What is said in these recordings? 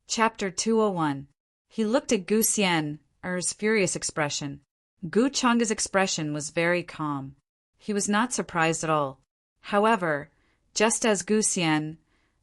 Chapter 201. He looked at Gu Xian's furious expression. Gu Changa's expression was very calm. He was not surprised at all. However, just as Gu Xian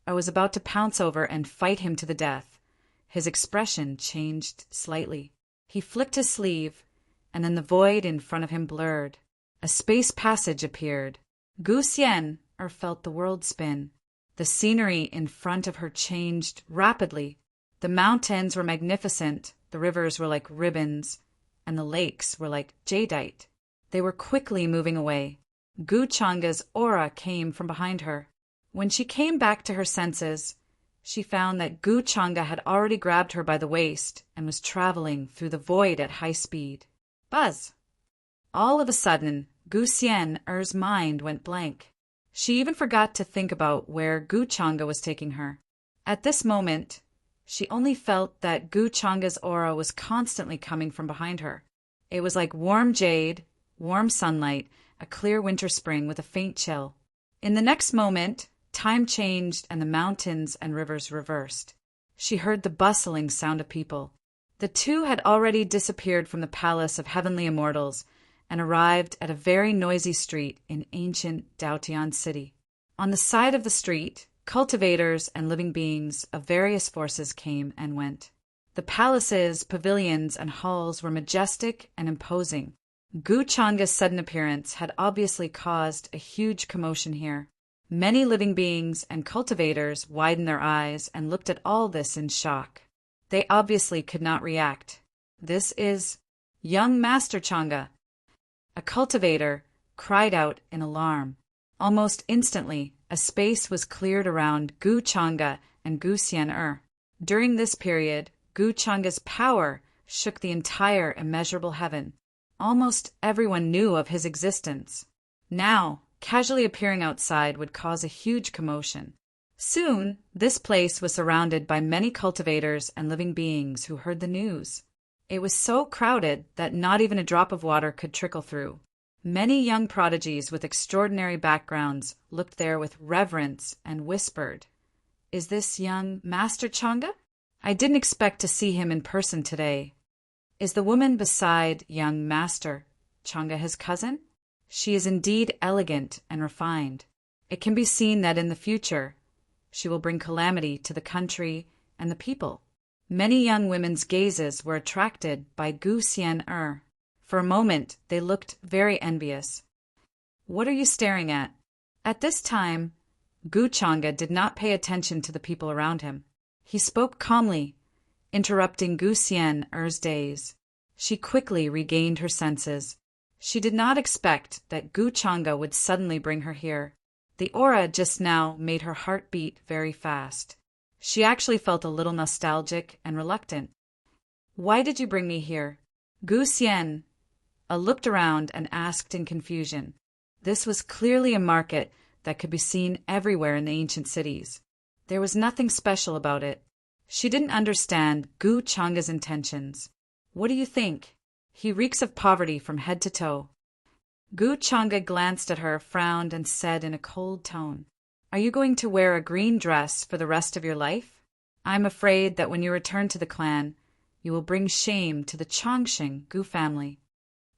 was about to pounce over and fight him to the death, his expression changed slightly. He flicked his sleeve, and then the void in front of him blurred. A space passage appeared. Gu Xian felt the world spin. The scenery in front of her changed rapidly. The mountains were magnificent, the rivers were like ribbons, and the lakes were like jadeite. They were quickly moving away. Gu Changa's aura came from behind her. When she came back to her senses, she found that Gu Changa had already grabbed her by the waist and was traveling through the void at high speed. Buzz! All of a sudden, Gu Xian's mind went blank. She even forgot to think about where Gu Changa was taking her. At this moment, she only felt that Gu Changa's aura was constantly coming from behind her. It was like warm jade, warm sunlight, a clear winter spring with a faint chill. In the next moment, time changed and the mountains and rivers reversed. She heard the bustling sound of people. The two had already disappeared from the palace of heavenly immortals and arrived at a very noisy street in ancient Daotian City. On the side of the street, cultivators and living beings of various forces came and went. The palaces, pavilions, and halls were majestic and imposing. Gu Changa's sudden appearance had obviously caused a huge commotion here. Many living beings and cultivators widened their eyes and looked at all this in shock. They obviously could not react. "This is young Master Changa!" A cultivator cried out in alarm. Almost instantly, a space was cleared around Gu Changa and Gu Xian. During this period, Gu Changa's power shook the entire immeasurable heaven. Almost everyone knew of his existence. Now, casually appearing outside would cause a huge commotion. Soon, this place was surrounded by many cultivators and living beings who heard the news. It was so crowded that not even a drop of water could trickle through. Many young prodigies with extraordinary backgrounds looked there with reverence and whispered, "Is this young Master Changa? I didn't expect to see him in person today. Is the woman beside young Master Changa his cousin? She is indeed elegant and refined. It can be seen that in the future she will bring calamity to the country and the people." Many young women's gazes were attracted by Gu Xian. For a moment, they looked very envious. "What are you staring at?" At this time, Gu Changa did not pay attention to the people around him. He spoke calmly, interrupting Gu Xian's daze. She quickly regained her senses. She did not expect that Gu Changa would suddenly bring her here. The aura just now made her heart beat very fast. She actually felt a little nostalgic and reluctant. "Why did you bring me here?" Gu Xian looked around and asked in confusion. This was clearly a market that could be seen everywhere in the ancient cities. There was nothing special about it. She didn't understand Gu Changa's intentions. "What do you think? He reeks of poverty from head to toe." Gu Changa glanced at her, frowned, and said in a cold tone, "Are you going to wear a green dress for the rest of your life? I'm afraid that when you return to the clan, you will bring shame to the Chongqing Gu family."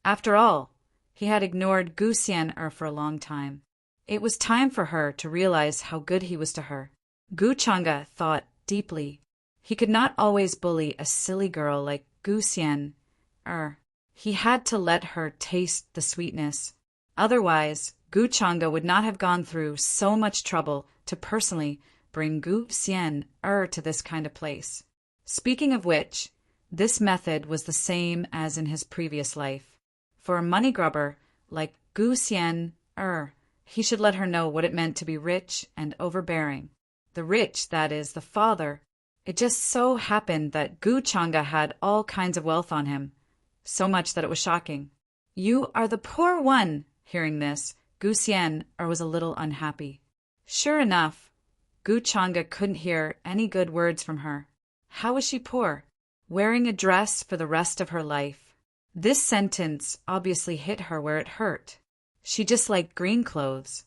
After all, he had ignored Gu Xian for a long time. It was time for her to realize how good he was to her. Gu Changa thought deeply. He could not always bully a silly girl like Gu Xian. He had to let her taste the sweetness. Otherwise, Gu Changa would not have gone through so much trouble to personally bring Gu Xian to this kind of place. Speaking of which, this method was the same as in his previous life. For a money grubber like Gu Xian, he should let her know what it meant to be rich and overbearing. The rich, that is, the father. It just so happened that Gu Changa had all kinds of wealth on him, so much that it was shocking. "You are the poor one." Hearing this, Gu Xian was a little unhappy. Sure enough, Gu Changa couldn't hear any good words from her. How was she poor? Wearing a dress for the rest of her life. This sentence obviously hit her where it hurt. She just liked green clothes.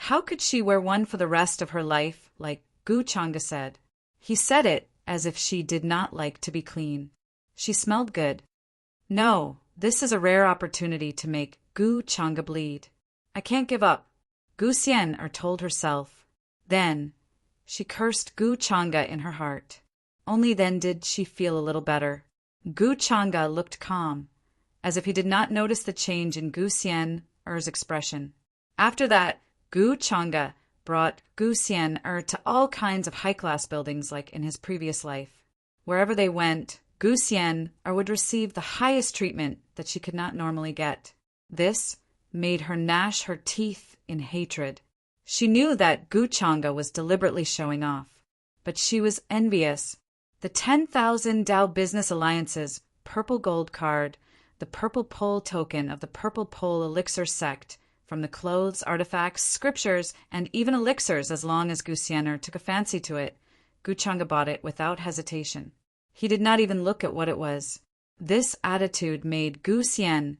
How could she wear one for the rest of her life, like Gu Changa said? He said it as if she did not like to be clean. She smelled good. No, this is a rare opportunity to make Gu Changa bleed. I can't give up, Gu Xian told herself. Then, she cursed Gu Changa in her heart. Only then did she feel a little better. Gu Changa looked calm, as if he did not notice the change in Gu Xian's expression. After that, Gu Changa brought Gu Xian to all kinds of high-class buildings like in his previous life. Wherever they went, Gu Xian would receive the highest treatment that she could not normally get. This made her gnash her teeth in hatred. She knew that Gu Changa was deliberately showing off, but she was envious. The 10,000 Dow Business Alliance's Purple Gold Card, the Purple Pole token of the Purple Pole Elixir sect, from the clothes, artifacts, scriptures, and even elixirs as long as Gu Xian took a fancy to it, Gu Changa bought it without hesitation. He did not even look at what it was. This attitude made Gu Xian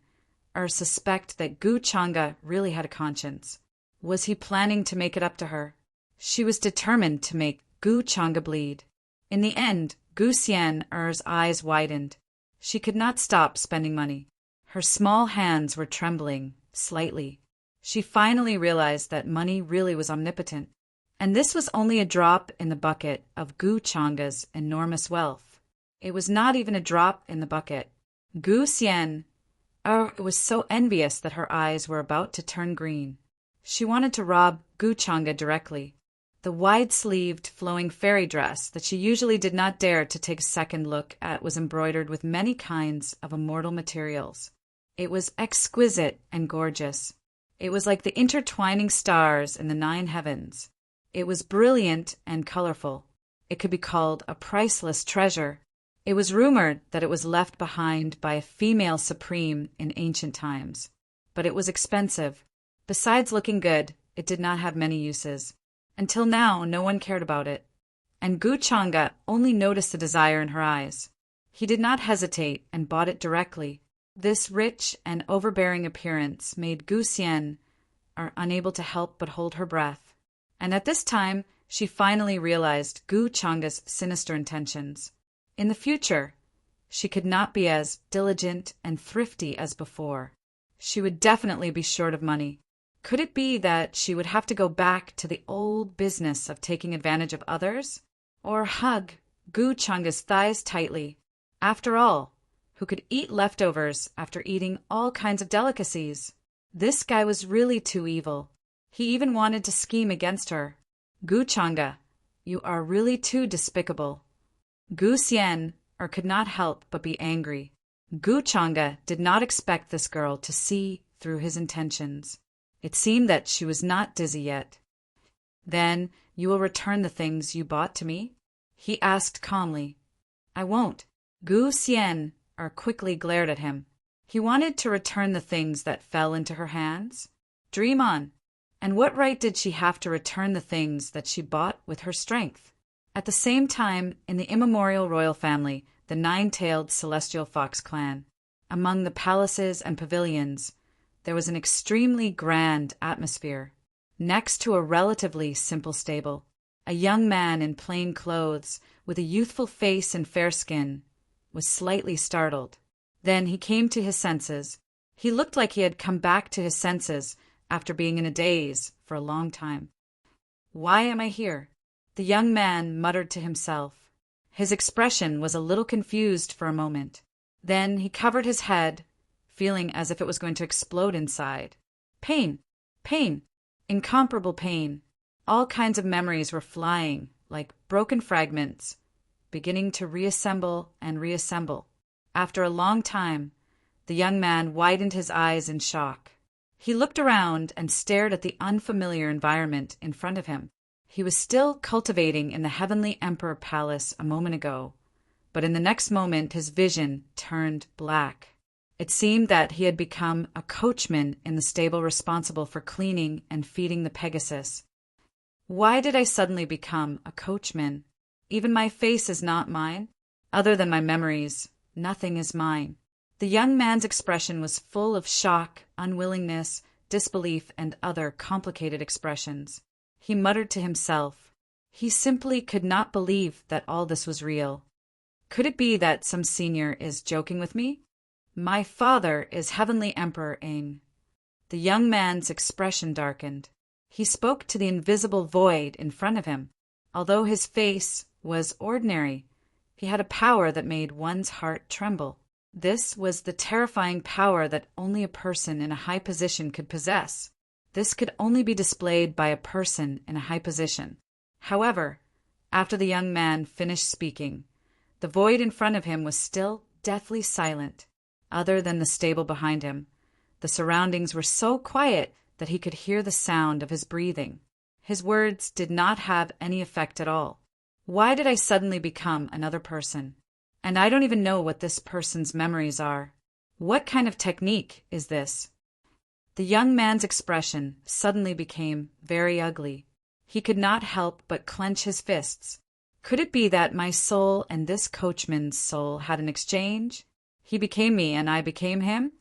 suspect that Gu Changa really had a conscience. Was he planning to make it up to her? She was determined to make Gu Changa bleed. In the end, Gu Xian's eyes widened. She could not stop spending money. Her small hands were trembling, slightly. She finally realized that money really was omnipotent. And this was only a drop in the bucket of Gu Changa's enormous wealth. It was not even a drop in the bucket. Gu Xian was so envious that her eyes were about to turn green. She wanted to rob Gu Changa directly. The wide-sleeved, flowing fairy dress that she usually did not dare to take a second look at was embroidered with many kinds of immortal materials. It was exquisite and gorgeous. It was like the intertwining stars in the 9 heavens. It was brilliant and colorful. It could be called a priceless treasure. It was rumored that it was left behind by a female supreme in ancient times. But it was expensive. Besides looking good, it did not have many uses. Until now, no one cared about it. And Gu Changa only noticed the desire in her eyes. He did not hesitate and bought it directly. This rich and overbearing appearance made Gu Xian unable to help but hold her breath. And at this time, she finally realized Gu Changa's sinister intentions. In the future, she could not be as diligent and thrifty as before. She would definitely be short of money. Could it be that she would have to go back to the old business of taking advantage of others? Or hug Gu Changa's thighs tightly? After all, who could eat leftovers after eating all kinds of delicacies? This guy was really too evil. He even wanted to scheme against her. Gu Changa, you are really too despicable. Gu Xian could not help but be angry. Gu Changa did not expect this girl to see through his intentions. It seemed that she was not dizzy yet. Then you will return the things you bought to me? He asked calmly. I won't. Gu Xian quickly glared at him. He wanted to return the things that fell into her hands? Dream on. And what right did she have to return the things that she bought with her strength? At the same time, in the immemorial royal family, the 9-tailed celestial fox clan, among the palaces and pavilions, there was an extremely grand atmosphere. Next to a relatively simple stable, a young man in plain clothes, with a youthful face and fair skin, was slightly startled. Then he came to his senses. He looked like he had come back to his senses after being in a daze for a long time. Why am I here? The young man muttered to himself. His expression was a little confused for a moment. Then he covered his head, feeling as if it was going to explode inside. Pain, pain, incomparable pain. All kinds of memories were flying like broken fragments, beginning to reassemble and reassemble. After a long time, the young man widened his eyes in shock. He looked around and stared at the unfamiliar environment in front of him. He was still cultivating in the Heavenly Emperor Palace a moment ago, but in the next moment his vision turned black. It seemed that he had become a coachman in the stable responsible for cleaning and feeding the Pegasus. Why did I suddenly become a coachman? Even my face is not mine. Other than my memories, nothing is mine. The young man's expression was full of shock, unwillingness, disbelief, and other complicated expressions. He muttered to himself. He simply could not believe that all this was real. Could it be that some senior is joking with me? My father is Heavenly Emperor Aang. The young man's expression darkened. He spoke to the invisible void in front of him. Although his face was ordinary, he had a power that made one's heart tremble. This was the terrifying power that only a person in a high position could possess. This could only be displayed by a person in a high position. However, after the young man finished speaking, the void in front of him was still deathly silent. Other than the stable behind him, the surroundings were so quiet that he could hear the sound of his breathing. His words did not have any effect at all. Why did I suddenly become another person? And I don't even know what this person's memories are. What kind of technique is this? The young man's expression suddenly became very ugly. He could not help but clench his fists. Could it be that my soul and this coachman's soul had an exchange? He became me and I became him?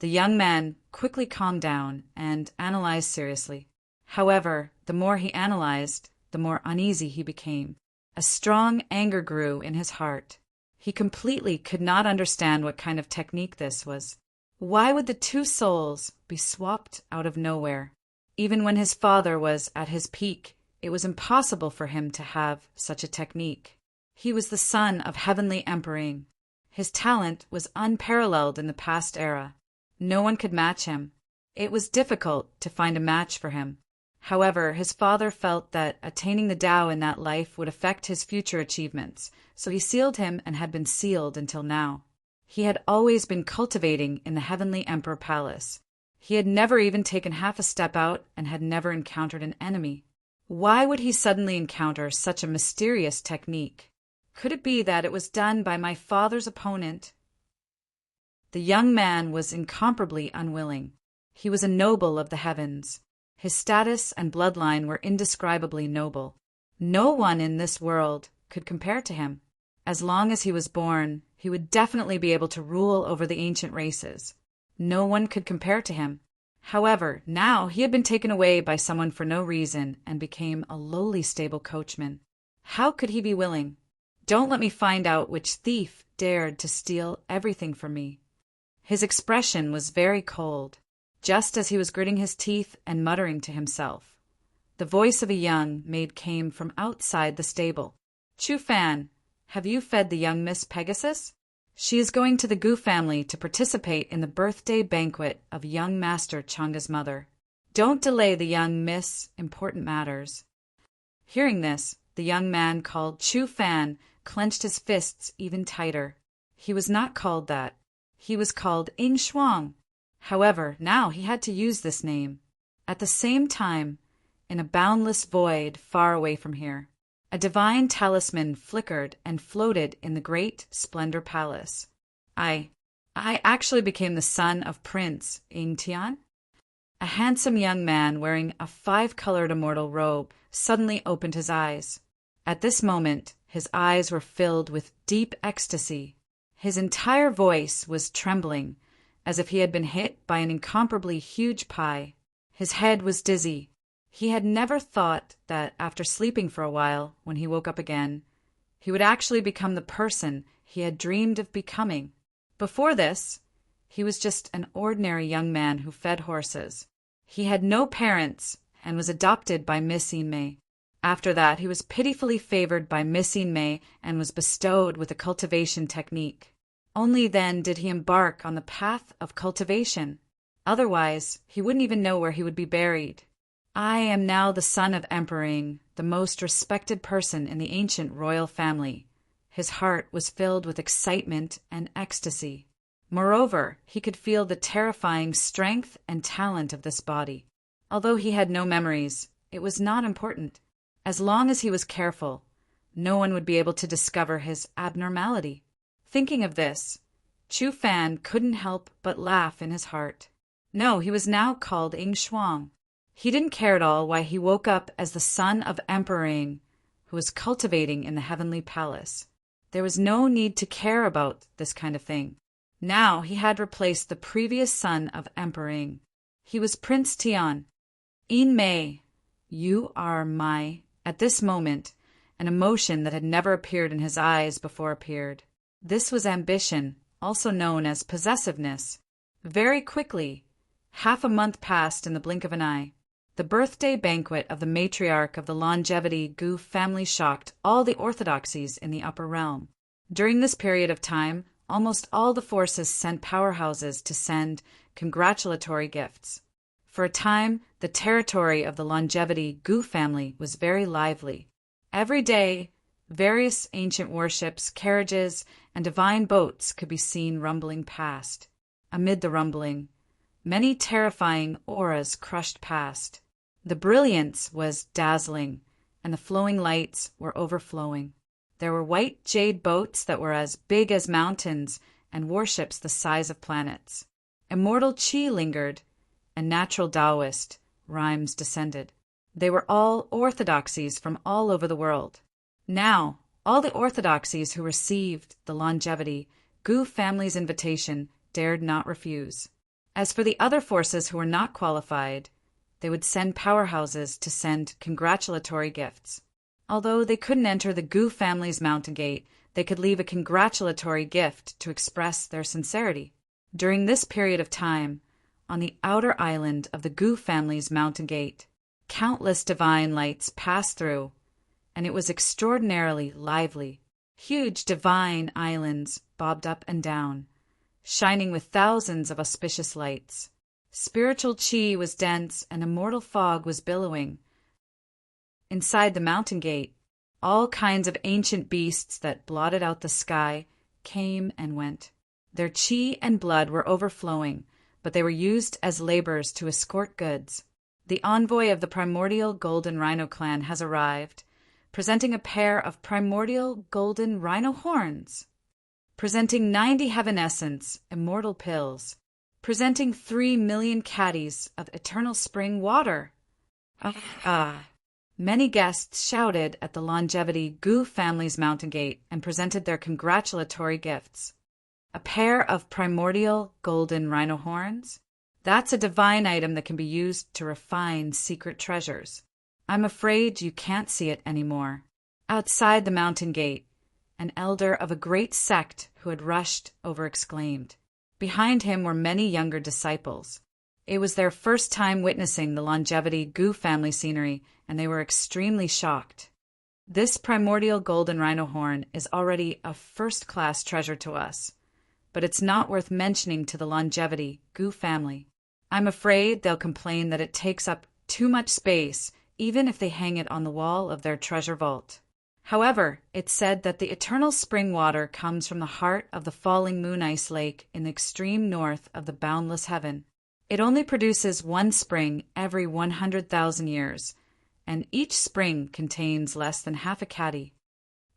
The young man quickly calmed down and analyzed seriously. However, the more he analyzed, the more uneasy he became. A strong anger grew in his heart. He completely could not understand what kind of technique this was. Why would the two souls be swapped out of nowhere? Even when his father was at his peak, it was impossible for him to have such a technique. He was the son of Heavenly Emperor. His talent was unparalleled in the past era. No one could match him. It was difficult to find a match for him. However, his father felt that attaining the Tao in that life would affect his future achievements, so he sealed him and had been sealed until now. He had always been cultivating in the Heavenly Emperor Palace. He had never even taken half a step out and had never encountered an enemy. Why would he suddenly encounter such a mysterious technique? Could it be that it was done by my father's opponent? The young man was incomparably unwilling. He was a noble of the heavens. His status and bloodline were indescribably noble. No one in this world could compare to him. As long as he was born, he would definitely be able to rule over the ancient races. No one could compare to him. However, now he had been taken away by someone for no reason and became a lowly stable coachman. How could he be willing? Don't let me find out which thief dared to steal everything from me. His expression was very cold, just as he was gritting his teeth and muttering to himself. The voice of a young maid came from outside the stable. "Chu Fan, have you fed the young Miss Pegasus? She is going to the Gu family to participate in the birthday banquet of young Master Changa's mother. Don't delay the young Miss important matters." Hearing this, the young man called Chu Fan clenched his fists even tighter. He was not called that. He was called Ing Shuang. However, now he had to use this name. At the same time, in a boundless void far away from here, a divine talisman flickered and floated in the great Splendor Palace. I actually became the son of Prince Ing Tian? A handsome young man wearing a 5-colored immortal robe suddenly opened his eyes. At this moment, his eyes were filled with deep ecstasy. His entire voice was trembling, as if he had been hit by an incomparably huge pie. His head was dizzy. He had never thought that after sleeping for a while, when he woke up again, he would actually become the person he had dreamed of becoming. Before this, he was just an ordinary young man who fed horses. He had no parents and was adopted by Miss Inmei. After that, he was pitifully favored by Miss Inmei and was bestowed with a cultivation technique. Only then did he embark on the path of cultivation. Otherwise, he wouldn't even know where he would be buried. I am now the son of Emperor Ing, the most respected person in the ancient royal family. His heart was filled with excitement and ecstasy. Moreover, he could feel the terrifying strength and talent of this body. Although he had no memories, it was not important. As long as he was careful, no one would be able to discover his abnormality. Thinking of this, Chu Fan couldn't help but laugh in his heart. No, he was now called Ing Shuang. He didn't care at all why he woke up as the son of Emperor Ing, who was cultivating in the heavenly palace. There was no need to care about this kind of thing. Now he had replaced the previous son of Emperor Ing. He was Prince Tian. In Mei, you are my At this moment, an emotion that had never appeared in his eyes before appeared. This was ambition, also known as possessiveness. Very quickly, half a month passed in the blink of an eye. The birthday banquet of the matriarch of the longevity Gu family shocked all the orthodoxies in the upper realm. During this period of time, almost all the forces sent powerhouses to send congratulatory gifts. For a time, the territory of the longevity Gu family was very lively. Every day, various ancient warships, carriages, and divine boats could be seen rumbling past. Amid the rumbling, many terrifying auras crushed past. The brilliance was dazzling, and the flowing lights were overflowing. There were white jade boats that were as big as mountains and warships the size of planets. Immortal Qi lingered, and natural Taoist rhymes descended. They were all orthodoxies from all over the world. Now, all the orthodoxies who received the longevity Gu family's invitation dared not refuse. As for the other forces who were not qualified, they would send powerhouses to send congratulatory gifts. Although they couldn't enter the Gu family's mountain gate, they could leave a congratulatory gift to express their sincerity. During this period of time, on the outer island of the Gu family's mountain gate, countless divine lights passed through, and it was extraordinarily lively. Huge divine islands bobbed up and down, shining with thousands of auspicious lights. Spiritual Qi was dense and immortal fog was billowing. Inside the mountain gate, all kinds of ancient beasts that blotted out the sky came and went. Their Qi and blood were overflowing, but they were used as laborers to escort goods. The envoy of the primordial golden rhino clan has arrived, presenting a pair of primordial golden rhino horns, presenting 90 heaven essence immortal pills, presenting 3 million caddies of eternal spring water. Many guests shouted at the longevity Gu family's mountain gate and presented their congratulatory gifts. A pair of primordial golden rhino horns? That's a divine item that can be used to refine secret treasures. I'm afraid you can't see it anymore. Outside the mountain gate, an elder of a great sect who had rushed over exclaimed. Behind him were many younger disciples. It was their first time witnessing the longevity Gu family scenery, and they were extremely shocked. This primordial golden rhino horn is already a first-class treasure to us, but it's not worth mentioning to the longevity Gu family. I'm afraid they'll complain that it takes up too much space, even if they hang it on the wall of their treasure vault. However, it's said that the eternal spring water comes from the heart of the falling moon ice lake in the extreme north of the boundless heaven. It only produces one spring every 100,000 years, and each spring contains less than half a caddy.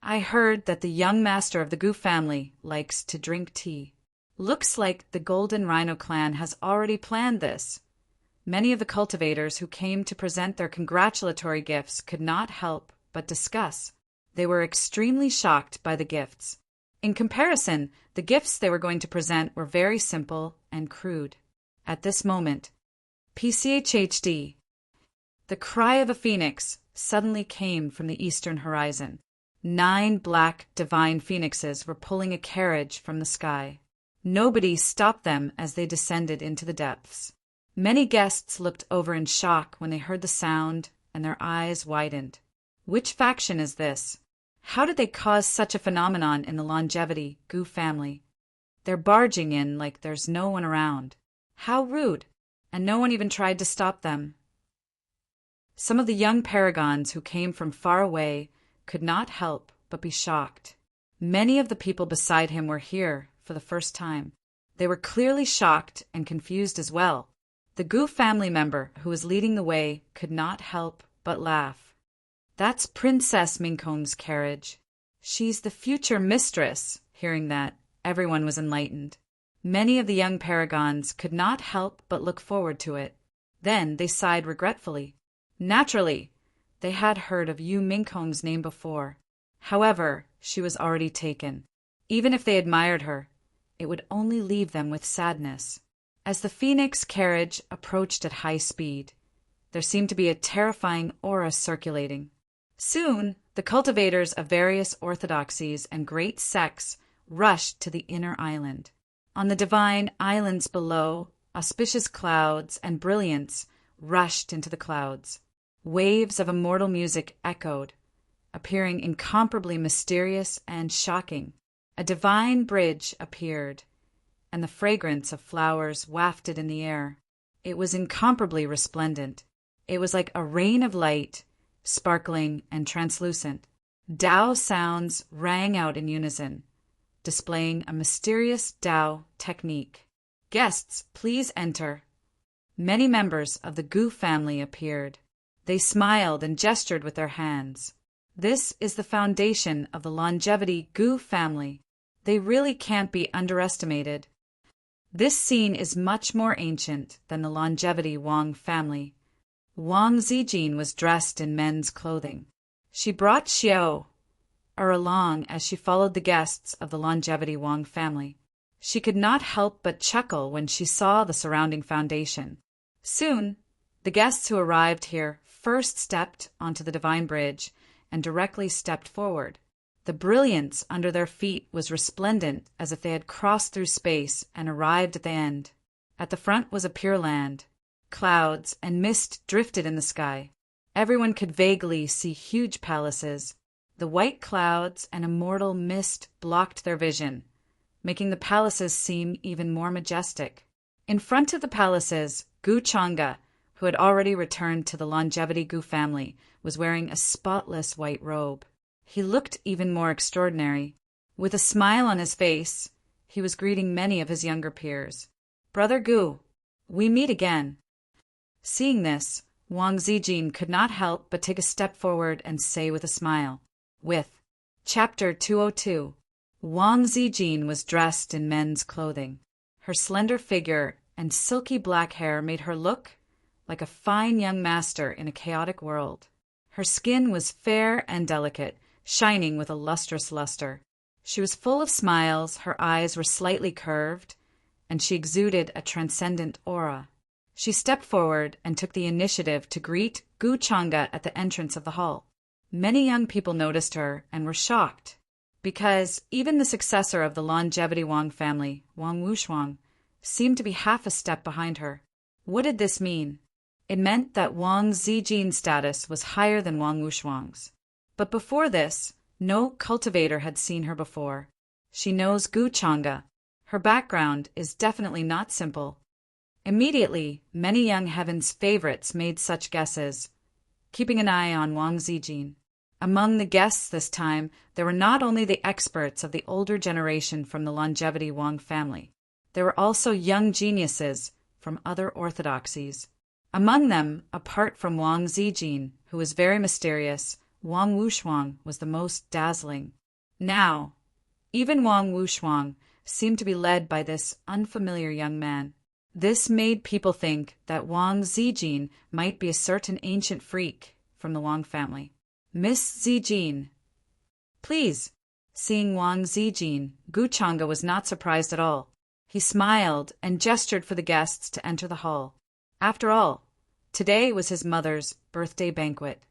I heard that the young master of the Gu family likes to drink tea. Looks like the Golden Rhino clan has already planned this. Many of the cultivators who came to present their congratulatory gifts could not help but discuss. They were extremely shocked by the gifts. In comparison, the gifts they were going to present were very simple and crude. At this moment, PCHHD, the cry of a phoenix suddenly came from the eastern horizon. 9 black divine phoenixes were pulling a carriage from the sky. Nobody stopped them as they descended into the depths. Many guests looked over in shock when they heard the sound, and their eyes widened. Which faction is this? How did they cause such a phenomenon in the longevity Gu family? They're barging in like there's no one around. How rude! And no one even tried to stop them. Some of the young paragons who came from far away could not help but be shocked. Many of the people beside him were here for the first time. They were clearly shocked and confused as well. The Gu family member who was leading the way could not help but laugh. That's Princess Minkong's carriage. She's the future mistress. Hearing that, everyone was enlightened. Many of the young paragons could not help but look forward to it. Then they sighed regretfully. Naturally, they had heard of Yu Minkong's name before. However, she was already taken. Even if they admired her, it would only leave them with sadness. As the Phoenix carriage approached at high speed, there seemed to be a terrifying aura circulating. Soon, the cultivators of various orthodoxies and great sects rushed to the inner island. On the divine islands below, auspicious clouds and brilliance rushed into the clouds. Waves of immortal music echoed, appearing incomparably mysterious and shocking. A divine bridge appeared, and the fragrance of flowers wafted in the air. It was incomparably resplendent. It was like a rain of light, sparkling and translucent. Tao sounds rang out in unison, displaying a mysterious Tao technique. Guests, please enter. Many members of the Gu family appeared. They smiled and gestured with their hands. This is the foundation of the longevity Gu family. They really can't be underestimated. This scene is much more ancient than the longevity Wang family. Wang Zijin was dressed in men's clothing. She brought Xiao along as she followed the guests of the longevity Wang family. She could not help but chuckle when she saw the surrounding foundation. Soon, the guests who arrived here first stepped onto the divine bridge and directly stepped forward. The brilliance under their feet was resplendent as if they had crossed through space and arrived at the end. At the front was a pure land. Clouds and mist drifted in the sky. Everyone could vaguely see huge palaces. The white clouds and immortal mist blocked their vision, making the palaces seem even more majestic. In front of the palaces, Gu Changa, who had already returned to the longevity Gu family, was wearing a spotless white robe. He looked even more extraordinary. With a smile on his face, he was greeting many of his younger peers. "Brother Gu, we meet again." Seeing this, Wang Zijin could not help but take a step forward and say with a smile, with Chapter 202, Wang Zijin was dressed in men's clothing. Her slender figure and silky black hair made her look like a fine young master in a chaotic world. Her skin was fair and delicate, shining with a lustrous luster. She was full of smiles, her eyes were slightly curved, and she exuded a transcendent aura. She stepped forward and took the initiative to greet Gu Changa at the entrance of the hall. Many young people noticed her and were shocked, because even the successor of the longevity Wang family, Wang Wushuang, seemed to be half a step behind her. What did this mean? It meant that Wang Zijin's status was higher than Wang Wushuang's. But before this, no cultivator had seen her before. She knows Gu Changa. Her background is definitely not simple. Immediately, many young Heaven's favorites made such guesses, keeping an eye on Wang Zijin. Among the guests this time, there were not only the experts of the older generation from the longevity Wang family. There were also young geniuses from other orthodoxies. Among them, apart from Wang Zijin, who was very mysterious, Wang Wushuang was the most dazzling. Now, even Wang Wushuang seemed to be led by this unfamiliar young man. This made people think that Wang Zijin might be a certain ancient freak from the Wang family. "Miss Zijin, please." Seeing Wang Zijin, Gu Changa was not surprised at all. He smiled and gestured for the guests to enter the hall. After all, today was his mother's birthday banquet.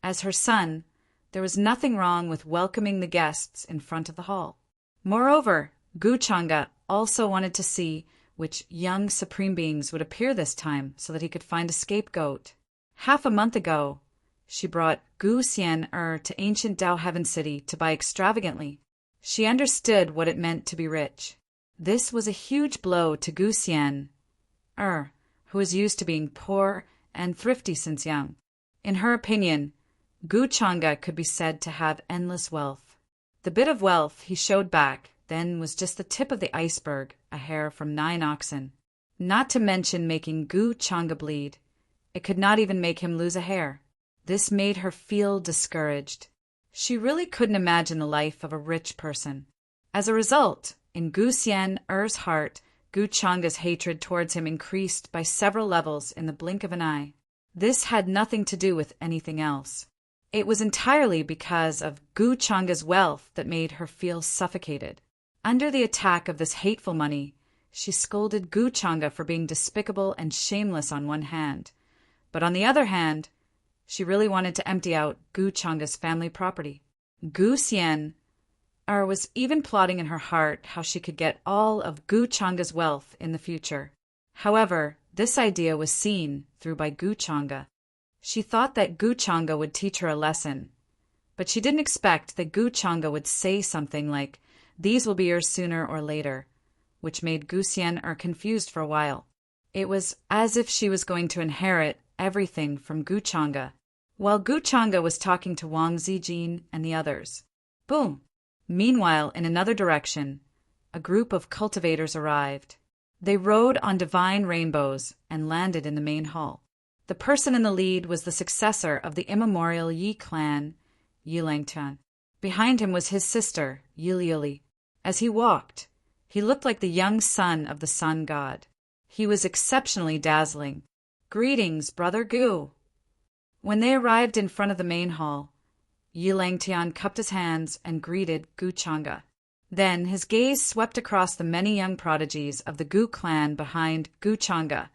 As her son, there was nothing wrong with welcoming the guests in front of the hall. Moreover, Gu Changa also wanted to see which young supreme beings would appear this time so that he could find a scapegoat. Half a month ago, she brought Gu Xian to ancient Dao Heaven City to buy extravagantly. She understood what it meant to be rich. This was a huge blow to Gu Xian, who was used to being poor and thrifty since young. In her opinion, Gu Changa could be said to have endless wealth. The bit of wealth he showed back then was just the tip of the iceberg, a hair from 9 oxen. Not to mention making Gu Changa bleed. It could not even make him lose a hair. This made her feel discouraged. She really couldn't imagine the life of a rich person. As a result, in Gu Xian's heart, Gu Changa's hatred towards him increased by several levels in the blink of an eye. This had nothing to do with anything else. It was entirely because of Gu Changa's wealth that made her feel suffocated. Under the attack of this hateful money, she scolded Gu Changa for being despicable and shameless on one hand, but on the other hand, She really wanted to empty out Gu Changa's family property. Gu Xian was even plotting in her heart how she could get all of Gu Changa's wealth in the future. However, this idea was seen through by Gu Changa. She thought that Gu Changa would teach her a lesson, but she didn't expect that Gu Changa would say something like, "These will be yours sooner or later," which made Gu Xian confused for a while. It was as if she was going to inherit everything from Gu Changa. While Gu Changa was talking to Wang Zijin and the others. Boom! Meanwhile, in another direction, a group of cultivators arrived. They rode on divine rainbows and landed in the main hall. The person in the lead was the successor of the immemorial Yi clan, Yi Langtian. Behind him was his sister, Yi Liuli. As he walked, he looked like the young son of the sun god. He was exceptionally dazzling. "Greetings, brother Gu." When they arrived in front of the main hall, Yi Langtian cupped his hands and greeted Gu Changa. Then his gaze swept across the many young prodigies of the Gu clan behind Gu Changa,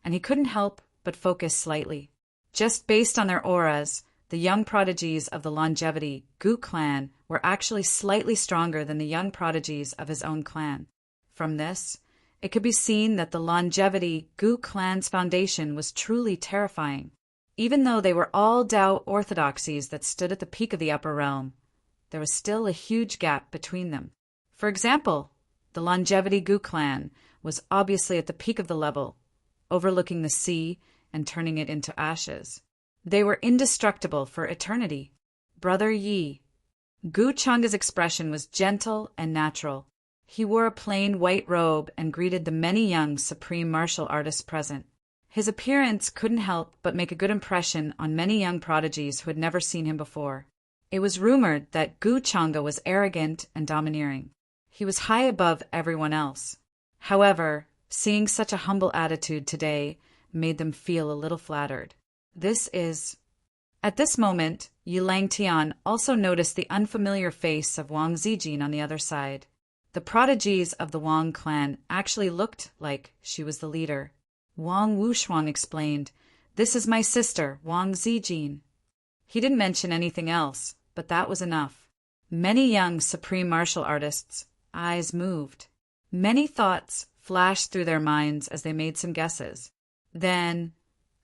and he couldn't help but focus slightly. Just based on their auras, the young prodigies of the longevity Gu clan were actually slightly stronger than the young prodigies of his own clan. From this, it could be seen that the longevity Gu clan's foundation was truly terrifying. Even though they were all Tao orthodoxies that stood at the peak of the upper realm, there was still a huge gap between them. For example, the longevity Gu clan was obviously at the peak of the level, overlooking the sea and turning it into ashes. They were indestructible for eternity. Brother Yi. Gu Changa's expression was gentle and natural. He wore a plain white robe and greeted the many young supreme martial artists present. His appearance couldn't help but make a good impression on many young prodigies who had never seen him before. It was rumored that Gu Changa was arrogant and domineering. He was high above everyone else. However, seeing such a humble attitude today made them feel a little flattered. At this moment, Yi Langtian also noticed the unfamiliar face of Wang Zijin on the other side. The prodigies of the Wang clan actually looked like she was the leader. Wang Wushuang explained, "This is my sister, Wang Zijin." He didn't mention anything else, but that was enough. Many young supreme martial artists' eyes moved. Many thoughts flashed through their minds as they made some guesses. Then,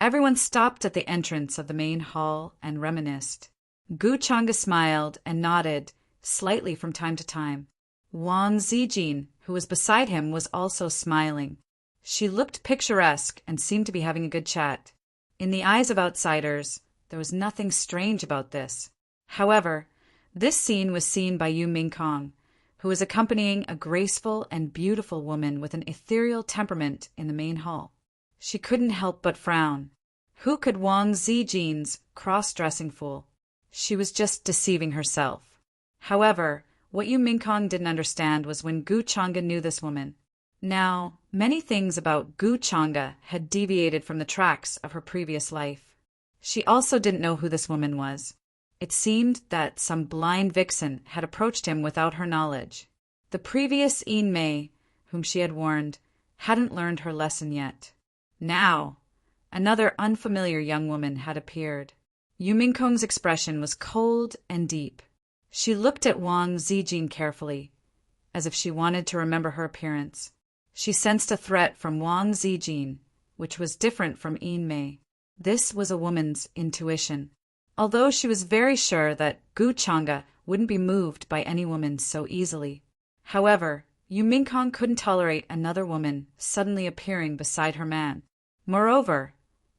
everyone stopped at the entrance of the main hall and reminisced. Gu Changa smiled and nodded slightly from time to time. Wang Zijin, who was beside him, was also smiling. She looked picturesque and seemed to be having a good chat. In the eyes of outsiders, there was nothing strange about this. However, this scene was seen by Yu Mingkong, who was accompanying a graceful and beautiful woman with an ethereal temperament in the main hall. She couldn't help but frown. Who could Wang Zijin's cross-dressing fool? She was just deceiving herself. However, what Yu Mingkong didn't understand was when Gu Changa knew this woman. Now, many things about Gu Changa had deviated from the tracks of her previous life. She also didn't know who this woman was. It seemed that some blind vixen had approached him without her knowledge. The previous Yin Mei, whom she had warned, hadn't learned her lesson yet. Now, another unfamiliar young woman had appeared. Yu Mingkong's expression was cold and deep. She looked at Wang Zijin carefully, as if she wanted to remember her appearance. She sensed a threat from Wang Zijin, which was different from Yin Mei. This was a woman's intuition. Although she was very sure that Gu Changa wouldn't be moved by any woman so easily. However, Yu Mingkong couldn't tolerate another woman suddenly appearing beside her man. Moreover,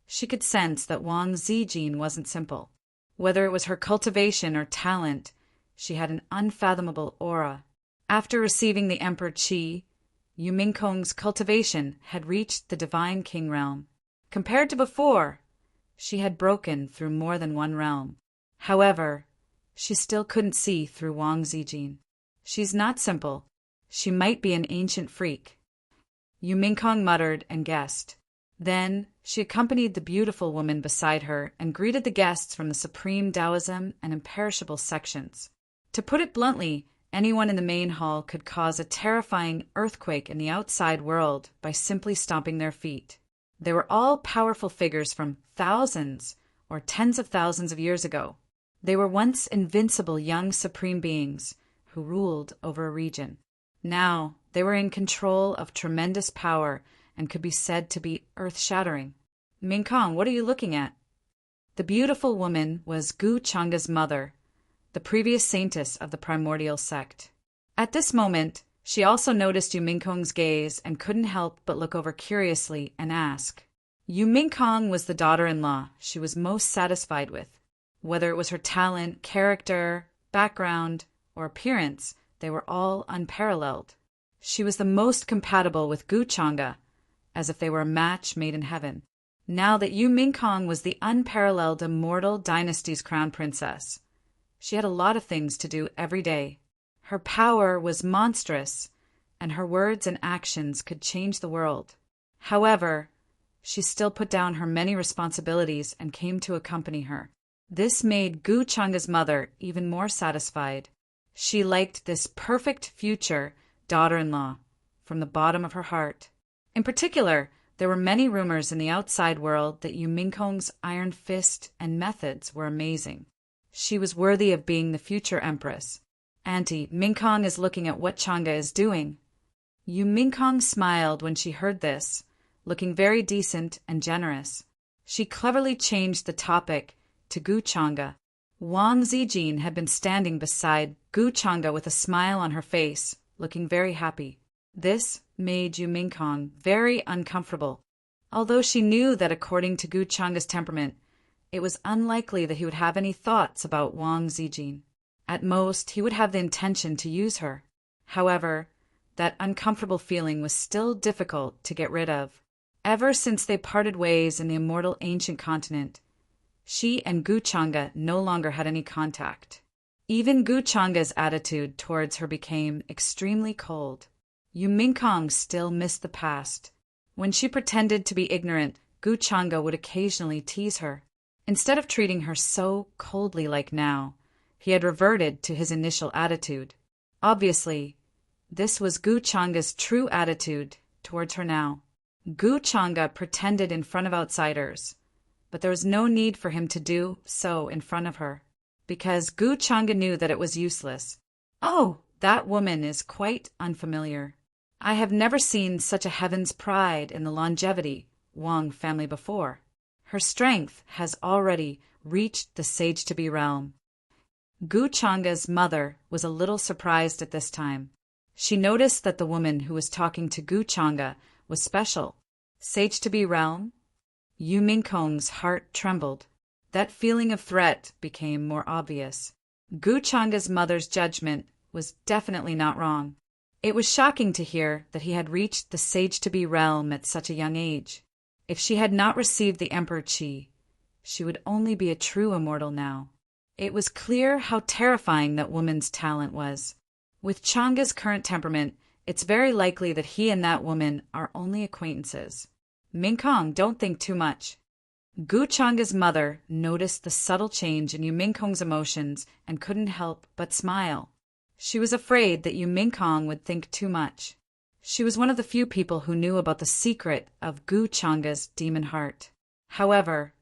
she could sense that Wang Zijin wasn't simple. Whether it was her cultivation or talent, she had an unfathomable aura. After receiving the Emperor Qi, Yu Mingkong's cultivation had reached the Divine King realm. Compared to before, she had broken through more than one realm. However, she still couldn't see through Wang Zijin. She's not simple. She might be an ancient freak. Yu Mingkong muttered and guessed. Then she accompanied the beautiful woman beside her and greeted the guests from the Supreme Taoism and Imperishable sections. To put it bluntly, anyone in the main hall could cause a terrifying earthquake in the outside world by simply stomping their feet. They were all powerful figures from thousands or tens of thousands of years ago. They were once invincible young supreme beings who ruled over a region. Now they were in control of tremendous power and could be said to be earth-shattering. Mingkong, what are you looking at? The beautiful woman was Gu Changa's mother, the previous saintess of the primordial sect. At this moment, she also noticed Yu Mingkong's gaze and couldn't help but look over curiously and ask. Yu Mingkong was the daughter-in-law she was most satisfied with. Whether it was her talent, character, background, or appearance, they were all unparalleled. She was the most compatible with Gu Changa, as if they were a match made in heaven. Now that Yu Mingkong was the unparalleled immortal dynasty's crown princess, she had a lot of things to do every day. Her power was monstrous, and her words and actions could change the world. However, she still put down her many responsibilities and came to accompany her. This made Gu Changa's mother even more satisfied. She liked this perfect future daughter-in-law from the bottom of her heart. In particular, there were many rumors in the outside world that Yu Mingkong's iron fist and methods were amazing. She was worthy of being the future empress. Auntie, Mingkong is looking at what Changa is doing. Yu Mingkong smiled when she heard this, looking very decent and generous. She cleverly changed the topic to Gu Changa. Wang Zijin had been standing beside Gu Changa with a smile on her face, looking very happy. This made Yu Mingkong very uncomfortable, although she knew that according to Gu Changa's temperament, it was unlikely that he would have any thoughts about Wang Zijin. At most, he would have the intention to use her. However, that uncomfortable feeling was still difficult to get rid of. Ever since they parted ways in the immortal ancient continent, she and Gu Changa no longer had any contact. Even Gu Changa's attitude towards her became extremely cold. Yu Mingkong still missed the past. When she pretended to be ignorant, Gu Changa would occasionally tease her. Instead of treating her so coldly like now, he had reverted to his initial attitude. Obviously, this was Gu Changa's true attitude towards her now. Gu Changa pretended in front of outsiders, but there was no need for him to do so in front of her, because Gu Changa knew that it was useless. Oh, that woman is quite unfamiliar. I have never seen such a heaven's pride in the longevity Wang family before. Her strength has already reached the sage-to-be realm. Gu Changa's mother was a little surprised at this time. She noticed that the woman who was talking to Gu Changa was special. Sage-to-be realm? Yu Mingkong's heart trembled. That feeling of threat became more obvious. Gu Changa's mother's judgment was definitely not wrong. It was shocking to hear that he had reached the sage-to-be realm at such a young age. If she had not received the Emperor Qi, she would only be a true immortal now. It was clear how terrifying that woman's talent was. With Changa's current temperament, it's very likely that he and that woman are only acquaintances. Mingkong, don't think too much. Gu Changa's mother noticed the subtle change in Yu Mingkong's emotions and couldn't help but smile. She was afraid that Yu Mingkong would think too much. She was one of the few people who knew about the secret of Gu Changa's demon heart. However,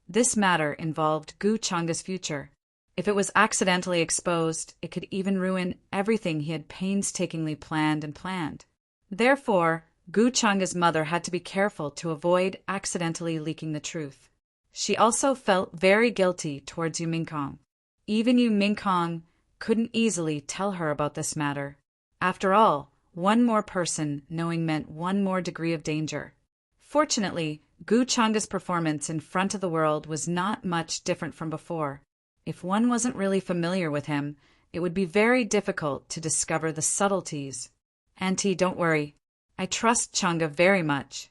this matter involved Gu Changa's future. If it was accidentally exposed, it could even ruin everything he had painstakingly planned. Therefore, Gu Changa's mother had to be careful to avoid accidentally leaking the truth. She also felt very guilty towards Yu Mingkong. Even Yu Mingkong couldn't easily tell her about this matter. After all, one more person knowing meant one more degree of danger. Fortunately, Gu Changa's performance in front of the world was not much different from before. If one wasn't really familiar with him, it would be very difficult to discover the subtleties. Auntie, don't worry. I trust Changa very much.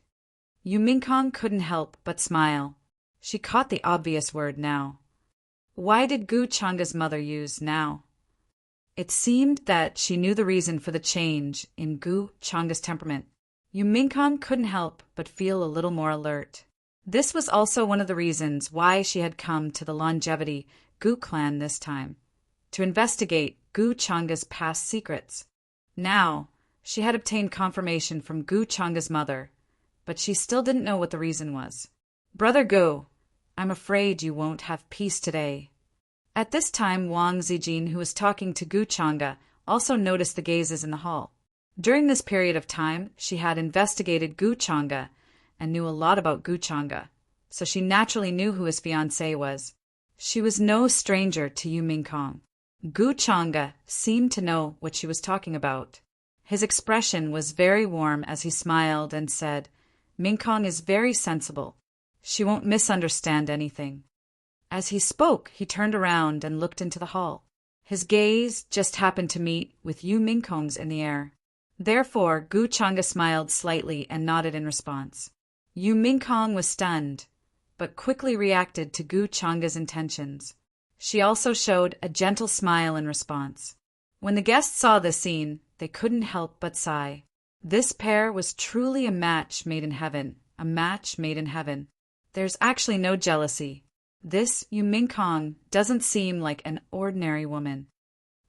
Yu Mingkong couldn't help but smile. She caught the obvious word now. Why did Gu Changa's mother use now? It seemed that she knew the reason for the change in Gu Changa's temperament. Yu Mingkong couldn't help but feel a little more alert. This was also one of the reasons why she had come to the longevity Gu clan this time, to investigate Gu Changa's past secrets. Now, she had obtained confirmation from Gu Changa's mother, but she still didn't know what the reason was. Brother Gu, I'm afraid you won't have peace today." At this time, Wang Zijin, who was talking to Gu Chang'e, also noticed the gazes in the hall. During this period of time, she had investigated Gu Chang'e and knew a lot about Gu Chang'e, so she naturally knew who his fiancée was. She was no stranger to Yu Mingkong. Gu Chang'e seemed to know what she was talking about. His expression was very warm as he smiled and said, "Mingkong is very sensible. She won't misunderstand anything." As he spoke, he turned around and looked into the hall. His gaze just happened to meet with Yu Mingkong's in the air. Therefore, Gu Chang'e smiled slightly and nodded in response. Yu Mingkong was stunned, but quickly reacted to Gu Chang'e's intentions. She also showed a gentle smile in response. When the guests saw this scene, they couldn't help but sigh. This pair was truly a match made in heaven, a match made in heaven. There's actually no jealousy. This Yu Mingkong doesn't seem like an ordinary woman.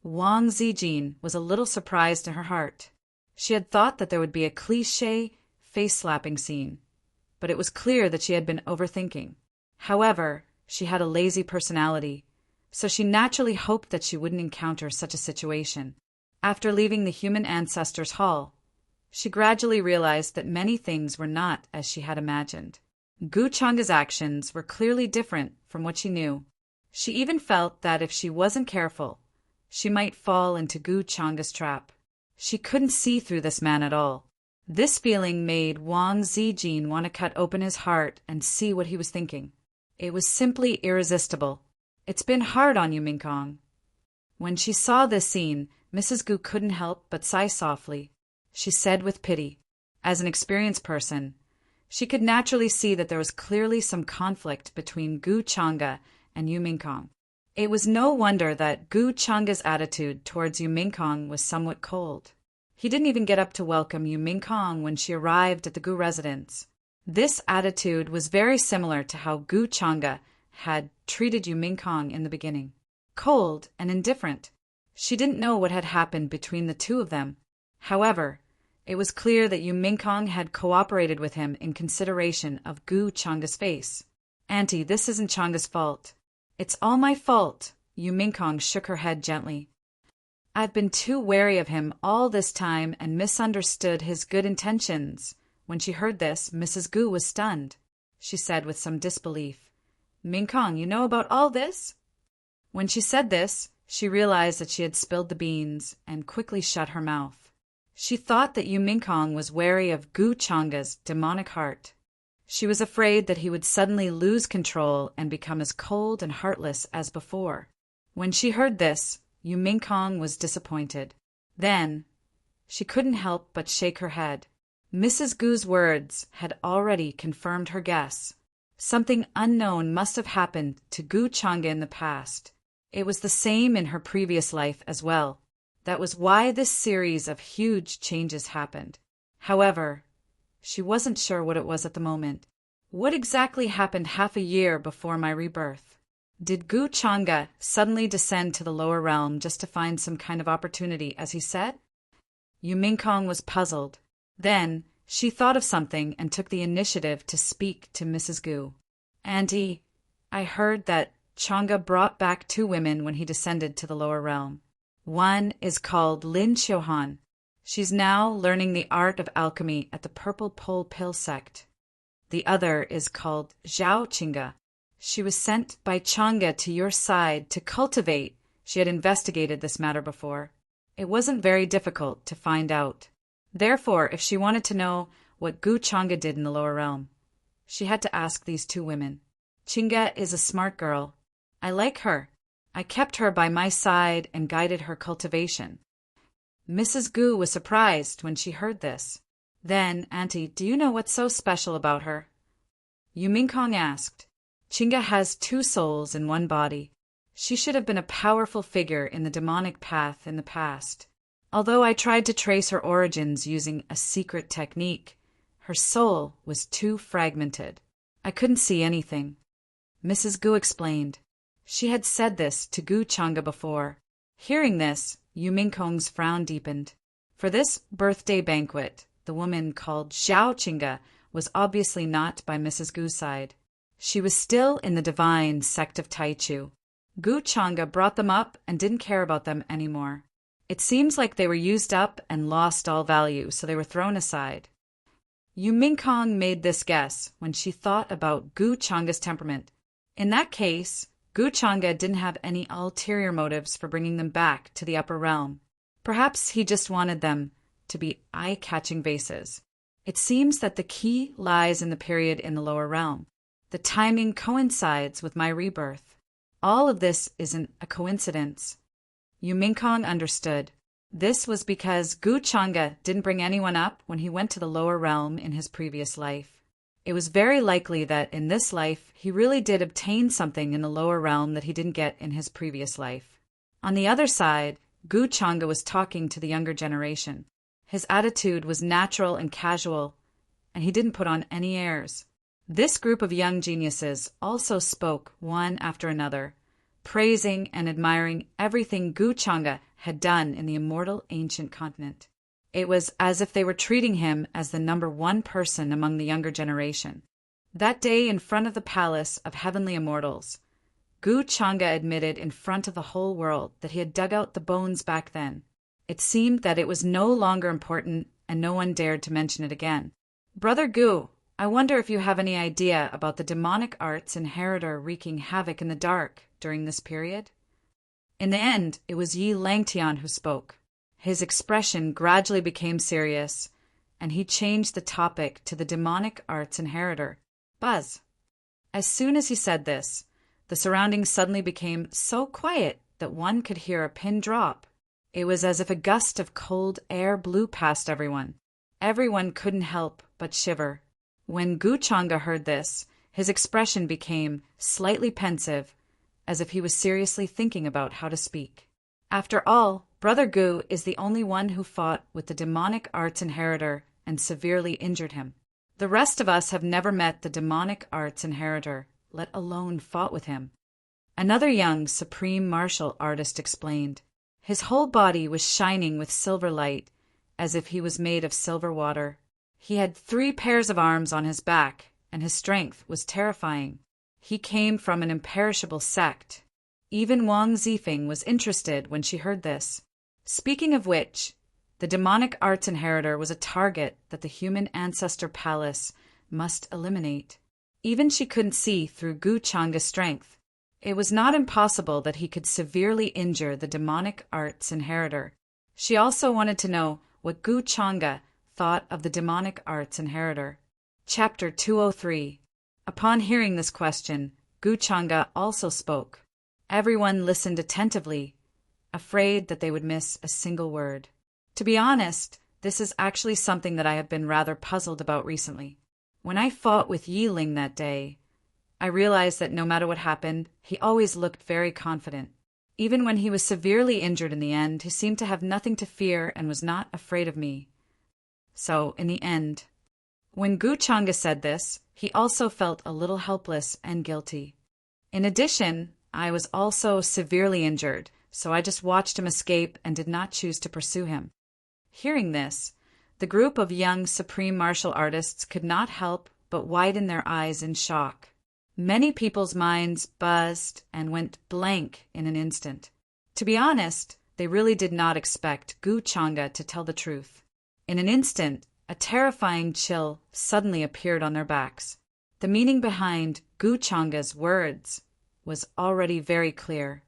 Wang Zijin was a little surprised in her heart. She had thought that there would be a cliché face-slapping scene, but it was clear that she had been overthinking. However, she had a lazy personality, so she naturally hoped that she wouldn't encounter such a situation. After leaving the human ancestors' hall, she gradually realized that many things were not as she had imagined. Gu Chang'e's actions were clearly different from what she knew. She even felt that if she wasn't careful, she might fall into Gu Chang'e's trap. She couldn't see through this man at all. This feeling made Wang Zijin want to cut open his heart and see what he was thinking. It was simply irresistible. "It's been hard on you, Mingkong." When she saw this scene, Mrs. Gu couldn't help but sigh softly. She said with pity. As an experienced person, she could naturally see that there was clearly some conflict between Gu Chang'e and Yu Mingkong. It was no wonder that Gu Chang'e's attitude towards Yu Mingkong was somewhat cold. He didn't even get up to welcome Yu Mingkong when she arrived at the Gu residence. This attitude was very similar to how Gu Chang'e had treated Yu Mingkong in the beginning. Cold and indifferent. She didn't know what had happened between the two of them. However, it was clear that Yu Mingkong had cooperated with him in consideration of Gu Chang'e's face. "Auntie, this isn't Chang'e's fault." "It's all my fault." Yu Mingkong shook her head gently. "I've been too wary of him all this time and misunderstood his good intentions." When she heard this, Mrs. Gu was stunned. She said with some disbelief, "Mingkong, you know about all this?" When she said this, she realized that she had spilled the beans and quickly shut her mouth. She thought that Yu Mingkong was wary of Gu Chang'e's demonic heart. She was afraid that he would suddenly lose control and become as cold and heartless as before. When she heard this, Yu Mingkong was disappointed. Then, she couldn't help but shake her head. Mrs. Gu's words had already confirmed her guess. Something unknown must have happened to Gu Chang'e in the past. It was the same in her previous life as well. That was why this series of huge changes happened. However, she wasn't sure what it was at the moment. What exactly happened half a year before my rebirth? Did Gu Chang'e suddenly descend to the lower realm just to find some kind of opportunity, as he said? Yu Mingkong was puzzled. Then, she thought of something and took the initiative to speak to Mrs. Gu. "Auntie, I heard that Chang'e brought back 2 women when he descended to the lower realm. One is called Lin Xiuhan. She's now learning the art of alchemy at the Purple Pole Pill sect. The other is called Zhao Qingge. She was sent by Chang'e to your side to cultivate." She had investigated this matter before. It wasn't very difficult to find out. Therefore, if she wanted to know what Gu Chang'e did in the lower realm, she had to ask these 2 women. "Qingge is a smart girl. I like her. I kept her by my side and guided her cultivation." Mrs. Gu was surprised when she heard this. "Then, Auntie, do you know what's so special about her?" Yu Mingkong asked. "Qingge has 2 souls in one body. She should have been a powerful figure in the demonic path in the past. Although I tried to trace her origins using a secret technique, her soul was too fragmented. I couldn't see anything." Mrs. Gu explained. She had said this to Gu Chang'e before. Hearing this, Yu Mingkong's frown deepened. For this birthday banquet, the woman called Zhao Qingge was obviously not by Mrs. Gu's side. She was still in the divine sect of Taichu. Gu Changa brought them up and didn't care about them anymore. It seems like they were used up and lost all value, so they were thrown aside. Yu Mingkong made this guess when she thought about Gu Changa's temperament. In that case, Gu Changa didn't have any ulterior motives for bringing them back to the upper realm. Perhaps he just wanted them to be eye-catching vases. It seems that the key lies in the period in the lower realm. The timing coincides with my rebirth. All of this isn't a coincidence. Yu Mingkong understood. This was because Gu Changa didn't bring anyone up when he went to the lower realm in his previous life. It was very likely that in this life he really did obtain something in the lower realm that he didn't get in his previous life. On the other side, Gu Changa was talking to the younger generation. His attitude was natural and casual, and he didn't put on any airs. This group of young geniuses also spoke one after another, praising and admiring everything Gu Changa had done in the immortal ancient continent. It was as if they were treating him as the number one person among the younger generation. That day in front of the palace of heavenly immortals, Gu Changa admitted in front of the whole world that he had dug out the bones back then. It seemed that it was no longer important, and no one dared to mention it again. Brother Gu, I wonder if you have any idea about the demonic arts inheritor wreaking havoc in the dark during this period? In the end, it was Yi Langtian who spoke. His expression gradually became serious, and he changed the topic to the demonic arts inheritor. Buzz. As soon as he said this, the surroundings suddenly became so quiet that one could hear a pin drop. It was as if a gust of cold air blew past everyone. Everyone couldn't help but shiver. When Gu Changa heard this, his expression became slightly pensive, as if he was seriously thinking about how to speak. After all, Brother Gu is the only one who fought with the demonic arts inheritor and severely injured him. The rest of us have never met the demonic arts inheritor, let alone fought with him. Another young supreme martial artist explained. His whole body was shining with silver light, as if he was made of silver water. He had 3 pairs of arms on his back, and his strength was terrifying. He came from an imperishable sect. Even Wang Zifeng was interested when she heard this. Speaking of which, the demonic arts inheritor was a target that the human ancestor palace must eliminate. Even she couldn't see through Gu Changa's strength. It was not impossible that he could severely injure the demonic arts inheritor. She also wanted to know what Gu Changa thought of the demonic arts inheritor. Chapter 203. Upon hearing this question, Gu Changa also spoke. Everyone listened attentively, afraid that they would miss a single word. To be honest, this is actually something that I have been rather puzzled about recently. When I fought with Yi Ling that day, I realized that no matter what happened, he always looked very confident. Even when he was severely injured in the end, he seemed to have nothing to fear and was not afraid of me. So, in the end, when Gu Changa said this, he also felt a little helpless and guilty. In addition, I was also severely injured, so I just watched him escape and did not choose to pursue him. Hearing this, the group of young supreme martial artists could not help but widen their eyes in shock. Many people's minds buzzed and went blank in an instant. To be honest, they really did not expect Gu Changa to tell the truth. In an instant, a terrifying chill suddenly appeared on their backs. The meaning behind Gu Changa's words was already very clear.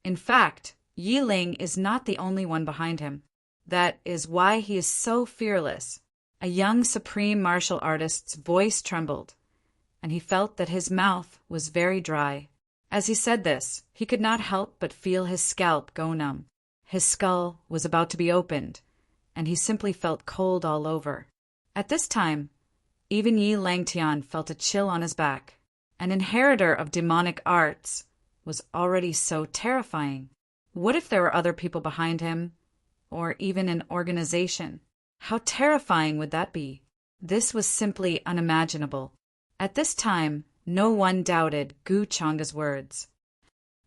In fact, Yi Ling is not the only one behind him. That is why he is so fearless. A young supreme martial artist's voice trembled, and he felt that his mouth was very dry. As he said this, he could not help but feel his scalp go numb. His skull was about to be opened, and he simply felt cold all over. At this time, even Yi Langtian felt a chill on his back. An inheritor of demonic arts was already so terrifying. What if there were other people behind him, or even an organization? How terrifying would that be? This was simply unimaginable. At this time, no one doubted Gu Changa's words.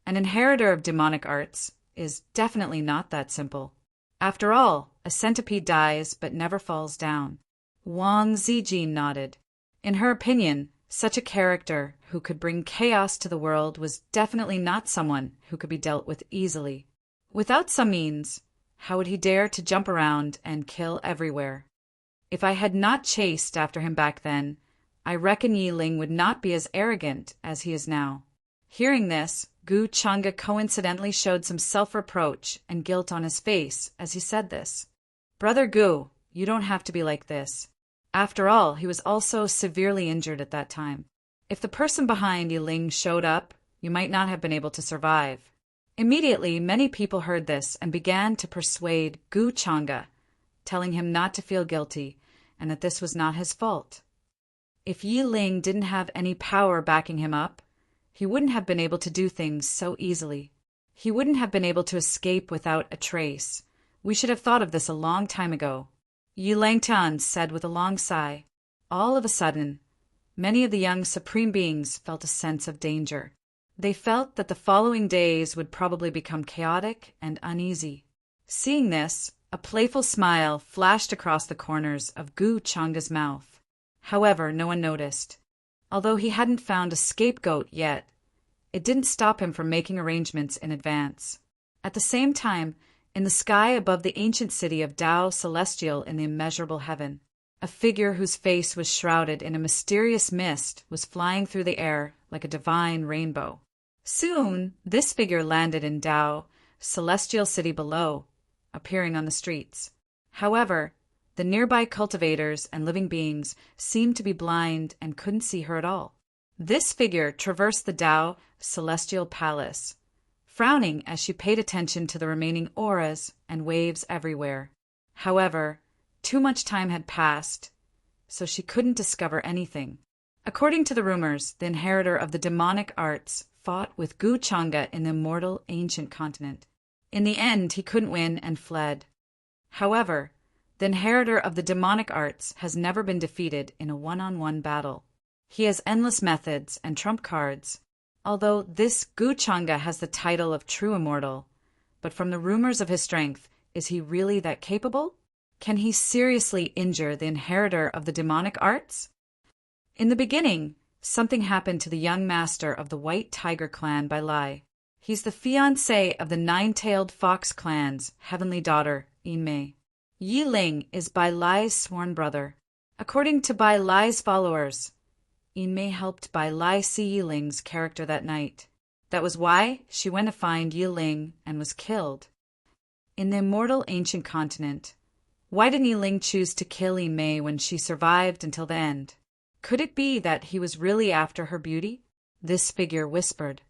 An inheritor of demonic arts is definitely not that simple. After all, a centipede dies but never falls down. Wang Zijin nodded. In her opinion, Such a character who could bring chaos to the world was definitely not someone who could be dealt with easily. Without some means, how would he dare to jump around and kill everywhere? If I had not chased after him back then, I reckon Yi Ling would not be as arrogant as he is now. Hearing this, Gu Changa coincidentally showed some self-reproach and guilt on his face as he said this. Brother Gu, you don't have to be like this. After all, he was also severely injured at that time. If the person behind Yi Ling showed up, you might not have been able to survive. Immediately, many people heard this and began to persuade Gu Changa, telling him not to feel guilty and that this was not his fault. If Yi Ling didn't have any power backing him up, he wouldn't have been able to do things so easily. He wouldn't have been able to escape without a trace. We should have thought of this a long time ago. Yi Langtan said with a long sigh. All of a sudden, many of the young supreme beings felt a sense of danger. They felt that the following days would probably become chaotic and uneasy. Seeing this, a playful smile flashed across the corners of Gu Changa's mouth. However, no one noticed. Although he hadn't found a scapegoat yet, it didn't stop him from making arrangements in advance. At the same time, in the sky above the ancient city of Tao Celestial in the immeasurable heaven, a figure whose face was shrouded in a mysterious mist was flying through the air like a divine rainbow. Soon, this figure landed in Tao Celestial city below, appearing on the streets. However, the nearby cultivators and living beings seemed to be blind and couldn't see her at all. This figure traversed the Tao Celestial Palace, frowning as she paid attention to the remaining auras and waves everywhere. However, too much time had passed, so she couldn't discover anything. According to the rumors, the inheritor of the demonic arts fought with Gu Changa in the immortal ancient continent. In the end, he couldn't win and fled. However, the inheritor of the demonic arts has never been defeated in a one-on-one battle. He has endless methods and trump cards. Although this Gu Changa has the title of true immortal, but from the rumors of his strength, is he really that capable? Can he seriously injure the inheritor of the demonic arts? In the beginning, something happened to the young master of the White Tiger clan by Lai. He's the fiancé of the Nine-Tailed Fox clan's heavenly daughter, Yinmei. Yi Ling is Bai Lai's sworn brother. According to Bai Lai's followers, Yinmei helped Bai Lai see Yi Ling's character that night. That was why she went to find Yi Ling and was killed. In the immortal ancient continent, why didn't Yi Ling choose to kill Yinmei when she survived until the end? Could it be that he was really after her beauty? This figure whispered.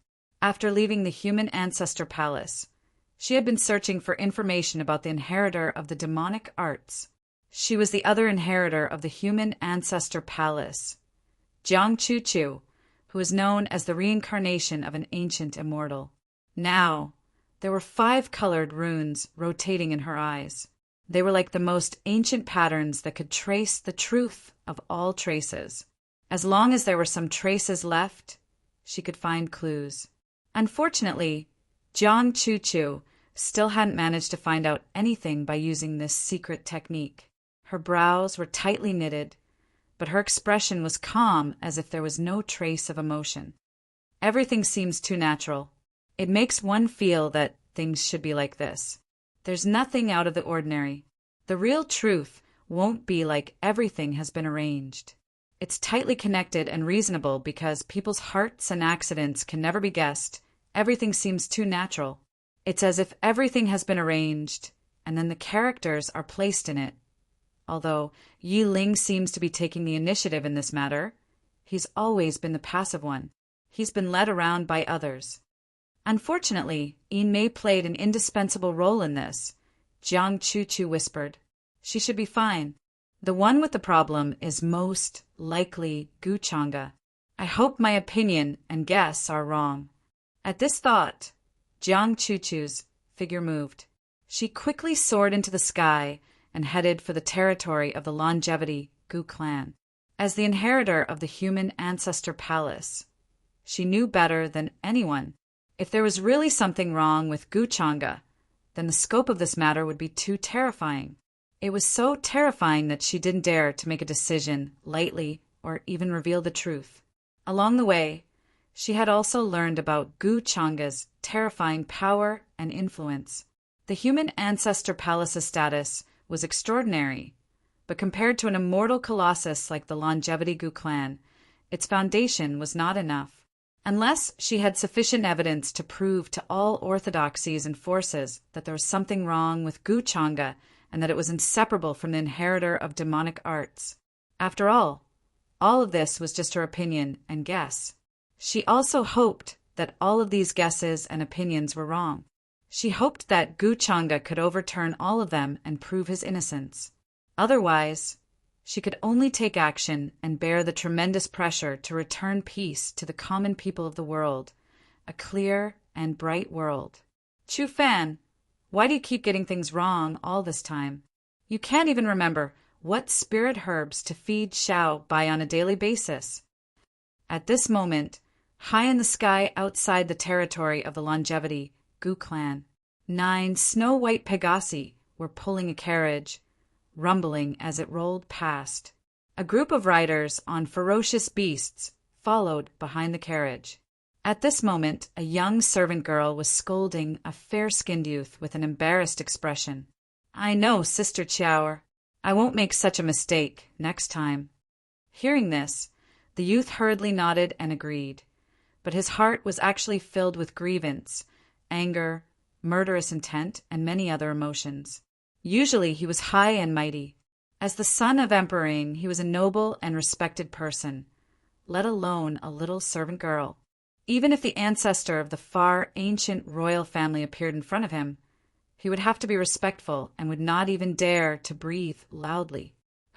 After leaving the human ancestor palace, she had been searching for information about the inheritor of the demonic arts. She was the other inheritor of the human ancestor palace, Jiang Chuchu, who is known as the reincarnation of an ancient immortal. Now, there were 5 colored runes rotating in her eyes. They were like the most ancient patterns that could trace the truth of all traces. As long as there were some traces left, she could find clues. Unfortunately, Jiang Chuchu still hadn't managed to find out anything by using this secret technique. Her brows were tightly knitted, but her expression was calm as if there was no trace of emotion. Everything seems too natural. It makes one feel that things should be like this. There's nothing out of the ordinary. The real truth won't be like everything has been arranged. It's tightly connected and reasonable because people's hearts and accidents can never be guessed. Everything seems too natural. It's as if everything has been arranged, and then the characters are placed in it. Although Yi Ling seems to be taking the initiative in this matter, he's always been the passive one. He's been led around by others. Unfortunately, Yinmei played an indispensable role in this. Jiang Chuchu whispered. She should be fine. The one with the problem is most likely Gu Changa. I hope my opinion and guess are wrong. At this thought, Jiang Chuchu's figure moved. She quickly soared into the sky and headed for the territory of the Longevity Gu clan. As the inheritor of the human ancestor palace, she knew better than anyone. If there was really something wrong with Gu Changa, then the scope of this matter would be too terrifying. It was so terrifying that she didn't dare to make a decision lightly or even reveal the truth. Along the way, she had also learned about Gu Changa's terrifying power and influence. The human ancestor palace's status was extraordinary, but compared to an immortal colossus like the Longevity Gu clan, its foundation was not enough. Unless she had sufficient evidence to prove to all orthodoxies and forces that there was something wrong with Gu Changa and that it was inseparable from the inheritor of demonic arts. After all of this was just her opinion and guess. She also hoped that all of these guesses and opinions were wrong. She hoped that Gu Changa could overturn all of them and prove his innocence. Otherwise, she could only take action and bear the tremendous pressure to return peace to the common people of the world, a clear and bright world. Chu Fan, why do you keep getting things wrong all this time? You can't even remember what spirit herbs to feed Xiao by on a daily basis. At this moment, high in the sky outside the territory of the Longevity Gu clan, 9 snow-white Pegasi were pulling a carriage, rumbling as it rolled past. A group of riders on ferocious beasts followed behind the carriage. At this moment, a young servant girl was scolding a fair-skinned youth with an embarrassed expression. "I know, Sister Chiaoer. I won't make such a mistake next time." Hearing this, the youth hurriedly nodded and agreed, but his heart was actually filled with grievance, anger, murderous intent, and many other emotions. Usually he was high and mighty. As the son of Emperor Ying, he was a noble and respected person, let alone a little servant girl. Even if the ancestor of the far ancient royal family appeared in front of him, he would have to be respectful and would not even dare to breathe loudly.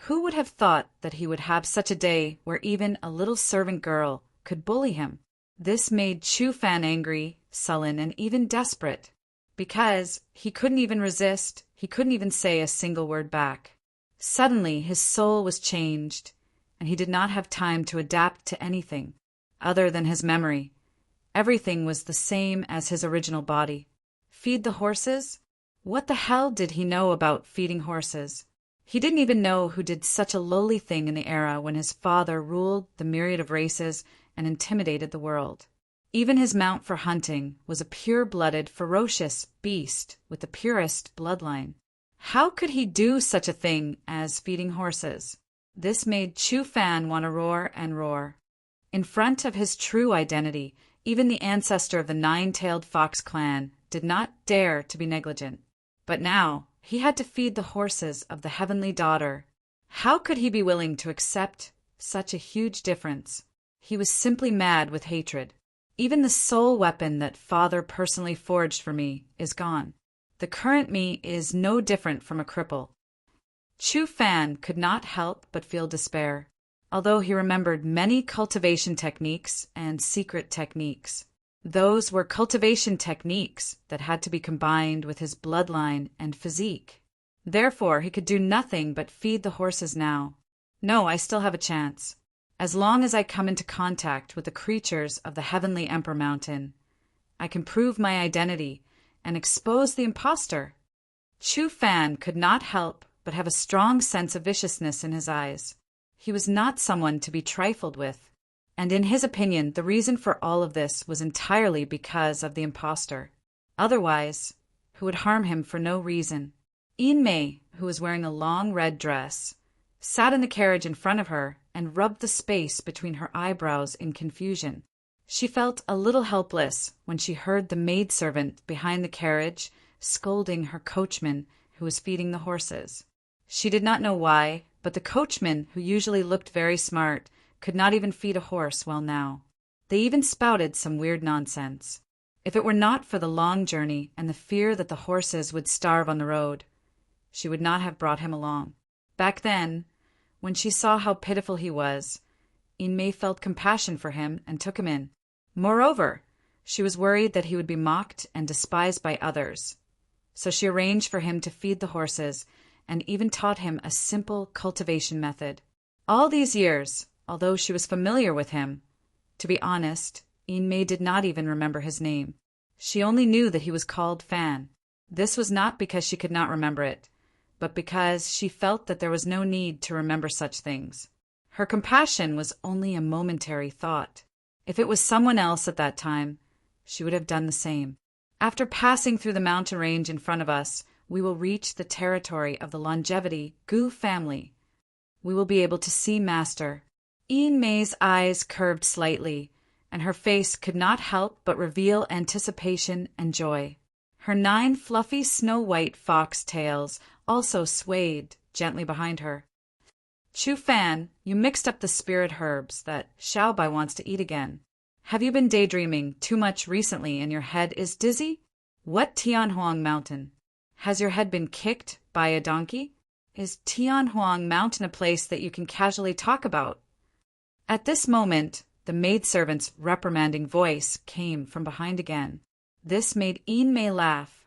Who would have thought that he would have such a day where even a little servant girl could bully him? This made Chu Fan angry, sullen, and even desperate, because he couldn't even resist, he couldn't even say a single word back. Suddenly his soul was changed, and he did not have time to adapt to anything other than his memory. Everything was the same as his original body. Feed the horses? What the hell did he know about feeding horses? He didn't even know who did such a lowly thing in the era when his father ruled the myriad of races and intimidated the world. Even his mount for hunting was a pure-blooded, ferocious beast with the purest bloodline. How could he do such a thing as feeding horses? This made Chu Fan want to roar and roar. In front of his true identity, even the ancestor of the 9-tailed fox clan did not dare to be negligent. But now he had to feed the horses of the heavenly daughter. How could he be willing to accept such a huge difference? He was simply mad with hatred. Even the soul weapon that Father personally forged for me is gone. The current me is no different from a cripple. Chu Fan could not help but feel despair, although he remembered many cultivation techniques and secret techniques. Those were cultivation techniques that had to be combined with his bloodline and physique. Therefore, he could do nothing but feed the horses now. No, I still have a chance. As long as I come into contact with the creatures of the Heavenly Emperor Mountain, I can prove my identity and expose the impostor. Chu Fan could not help but have a strong sense of viciousness in his eyes. He was not someone to be trifled with, and in his opinion, the reason for all of this was entirely because of the impostor. Otherwise, who would harm him for no reason? Yin Mei, who was wearing a long red dress, sat in the carriage in front of her and rubbed the space between her eyebrows in confusion. She felt a little helpless when she heard the maidservant behind the carriage scolding her coachman who was feeding the horses. She did not know why, but the coachman, who usually looked very smart, could not even feed a horse well now. They even spouted some weird nonsense. If it were not for the long journey and the fear that the horses would starve on the road, she would not have brought him along. Back then, when she saw how pitiful he was, Yin Mei felt compassion for him and took him in. Moreover, she was worried that he would be mocked and despised by others, so she arranged for him to feed the horses and even taught him a simple cultivation method. All these years, although she was familiar with him, to be honest, Yin Mei did not even remember his name. She only knew that he was called Fan. This was not because she could not remember it, but because she felt that there was no need to remember such things. Her compassion was only a momentary thought. If it was someone else at that time, she would have done the same. After passing through the mountain range in front of us, we will reach the territory of the Longevity Gu family. We will be able to see Master. Ian May's eyes curved slightly, and her face could not help but reveal anticipation and joy. Her 9 fluffy snow-white fox tails also swayed gently behind her. Chu Fan, you mixed up the spirit herbs that Xiaobai wants to eat again. Have you been daydreaming too much recently and your head is dizzy? What Tianhuang Mountain? Has your head been kicked by a donkey? Is Tianhuang Mountain a place that you can casually talk about? At this moment, the maidservant's reprimanding voice came from behind again. This made Ian May laugh,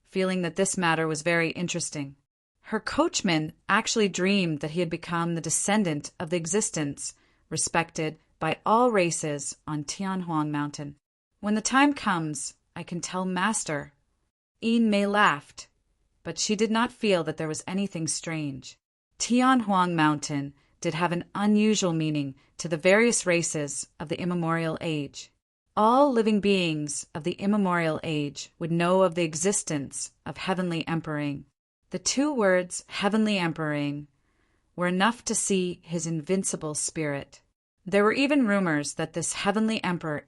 feeling that this matter was very interesting. Her coachman actually dreamed that he had become the descendant of the existence respected by all races on Tianhuang Mountain. When the time comes, I can tell Master. Ian May laughed, but she did not feel that there was anything strange. Tianhuang Mountain did have an unusual meaning to the various races of the immemorial age. All living beings of the immemorial age would know of the existence of heavenly emperor. The 2 words heavenly emperor were enough to see his invincible spirit. There were even rumors that this heavenly emperor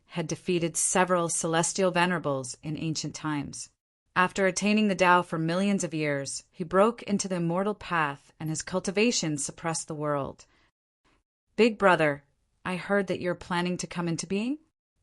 had defeated several celestial venerables in ancient times. After attaining the Tao for millions of years, he broke into the immortal path and his cultivation suppressed the world. Big brother, I heard that you're planning to come into being?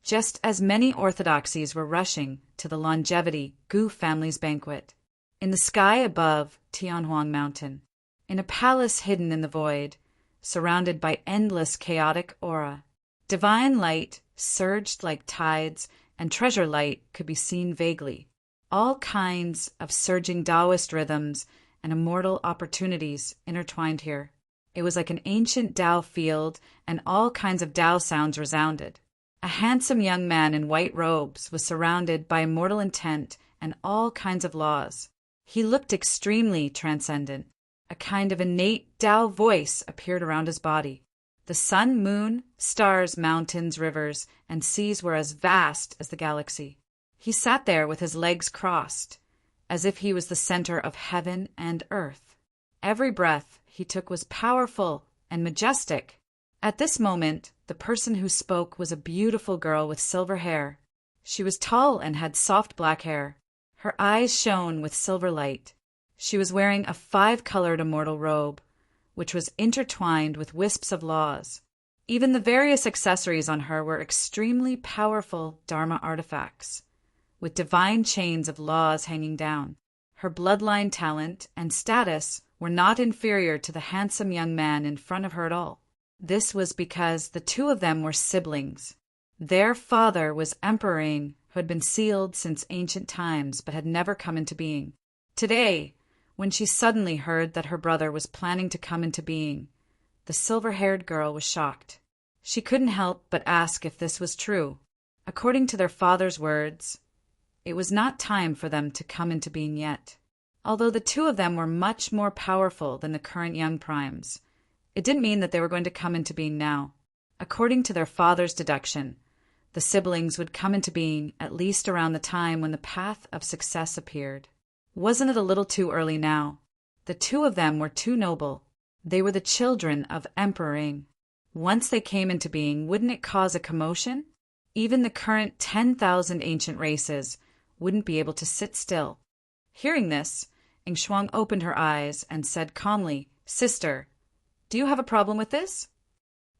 Just as many orthodoxies were rushing to the Longevity Gu family's banquet. In the sky above Tianhuang Mountain, in a palace hidden in the void, surrounded by endless chaotic aura, divine light surged like tides and treasure light could be seen vaguely. All kinds of surging Taoist rhythms and immortal opportunities intertwined here. It was like an ancient Tao field, and all kinds of Tao sounds resounded. A handsome young man in white robes was surrounded by immortal intent and all kinds of laws. He looked extremely transcendent. A kind of innate Tao voice appeared around his body. The sun, moon, stars, mountains, rivers, and seas were as vast as the galaxy. He sat there with his legs crossed, as if he was the center of heaven and earth. Every breath he took was powerful and majestic. At this moment, the person who spoke was a beautiful girl with silver hair. She was tall and had soft black hair. Her eyes shone with silver light. She was wearing a 5-colored immortal robe, which was intertwined with wisps of laws. Even the various accessories on her were extremely powerful Dharma artifacts, with divine chains of laws hanging down. Her bloodline talent and status were not inferior to the handsome young man in front of her at all. This was because the 2 of them were siblings. Their father was Emperor who had been sealed since ancient times but had never come into being. Today, when she suddenly heard that her brother was planning to come into being, the silver-haired girl was shocked. She couldn't help but ask if this was true. According to their father's words, it was not time for them to come into being yet. Although the 2 of them were much more powerful than the current young primes, it didn't mean that they were going to come into being now. According to their father's deduction, the siblings would come into being at least around the time when the path of success appeared. Wasn't it a little too early now? The 2 of them were too noble. They were the children of Emperor. Once they came into being, wouldn't it cause a commotion? Even the current 10,000 ancient races wouldn't be able to sit still. Hearing this, Shuang opened her eyes and said calmly, "Sister, do you have a problem with this?"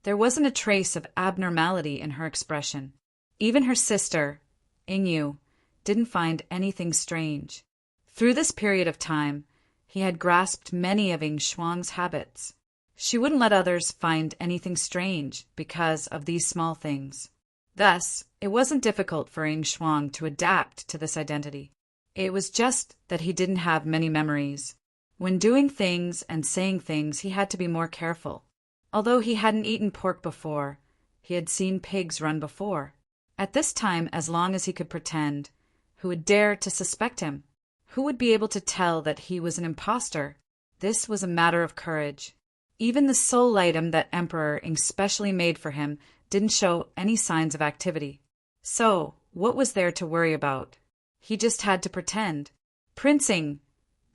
There wasn't a trace of abnormality in her expression. Even her sister, Yu, didn't find anything strange. Through this period of time, he had grasped many of Shuang's habits. She wouldn't let others find anything strange because of these small things. Thus, it wasn't difficult for Shuang to adapt to this identity. It was just that he didn't have many memories. When doing things and saying things, he had to be more careful. Although he hadn't eaten pork before, he had seen pigs run before. At this time, as long as he could pretend, who would dare to suspect him? Who would be able to tell that he was an impostor? This was a matter of courage. Even the soul item that Emperor Ing specially made for him didn't show any signs of activity. So, what was there to worry about? He just had to pretend. Prince Ing,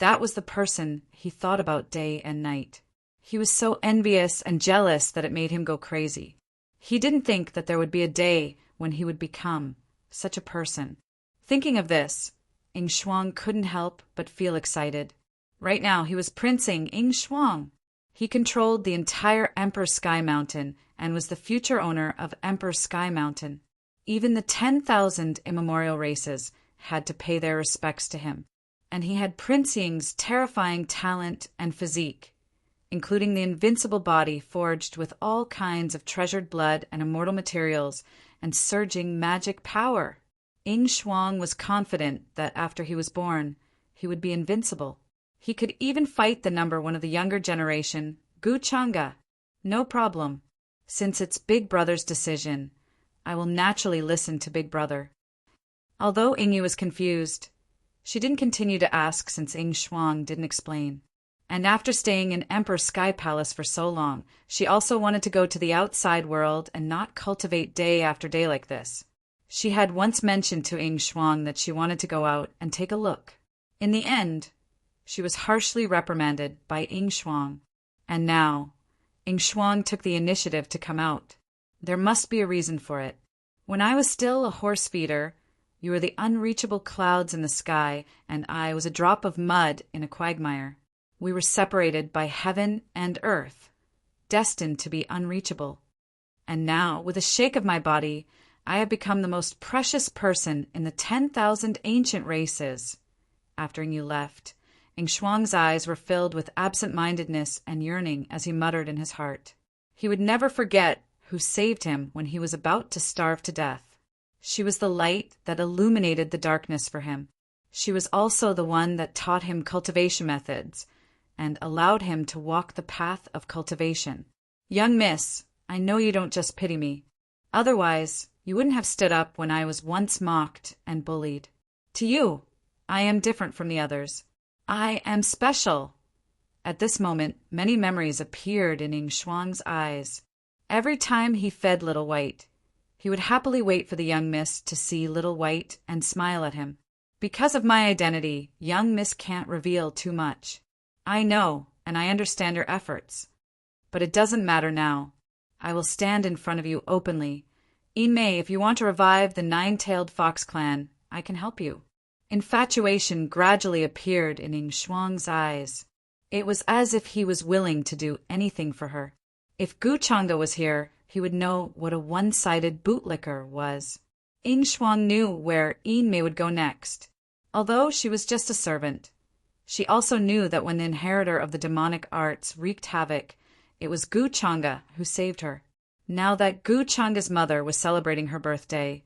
that was the person he thought about day and night. He was so envious and jealous that it made him go crazy. He didn't think that there would be a day when he would become such a person. Thinking of this, Ing Shuang couldn't help but feel excited. Right now he was Prince Ing Shuang. He controlled the entire Emperor Sky Mountain and was the future owner of Emperor Sky Mountain. Even the 10,000 immemorial races had to pay their respects to him. And he had Prince Ying's terrifying talent and physique, including the invincible body forged with all kinds of treasured blood and immortal materials and surging magic power. Ing Shuang was confident that after he was born, he would be invincible. He could even fight the number one of the younger generation, Gu Changa. No problem. Since it's Big Brother's decision, I will naturally listen to Big Brother. Although Ingyu was confused, she didn't continue to ask since Ing Shuang didn't explain. And after staying in Emperor Sky Palace for so long, she also wanted to go to the outside world and not cultivate day after day like this. She had once mentioned to Ing Shuang that she wanted to go out and take a look. In the end, she was harshly reprimanded by Ing Shuang. And now, Ing Shuang took the initiative to come out. There must be a reason for it. When I was still a horse feeder, you were the unreachable clouds in the sky, and I was a drop of mud in a quagmire. We were separated by heaven and earth, destined to be unreachable. And now, with a shake of my body, I have become the most precious person in the 10,000 ancient races. After you left, Ing Shuang's eyes were filled with absent-mindedness and yearning as he muttered in his heart. He would never forget who saved him when he was about to starve to death. She was the light that illuminated the darkness for him. She was also the one that taught him cultivation methods and allowed him to walk the path of cultivation. Young miss, I know you don't just pity me. Otherwise, you wouldn't have stood up when I was once mocked and bullied. To you, I am different from the others. I am special. At this moment, many memories appeared in Ing Shuang's eyes. Every time he fed Little White, he would happily wait for the young miss to see Little White and smile at him. Because of my identity, young miss can't reveal too much. I know, and I understand your efforts. But it doesn't matter now. I will stand in front of you openly. Yin Mei, if you want to revive the nine-tailed fox clan, I can help you. Infatuation gradually appeared in Ing Shuang's eyes. It was as if he was willing to do anything for her. If Gu Changa was here, he would know what a one-sided bootlicker was. Ing Shuang knew where Yin Mei would go next. Although she was just a servant, she also knew that when the inheritor of the demonic arts wreaked havoc, it was Gu Changa who saved her. Now that Gu Changa's mother was celebrating her birthday,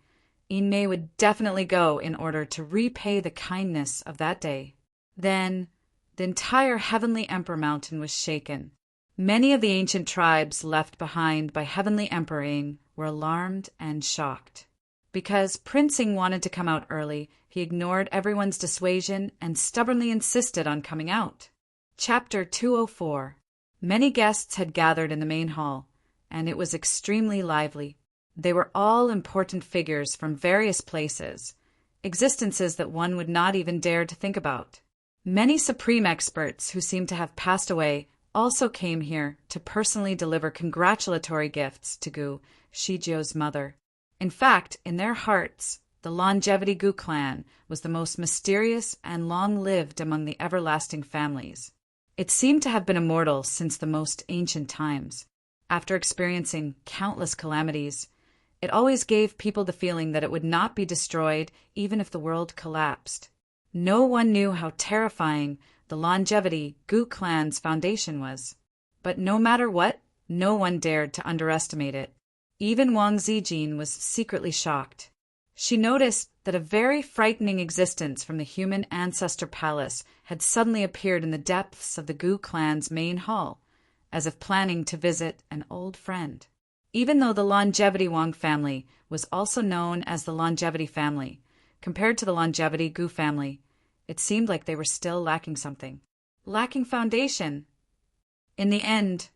Yin Mei would definitely go in order to repay the kindness of that day. Then, the entire Heavenly Emperor Mountain was shaken. Many of the ancient tribes left behind by Heavenly Emperor Ing were alarmed and shocked. Because Prince Ing wanted to come out early, he ignored everyone's dissuasion and stubbornly insisted on coming out. Chapter 204. Many guests had gathered in the main hall, and it was extremely lively. They were all important figures from various places, existences that one would not even dare to think about. Many supreme experts who seemed to have passed away also came here to personally deliver congratulatory gifts to Gu Shijio's mother. In fact, in their hearts, the Longevity Gu clan was the most mysterious and long-lived among the everlasting families. It seemed to have been immortal since the most ancient times. After experiencing countless calamities, it always gave people the feeling that it would not be destroyed even if the world collapsed. No one knew how terrifying the Longevity Gu clan's foundation was. But no matter what, no one dared to underestimate it. Even Wang Zijin was secretly shocked. She noticed that a very frightening existence from the human ancestor palace had suddenly appeared in the depths of the Gu clan's main hall, as if planning to visit an old friend. Even though the Longevity Wang family was also known as the Longevity family, compared to the Longevity Gu family, it seemed like they were still lacking something. Lacking foundation. In the end,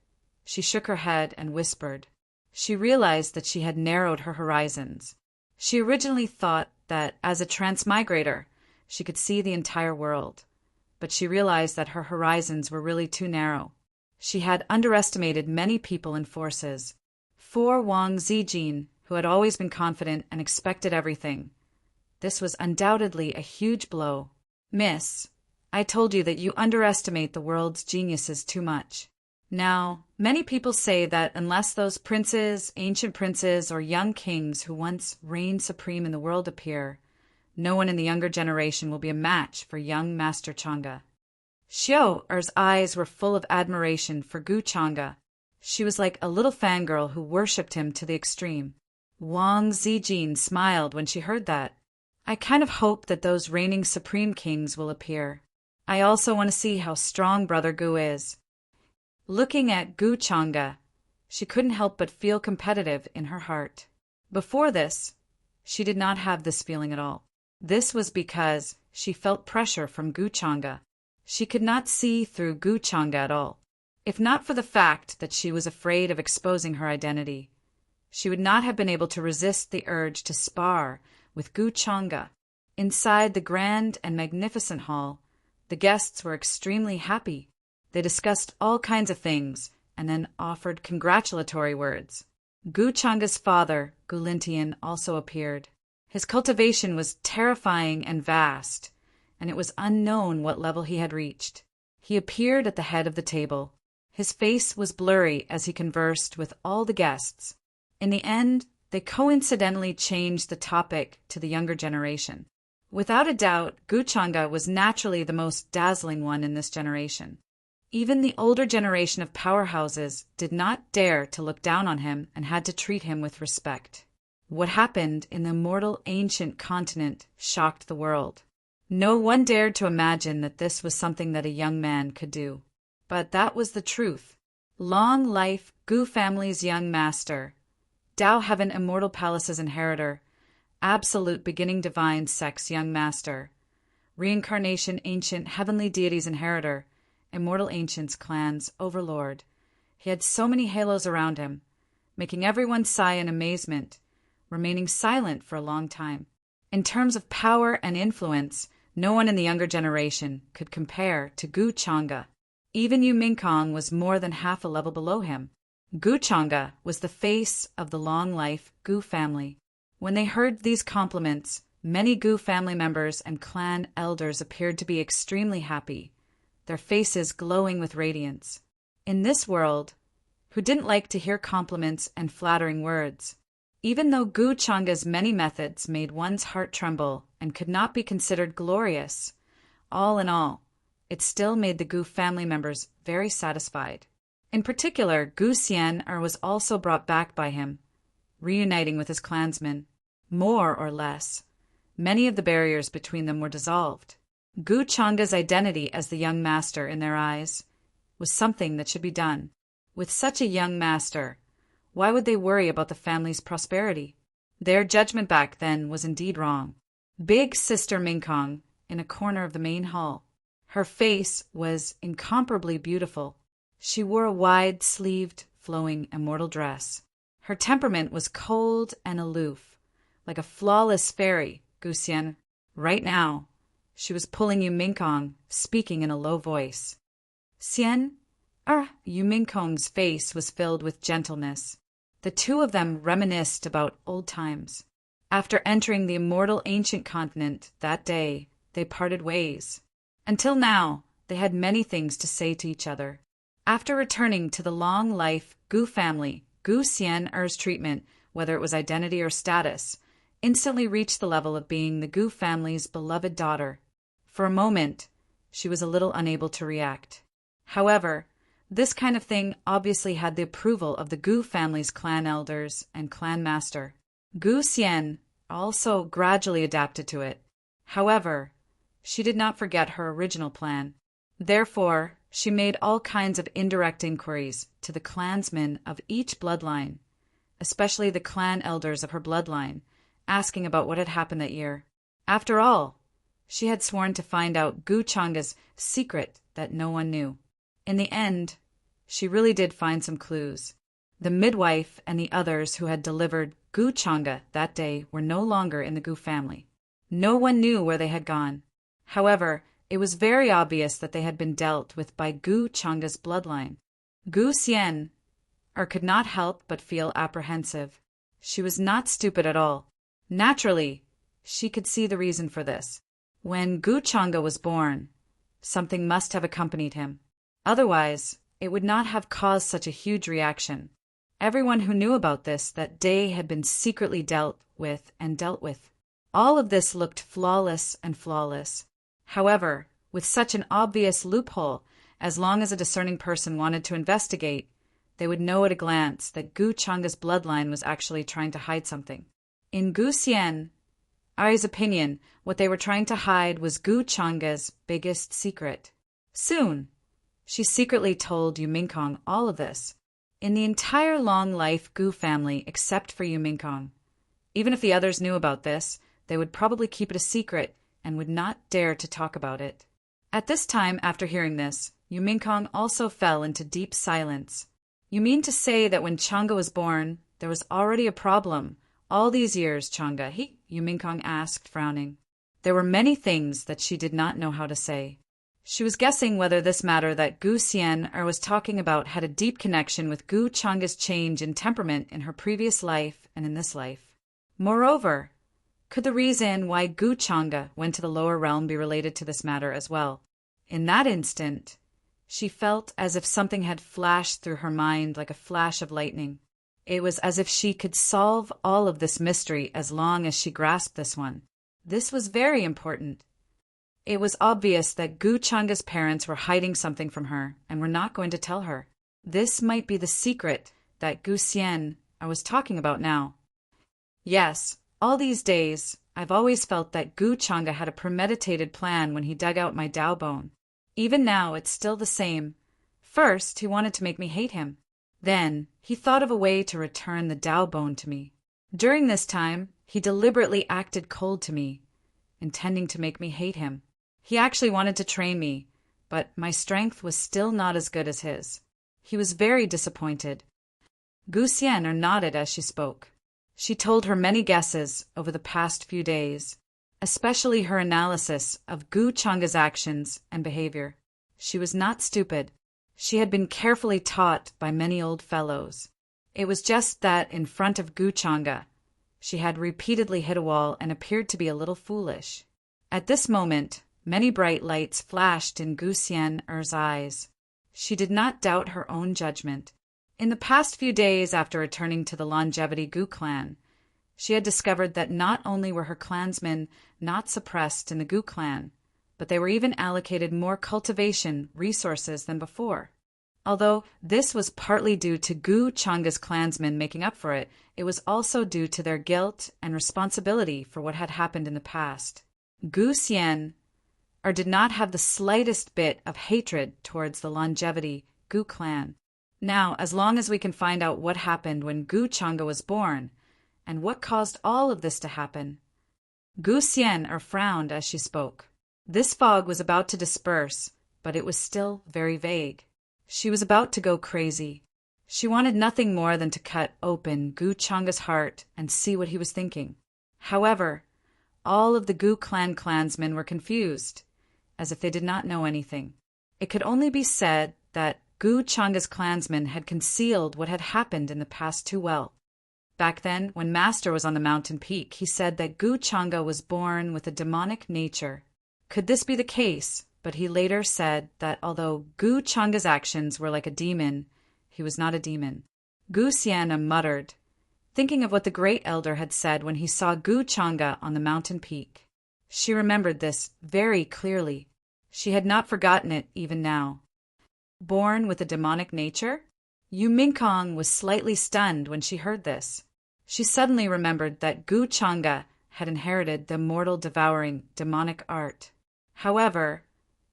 She shook her head and whispered. She realized that she had narrowed her horizons. She originally thought that, as a transmigrator, she could see the entire world. But she realized that her horizons were really too narrow. She had underestimated many people and forces. For Wang Zijin, who had always been confident and expected everything, this was undoubtedly a huge blow. Miss, I told you that you underestimate the world's geniuses too much. Now, many people say that unless those princes, ancient princes, or young kings who once reigned supreme in the world appear, no one in the younger generation will be a match for young Master Chang'e. Xiao Er's eyes were full of admiration for Gu Chang'e. She was like a little fangirl who worshipped him to the extreme. Wang Zijin smiled when she heard that. I kind of hope that those reigning supreme kings will appear. I also want to see how strong Brother Gu is. Looking at Gu Chang'e, she couldn't help but feel competitive in her heart. Before this, she did not have this feeling at all. This was because she felt pressure from Gu Chang'e. She could not see through Gu Chang'e at all. If not for the fact that she was afraid of exposing her identity, she would not have been able to resist the urge to spar with Gu Chang'e. Inside the grand and magnificent hall, the guests were extremely happy. They discussed all kinds of things and then offered congratulatory words. Gu Chang'e's father, Gu Lintian, also appeared. His cultivation was terrifying and vast, and it was unknown what level he had reached. He appeared at the head of the table. His face was blurry as he conversed with all the guests. In the end, they coincidentally changed the topic to the younger generation. Without a doubt, Gu Chang'e was naturally the most dazzling one in this generation. Even the older generation of powerhouses did not dare to look down on him and had to treat him with respect. What happened in the immortal ancient continent shocked the world. No one dared to imagine that this was something that a young man could do. But that was the truth. Long life Gu family's young master, Dao Heaven Immortal Palace's inheritor, absolute beginning divine sex young master, reincarnation ancient heavenly deities inheritor, Immortal Ancients clan's overlord. He had so many halos around him, making everyone sigh in amazement, remaining silent for a long time. In terms of power and influence, no one in the younger generation could compare to Gu Chang'e. Even Yu Mingkong was more than half a level below him. Gu Chang'e was the face of the long-life Gu family. When they heard these compliments, many Gu family members and clan elders appeared to be extremely happy, their faces glowing with radiance. In this world, who didn't like to hear compliments and flattering words? Even though Gu Chang'e's many methods made one's heart tremble and could not be considered glorious, all in all, it still made the Gu family members very satisfied. In particular, Gu Xian was also brought back by him, reuniting with his clansmen. More or less, many of the barriers between them were dissolved. Gu Chang'e's identity as the young master in their eyes was something that should be done. With such a young master, why would they worry about the family's prosperity? Their judgment back then was indeed wrong. Big Sister Mingkong, in a corner of the main hall. Her face was incomparably beautiful. She wore a wide-sleeved, flowing immortal dress. Her temperament was cold and aloof, like a flawless fairy, Gu Xian. Right now, she was pulling Yu Mingkong, speaking in a low voice. Xian? Yu Mingkong's face was filled with gentleness. The two of them reminisced about old times. After entering the immortal ancient continent that day, they parted ways. Until now, they had many things to say to each other. After returning to the long-life Gu family, Gu Xian's treatment, whether it was identity or status, instantly reached the level of being the Gu family's beloved daughter. For a moment, she was a little unable to react. However, this kind of thing obviously had the approval of the Gu family's clan elders and clan master. Gu Xian also gradually adapted to it. However, she did not forget her original plan. Therefore, she made all kinds of indirect inquiries to the clansmen of each bloodline, especially the clan elders of her bloodline, asking about what had happened that year. After all, she had sworn to find out Gu Chang'e's secret that no one knew. In the end, She really did find some clues. The midwife and the others who had delivered Gu Changa that day were no longer in the Gu family. No one knew where they had gone. However, it was very obvious that they had been dealt with by Gu Changa's bloodline. Gu Xian could not help but feel apprehensive. She was not stupid at all. Naturally, she could see the reason for this. When Gu Changa was born, something must have accompanied him. Otherwise, it would not have caused such a huge reaction. Everyone who knew about this that day had been secretly dealt with. All of this looked flawless. However, with such an obvious loophole, as long as a discerning person wanted to investigate, they would know at a glance that Gu Changa's bloodline was actually trying to hide something. In Gu Xian, Ari's opinion, what they were trying to hide was Gu Changa's biggest secret. Soon, she secretly told Yu Mingkong all of this. In the entire long life Gu family, except for Yu Mingkong. Even if the others knew about this, they would probably keep it a secret and would not dare to talk about it. At this time, after hearing this, Yu Mingkong also fell into deep silence. You mean to say that when Changa was born, there was already a problem? All these years, Changa, Yu Mingkong asked, frowning. There were many things that she did not know how to say. She was guessing whether this matter that Gu Xian was talking about had a deep connection with Gu Changa's change in temperament in her previous life and in this life. Moreover, could the reason why Gu Changa went to the lower realm be related to this matter as well? In that instant, she felt as if something had flashed through her mind like a flash of lightning. It was as if she could solve all of this mystery as long as she grasped this one. This was very important. It was obvious that Gu Changa's parents were hiding something from her and were not going to tell her. This might be the secret that Gu Xian was talking about now. Yes, all these days, I've always felt that Gu Changa had a premeditated plan when he dug out my Dao bone. Even now, it's still the same. First, he wanted to make me hate him. Then, he thought of a way to return the Dao bone to me. During this time, he deliberately acted cold to me, intending to make me hate him. He actually wanted to train me, but my strength was still not as good as his. He was very disappointed. Gu Xian nodded as she spoke. She told her many guesses over the past few days, especially her analysis of Gu Changa's actions and behavior. She was not stupid. She had been carefully taught by many old fellows. It was just that in front of Gu Changa, she had repeatedly hit a wall and appeared to be a little foolish. At this moment, many bright lights flashed in Gu Xian's eyes. She did not doubt her own judgment. In the past few days after returning to the Longevity Gu clan, she had discovered that not only were her clansmen not suppressed in the Gu clan, but they were even allocated more cultivation resources than before. Although this was partly due to Gu Changa's clansmen making up for it, it was also due to their guilt and responsibility for what had happened in the past. Gu Xian did not have the slightest bit of hatred towards the Longevity Gu clan. Now, as long as we can find out what happened when Gu Changa was born, and what caused all of this to happen. Gu Xian frowned as she spoke. This fog was about to disperse, but it was still very vague. She was about to go crazy. She wanted nothing more than to cut open Gu Changa's heart and see what he was thinking. However, all of the Gu clan clansmen were confused, as if they did not know anything. It could only be said that Gu Changa's clansmen had concealed what had happened in the past too well. Back then, when Master was on the mountain peak, he said that Gu Changa was born with a demonic nature. Could this be the case? But he later said that although Gu Changa's actions were like a demon, he was not a demon. Gu Xian muttered, thinking of what the great elder had said when he saw Gu Changa on the mountain peak. She remembered this very clearly. She had not forgotten it even now. Born with a demonic nature? Yu Mingkong was slightly stunned when she heard this. She suddenly remembered that Gu Changa had inherited the mortal devouring demonic art. However,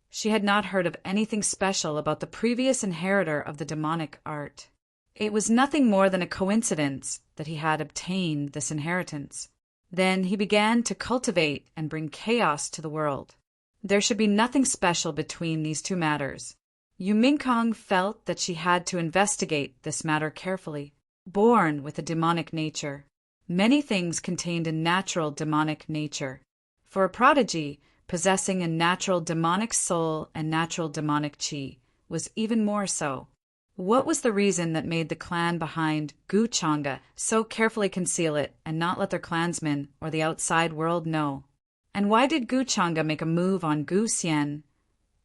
she had not heard of anything special about the previous inheritor of the demonic art. It was nothing more than a coincidence that he had obtained this inheritance. Then he began to cultivate and bring chaos to the world. There should be nothing special between these two matters. Yu Mingkong felt that she had to investigate this matter carefully. Born with a demonic nature. Many things contained a natural demonic nature. For a prodigy, possessing a natural demonic soul and natural demonic chi was even more so. What was the reason that made the clan behind Gu Changa so carefully conceal it and not let their clansmen or the outside world know? And why did Gu Changa make a move on Gu Xian,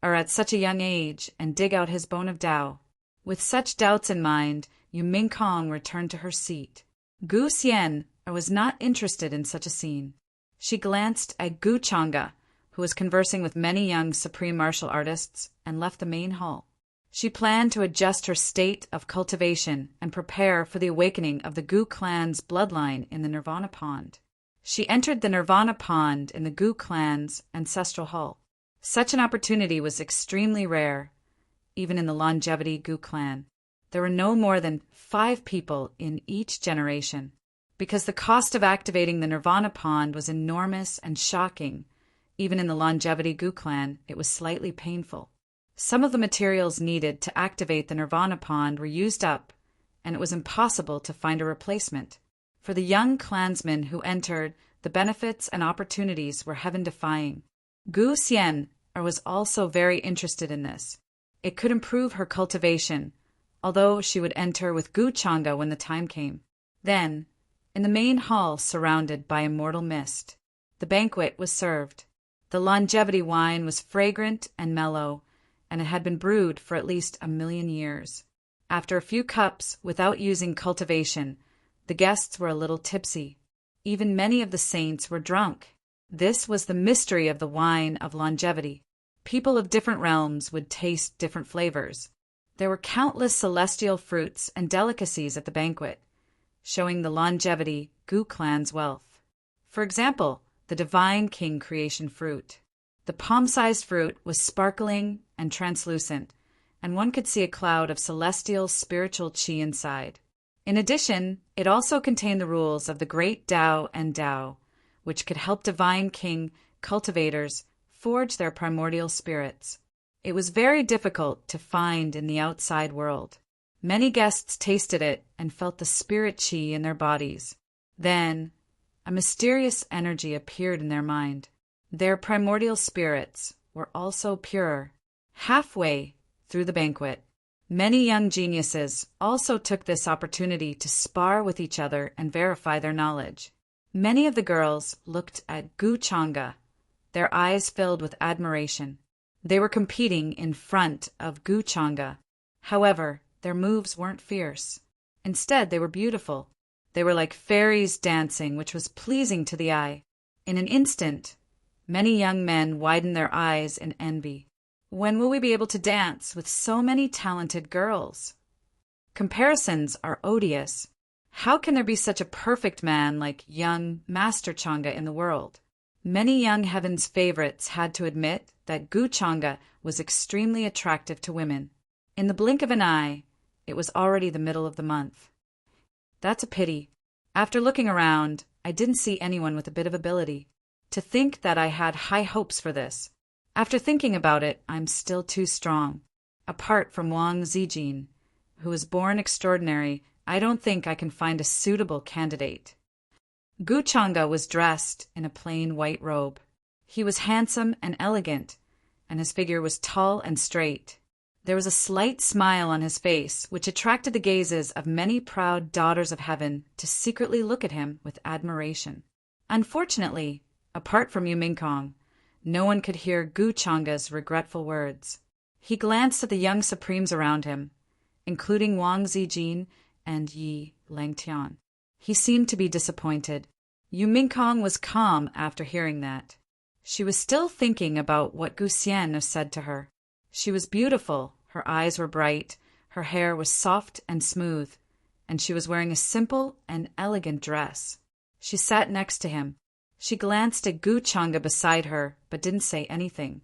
or at such a young age, and dig out his bone of Tao? With such doubts in mind, Yu Mingkong returned to her seat. Gu Xian was not interested in such a scene. She glanced at Gu Changa, who was conversing with many young supreme martial artists, and left the main hall. She planned to adjust her state of cultivation and prepare for the awakening of the Gu clan's bloodline in the Nirvana Pond. She entered the Nirvana Pond in the Gu clan's ancestral hall. Such an opportunity was extremely rare, even in the longevity Gu clan. There were no more than 5 people in each generation. Because the cost of activating the Nirvana Pond was enormous and shocking, even in the longevity Gu clan, it was slightly painful. Some of the materials needed to activate the Nirvana Pond were used up, and it was impossible to find a replacement. For the young clansmen who entered, the benefits and opportunities were heaven-defying. Gu Xian was also very interested in this. It could improve her cultivation, although she would enter with Gu Changa when the time came. Then, in the main hall surrounded by immortal mist, the banquet was served. The longevity wine was fragrant and mellow, and it had been brewed for at least 1,000,000 years. After a few cups, without using cultivation, the guests were a little tipsy. Even many of the saints were drunk. This was the mystery of the wine of longevity. People of different realms would taste different flavors. There were countless celestial fruits and delicacies at the banquet, showing the longevity Gu clan's wealth. For example, the divine king creation fruit. The palm-sized fruit was sparkling and translucent, and one could see a cloud of celestial spiritual chi inside. In addition, it also contained the rules of the great Tao and Tao, which could help divine king cultivators forge their primordial spirits. It was very difficult to find in the outside world. Many guests tasted it and felt the spirit chi in their bodies. Then, a mysterious energy appeared in their mind. Their primordial spirits were also pure. Halfway through the banquet, many young geniuses also took this opportunity to spar with each other and verify their knowledge. Many of the girls looked at Gu Changa, their eyes filled with admiration. They were competing in front of Gu Changa. However, their moves weren't fierce. Instead, they were beautiful. They were like fairies dancing, which was pleasing to the eye. In an instant, many young men widened their eyes in envy. When will we be able to dance with so many talented girls? Comparisons are odious. How can there be such a perfect man like young Master Changa in the world? Many young Heaven's favorites had to admit that Gu Changa was extremely attractive to women. In the blink of an eye, it was already the middle of the month. That's a pity. After looking around, I didn't see anyone with a bit of ability. To think that I had high hopes for this. After thinking about it, I'm still too strong. Apart from Wang Zijin, who was born extraordinary, I don't think I can find a suitable candidate. Gu Changa was dressed in a plain white robe. He was handsome and elegant, and his figure was tall and straight. There was a slight smile on his face, which attracted the gazes of many proud daughters of heaven to secretly look at him with admiration. Unfortunately, apart from Yu Mingkong, no one could hear Gu Changa's regretful words. He glanced at the young supremes around him, including Wang Zijin and Yi Langtian. He seemed to be disappointed. Yu Mingkong was calm after hearing that. She was still thinking about what Gu Xian said to her. She was beautiful, her eyes were bright, her hair was soft and smooth, and she was wearing a simple and elegant dress. She sat next to him. She glanced at Gu Changa beside her, but didn't say anything.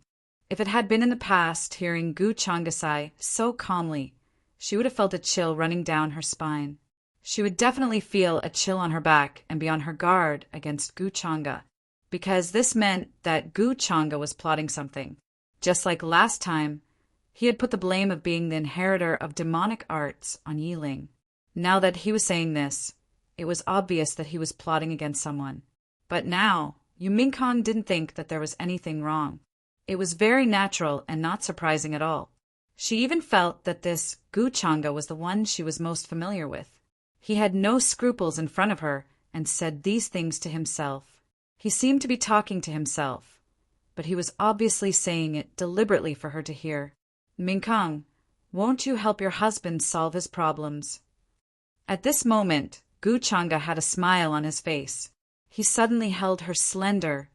If it had been in the past, hearing Gu Changa sigh so calmly, she would have felt a chill running down her spine. She would definitely feel a chill on her back and be on her guard against Gu Changa, because this meant that Gu Changa was plotting something. Just like last time, He had put the blame of being the inheritor of demonic arts on Yiling. Now that he was saying this, it was obvious that he was plotting against someone. But now, Yu Mingkong didn't think that there was anything wrong. It was very natural and not surprising at all. She even felt that this Gu Changa was the one she was most familiar with. He had no scruples in front of her and said these things to himself. He seemed to be talking to himself, but he was obviously saying it deliberately for her to hear. Mingkong, won't you help your husband solve his problems? At this moment, Gu Changa had a smile on his face. He suddenly held her slender,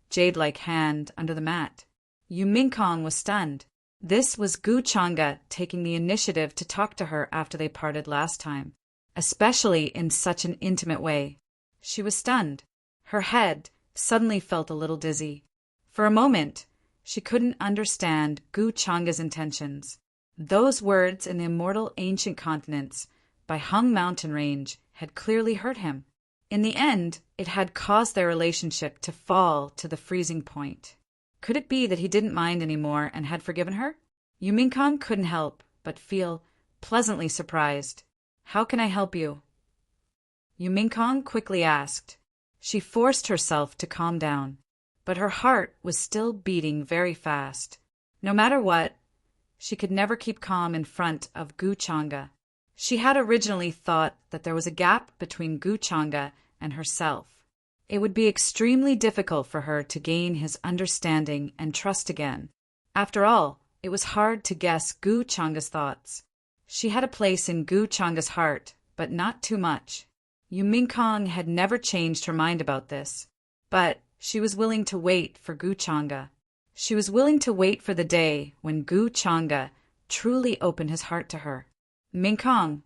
jade-like hand under the mat. Yu Mingkong was stunned. This was Gu Changa taking the initiative to talk to her after they parted last time, especially in such an intimate way. She was stunned. Her head suddenly felt a little dizzy. For a moment, she couldn't understand Gu Changa's intentions. Those words in the immortal ancient continents by Hung Mountain Range had clearly hurt him. In the end, it had caused their relationship to fall to the freezing point. Could it be that he didn't mind anymore and had forgiven her? Yu Mingkong couldn't help but feel pleasantly surprised. How can I help you? Yu Mingkong quickly asked. She forced herself to calm down, but her heart was still beating very fast. No matter what, she could never keep calm in front of Gu Changa. She had originally thought that there was a gap between Gu Changa and herself. It would be extremely difficult for her to gain his understanding and trust again. After all, it was hard to guess Gu Changa's thoughts. She had a place in Gu Changa's heart, but not too much. Yu Mingkong had never changed her mind about this, but she was willing to wait for Gu Changa. She was willing to wait for the day when Gu Changa truly opened his heart to her. Mingkong,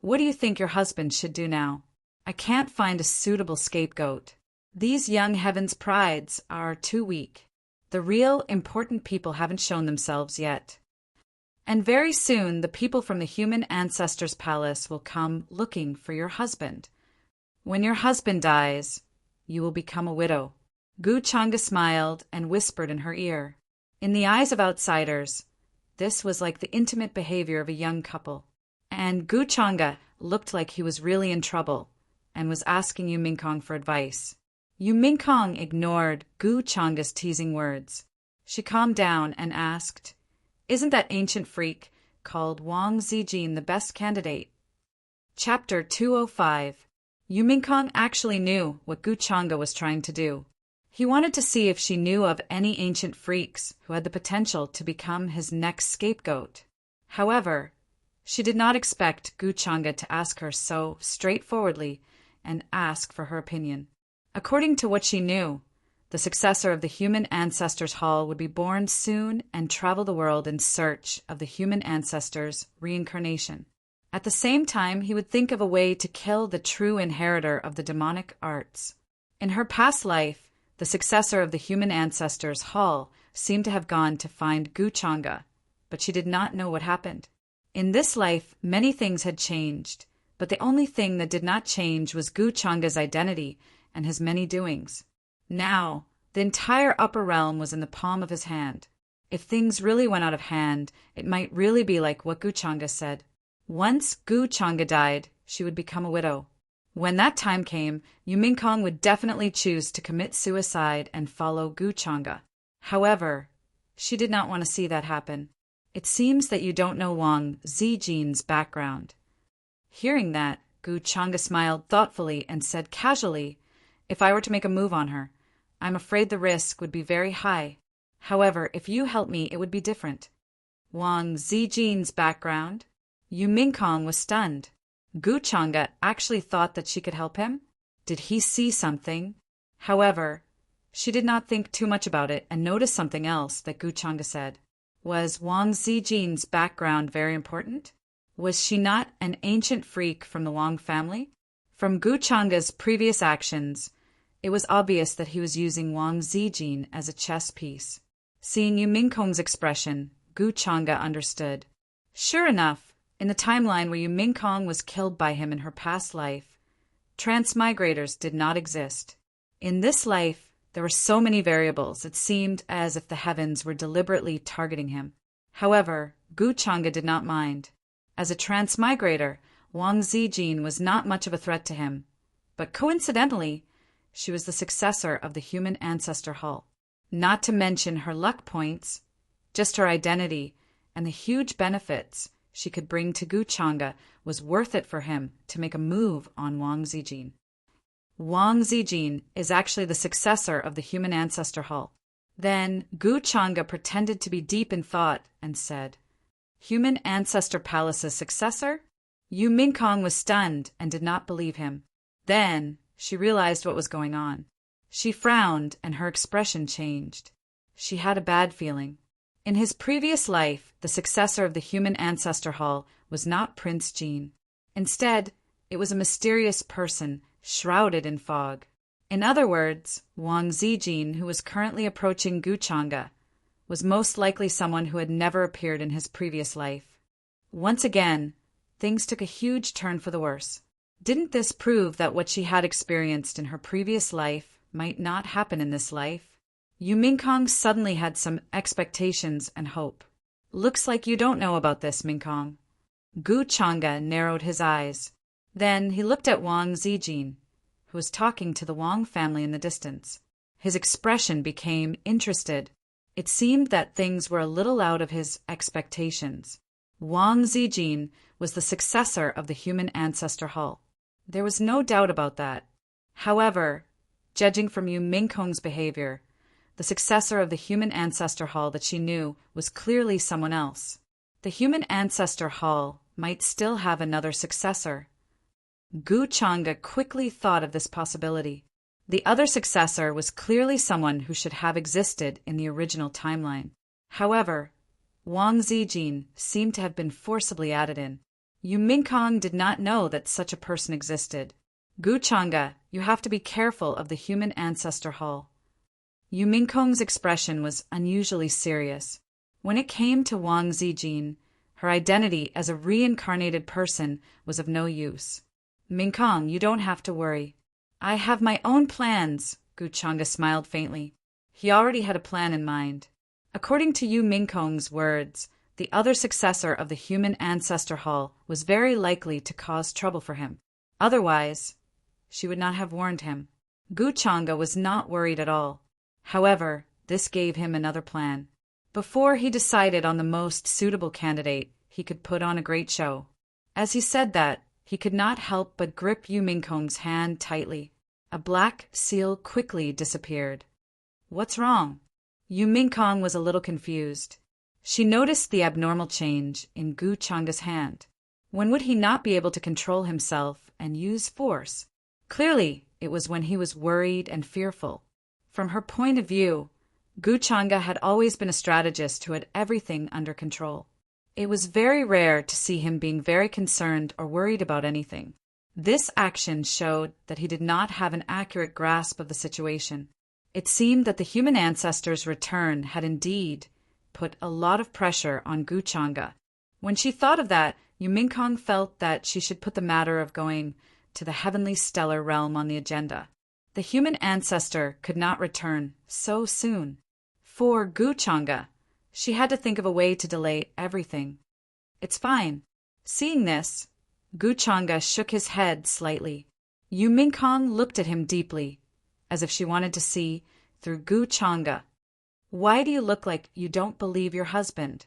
what do you think your husband should do now? I can't find a suitable scapegoat. These young heavens' prides are too weak. The real important people haven't shown themselves yet. And very soon the people from the human ancestors' palace will come looking for your husband. When your husband dies, you will become a widow. Gu Changa smiled and whispered in her ear. In the eyes of outsiders, this was like the intimate behavior of a young couple. And Gu Changa looked like he was really in trouble and was asking Yu Mingkong for advice. Yu Mingkong ignored Gu Changa's teasing words. She calmed down and asked, Isn't that ancient freak called Wang Zijin the best candidate? Chapter 205. Yu Mingkong actually knew what Gu Changa was trying to do. He wanted to see if she knew of any ancient freaks who had the potential to become his next scapegoat. However, she did not expect Gu Changa to ask her so straightforwardly and ask for her opinion. According to what she knew, the successor of the human ancestors' hall would be born soon and travel the world in search of the human ancestors' reincarnation. At the same time, he would think of a way to kill the true inheritor of the demonic arts. In her past life, the successor of the human ancestors' hall seemed to have gone to find Gu Changa, but she did not know what happened. In this life, many things had changed, but the only thing that did not change was Gu Changa's identity and his many doings. Now, the entire upper realm was in the palm of his hand. If things really went out of hand, it might really be like what Gu Changa said. Once Gu Changa died, she would become a widow. When that time came, Yu Mingkong would definitely choose to commit suicide and follow Gu Changa. However, she did not want to see that happen. It seems that you don't know Wang Zijin's background. Hearing that, Gu Changa smiled thoughtfully and said casually, If I were to make a move on her, I'm afraid the risk would be very high. However, if you help me, it would be different. Wang Zijin's background? Yu Mingkong was stunned. Gu Changa actually thought that she could help him? Did he see something? However, she did not think too much about it and noticed something else that Gu Changa said. Was Wang Zijin's background very important? Was she not an ancient freak from the Wang family? From Gu Changa's previous actions, it was obvious that he was using Wang Zijin as a chess piece. Seeing Yu Mingkong's expression, Gu Changa understood. Sure enough, in the timeline where Yu Mingkong was killed by him in her past life, transmigrators did not exist. In this life, there were so many variables, it seemed as if the heavens were deliberately targeting him. However, Gu Changa did not mind. As a transmigrator, Wang Zijin was not much of a threat to him, but coincidentally, she was the successor of the human ancestor Hall. Not to mention her luck points, just her identity and the huge benefits she could bring to Gu Changa was worth it for him to make a move on Wang Zijin. Wang Zijin is actually the successor of the human ancestor Hall. Then Gu Changa pretended to be deep in thought and said, "Human ancestor palace's successor?" Yu Mingkong was stunned and did not believe him. Then she realized what was going on. She frowned and her expression changed. She had a bad feeling. In his previous life, the successor of the human ancestor hall was not Prince Jin. Instead, it was a mysterious person shrouded in fog. In other words, Wang Zijin, who was currently approaching Gu Changa, was most likely someone who had never appeared in his previous life. Once again, things took a huge turn for the worse. Didn't this prove that what she had experienced in her previous life might not happen in this life? Yu Mingkong suddenly had some expectations and hope. "Looks like you don't know about this, Mingkong." Gu Changa narrowed his eyes. Then he looked at Wang Zijin, who was talking to the Wang family in the distance. His expression became interested. It seemed that things were a little out of his expectations. Wang Zijin was the successor of the human ancestor hall. There was no doubt about that. However, judging from Yu Mingkong's behavior, the successor of the human ancestor hall that she knew was clearly someone else. The human ancestor hall might still have another successor. Gu Changa quickly thought of this possibility. The other successor was clearly someone who should have existed in the original timeline. However, Wang Zijin seemed to have been forcibly added in. Yu Mingkong did not know that such a person existed. "Gu Changa, you have to be careful of the human ancestor hall." Yu Mingkong's expression was unusually serious. When it came to Wang Zijin, her identity as a reincarnated person was of no use. "Mingkong, you don't have to worry. I have my own plans," Gu Changa smiled faintly. He already had a plan in mind. According to Yu Mingkong's words, the other successor of the human ancestor hall was very likely to cause trouble for him. Otherwise, she would not have warned him. Gu Changa was not worried at all. However, this gave him another plan. Before he decided on the most suitable candidate, he could put on a great show. As he said that, he could not help but grip Yu Mingkong's hand tightly. A black seal quickly disappeared. "What's wrong?" Yu Mingkong was a little confused. She noticed the abnormal change in Gu Changa's hand. When would he not be able to control himself and use force? Clearly, it was when he was worried and fearful. From her point of view, Gu Changa had always been a strategist who had everything under control. It was very rare to see him being very concerned or worried about anything. This action showed that he did not have an accurate grasp of the situation. It seemed that the human ancestor's return had indeed put a lot of pressure on Gu Changa. When she thought of that, Yu Mingkong felt that she should put the matter of going to the heavenly stellar realm on the agenda. The human ancestor could not return so soon. For Gu Changa, she had to think of a way to delay everything. "It's fine." Seeing this, Gu Changa shook his head slightly. Yu Mingkong looked at him deeply, as if she wanted to see through Gu Changa. "Why do you look like you don't believe your husband?"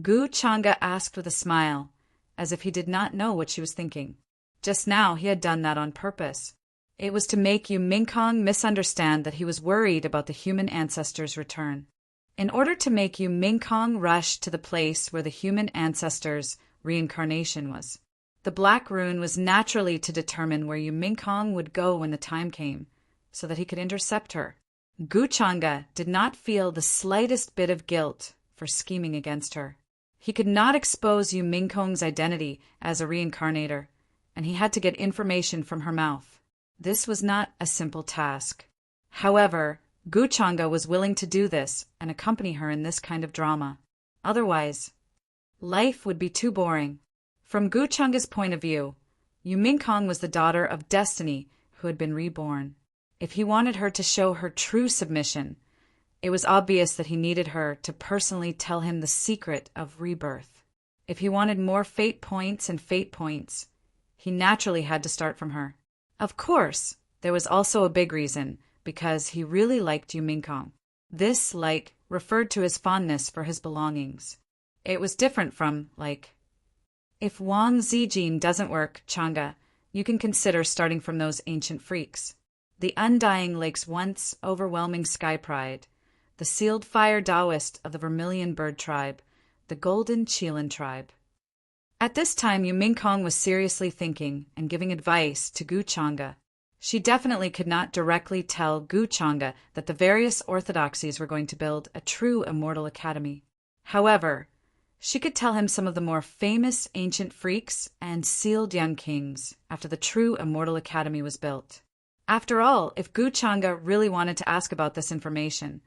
Gu Changa asked with a smile, as if he did not know what she was thinking. Just now he had done that on purpose. It was to make Yu Mingkong misunderstand that he was worried about the human ancestor's return. In order to make Yu Mingkong rush to the place where the human ancestor's reincarnation was. The black rune was naturally to determine where Yu Mingkong would go when the time came, so that he could intercept her. Gu Changa did not feel the slightest bit of guilt for scheming against her. He could not expose Yu Mingkong's identity as a reincarnator, and he had to get information from her mouth. This was not a simple task. However, Gu Changa was willing to do this and accompany her in this kind of drama. Otherwise, life would be too boring. From Gu Changa's point of view, Yu Mingkong was the daughter of Destiny who had been reborn. If he wanted her to show her true submission, It was obvious that he needed her to personally tell him the secret of rebirth. If he wanted more fate points and fate points, he naturally had to start from her. Of course, there was also a big reason, because he really liked Yu Mingkong. This like referred to his fondness for his belongings. It was different from, like, if Wang Zijin doesn't work, Chang'e, you can consider starting from those ancient freaks. The undying lake's once overwhelming sky pride, the sealed fire Taoist of the Vermilion Bird tribe, the Golden Qilin tribe. At this time, Yu Mingkong was seriously thinking and giving advice to Gu Chang'e. She definitely could not directly tell Gu Chang'e that the various orthodoxies were going to build a true immortal academy. However, she could tell him some of the more famous ancient freaks and sealed young kings after the true immortal academy was built. After all, if Gu Chang'e really wanted to ask about this information,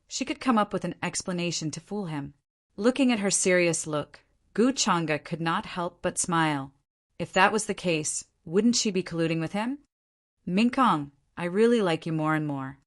she could come up with an explanation to fool him. Looking at her serious look, Gu Chang'e could not help but smile. If that was the case, wouldn't she be colluding with him? Mingkong, I really like you more and more,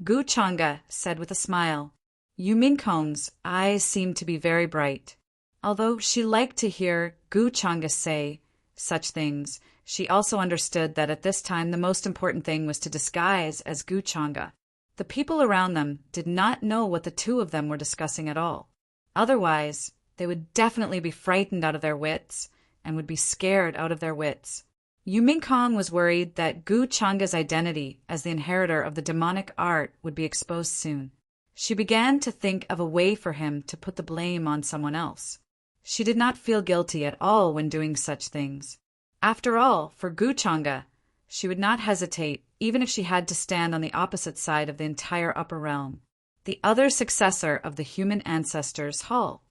Gu Chang'e said with a smile. Yu Mingkong's eyes seemed to be very bright. Although she liked to hear Gu Chang'e say such things, she also understood that at this time the most important thing was to disguise as Gu Chang'e. The people around them did not know what the two of them were discussing at all. Otherwise, they would definitely be frightened out of their wits and would be scared out of their wits. Yu Mingkong was worried that Gu Chang'e's identity as the inheritor of the demonic art would be exposed soon. She began to think of a way for him to put the blame on someone else. She did not feel guilty at all when doing such things. After all, for Gu Chang'e, she would not hesitate even if she had to stand on the opposite side of the entire upper realm, the other successor of the human ancestors' hall.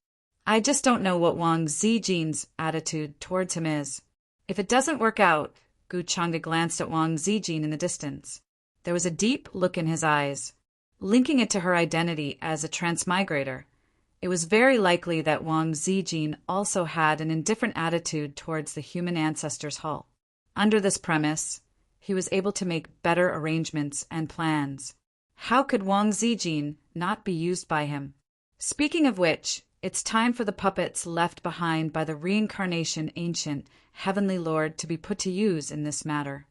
I just don't know what Wang Zijin's attitude towards him is. If it doesn't work out, Gu Chang'e glanced at Wang Zijin in the distance. There was a deep look in his eyes. Linking it to her identity as a transmigrator, it was very likely that Wang Zijin also had an indifferent attitude towards the human ancestors' hall. Under this premise, he was able to make better arrangements and plans. How could Wang Zijin not be used by him? Speaking of which, it's time for the puppets left behind by the reincarnation ancient heavenly lord to be put to use in this matter.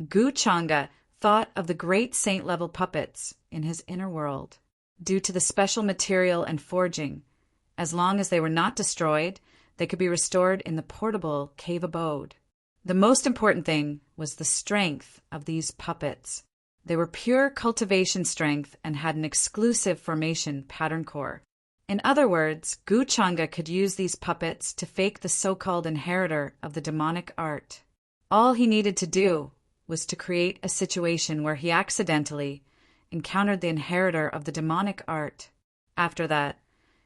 Gu Chang'e thought of the great saint-level puppets in his inner world. Due to the special material and forging, as long as they were not destroyed, they could be restored in the portable cave abode. The most important thing was the strength of these puppets. They were pure cultivation strength and had an exclusive formation pattern core. In other words, Gu Chang'e could use these puppets to fake the so-called inheritor of the demonic art. All he needed to do was to create a situation where he accidentally encountered the inheritor of the demonic art. After that,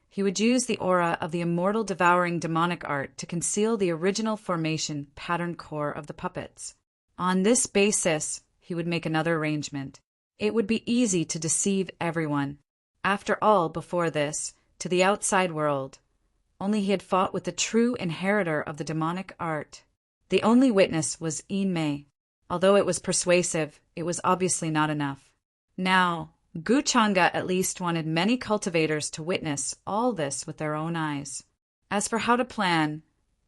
he would use the aura of the immortal devouring demonic art to conceal the original formation pattern core of the puppets. On this basis, he would make another arrangement. It would be easy to deceive everyone. After all, before this, to the outside world, only he had fought with the true inheritor of the demonic art. The only witness was Yin Mei. Although it was persuasive, it was obviously not enough. Now, Gu Chang'e at least wanted many cultivators to witness all this with their own eyes. As for how to plan,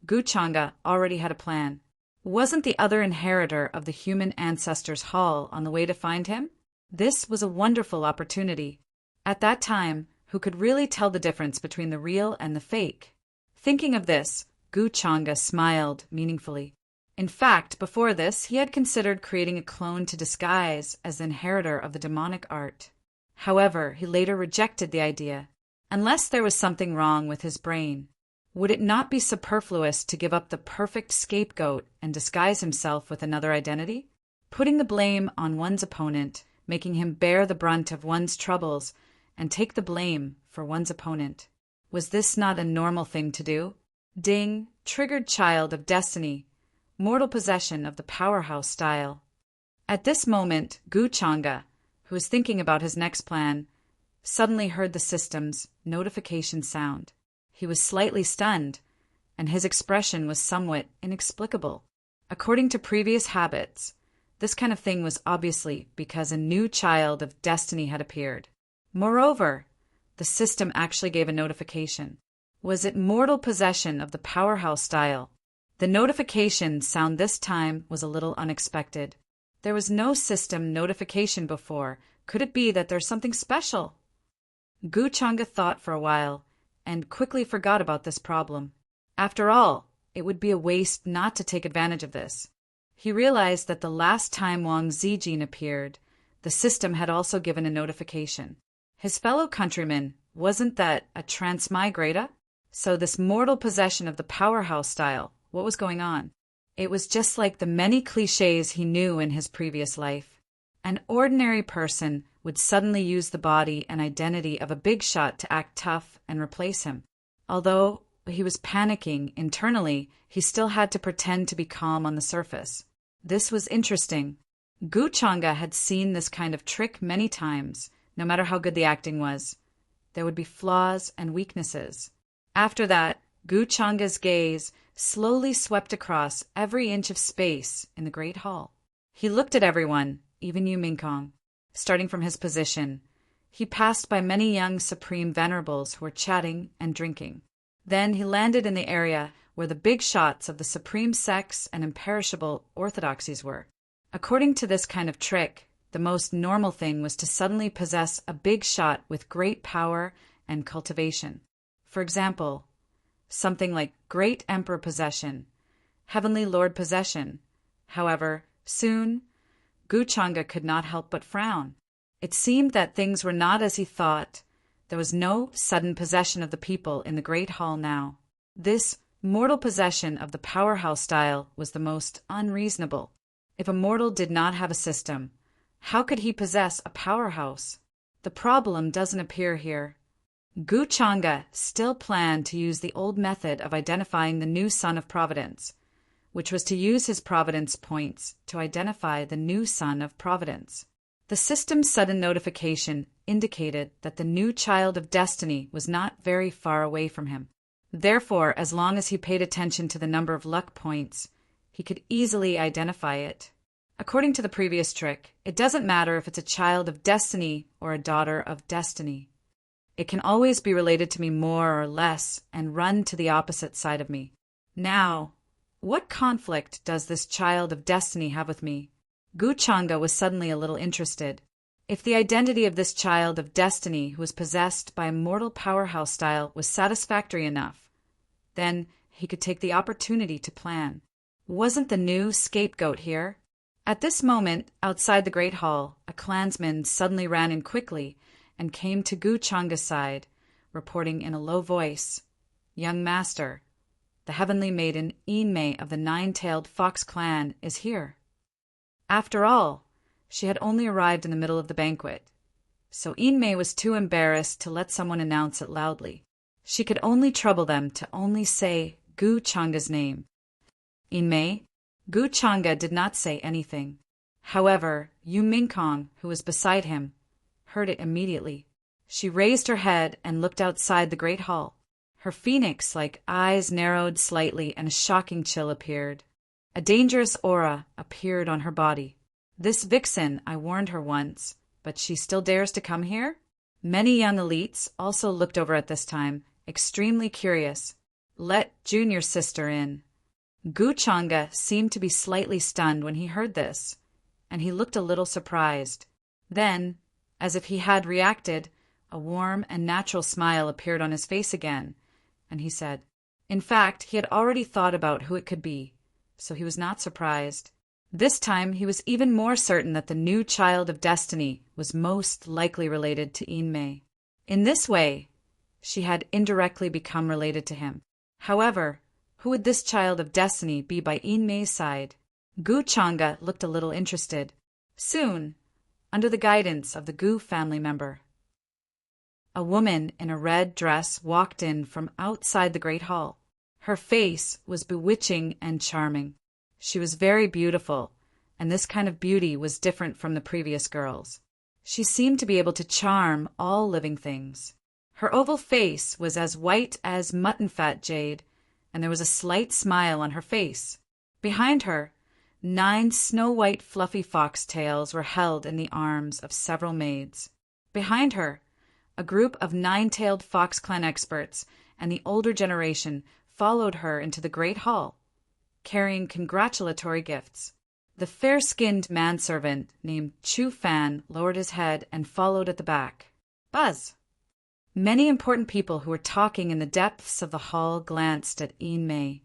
Gu Chang'e already had a plan. Wasn't the other inheritor of the human ancestors' hall on the way to find him? This was a wonderful opportunity. At that time, who could really tell the difference between the real and the fake? Thinking of this, Gu Chang'e smiled meaningfully. In fact, before this, he had considered creating a clone to disguise as the inheritor of the demonic art. However, he later rejected the idea. Unless there was something wrong with his brain, would it not be superfluous to give up the perfect scapegoat and disguise himself with another identity? Putting the blame on one's opponent, making him bear the brunt of one's troubles, and take the blame for one's opponent. Was this not a normal thing to do? Ding, triggered child of destiny. Mortal possession of the powerhouse style. At this moment, Gu Chang'e, who was thinking about his next plan, suddenly heard the system's notification sound. He was slightly stunned, and his expression was somewhat inexplicable. According to previous habits, this kind of thing was obviously because a new child of destiny had appeared. Moreover, the system actually gave a notification. Was it mortal possession of the powerhouse style? The notification sound this time was a little unexpected. There was no system notification before. Could it be that there's something special? Gu Changa thought for a while and quickly forgot about this problem. After all, it would be a waste not to take advantage of this. He realized that the last time Wang Zijin appeared, the system had also given a notification. His fellow countrymen, wasn't that a transmigrata? So this mortal possession of the powerhouse style, what was going on? It was just like the many cliches he knew in his previous life. An ordinary person would suddenly use the body and identity of a big shot to act tough and replace him. Although he was panicking internally, he still had to pretend to be calm on the surface. This was interesting. Gu Changa had seen this kind of trick many times, no matter how good the acting was. There would be flaws and weaknesses. After that, Gu Changa's gaze slowly swept across every inch of space in the great hall. He looked at everyone, even Yu Mingkong. Starting from his position, he passed by many young supreme venerables who were chatting and drinking. Then he landed in the area where the big shots of the supreme sex and imperishable orthodoxies were. According to this kind of trick, the most normal thing was to suddenly possess a big shot with great power and cultivation. For example, something like Great Emperor Possession, Heavenly Lord Possession. However, soon, Gu Changa could not help but frown. It seemed that things were not as he thought. There was no sudden possession of the people in the great hall now. This mortal possession of the powerhouse style was the most unreasonable. If a mortal did not have a system, how could he possess a powerhouse? The problem doesn't appear here. Gu Changa still planned to use the old method of identifying the new son of Providence, which was to use his Providence points to identify the new son of Providence. The system's sudden notification indicated that the new child of destiny was not very far away from him. Therefore, as long as he paid attention to the number of luck points, he could easily identify it. According to the previous trick, it doesn't matter if it's a child of destiny or a daughter of destiny. It can always be related to me more or less and run to the opposite side of me. Now, what conflict does this child of destiny have with me? Gu Changa was suddenly a little interested. If the identity of this child of destiny who was possessed by a mortal powerhouse style was satisfactory enough, then he could take the opportunity to plan. Wasn't the new scapegoat here? At this moment, outside the great hall, a clansman suddenly ran in quickly and came to Gu Changa's side, reporting in a low voice, "Young master, the heavenly maiden Inmei of the nine-tailed fox clan is here." After all, she had only arrived in the middle of the banquet, so Inmei was too embarrassed to let someone announce it loudly. She could only trouble them to only say Gu Changa's name. "Inmei?" Gu Changa did not say anything. However, Yu Mingkong, who was beside him, heard it immediately. She raised her head and looked outside the great hall. Her phoenix-like eyes narrowed slightly and a shocking chill appeared. A dangerous aura appeared on her body. This vixen, I warned her once, but she still dares to come here? Many young elites also looked over at this time, extremely curious. Let junior sister in. Gu Changa seemed to be slightly stunned when he heard this, and he looked a little surprised. Then, as if he had reacted, a warm and natural smile appeared on his face again, and he said, in fact, he had already thought about who it could be, so he was not surprised. This time he was even more certain that the new child of destiny was most likely related to Inmei. In this way, she had indirectly become related to him. However, who would this child of destiny be by Inmei's side? Gu Changa looked a little interested. Soon, under the guidance of the Gu family member, a woman in a red dress walked in from outside the great hall. Her face was bewitching and charming. She was very beautiful, and this kind of beauty was different from the previous girls. She seemed to be able to charm all living things. Her oval face was as white as mutton-fat jade, and there was a slight smile on her face. Behind her, 9 snow-white fluffy foxtails were held in the arms of several maids. Behind her, A group of nine-tailed Fox Clan experts and the older generation followed her into the great hall, carrying congratulatory gifts. The fair-skinned manservant named Chu Fan lowered his head and followed at the back. Buzz! Many important people who were talking in the depths of the hall glanced at Yin Mei,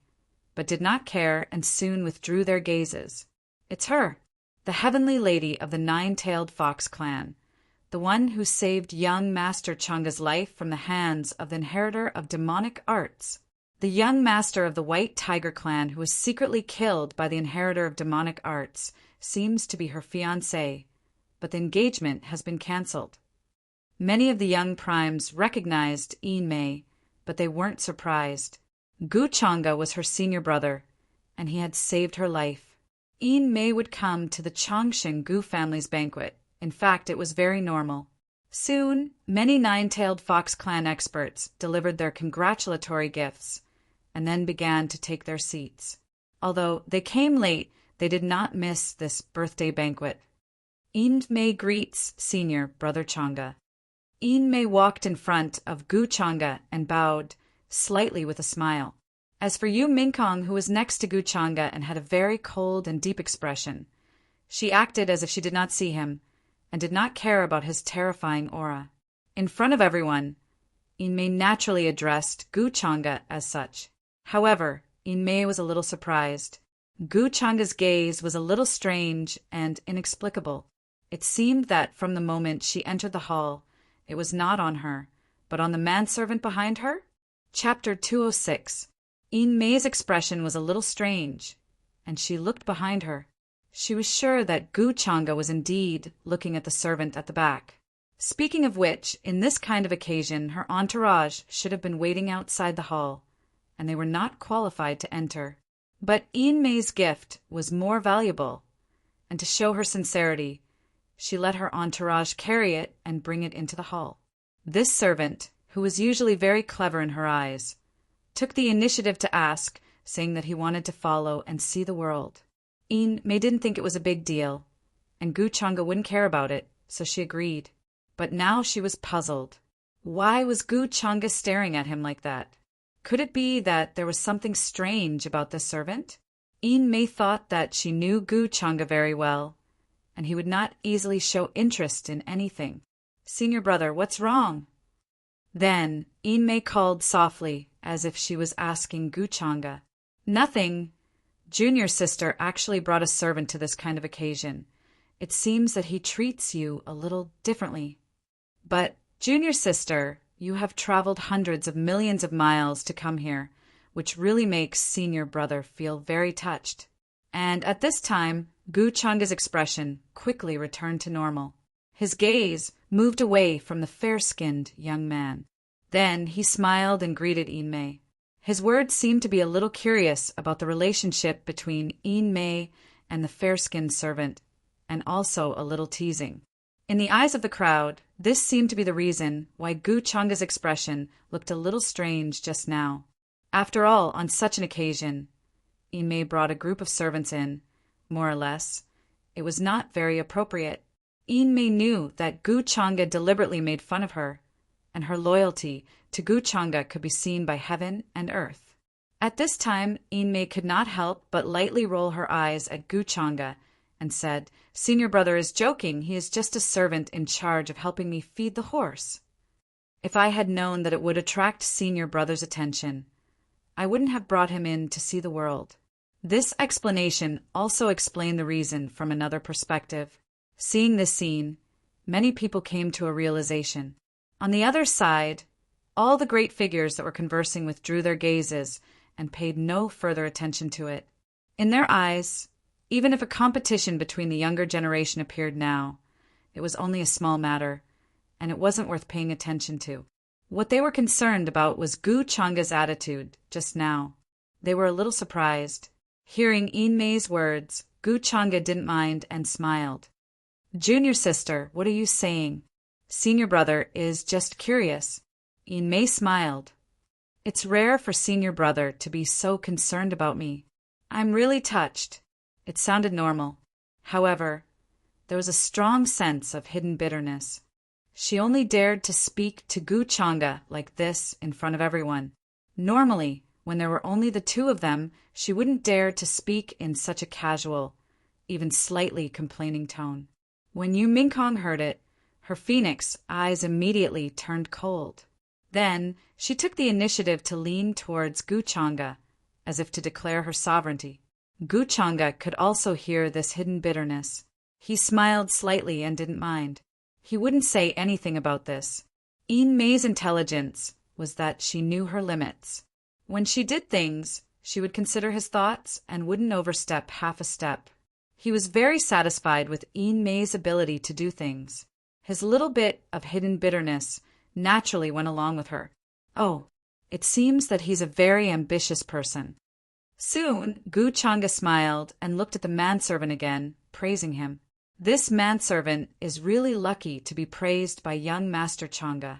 but did not care and soon withdrew their gazes. It's her, the heavenly lady of the nine-tailed Fox Clan, the one who saved young Master Chunga's life from the hands of the inheritor of demonic arts. The young master of the White Tiger Clan who was secretly killed by the inheritor of demonic arts seems to be her fiancé, but the engagement has been cancelled. Many of the young primes recognized Yin Mei, but they weren't surprised. Gu Changa was her senior brother, and he had saved her life. Yin Mei would come to the Changshan Gu family's banquet. In fact, it was very normal. Soon, many nine-tailed Fox Clan experts delivered their congratulatory gifts, and then began to take their seats. Although they came late, they did not miss this birthday banquet. Yin Mei greets senior brother Changa. Yin Mei walked in front of Gu Changa and bowed, slightly with a smile. As for Yu Mingkong, who was next to Gu Changa and had a very cold and deep expression, she acted as if she did not see him, and did not care about his terrifying aura. In front of everyone, Yin Mei naturally addressed Gu Changa as such. However, Yin Mei was a little surprised. Gu Changa's gaze was a little strange and inexplicable. It seemed that from the moment she entered the hall, it was not on her, but on the manservant behind her. Chapter 206. Yin Mei's expression was a little strange, and she looked behind her. She was sure that Gu Changa was indeed looking at the servant at the back. Speaking of which, in this kind of occasion her entourage should have been waiting outside the hall, and they were not qualified to enter. But Yin Mei's gift was more valuable, and to show her sincerity, she let her entourage carry it and bring it into the hall. This servant, who was usually very clever in her eyes, took the initiative to ask, saying that he wanted to follow and see the world. Yin Mei didn't think it was a big deal, and Gu Changa wouldn't care about it, so she agreed. But now she was puzzled. Why was Gu Changa staring at him like that? Could it be that there was something strange about this servant? Yin Mei thought that she knew Gu Changa very well, and he would not easily show interest in anything. "Senior brother, what's wrong?" Then Yin Mei called softly, as if she was asking Gu Changa. "Nothing. Junior sister actually brought a servant to this kind of occasion. It seems that he treats you a little differently. But, junior sister, you have traveled hundreds of millions of miles to come here, which really makes senior brother feel very touched." And at this time, Gu Changa's expression quickly returned to normal. His gaze moved away from the fair-skinned young man. Then he smiled and greeted Yin Mei. His words seemed to be a little curious about the relationship between Yin Mei and the fair-skinned servant, and also a little teasing. In the eyes of the crowd, this seemed to be the reason why Gu Changa's expression looked a little strange just now. After all, on such an occasion, Yin Mei brought a group of servants in, more or less. It was not very appropriate. Yin Mei knew that Gu Changa deliberately made fun of her, and her loyalty to Gu Changa could be seen by heaven and earth. At this time, Yin Mei could not help but lightly roll her eyes at Gu Changa and said, "Senior brother is joking. He is just a servant in charge of helping me feed the horse." If I had known that it would attract senior brother's attention, I wouldn't have brought him in to see the world. This explanation also explained the reason from another perspective. Seeing this scene, many people came to a realization. On the other side, all the great figures that were conversing withdrew their gazes and paid no further attention to it. In their eyes, even if a competition between the younger generation appeared now, it was only a small matter, and it wasn't worth paying attention to. What they were concerned about was Gu Changa's attitude just now. They were a little surprised. Hearing Yin Mei's words, Gu Changa didn't mind and smiled. "Junior sister, what are you saying?" "Senior brother is just curious." Yin Mei smiled. "It's rare for senior brother to be so concerned about me. I'm really touched." It sounded normal. However, there was a strong sense of hidden bitterness. She only dared to speak to Gu Changa like this in front of everyone. Normally, when there were only the two of them, she wouldn't dare to speak in such a casual, even slightly complaining tone. When Yu Mingkong heard it, her phoenix eyes immediately turned cold. Then she took the initiative to lean towards Gu Changa, as if to declare her sovereignty. Gu Changa could also hear this hidden bitterness. He smiled slightly and didn't mind. He wouldn't say anything about this. Yin Mei's intelligence was that she knew her limits. When she did things, she would consider his thoughts and wouldn't overstep half a step. He was very satisfied with Yin Mei's ability to do things. His little bit of hidden bitterness naturally went along with her. Oh, it seems that he's a very ambitious person. Soon, Gu Changa smiled and looked at the manservant again, praising him. This manservant is really lucky to be praised by young Master Changa.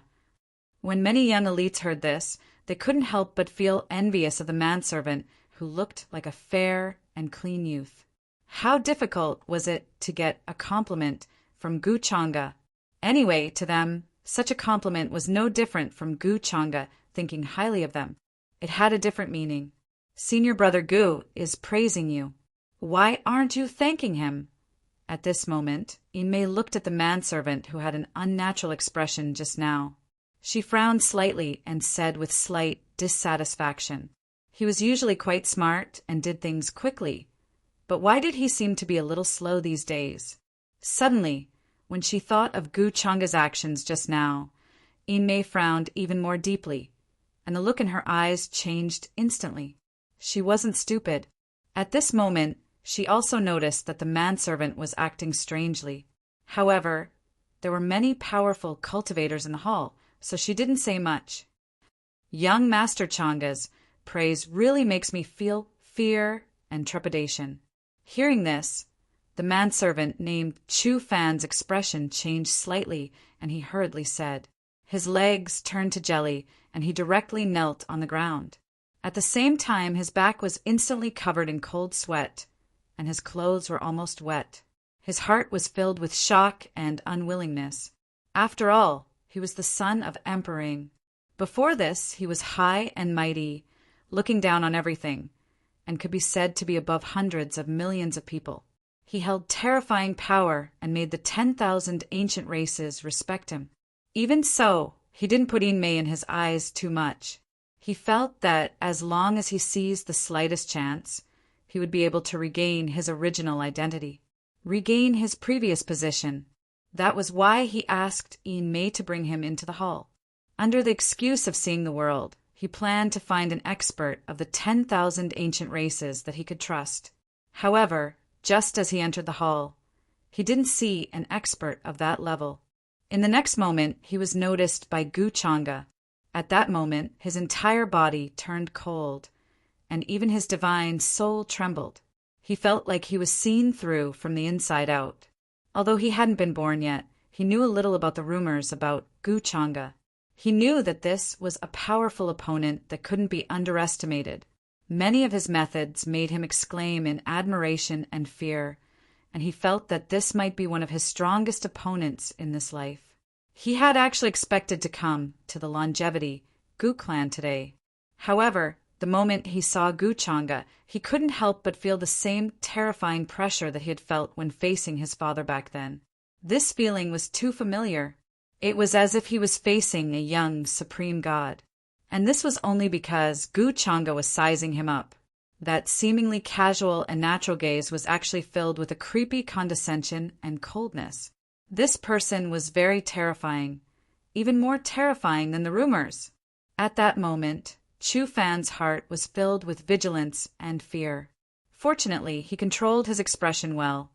When many young elites heard this, they couldn't help but feel envious of the manservant who looked like a fair and clean youth. How difficult was it to get a compliment from Gu Changa? Anyway, to them, such a compliment was no different from Gu Changa thinking highly of them. It had a different meaning. Senior brother Gu is praising you. Why aren't you thanking him? At this moment, Yin Mei looked at the manservant who had an unnatural expression just now. She frowned slightly and said with slight dissatisfaction, "He was usually quite smart and did things quickly, but why did he seem to be a little slow these days?" Suddenly, when she thought of Gu Changa's actions just now, Yin Mei frowned even more deeply, and the look in her eyes changed instantly. She wasn't stupid. At this moment, she also noticed that the manservant was acting strangely. However, there were many powerful cultivators in the hall, so she didn't say much. Young Master Changa's praise really makes me feel fear and trepidation. Hearing this, the manservant named Chu Fan's expression changed slightly, and he hurriedly said. His legs turned to jelly, and he directly knelt on the ground. At the same time, his back was instantly covered in cold sweat, and his clothes were almost wet. His heart was filled with shock and unwillingness. After all, he was the son of Emperor. Before this, he was high and mighty, looking down on everything, and could be said to be above hundreds of millions of people. He held terrifying power and made the 10,000 ancient races respect him. Even so, he didn't put Yin Mei in his eyes too much. He felt that as long as he seized the slightest chance, he would be able to regain his original identity, regain his previous position. That was why he asked Yin Mei to bring him into the hall. Under the excuse of seeing the world, he planned to find an expert of the 10,000 ancient races that he could trust. However, just as he entered the hall, he didn't see an expert of that level. In the next moment, he was noticed by Gu Changa. At that moment, his entire body turned cold, and even his divine soul trembled. He felt like he was seen through from the inside out. Although he hadn't been born yet, he knew a little about the rumors about Gu Changa. He knew that this was a powerful opponent that couldn't be underestimated. Many of his methods made him exclaim in admiration and fear, and he felt that this might be one of his strongest opponents in this life. He had actually expected to come to the Longevity Gu clan today. However, the moment he saw Gu Changa, he couldn't help but feel the same terrifying pressure that he had felt when facing his father back then. This feeling was too familiar. It was as if he was facing a young supreme god. And this was only because Gu Changa was sizing him up. That seemingly casual and natural gaze was actually filled with a creepy condescension and coldness. This person was very terrifying, even more terrifying than the rumors. At that moment, Chu Fan's heart was filled with vigilance and fear. Fortunately, he controlled his expression well,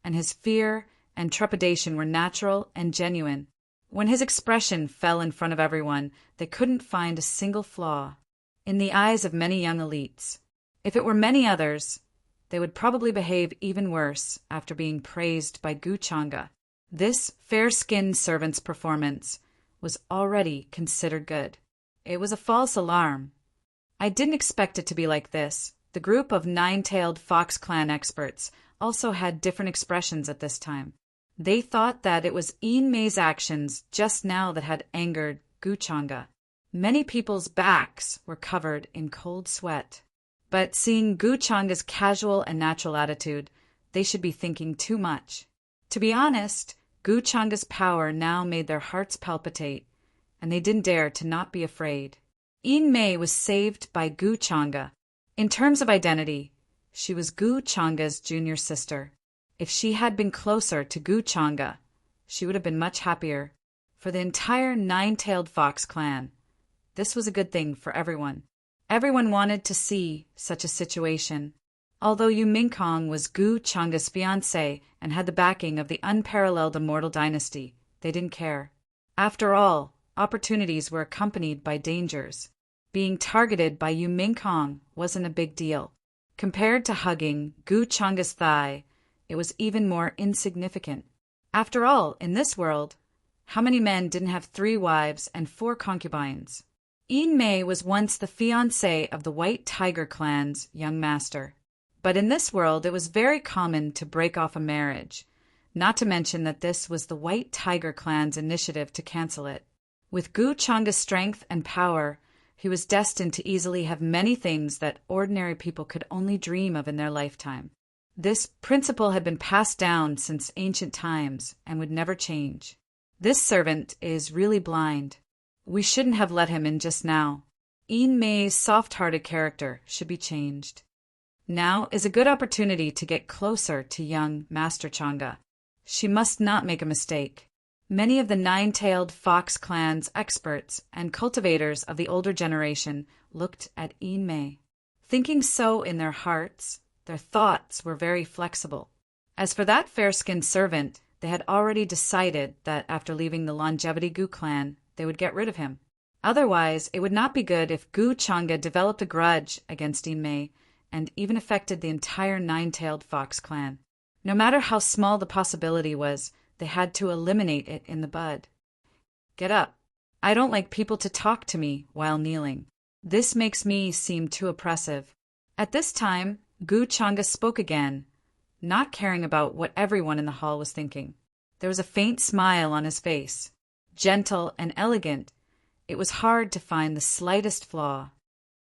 and his fear and trepidation were natural and genuine. When his expression fell in front of everyone, they couldn't find a single flaw. In the eyes of many young elites, if it were many others, they would probably behave even worse after being praised by Gu Changa. This fair-skinned servant's performance was already considered good. It was a false alarm. I didn't expect it to be like this. The group of nine-tailed Fox Clan experts also had different expressions at this time. They thought that it was Mei's actions just now that had angered Gu Changa. Many people's backs were covered in cold sweat. But seeing Gu Changa's casual and natural attitude, they should be thinking too much. To be honest, Gu Changa's power now made their hearts palpitate, and they didn't dare to not be afraid. Mei was saved by Gu Changa. In terms of identity, she was Gu Changa's junior sister. If she had been closer to Gu Changa, she would have been much happier. For the entire nine-tailed fox clan, this was a good thing for everyone. Everyone wanted to see such a situation. Although Yu Mingkong was Gu Changa's fiancé and had the backing of the unparalleled immortal dynasty, they didn't care. After all, opportunities were accompanied by dangers. Being targeted by Yu Mingkong wasn't a big deal. Compared to hugging Gu Changa's thigh, it was even more insignificant. After all, in this world, how many men didn't have 3 wives and 4 concubines? Mei was once the fiancé of the White Tiger clan's young master. But in this world it was very common to break off a marriage, not to mention that this was the White Tiger clan's initiative to cancel it. With Gu Changa's strength and power, he was destined to easily have many things that ordinary people could only dream of in their lifetime. This principle had been passed down since ancient times and would never change. This servant is really blind. We shouldn't have let him in just now. Mei's soft-hearted character should be changed. Now is a good opportunity to get closer to young Master Changa. She must not make a mistake. Many of the nine-tailed fox clan's experts and cultivators of the older generation looked at Mei. Thinking so in their hearts, their thoughts were very flexible. As for that fair-skinned servant, they had already decided that after leaving the Longevity Gu clan, they would get rid of him. Otherwise, it would not be good if Gu Changa developed a grudge against Mei and even affected the entire nine-tailed fox clan. No matter how small the possibility was, they had to eliminate it in the bud. Get up. I don't like people to talk to me while kneeling. This makes me seem too oppressive. At this time, Gu Changa spoke again, not caring about what everyone in the hall was thinking. There was a faint smile on his face. Gentle and elegant, it was hard to find the slightest flaw.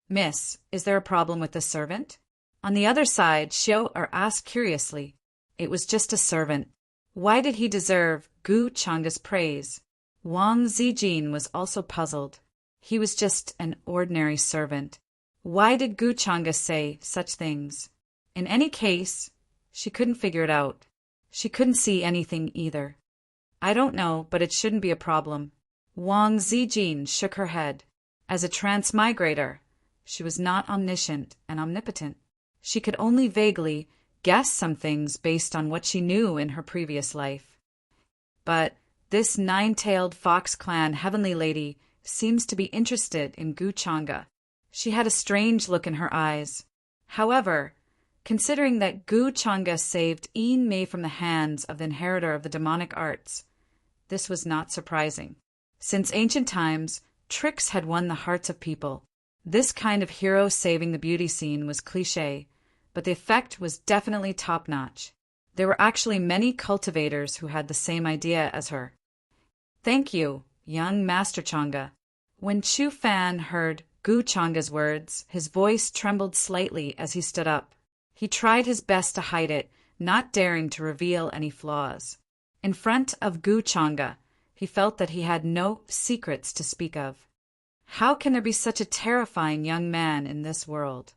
Miss, is there a problem with the servant? On the other side, Xiao asked curiously. It was just a servant. Why did he deserve Gu Changa's praise? Wang Zijin was also puzzled. He was just an ordinary servant. Why did Gu Changa say such things? In any case, she couldn't figure it out. She couldn't see anything either. I don't know, but it shouldn't be a problem. Wang Zijin shook her head. As a transmigrator, she was not omniscient and omnipotent. She could only vaguely guess some things based on what she knew in her previous life. But this nine-tailed fox clan heavenly lady seems to be interested in Gu Changa. She had a strange look in her eyes. However, considering that Gu Changa saved Mei from the hands of the inheritor of the demonic arts, this was not surprising. Since ancient times, tricks had won the hearts of people. This kind of hero saving the beauty scene was cliché, but the effect was definitely top-notch. There were actually many cultivators who had the same idea as her. Thank you, young Master Changa. When Chu Fan heard Gu Changa's words, his voice trembled slightly as he stood up. He tried his best to hide it, not daring to reveal any flaws. In front of Gu Changa, he felt that he had no secrets to speak of. How can there be such a terrifying young man in this world?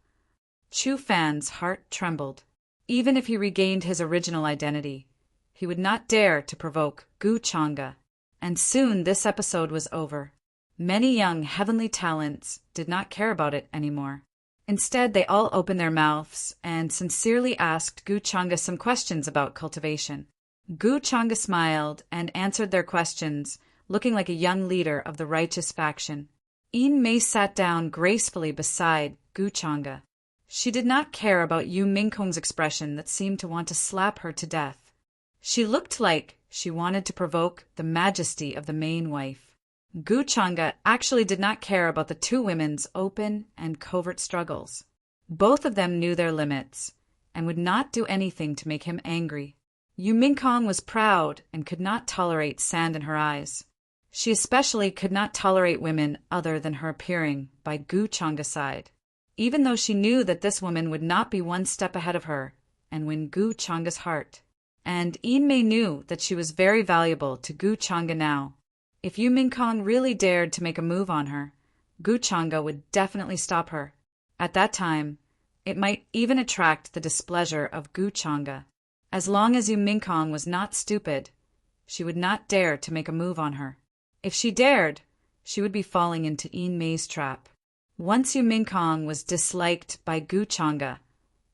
Chu Fan's heart trembled. Even if he regained his original identity, he would not dare to provoke Gu Changa. And soon this episode was over. Many young heavenly talents did not care about it anymore. Instead, they all opened their mouths and sincerely asked Gu Changa some questions about cultivation. Gu Changa smiled and answered their questions, looking like a young leader of the righteous faction. Mei sat down gracefully beside Gu Changa. She did not care about Yu Mingkong's expression that seemed to want to slap her to death. She looked like she wanted to provoke the majesty of the main wife. Gu Changa actually did not care about the two women's open and covert struggles. Both of them knew their limits and would not do anything to make him angry. Yu Mingkong was proud and could not tolerate sand in her eyes. She especially could not tolerate women other than her appearing by Gu Changa's side, even though she knew that this woman would not be one step ahead of her and win Gu Changa's heart. And Yin Mei knew that she was very valuable to Gu Changa now. If Yu Mingkong really dared to make a move on her, Gu Changa would definitely stop her. At that time, it might even attract the displeasure of Gu Changa. As long as Yu Mingkong was not stupid, she would not dare to make a move on her. If she dared, she would be falling into Yin Mei's trap. Once Yu Mingkong was disliked by Gu Changa,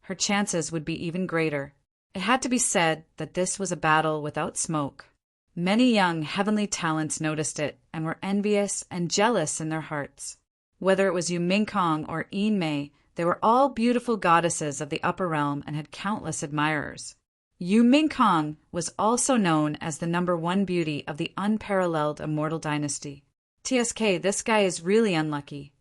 her chances would be even greater. It had to be said that this was a battle without smoke. Many young heavenly talents noticed it and were envious and jealous in their hearts. Whether it was Yu Mingkong or Yin Mei, they were all beautiful goddesses of the upper realm and had countless admirers. Yu Mingkong was also known as the #1 beauty of the unparalleled immortal dynasty. TSK, this guy is really unlucky.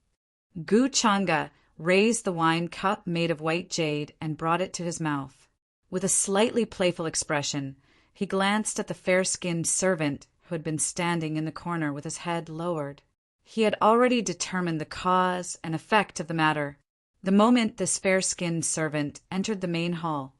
Gu Changa raised the wine cup made of white jade and brought it to his mouth. With a slightly playful expression, he glanced at the fair-skinned servant who had been standing in the corner with his head lowered. He had already determined the cause and effect of the matter. The moment this fair-skinned servant entered the main hall,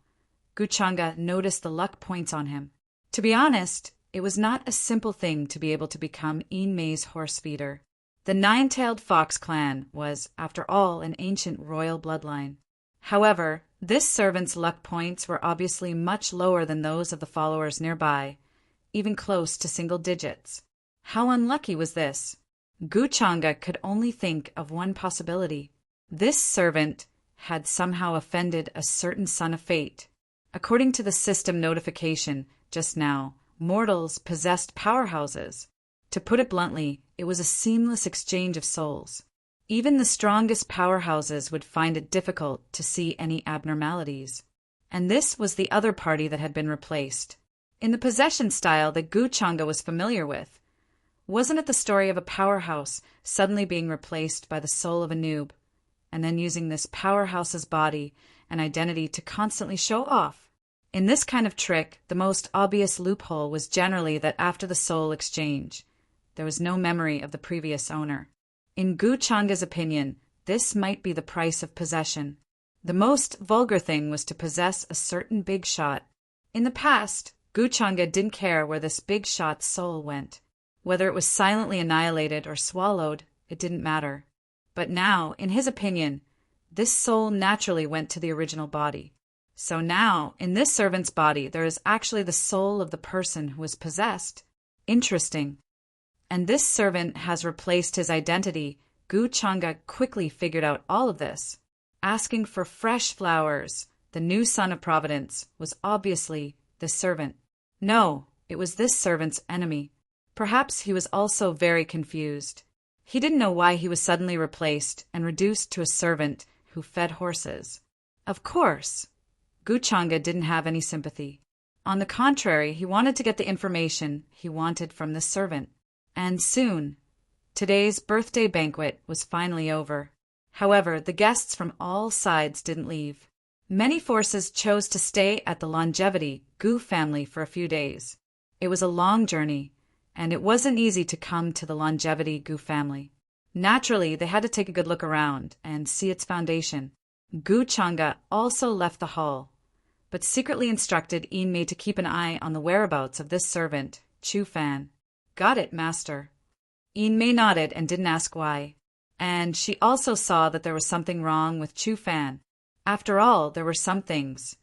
Gu Changa noticed the luck points on him. To be honest, it was not a simple thing to be able to become Yin Mei's horse feeder. The Nine-Tailed Fox clan was, after all, an ancient royal bloodline. However, this servant's luck points were obviously much lower than those of the followers nearby, even close to single digits. How unlucky was this? Gu Changa could only think of one possibility. This servant had somehow offended a certain son of fate. According to the system notification just now, mortals possessed powerhouses. To put it bluntly, it was a seamless exchange of souls. Even the strongest powerhouses would find it difficult to see any abnormalities. And this was the other party that had been replaced. In the possession style that Gu Changa was familiar with, wasn't it the story of a powerhouse suddenly being replaced by the soul of a noob, and then using this powerhouse's body and identity to constantly show off? In this kind of trick, the most obvious loophole was generally that after the soul exchange, there was no memory of the previous owner. In Gu Changa's opinion, this might be the price of possession. The most vulgar thing was to possess a certain big shot. In the past, Gu Changa didn't care where this big shot's soul went. Whether it was silently annihilated or swallowed, it didn't matter. But now, in his opinion, this soul naturally went to the original body. So now, in this servant's body, there is actually the soul of the person who was possessed. Interesting. And this servant has replaced his identity. Gu Changa quickly figured out all of this. Asking for fresh flowers, the new son of Providence, was obviously this servant. No, it was this servant's enemy. Perhaps he was also very confused. He didn't know why he was suddenly replaced and reduced to a servant who fed horses. Of course, Gu Changa didn't have any sympathy. On the contrary, he wanted to get the information he wanted from this servant. And soon, today's birthday banquet was finally over. However, the guests from all sides didn't leave. Many forces chose to stay at the Longevity Gu family for a few days. It was a long journey, and it wasn't easy to come to the Longevity Gu family. Naturally, they had to take a good look around and see its foundation. Gu Changa also left the hall, but secretly instructed Yin Mei to keep an eye on the whereabouts of this servant, Chu Fan. Got it, master. Yin Mei nodded and didn't ask why. And she also saw that there was something wrong with Chu Fan. After all, there were some things.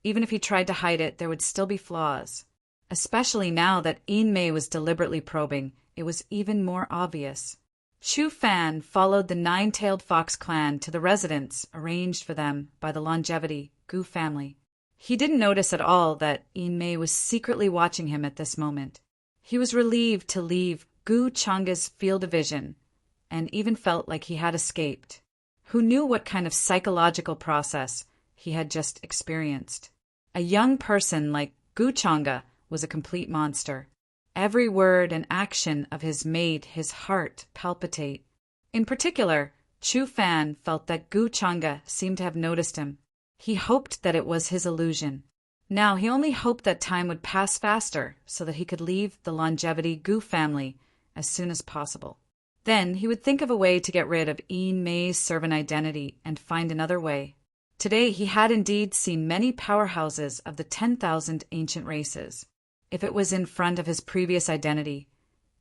Even if he tried to hide it, there would still be flaws. Especially now that Yin Mei was deliberately probing, it was even more obvious. Chu Fan followed the Nine-Tailed Fox clan to the residence arranged for them by the Longevity Gu family. He didn't notice at all that Yin Mei was secretly watching him at this moment. He was relieved to leave Gu Changa's field of vision, and even felt like he had escaped. Who knew what kind of psychological process he had just experienced? A young person like Gu Changa was a complete monster. Every word and action of his made his heart palpitate. In particular, Chu Fan felt that Gu Changa seemed to have noticed him. He hoped that it was his illusion. Now he only hoped that time would pass faster so that he could leave the longevity Gu family as soon as possible. Then he would think of a way to get rid of Ian May's servant identity and find another way. Today he had indeed seen many powerhouses of the 10,000 ancient races. If it was in front of his previous identity,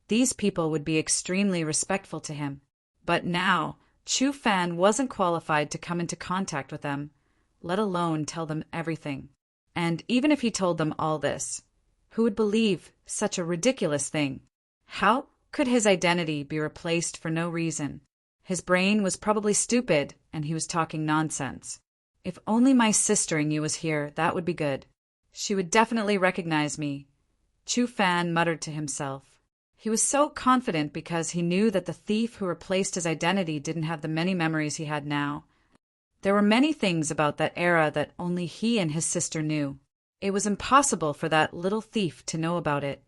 these people would be extremely respectful to him. But now, Chu Fan wasn't qualified to come into contact with them, let alone tell them everything. And even if he told them all this, who would believe such a ridiculous thing? How could his identity be replaced for no reason? His brain was probably stupid, and he was talking nonsense. If only my sister-in-law was here, that would be good. She would definitely recognize me, Chu Fan muttered to himself. He was so confident because he knew that the thief who replaced his identity didn't have the many memories he had now. There were many things about that era that only he and his sister knew. It was impossible for that little thief to know about it.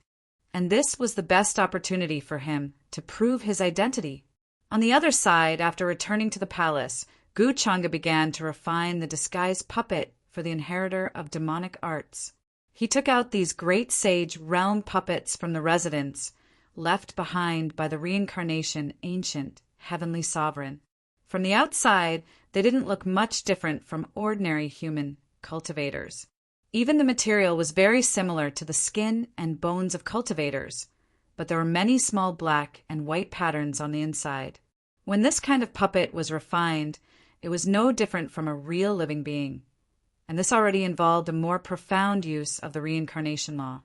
And this was the best opportunity for him to prove his identity. On the other side, after returning to the palace, Gu Changa began to refine the disguised puppet for the inheritor of demonic arts. He took out these great sage realm puppets from the residence left behind by the reincarnation ancient heavenly sovereign. From the outside, they didn't look much different from ordinary human cultivators. Even the material was very similar to the skin and bones of cultivators, but there were many small black and white patterns on the inside. When this kind of puppet was refined, it was no different from a real living being, and this already involved a more profound use of the reincarnation law.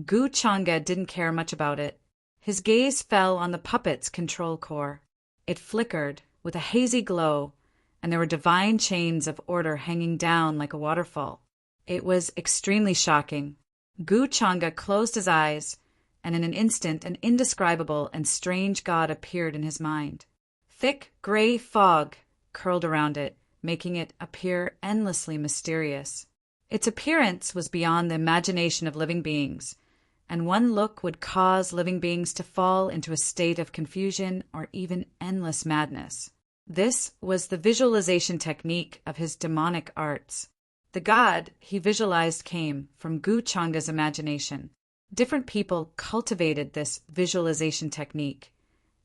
Gu Changa didn't care much about it. His gaze fell on the puppet's control core. It flickered with a hazy glow, and there were divine chains of order hanging down like a waterfall. It was extremely shocking. Gu Changa closed his eyes, and in an instant an indescribable and strange god appeared in his mind. Thick gray fog curled around it, making it appear endlessly mysterious. Its appearance was beyond the imagination of living beings, and one look would cause living beings to fall into a state of confusion or even endless madness. This was the visualization technique of his demonic arts. The god he visualized came from Gu Changa's imagination. Different people cultivated this visualization technique,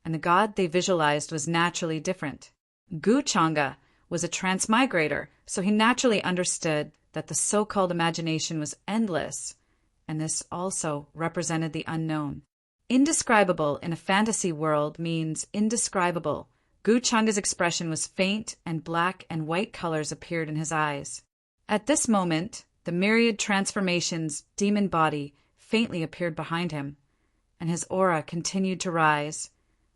and the god they visualized was naturally different. Gu Changa was a transmigrator, so he naturally understood that the so-called imagination was endless, and this also represented the unknown. Indescribable in a fantasy world means indescribable. Gu Changa's expression was faint, and black and white colors appeared in his eyes. At this moment, the myriad transformations demon body faintly appeared behind him, and his aura continued to rise,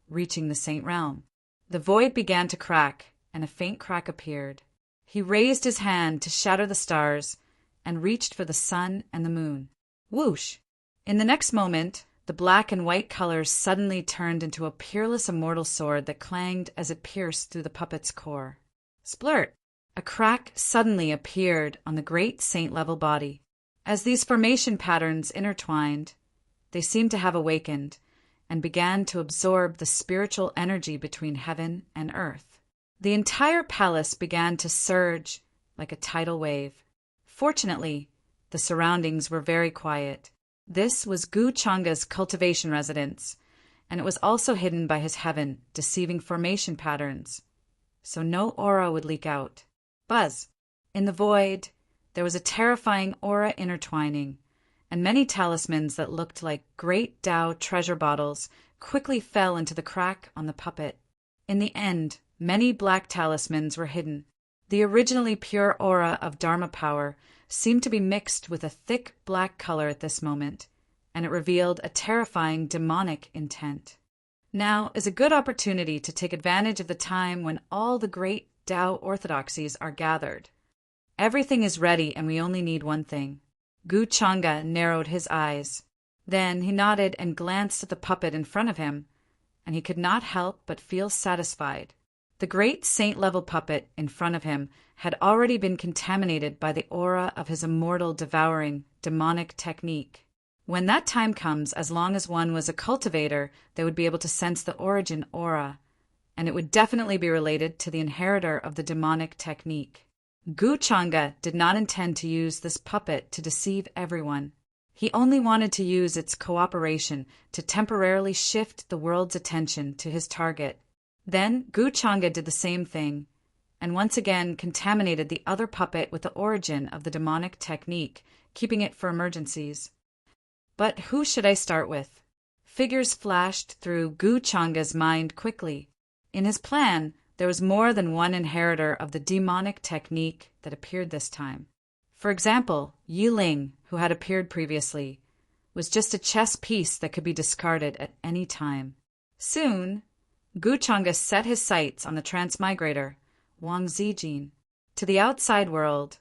reaching the saint realm. The void began to crack, and a faint crack appeared. He raised his hand to shatter the stars and reached for the sun and the moon. Whoosh! In the next moment, the black and white colors suddenly turned into a peerless immortal sword that clanged as it pierced through the puppet's core. Splurt! A crack suddenly appeared on the great saint-level body. As these formation patterns intertwined, they seemed to have awakened and began to absorb the spiritual energy between heaven and earth. The entire palace began to surge like a tidal wave. Fortunately, the surroundings were very quiet. This was Gu Changa's cultivation residence, and it was also hidden by his heaven, deceiving formation patterns, so no aura would leak out. Buzz! In the void, there was a terrifying aura intertwining, and many talismans that looked like great Tao treasure bottles quickly fell into the crack on the puppet. In the end, many black talismans were hidden. The originally pure aura of Dharma power seemed to be mixed with a thick black color at this moment, and it revealed a terrifying demonic intent. Now is a good opportunity to take advantage of the time when all the great Tao orthodoxies are gathered. Everything is ready and we only need one thing. Gu Changa narrowed his eyes. Then he nodded and glanced at the puppet in front of him, and he could not help but feel satisfied. The great saint-level puppet in front of him had already been contaminated by the aura of his immortal devouring demonic technique. When that time comes, as long as one was a cultivator, they would be able to sense the origin aura, and it would definitely be related to the inheritor of the demonic technique. Gu Changa did not intend to use this puppet to deceive everyone. He only wanted to use its cooperation to temporarily shift the world's attention to his target. Then Gu Changa did the same thing, and once again contaminated the other puppet with the origin of the demonic technique, keeping it for emergencies. But who should I start with? Figures flashed through Gu Changa's mind quickly. In his plan, there was more than one inheritor of the demonic technique that appeared this time. For example, Yi Ling, who had appeared previously, was just a chess piece that could be discarded at any time. Soon, Gu Changa set his sights on the transmigrator, Wang Zijin. To the outside world,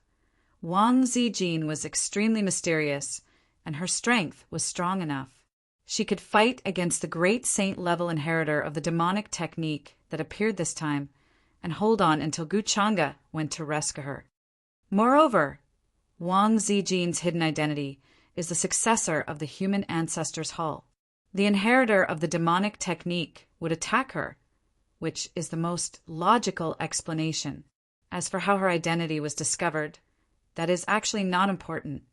Wang Zijin was extremely mysterious, and her strength was strong enough. She could fight against the great saint-level inheritor of the demonic technique that appeared this time, and hold on until Gu Changa went to rescue her. Moreover, Wang Zijin's hidden identity is the successor of the human ancestors' hall. The inheritor of the demonic technique would attack her, which is the most logical explanation. As for how her identity was discovered, that is actually not important.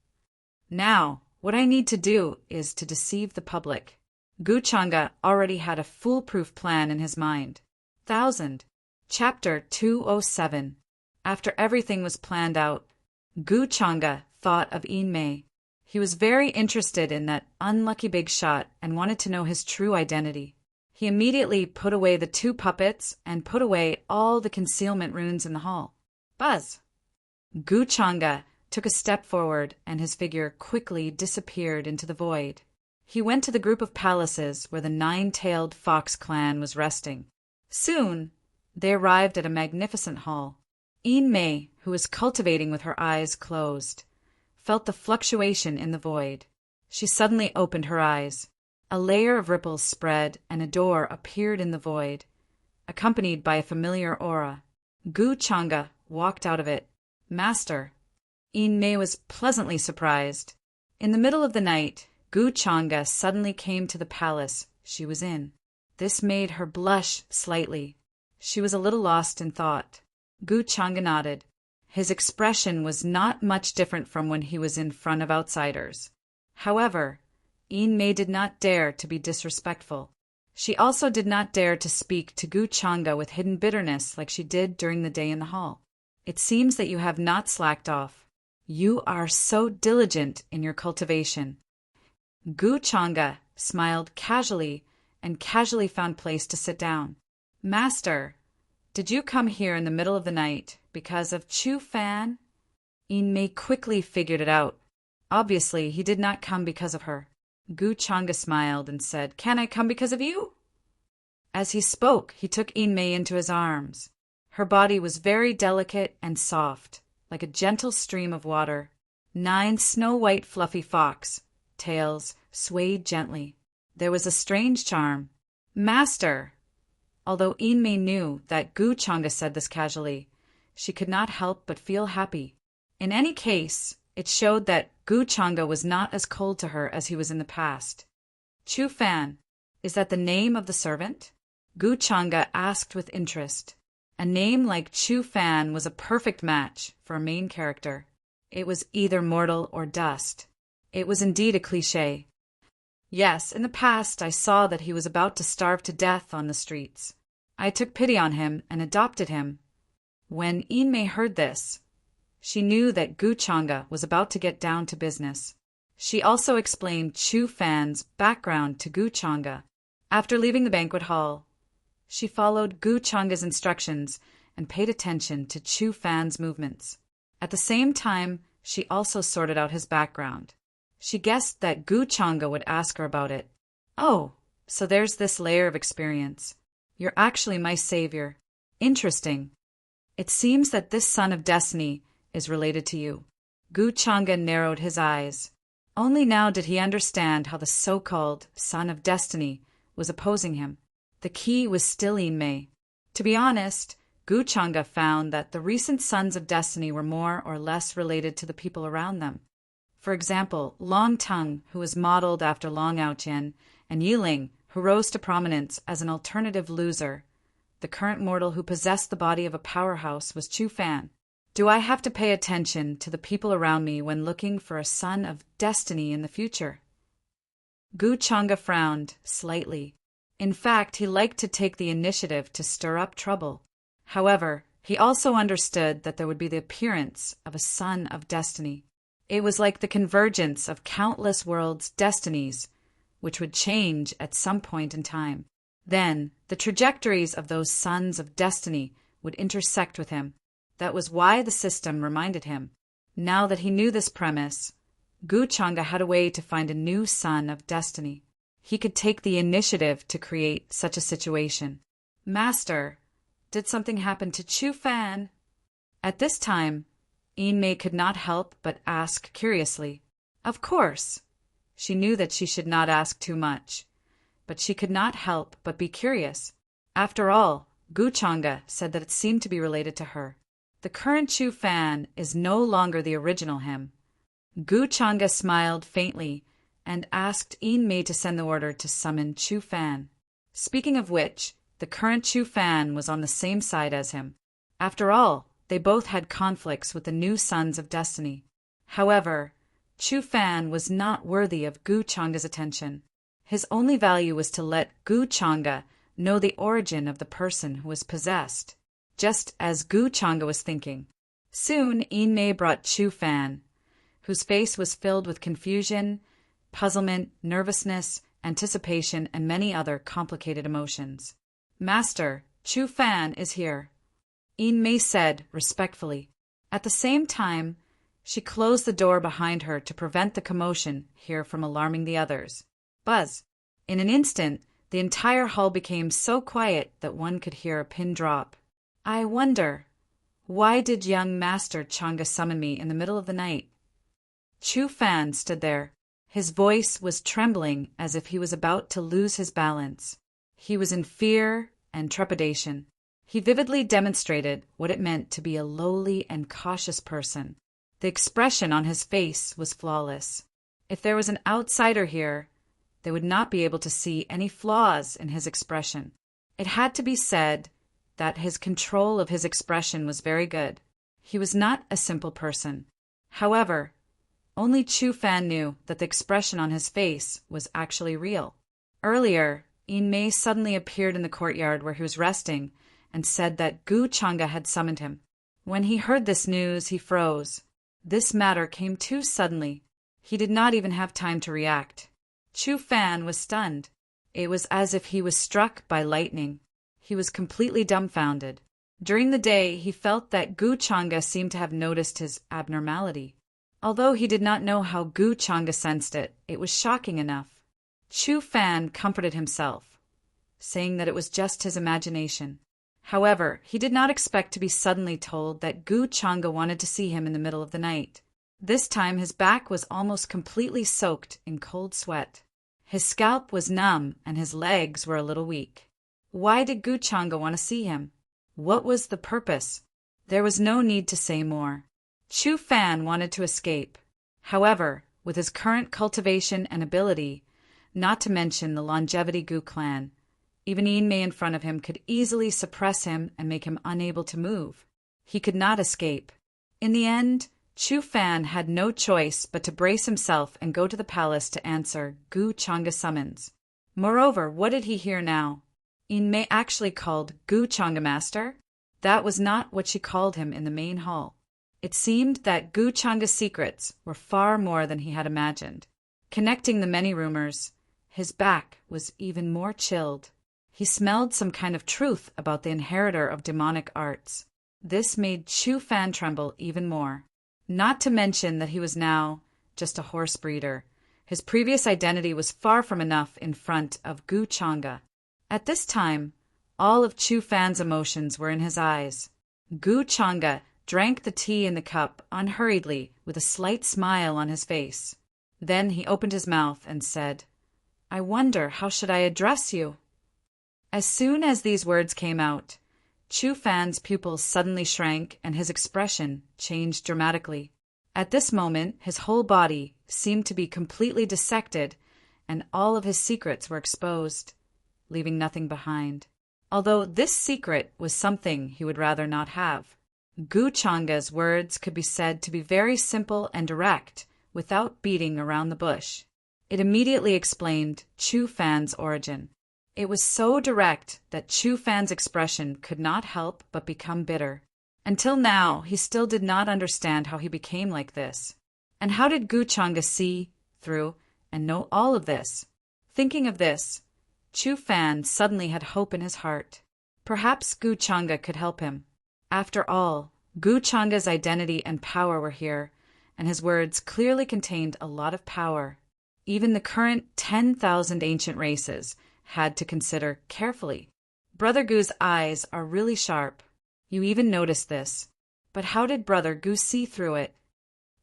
Now, what I need to do is to deceive the public. Gu Changa already had a foolproof plan in his mind. Chapter 207. After everything was planned out, Gu Changa thought of Yin Mei. He was very interested in that unlucky big shot and wanted to know his true identity. He immediately put away the two puppets and put away all the concealment runes in the hall. Buzz! Gu Changa took a step forward and his figure quickly disappeared into the void. He went to the group of palaces where the nine-tailed fox clan was resting. Soon, they arrived at a magnificent hall. Yin Mei, who was cultivating with her eyes closed, felt the fluctuation in the void. She suddenly opened her eyes. A layer of ripples spread and a door appeared in the void, accompanied by a familiar aura. Gu Changa walked out of it. Master. Yin Mei was pleasantly surprised. In the middle of the night, Gu Changa suddenly came to the palace she was in. This made her blush slightly. She was a little lost in thought. Gu Changa nodded. His expression was not much different from when he was in front of outsiders. However, Yin Mei did not dare to be disrespectful. She also did not dare to speak to Gu Changa with hidden bitterness like she did during the day in the hall. It seems that you have not slacked off. You are so diligent in your cultivation. Gu Changa smiled casually and casually found place to sit down. Master, did you come here in the middle of the night because of Chu Fan? Yin Mei quickly figured it out. Obviously, he did not come because of her. Gu Changa smiled and said, "Can I come because of you?" As he spoke, he took Yin Mei into his arms. Her body was very delicate and soft, like a gentle stream of water. 9 snow-white fluffy fox tails swayed gently. There was a strange charm. Master! Although Yin Mei knew that Gu Changa said this casually, she could not help but feel happy. In any case, it showed that Gu Changa was not as cold to her as he was in the past. Chu Fan, is that the name of the servant? Gu Changa asked with interest. A name like Chu Fan was a perfect match for a main character. It was either mortal or dust. It was indeed a cliché. Yes, in the past I saw that he was about to starve to death on the streets. I took pity on him and adopted him. When Yin Mei heard this, she knew that Gu Changa was about to get down to business. She also explained Chu Fan's background to Gu Changa. After leaving the banquet hall, she followed Gu Changa's instructions and paid attention to Chu Fan's movements. At the same time, she also sorted out his background. She guessed that Gu Changa would ask her about it. Oh, so there's this layer of experience. You're actually my savior. Interesting. It seems that this son of destiny is related to you. Gu Changa narrowed his eyes. Only now did he understand how the so-called son of destiny was opposing him. The key was still Yin Mei. To be honest, Gu Changa found that the recent sons of destiny were more or less related to the people around them. For example, Long Tongue, who was modeled after Long Aotian, and Yi Ling, who rose to prominence as an alternative loser. The current mortal who possessed the body of a powerhouse was Chu Fan. Do I have to pay attention to the people around me when looking for a son of destiny in the future? Gu Changa frowned slightly. In fact, he liked to take the initiative to stir up trouble. However, he also understood that there would be the appearance of a son of destiny. It was like the convergence of countless worlds' destinies, which would change at some point in time. Then, the trajectories of those sons of destiny would intersect with him. That was why the system reminded him. Now that he knew this premise, Gu Changa had a way to find a new son of destiny. He could take the initiative to create such a situation. Master, did something happen to Chu Fan? At this time, Yin Mei could not help but ask curiously. Of course. She knew that she should not ask too much, but she could not help but be curious. After all, Gu Changa said that it seemed to be related to her. The current Chu Fan is no longer the original him. Gu Changa smiled faintly and asked Yin Mei to send the order to summon Chu Fan. Speaking of which, the current Chu Fan was on the same side as him. After all, they both had conflicts with the new Sons of Destiny. However, Chu Fan was not worthy of Gu Changa's attention. His only value was to let Gu Changa know the origin of the person who was possessed, just as Gu Changa was thinking. Soon, Yin Mei brought Chu Fan, whose face was filled with confusion, puzzlement, nervousness, anticipation, and many other complicated emotions. Master, Chu Fan is here, Yin Mei said respectfully. At the same time, she closed the door behind her to prevent the commotion here from alarming the others. Buzz! In an instant, the entire hall became so quiet that one could hear a pin drop. I wonder, why did young Master Changa summon me in the middle of the night? Chu Fan stood there. His voice was trembling as if he was about to lose his balance. He was in fear and trepidation. He vividly demonstrated what it meant to be a lowly and cautious person. The expression on his face was flawless. If there was an outsider here, they would not be able to see any flaws in his expression. It had to be said that his control of his expression was very good. He was not a simple person. However, only Chu Fan knew that the expression on his face was actually real. Earlier, Yin Mei suddenly appeared in the courtyard where he was resting and said that Gu Changa had summoned him. When he heard this news, he froze. This matter came too suddenly. He did not even have time to react. Chu Fan was stunned. It was as if he was struck by lightning. He was completely dumbfounded. During the day, he felt that Gu Changa seemed to have noticed his abnormality. Although he did not know how Gu Changa sensed it, it was shocking enough. Chu Fan comforted himself, saying that it was just his imagination. However, he did not expect to be suddenly told that Gu Changa wanted to see him in the middle of the night. This time his back was almost completely soaked in cold sweat. His scalp was numb and his legs were a little weak. Why did Gu Changa want to see him? What was the purpose? There was no need to say more. Chu Fan wanted to escape. However, with his current cultivation and ability, not to mention the longevity Gu clan, even Yin Mei in front of him could easily suppress him and make him unable to move. He could not escape. In the end, Chu Fan had no choice but to brace himself and go to the palace to answer Gu Changa's summons. Moreover, what did he hear now? Yin Mei actually called Gu Changa Master? That was not what she called him in the main hall. It seemed that Gu Changa's secrets were far more than he had imagined. Connecting the many rumors, his back was even more chilled. He smelled some kind of truth about the inheritor of demonic arts. This made Chu Fan tremble even more. Not to mention that he was now just a horse breeder. His previous identity was far from enough in front of Gu Changa. At this time, all of Chu Fan's emotions were in his eyes. Gu Changa drank the tea in the cup unhurriedly with a slight smile on his face. Then he opened his mouth and said, I wonder how should I address you? As soon as these words came out, Chu Fan's pupils suddenly shrank and his expression changed dramatically. At this moment, his whole body seemed to be completely dissected and all of his secrets were exposed, leaving nothing behind. Although this secret was something he would rather not have. Gu Changa's words could be said to be very simple and direct, without beating around the bush. It immediately explained Chu Fan's origin. It was so direct that Chu Fan's expression could not help but become bitter. Until now, he still did not understand how he became like this. And how did Gu Changa see through and know all of this? Thinking of this, Chu Fan suddenly had hope in his heart. Perhaps Gu Changa could help him. After all, Gu Changa's identity and power were here, and his words clearly contained a lot of power. Even the current 10,000 ancient races had to consider carefully. Brother Gu's eyes are really sharp. You even noticed this. But how did Brother Gu see through it?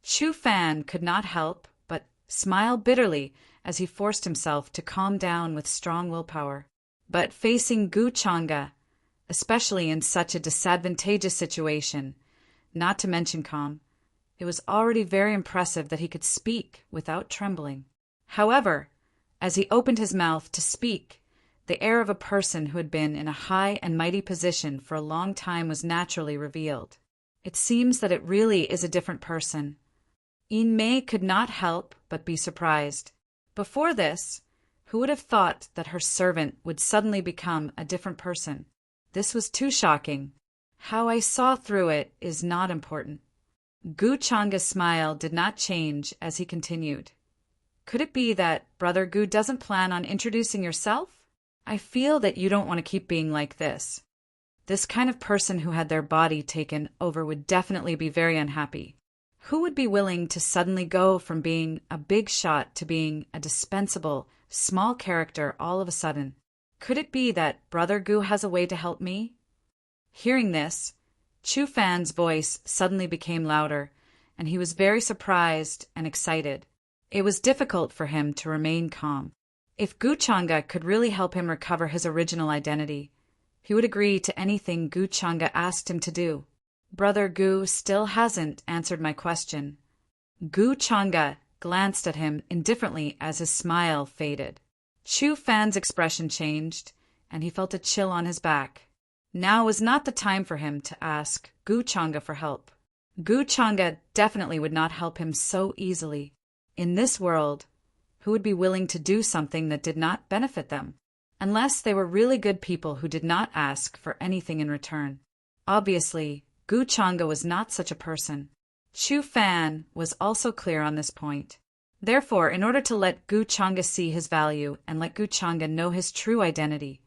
Chu Fan could not help but smile bitterly as he forced himself to calm down with strong willpower. But facing Gu Changa, especially in such a disadvantageous situation, not to mention calm, it was already very impressive that he could speak without trembling. However, as he opened his mouth to speak, the air of a person who had been in a high and mighty position for a long time was naturally revealed. It seems that it really is a different person. Yin Mei could not help but be surprised. Before this, who would have thought that her servant would suddenly become a different person? This was too shocking. How I saw through it is not important. Gu Changa's smile did not change as he continued. Could it be that Brother Gu doesn't plan on introducing yourself? I feel that you don't want to keep being like this. This kind of person who had their body taken over would definitely be very unhappy. Who would be willing to suddenly go from being a big shot to being a dispensable, small character all of a sudden? Could it be that Brother Gu has a way to help me? Hearing this, Chu Fan's voice suddenly became louder, and he was very surprised and excited. It was difficult for him to remain calm. If Gu Changa could really help him recover his original identity, he would agree to anything Gu Changa asked him to do. Brother Gu still hasn't answered my question. Gu Changa glanced at him indifferently as his smile faded. Chu Fan's expression changed, and he felt a chill on his back. Now was not the time for him to ask Gu Changa for help. Gu Changa definitely would not help him so easily. In this world, who would be willing to do something that did not benefit them? Unless they were really good people who did not ask for anything in return. Obviously, Gu Changa was not such a person. Chu Fan was also clear on this point. Therefore, in order to let Gu Changa see his value and let Gu Changa know his true identity,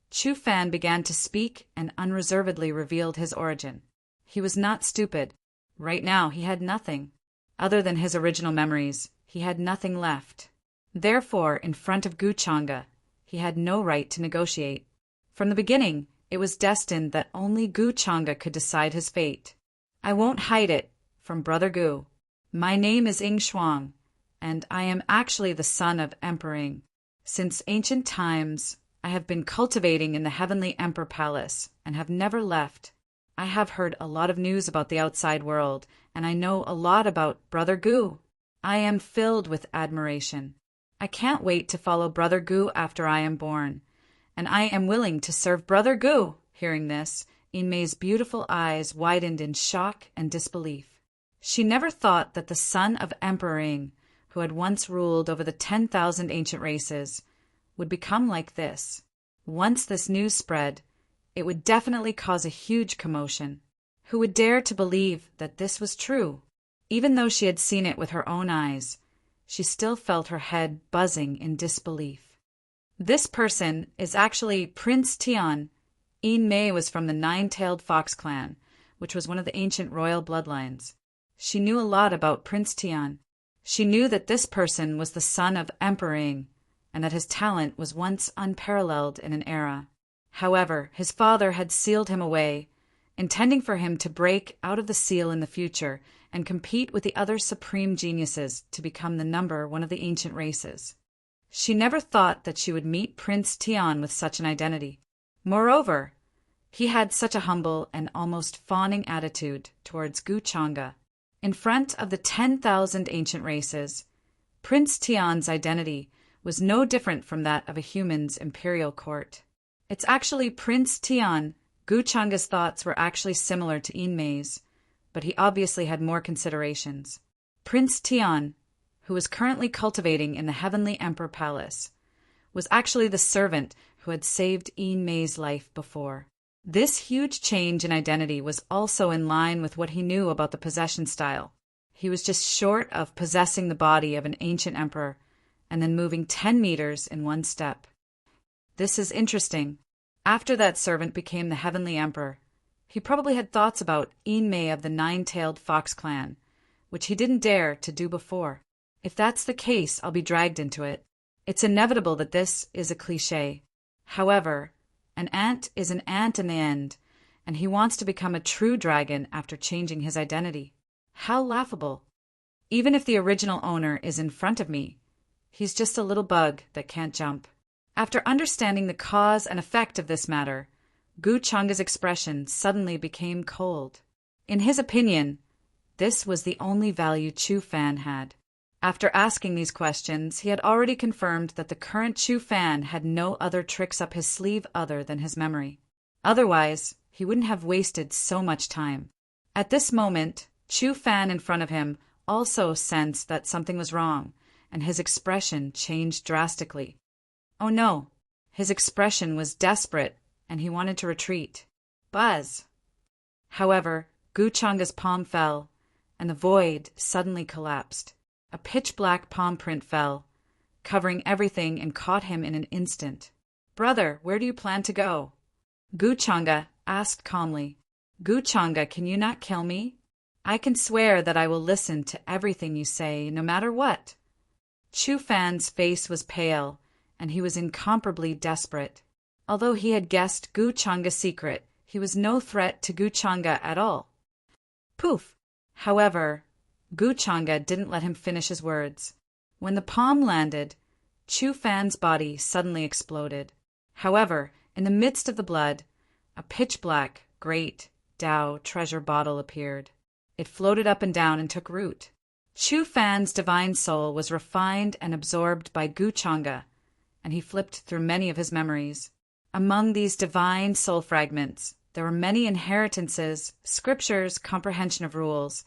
Chu Fan began to speak and unreservedly revealed his origin. He was not stupid. Right now, he had nothing. Other than his original memories, he had nothing left. Therefore, in front of Gu Changa, he had no right to negotiate. From the beginning, it was destined that only Gu Changa could decide his fate. I won't hide it from Brother Gu. My name is Ing Shuang, and I am actually the son of Emperor Ing. Since ancient times, I have been cultivating in the Heavenly Emperor Palace and have never left. I have heard a lot of news about the outside world, and I know a lot about Brother Gu. I am filled with admiration. I can't wait to follow Brother Gu after I am born, and I am willing to serve Brother Gu. Hearing this, Yin Mei's beautiful eyes widened in shock and disbelief. She never thought that the son of Emperor Ing, who had once ruled over the 10,000 ancient races, would become like this. Once this news spread, it would definitely cause a huge commotion. Who would dare to believe that this was true? Even though she had seen it with her own eyes, she still felt her head buzzing in disbelief. This person is actually Prince Tian. Yin Mei was from the Nine-Tailed Fox clan, which was one of the ancient royal bloodlines. She knew a lot about Prince Tian. She knew that this person was the son of Emperor Ing, and that his talent was once unparalleled in an era. However, his father had sealed him away, intending for him to break out of the seal in the future and compete with the other supreme geniuses to become the number one of the ancient races. She never thought that she would meet Prince Tian with such an identity. Moreover, he had such a humble and almost fawning attitude towards Gu Changa. In front of the 10,000 ancient races, Prince Tian's identity was no different from that of a human's imperial court. It's actually Prince Tian, Guchanga's thoughts were actually similar to Inmei's, but he obviously had more considerations. Prince Tian, who was currently cultivating in the Heavenly Emperor Palace, was actually the servant who had saved Inmei's life before. This huge change in identity was also in line with what he knew about the possession style. He was just short of possessing the body of an ancient emperor and then moving 10 meters in one step. This is interesting. After that servant became the Heavenly Emperor, he probably had thoughts about Inmei of the Nine-Tailed Fox clan, which he didn't dare to do before. If that's the case, I'll be dragged into it. It's inevitable that this is a cliché. However, an ant is an ant in the end, and he wants to become a true dragon after changing his identity. How laughable. Even if the original owner is in front of me, he's just a little bug that can't jump. After understanding the cause and effect of this matter, Guchanga's expression suddenly became cold. In his opinion, this was the only value Chu Fan had. After asking these questions, he had already confirmed that the current Chu Fan had no other tricks up his sleeve other than his memory. Otherwise, he wouldn't have wasted so much time. At this moment, Chu Fan in front of him also sensed that something was wrong, and his expression changed drastically. Oh no, his expression was desperate, and he wanted to retreat. Buzz! However, Guchanga's palm fell, and the void suddenly collapsed. A pitch-black palm print fell, covering everything and caught him in an instant. "Brother, where do you plan to go?" Guchanga asked calmly. "Guchanga, can you not kill me? I can swear that I will listen to everything you say, no matter what." Chu Fan's face was pale, and he was incomparably desperate. Although he had guessed Guchanga's secret, he was no threat to Guchanga at all. Poof! However, Guchanga didn't let him finish his words. When the palm landed, Chu Fan's body suddenly exploded. However, in the midst of the blood, a pitch-black, great Dao treasure bottle appeared. It floated up and down and took root. Chu Fan's divine soul was refined and absorbed by Guchanga, and he flipped through many of his memories. Among these divine soul fragments, there were many inheritances, scriptures, comprehension of rules,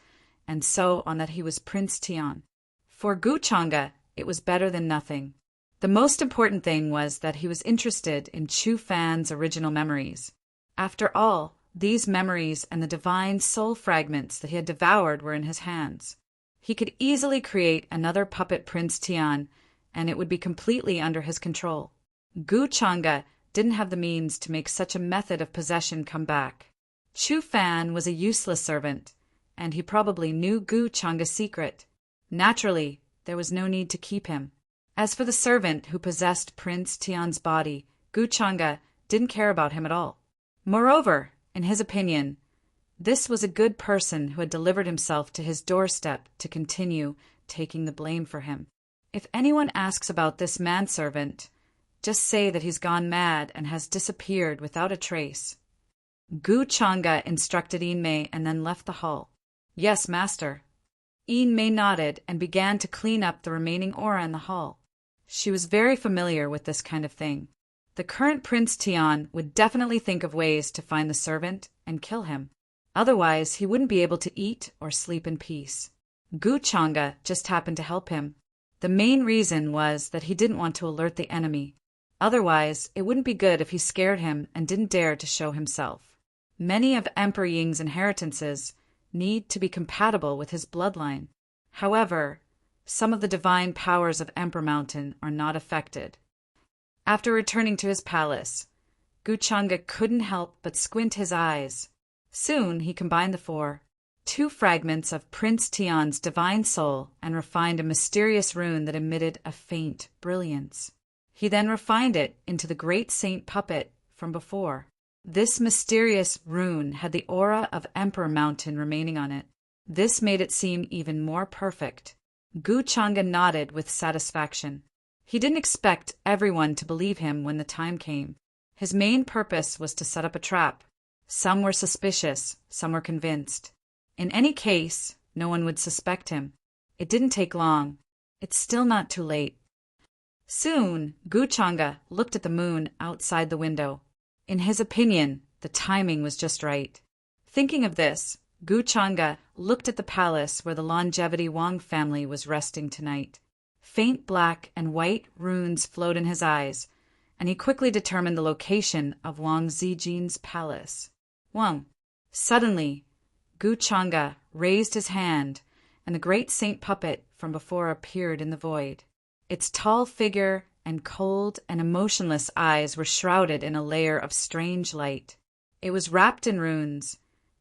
and so on that he was Prince Tian. For Guchanga, it was better than nothing. The most important thing was that he was interested in Chu Fan's original memories. After all, these memories and the divine soul fragments that he had devoured were in his hands. He could easily create another puppet Prince Tian, and it would be completely under his control. Guchanga didn't have the means to make such a method of possession come back. Chu Fan was a useless servant, and he probably knew Guchanga's secret. Naturally, there was no need to keep him. As for the servant who possessed Prince Tian's body, Guchanga didn't care about him at all. Moreover, in his opinion, this was a good person who had delivered himself to his doorstep to continue taking the blame for him. If anyone asks about this manservant, just say that he's gone mad and has disappeared without a trace. Guchanga instructed Inmei and then left the hall. "Yes, master." Inmei nodded and began to clean up the remaining aura in the hall. She was very familiar with this kind of thing. The current Prince Tian would definitely think of ways to find the servant and kill him. Otherwise, he wouldn't be able to eat or sleep in peace. Guchanga just happened to help him. The main reason was that he didn't want to alert the enemy. Otherwise, it wouldn't be good if he scared him and didn't dare to show himself. Many of Emperor Ying's inheritances need to be compatible with his bloodline. However, some of the divine powers of Emperor Mountain are not affected. After returning to his palace, Guchanga couldn't help but squint his eyes. Soon he combined the two fragments of Prince Tian's divine soul and refined a mysterious rune that emitted a faint brilliance. He then refined it into the great saint puppet from before. This mysterious rune had the aura of Emperor Mountain remaining on it. This made it seem even more perfect. Guchanga nodded with satisfaction. He didn't expect everyone to believe him when the time came. His main purpose was to set up a trap. Some were suspicious, some were convinced. In any case, no one would suspect him. It didn't take long. It's still not too late. Soon, Guchanga looked at the moon outside the window. In his opinion, The timing was just right. Thinking of this, Gu Changa looked at the palace where the Longevity Wang family was resting tonight. Faint black and white runes flowed in his eyes, and he quickly determined the location of Wang Zijin's palace. Wang. Suddenly, Gu Changa raised his hand, and the great saint puppet from before appeared in the void. Its tall figure and cold and emotionless eyes were shrouded in a layer of strange light. It was wrapped in runes,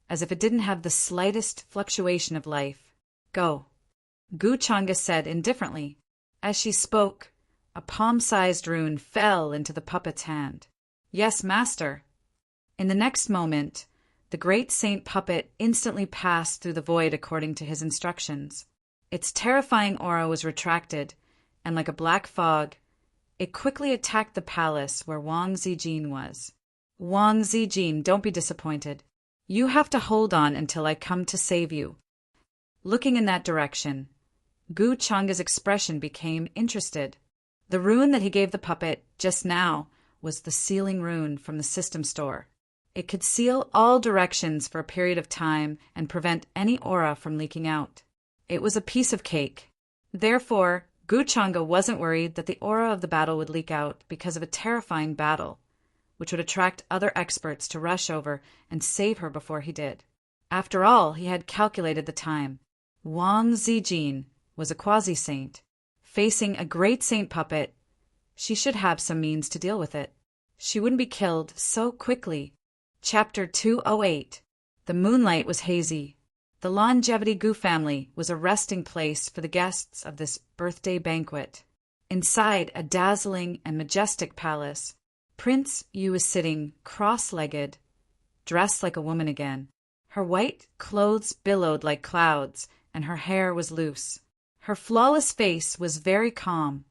as if it didn't have the slightest fluctuation of life. Go, Gu Changa said indifferently. As she spoke, a palm-sized rune fell into the puppet's hand. Yes, master. In the next moment, the great saint puppet instantly passed through the void according to his instructions. Its terrifying aura was retracted, and like a black fog, it quickly attacked the palace where Wang Zijin was. Wang Zijin, don't be disappointed. You have to hold on until I come to save you. Looking in that direction, Gu Changa's expression became interested. The rune that he gave the puppet just now was the sealing rune from the system store. It could seal all directions for a period of time and prevent any aura from leaking out. It was a piece of cake. Therefore, Gu Changa wasn't worried that the aura of the battle would leak out because of a terrifying battle, which would attract other experts to rush over and save her before he did. After all, he had calculated the time. Wang Zijin was a quasi-saint. Facing a great saint puppet, she should have some means to deal with it. She wouldn't be killed so quickly. Chapter 208. The moonlight was hazy. The Longevity Gu family was a resting place for the guests of this birthday banquet. Inside a dazzling and majestic palace, Prince Yu was sitting cross-legged, dressed like a woman again. Her white clothes billowed like clouds, and her hair was loose. Her flawless face was very calm,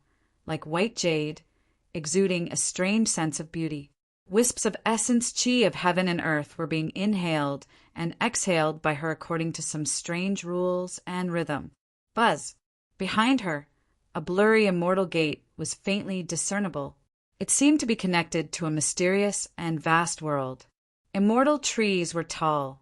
like white jade, exuding a strange sense of beauty. Wisps of essence chi of heaven and earth were being inhaled and exhaled by her according to some strange rules and rhythm. Buzz! Behind her, a blurry immortal gate was faintly discernible. It seemed to be connected to a mysterious and vast world. Immortal trees were tall,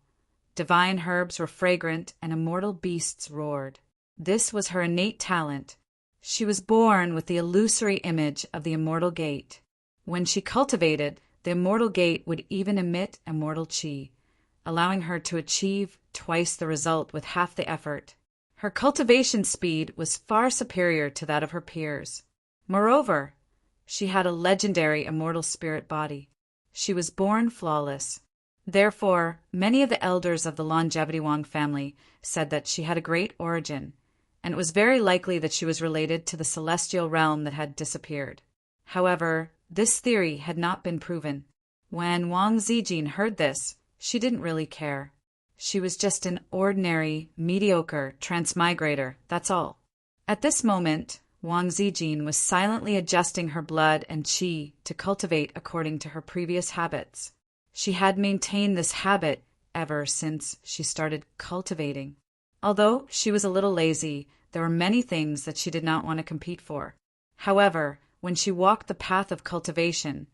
divine herbs were fragrant, and immortal beasts roared. This was her innate talent. She was born with the illusory image of the immortal gate. When she cultivated, the immortal gate would even emit immortal chi, allowing her to achieve twice the result with half the effort. Her cultivation speed was far superior to that of her peers. Moreover, she had a legendary immortal spirit body. She was born flawless. Therefore, many of the elders of the Longevity Wang family said that she had a great origin, and it was very likely that she was related to the celestial realm that had disappeared. However, this theory had not been proven. When Wang Zijin heard this, she didn't really care. She was just an ordinary, mediocre transmigrator, that's all. At this moment, Wang Zijin was silently adjusting her blood and qi to cultivate according to her previous habits. She had maintained this habit ever since she started cultivating. Although she was a little lazy, there were many things that she did not want to compete for. However, when she walked the path of cultivation,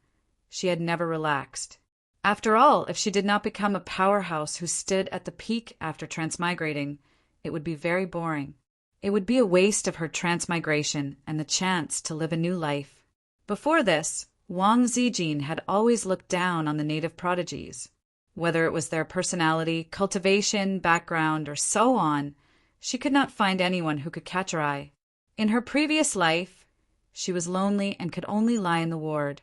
she had never relaxed. After all, if she did not become a powerhouse who stood at the peak after transmigrating, it would be very boring. It would be a waste of her transmigration and the chance to live a new life. Before this, Wang Zijin had always looked down on the native prodigies. Whether it was their personality, cultivation, background, or so on, she could not find anyone who could catch her eye. In her previous life, she was lonely and could only lie in the ward,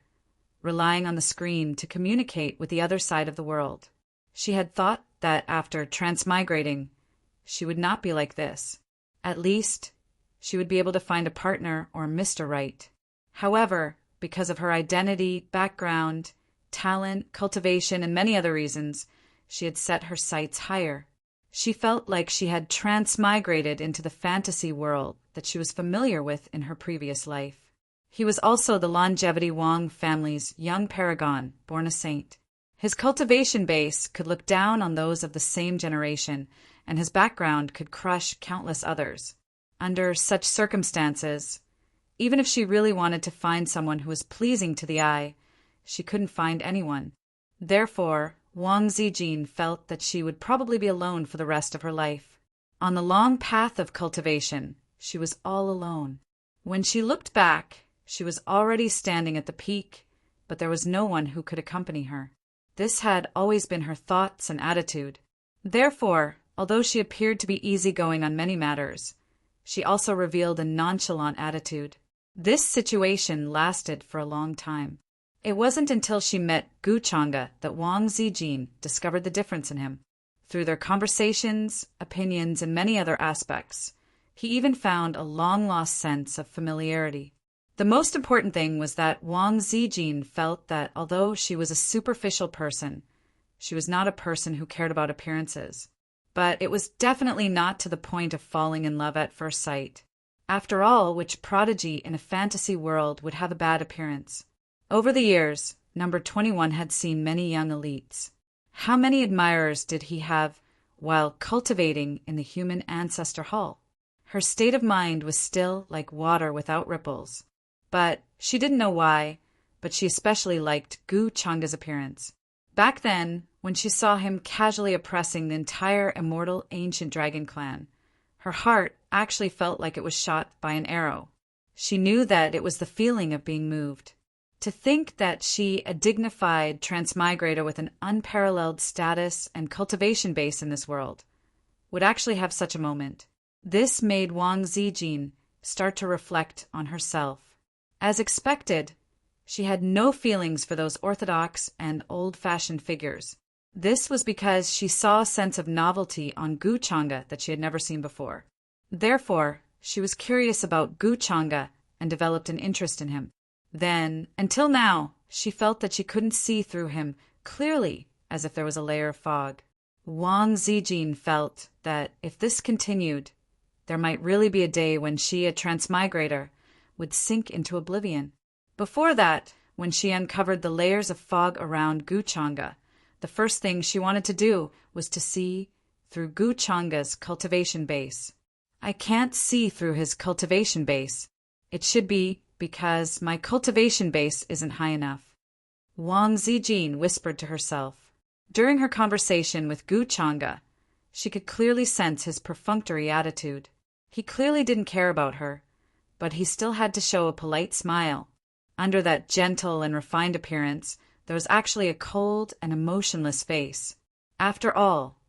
relying on the screen to communicate with the other side of the world. She had thought that after transmigrating, she would not be like this. At least, she would be able to find a partner or Mr. Right. However, because of her identity, background, talent, cultivation, and many other reasons, she had set her sights higher. She felt like she had transmigrated into the fantasy world that she was familiar with in her previous life. He was also the Longevity Wang family's young paragon, born a saint. His cultivation base could look down on those of the same generation, and his background could crush countless others. Under such circumstances, even if she really wanted to find someone who was pleasing to the eye, she couldn't find anyone. Therefore, Wang Zijin felt that she would probably be alone for the rest of her life. On the long path of cultivation, she was all alone. When she looked back, she was already standing at the peak, but there was no one who could accompany her. This had always been her thoughts and attitude. Therefore, although she appeared to be easygoing on many matters, she also revealed a nonchalant attitude. This situation lasted for a long time. It wasn't until she met Gu Chang'e that Wang Zijin discovered the difference in him. Through their conversations, opinions, and many other aspects, he even found a long-lost sense of familiarity. The most important thing was that Wang Zijin felt that although she was a superficial person, she was not a person who cared about appearances. But it was definitely not to the point of falling in love at first sight. After all, which prodigy in a fantasy world would have a bad appearance? Over the years, number 21 had seen many young elites. How many admirers did he have while cultivating in the human ancestor hall? Her state of mind was still like water without ripples. But she didn't know why, but she especially liked Gu Chang'e's appearance. Back then, when she saw him casually oppressing the entire immortal ancient dragon clan, her heart actually felt like it was shot by an arrow. She knew that it was the feeling of being moved. To think that she, a dignified transmigrator with an unparalleled status and cultivation base in this world, would actually have such a moment. This made Wang Zijin start to reflect on herself. As expected, she had no feelings for those orthodox and old-fashioned figures. This was because she saw a sense of novelty on Gu Chang'e that she had never seen before. Therefore, she was curious about Gu Chang'e and developed an interest in him. Then, until now, she felt that she couldn't see through him clearly, as if there was a layer of fog. Wang Zijin felt that if this continued, there might really be a day when she, a transmigrator, would sink into oblivion. Before that, when she uncovered the layers of fog around Gu Chang'e, the first thing she wanted to do was to see through Gu Chang'e's cultivation base. I can't see through his cultivation base. It should be because my cultivation base isn't high enough. Wang Zijin whispered to herself. During her conversation with Gu Chang'e, she could clearly sense his perfunctory attitude. He clearly didn't care about her, but he still had to show a polite smile. Under that gentle and refined appearance, there was actually a cold and emotionless face. After all,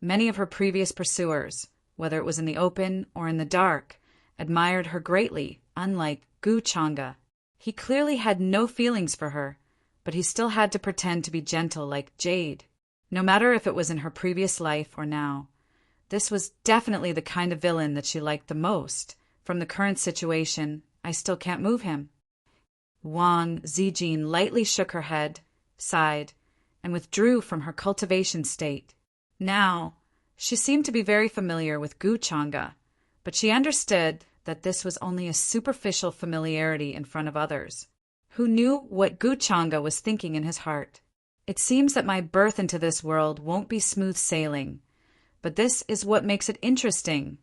many of her previous pursuers, whether it was in the open or in the dark, admired her greatly, unlike Gu Chang'e. He clearly had no feelings for her, but he still had to pretend to be gentle like Jade, no matter if it was in her previous life or now. This was definitely the kind of villain that she liked the most. From the current situation, I still can't move him. Wang Zijin lightly shook her head, sighed, and withdrew from her cultivation state. Now, she seemed to be very familiar with Gu Chang'e, but she understood that this was only a superficial familiarity in front of others. Who knew what Gu Chang'e was thinking in his heart? It seems that my birth into this world won't be smooth sailing, but this is what makes it interesting.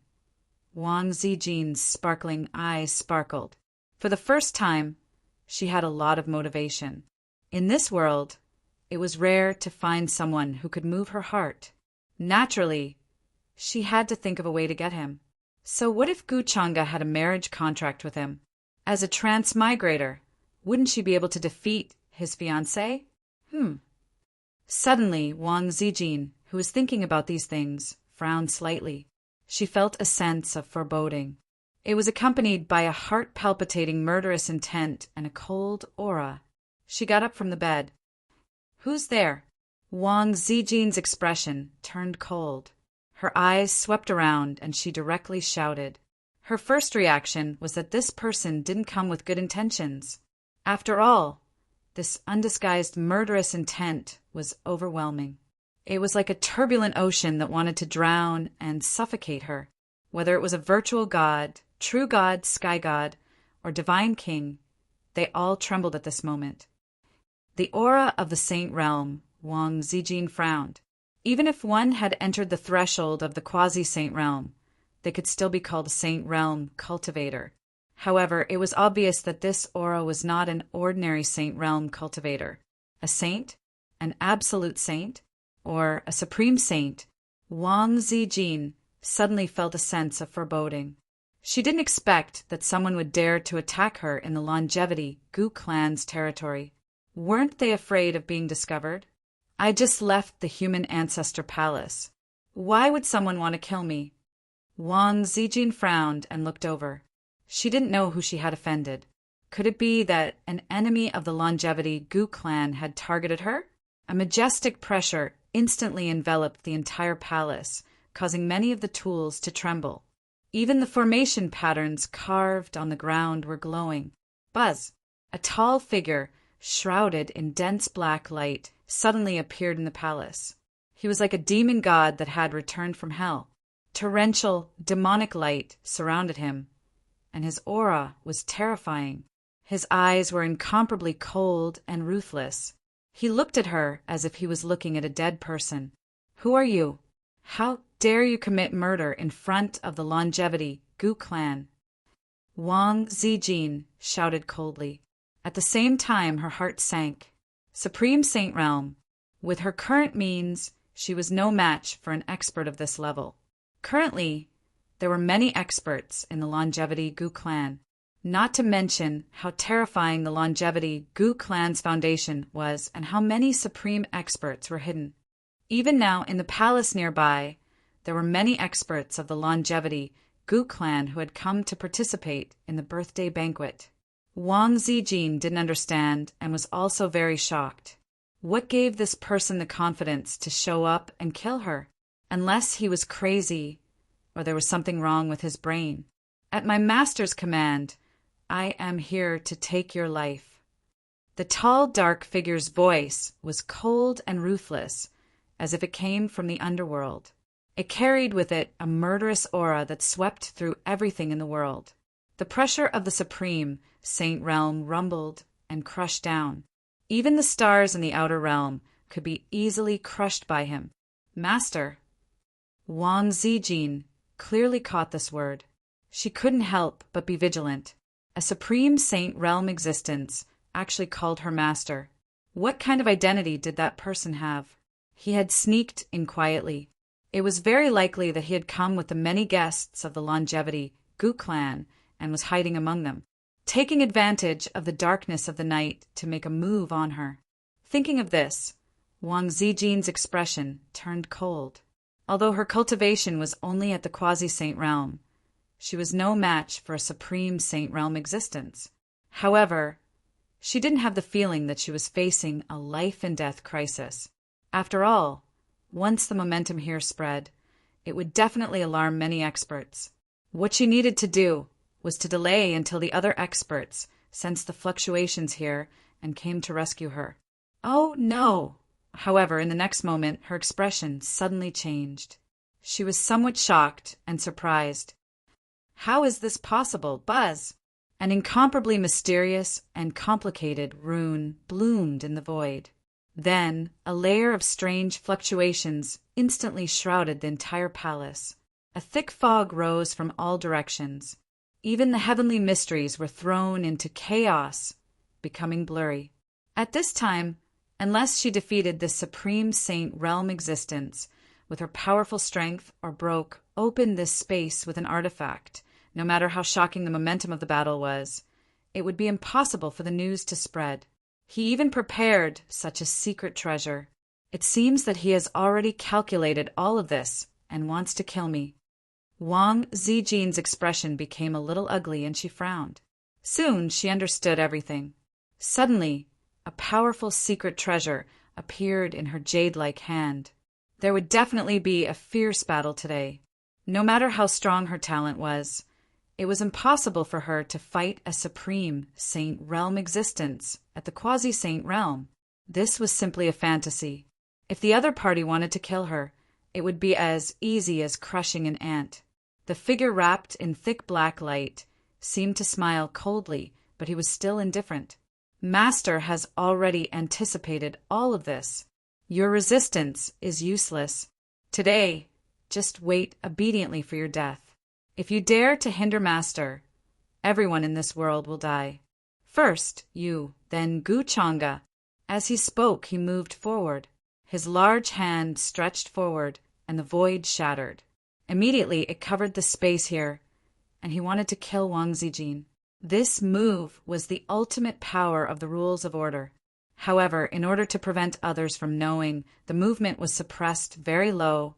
Wang Zijin's sparkling eyes sparkled. For the first time, she had a lot of motivation. In this world, it was rare to find someone who could move her heart. Naturally, she had to think of a way to get him. So what if Gu Chang'e had a marriage contract with him? As a transmigrator, wouldn't she be able to defeat his fiancée? Suddenly, Wang Zijin, who was thinking about these things, frowned slightly. She felt a sense of foreboding. It was accompanied by a heart-palpitating murderous intent and a cold aura. She got up from the bed. "Who's there?" Wang Zijin's expression turned cold. Her eyes swept around and she directly shouted. Her first reaction was that this person didn't come with good intentions. After all, this undisguised murderous intent was overwhelming. It was like a turbulent ocean that wanted to drown and suffocate her. Whether it was a virtual god, true god, sky god, or divine king, they all trembled at this moment. The aura of the saint realm, Wang Zijin frowned. Even if one had entered the threshold of the quasi-saint realm, they could still be called a saint realm cultivator. However, it was obvious that this aura was not an ordinary saint realm cultivator. A saint? An absolute saint? or a supreme saint, Wang Zijin suddenly felt a sense of foreboding. She didn't expect that someone would dare to attack her in the Longevity Gu clan's territory. Weren't they afraid of being discovered? I just left the human ancestor palace. Why would someone want to kill me? Wang Zijin frowned and looked over. She didn't know who she had offended. Could it be that an enemy of the Longevity Gu clan had targeted her? A majestic pressure instantly enveloped the entire palace, causing many of the tools to tremble. Even the formation patterns carved on the ground were glowing. Buzz, a tall figure, shrouded in dense black light, suddenly appeared in the palace. He was like a demon god that had returned from hell. Torrential, demonic light surrounded him, and his aura was terrifying. His eyes were incomparably cold and ruthless. He looked at her as if he was looking at a dead person. Who are you? How dare you commit murder in front of the Longevity Gu clan? Wang Zijin shouted coldly. At the same time, her heart sank. Supreme Saint Realm. With her current means, she was no match for an expert of this level. Currently, there were many experts in the Longevity Gu clan, not to mention how terrifying the Longevity Gu clan's foundation was and how many supreme experts were hidden. Even now, in the palace nearby, there were many experts of the Longevity Gu clan who had come to participate in the birthday banquet. Wang Zijin didn't understand and was also very shocked. What gave this person the confidence to show up and kill her? Unless he was crazy or there was something wrong with his brain. At my master's command, I am here to take your life. The tall, dark figure's voice was cold and ruthless, as if it came from the underworld. It carried with it a murderous aura that swept through everything in the world. The pressure of the Supreme Saint Realm rumbled and crushed down. Even the stars in the outer realm could be easily crushed by him. Master. Wang Zijin clearly caught this word. She couldn't help but be vigilant. A Supreme Saint Realm existence actually called her master. What kind of identity did that person have? He had sneaked in quietly. It was very likely that he had come with the many guests of the Longevity Gu clan and was hiding among them, taking advantage of the darkness of the night to make a move on her. Thinking of this, Wang Zijin's expression turned cold. Although her cultivation was only at the quasi-saint realm, she was no match for a supreme saint realm existence. However, she didn't have the feeling that she was facing a life-and-death crisis. After all, once the momentum here spread, it would definitely alarm many experts. What she needed to do was to delay until the other experts sensed the fluctuations here and came to rescue her. Oh, no! However, in the next moment, her expression suddenly changed. She was somewhat shocked and surprised. How is this possible, Buzz? An incomparably mysterious and complicated rune bloomed in the void. Then, a layer of strange fluctuations instantly shrouded the entire palace. A thick fog rose from all directions. Even the heavenly mysteries were thrown into chaos, becoming blurry. At this time, unless she defeated this supreme saint realm existence with her powerful strength or broke open this space with an artifact, no matter how shocking the momentum of the battle was, it would be impossible for the news to spread. He even prepared such a secret treasure. It seems that he has already calculated all of this and wants to kill me. Wang Zijin's expression became a little ugly and she frowned. Soon she understood everything. Suddenly, a powerful secret treasure appeared in her jade-like hand. There would definitely be a fierce battle today. No matter how strong her talent was, it was impossible for her to fight a supreme saint realm existence at the quasi-saint realm. This was simply a fantasy. If the other party wanted to kill her, it would be as easy as crushing an ant. The figure wrapped in thick black light seemed to smile coldly, but he was still indifferent. Master has already anticipated all of this. Your resistance is useless. Today, just wait obediently for your death. If you dare to hinder Master, everyone in this world will die. First you, then Gu Changa. As he spoke, he moved forward. His large hand stretched forward, and the void shattered. Immediately, it covered the space here, and he wanted to kill Wang Zijin. This move was the ultimate power of the rules of order. However, in order to prevent others from knowing, the movement was suppressed very low,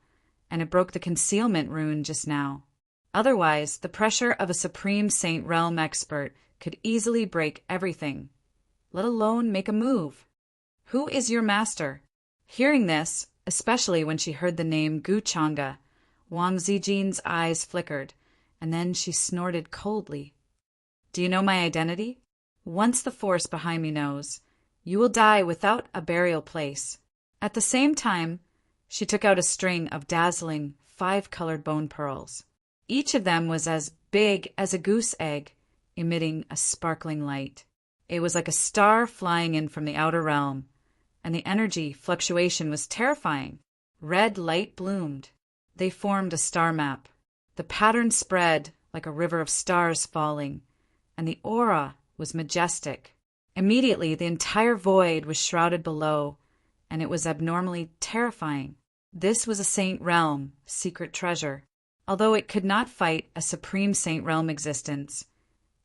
and it broke the concealment rune just now. Otherwise, the pressure of a Supreme Saint Realm expert could easily break everything, let alone make a move. Who is your master? Hearing this, especially when she heard the name Gu Changa, Wang Zijin's eyes flickered, and then she snorted coldly. Do you know my identity? Once the force behind me knows, you will die without a burial place. At the same time, she took out a string of dazzling 5-colored bone pearls. Each of them was as big as a goose egg, emitting a sparkling light. It was like a star flying in from the outer realm, and the energy fluctuation was terrifying. Red light bloomed. They formed a star map. The pattern spread like a river of stars falling, and the aura was majestic. Immediately, the entire void was shrouded below, and it was abnormally terrifying. This was a Saint Realm secret treasure. Although it could not fight a Supreme Saint Realm existence,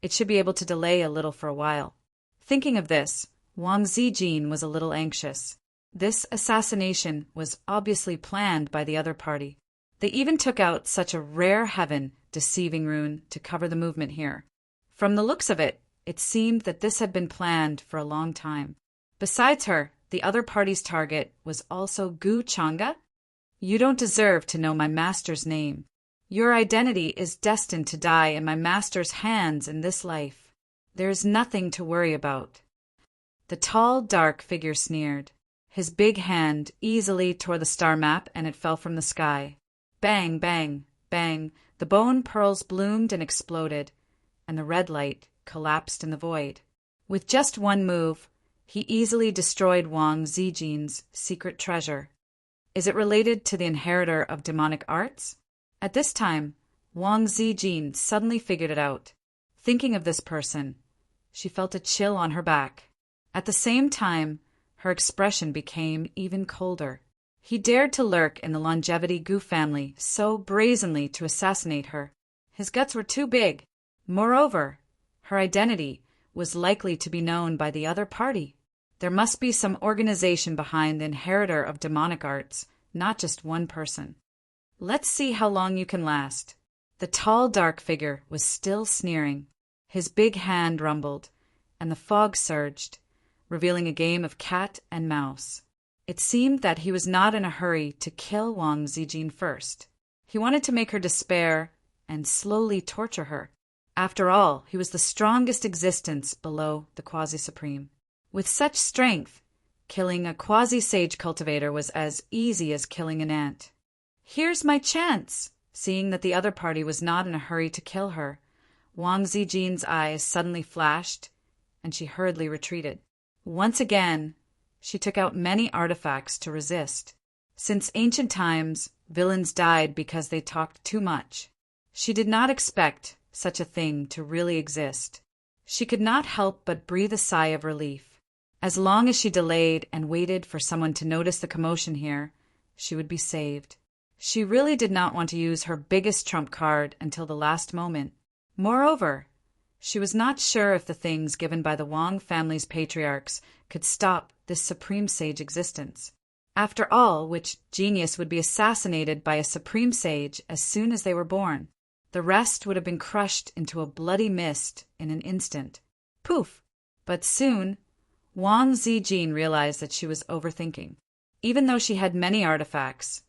it should be able to delay a little for a while. Thinking of this, Wang Zijin was a little anxious. This assassination was obviously planned by the other party. They even took out such a rare heaven deceiving rune to cover the movement here. From the looks of it, it seemed that this had been planned for a long time. Besides her, the other party's target was also Gu Changa? You don't deserve to know my master's name. Your identity is destined to die in my master's hands in this life. There is nothing to worry about. The tall, dark figure sneered. His big hand easily tore the star map, and it fell from the sky. Bang, bang, bang, the bone pearls bloomed and exploded, and the red light collapsed in the void. With just one move, he easily destroyed Wang Zijin's secret treasure. Is it related to the inheritor of demonic arts? At this time, Wang Zijin suddenly figured it out. Thinking of this person, she felt a chill on her back. At the same time, her expression became even colder. He dared to lurk in the Longevity Gu family so brazenly to assassinate her. His guts were too big. Moreover, her identity was likely to be known by the other party. There must be some organization behind the inheritor of demonic arts, not just one person. Let's see how long you can last. The tall, dark figure was still sneering. His big hand rumbled, and the fog surged, revealing a game of cat and mouse. It seemed that he was not in a hurry to kill Wang Zijin first. He wanted to make her despair and slowly torture her. After all, he was the strongest existence below the Quasi-Supreme. With such strength, killing a quasi-sage cultivator was as easy as killing an ant. Here's my chance! Seeing that the other party was not in a hurry to kill her, Wang Zijin's eyes suddenly flashed, and she hurriedly retreated. Once again, she took out many artifacts to resist. Since ancient times, villains died because they talked too much. She did not expect such a thing to really exist. She could not help but breathe a sigh of relief. As long as she delayed and waited for someone to notice the commotion here, she would be saved. She really did not want to use her biggest trump card until the last moment. Moreover, she was not sure if the things given by the Wang family's patriarchs could stop this supreme sage existence. After all, which genius would be assassinated by a supreme sage as soon as they were born? The rest would have been crushed into a bloody mist in an instant. Poof! But soon, Wang Zijin realized that she was overthinking. Even though she had many artifacts,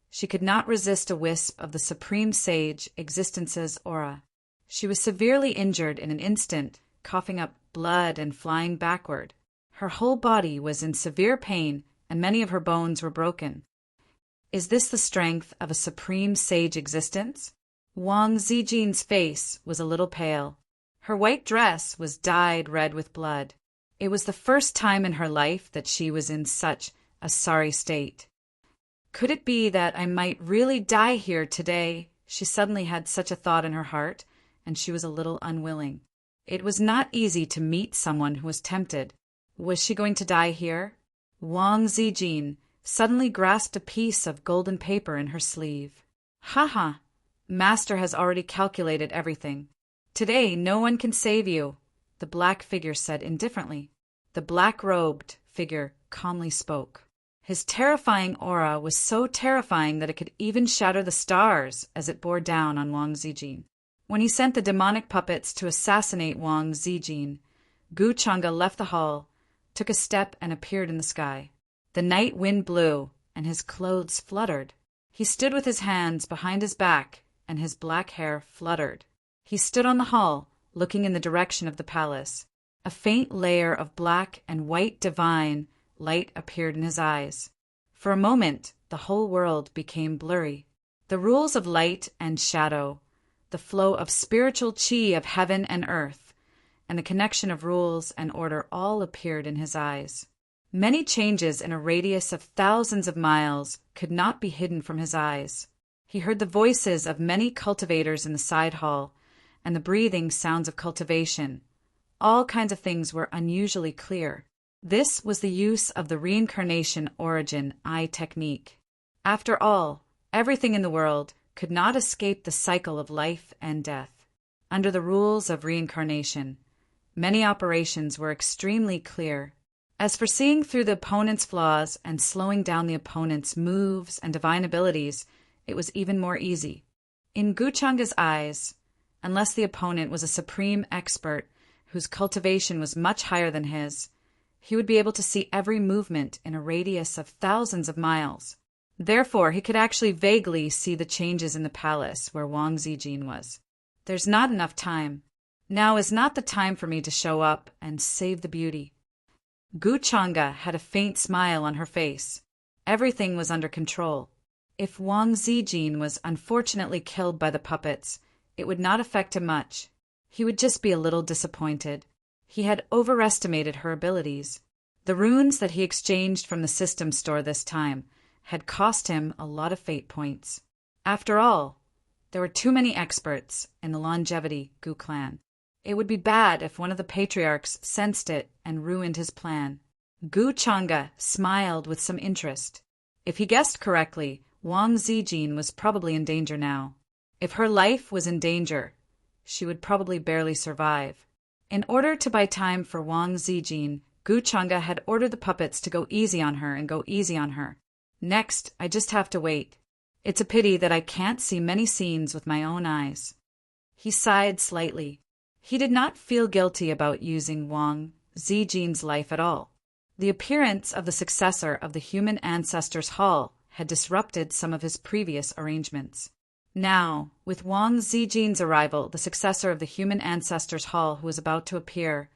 she could not resist a wisp of the supreme sage existence's aura. She was severely injured in an instant, coughing up blood and flying backward. Her whole body was in severe pain, and many of her bones were broken. Is this the strength of a supreme sage existence? Wang Zijin's face was a little pale. Her white dress was dyed red with blood. It was the first time in her life that she was in such a sorry state. Could it be that I might really die here today? She suddenly had such a thought in her heart, and she was a little unwilling. It was not easy to meet someone who was tempted. Was she going to die here? Wang Zijin suddenly grasped a piece of golden paper in her sleeve. "Ha! Master has already calculated everything. Today no one can save you," the black figure said indifferently. The black-robed figure calmly spoke. His terrifying aura was so terrifying that it could even shatter the stars as it bore down on Wang Zijin. When he sent the demonic puppets to assassinate Wang Zijin, Gu Chang'e left the hall, took a step, and appeared in the sky. The night wind blew, and his clothes fluttered. He stood with his hands behind his back, and his black hair fluttered. He stood on the hall, looking in the direction of the palace. A faint layer of black and white divine light appeared in his eyes. For a moment, the whole world became blurry. The rules of light and shadow, the flow of spiritual chi of heaven and earth, and the connection of rules and order all appeared in his eyes. Many changes in a radius of thousands of miles could not be hidden from his eyes. He heard the voices of many cultivators in the side hall, and the breathing sounds of cultivation. All kinds of things were unusually clear. This was the use of the reincarnation origin eye technique. After all, everything in the world could not escape the cycle of life and death. Under the rules of reincarnation, many operations were extremely clear. As for seeing through the opponent's flaws and slowing down the opponent's moves and divine abilities, it was even more easy. In Gu Chang'e's eyes, unless the opponent was a supreme expert whose cultivation was much higher than his, he would be able to see every movement in a radius of thousands of miles. Therefore, he could actually vaguely see the changes in the palace where Wang Zijin was. "There's not enough time. Now is not the time for me to show up and save the beauty." Gu Chang'e had a faint smile on her face. Everything was under control. If Wang Zijin was unfortunately killed by the puppets, it would not affect him much. He would just be a little disappointed. He had overestimated her abilities. The runes that he exchanged from the system store this time had cost him a lot of fate points. After all, there were too many experts in the longevity Gu clan. It would be bad if one of the patriarchs sensed it and ruined his plan. Gu Chang'e smiled with some interest. If he guessed correctly, Wang Zijin was probably in danger now. If her life was in danger, she would probably barely survive. In order to buy time for Wang Zijin, Gu Chang'e had ordered the puppets to go easy on her and go easy on her. Next, I just have to wait. It's a pity that I can't see many scenes with my own eyes. He sighed slightly. He did not feel guilty about using Wang Zijin's life at all. The appearance of the successor of the human ancestors' hall had disrupted some of his previous arrangements. Now, with Wang Zijin's arrival, the successor of the human ancestors' hall who was about to appear,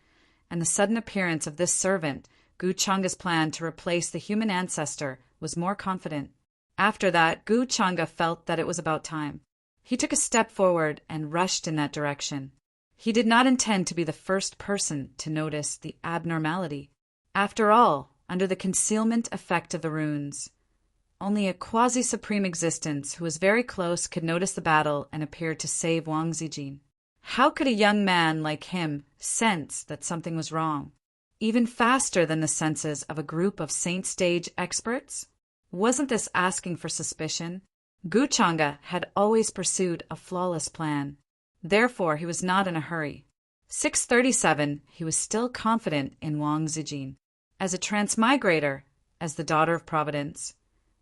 and the sudden appearance of this servant, Gu Chang'e's plan to replace the human ancestor was more confident. After that, Gu Chang'e felt that it was about time. He took a step forward and rushed in that direction. He did not intend to be the first person to notice the abnormality. After all, under the concealment effect of the runes, only a quasi-supreme existence who was very close could notice the battle and appear to save Wang Zijin. How could a young man like him sense that something was wrong, even faster than the senses of a group of saint stage experts? Wasn't this asking for suspicion? Gu Chang'e had always pursued a flawless plan. Therefore, he was not in a hurry. 637, he was still confident in Wang Zijin. As a transmigrator, as the daughter of Providence,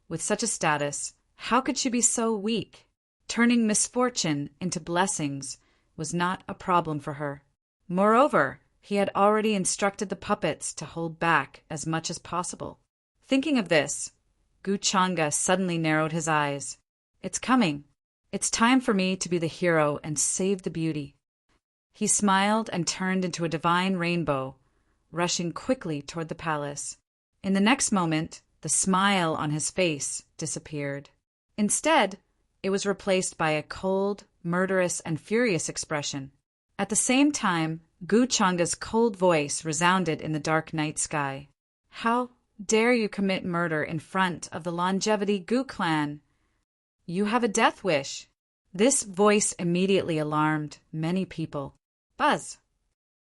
with such a status, how could she be so weak? Turning misfortune into blessings was not a problem for her. Moreover, he had already instructed the puppets to hold back as much as possible. Thinking of this, Gu Chang'e suddenly narrowed his eyes. It's coming. It's time for me to be the hero and save the beauty. He smiled and turned into a divine rainbow, rushing quickly toward the palace. In the next moment, the smile on his face disappeared. Instead, it was replaced by a cold, murderous, and furious expression. At the same time, Gu Chang'e's cold voice resounded in the dark night sky. How dare you commit murder in front of the longevity Gu clan? You have a death wish. This voice immediately alarmed many people. Buzz!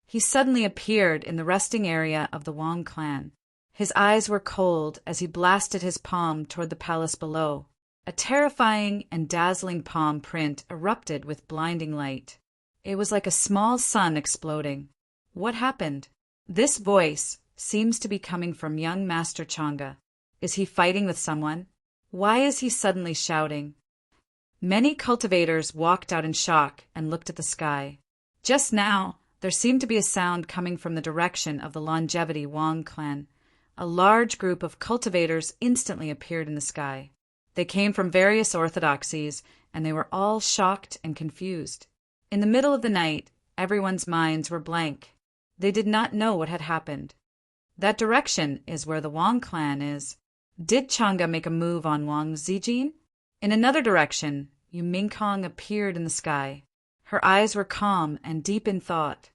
He suddenly appeared in the resting area of the Wang clan. His eyes were cold as he blasted his palm toward the palace below. A terrifying and dazzling palm print erupted with blinding light. It was like a small sun exploding. What happened? This voice seems to be coming from young Master Chang'e. Is he fighting with someone? Why is he suddenly shouting? Many cultivators walked out in shock and looked at the sky. Just now, there seemed to be a sound coming from the direction of the Longevity Wang clan. A large group of cultivators instantly appeared in the sky. They came from various orthodoxies, and they were all shocked and confused. In the middle of the night, everyone's minds were blank. They did not know what had happened. That direction is where the Wang clan is. Did Chang'e make a move on Wang Zijin? In another direction, Yu Mingkong appeared in the sky. Her eyes were calm and deep in thought.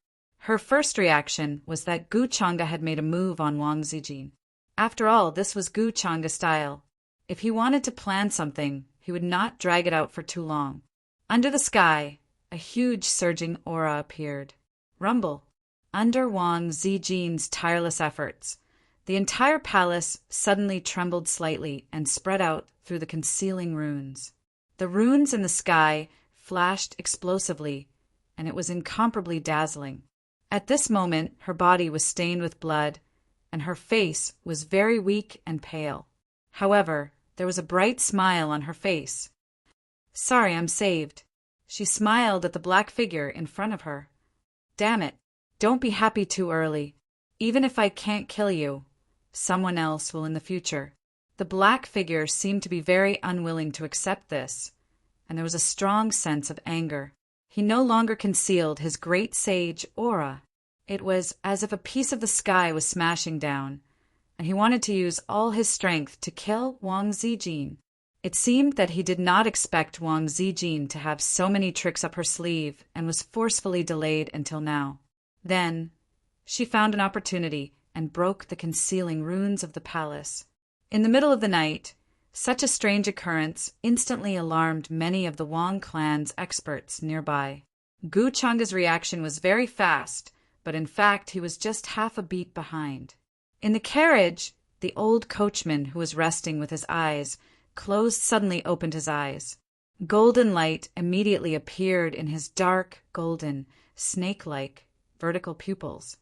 Her first reaction was that Gu Chang'e had made a move on Wang Zijin. After all, this was Gu Chang'e style. If he wanted to plan something, he would not drag it out for too long. Under the sky, a huge surging aura appeared. Rumble. Under Wang Zijin's tireless efforts, the entire palace suddenly trembled slightly and spread out through the concealing runes. The runes in the sky flashed explosively, and it was incomparably dazzling. At this moment, her body was stained with blood, and her face was very weak and pale. However, there was a bright smile on her face. "Sorry, I'm saved." She smiled at the black figure in front of her. "Damn it, don't be happy too early. Even if I can't kill you, someone else will in the future." The black figure seemed to be very unwilling to accept this, and there was a strong sense of anger. He no longer concealed his great sage aura. It was as if a piece of the sky was smashing down, and he wanted to use all his strength to kill Wang Zijin. It seemed that he did not expect Wang Zijin to have so many tricks up her sleeve and was forcefully delayed until now. Then, she found an opportunity and broke the concealing runes of the palace. In the middle of the night, such a strange occurrence instantly alarmed many of the Wang clan's experts nearby. Gu Chang'e's reaction was very fast, but in fact he was just half a beat behind. In the carriage, the old coachman who was resting with his eyes closed suddenly opened his eyes. Golden light immediately appeared in his dark, golden, snake-like, vertical pupils.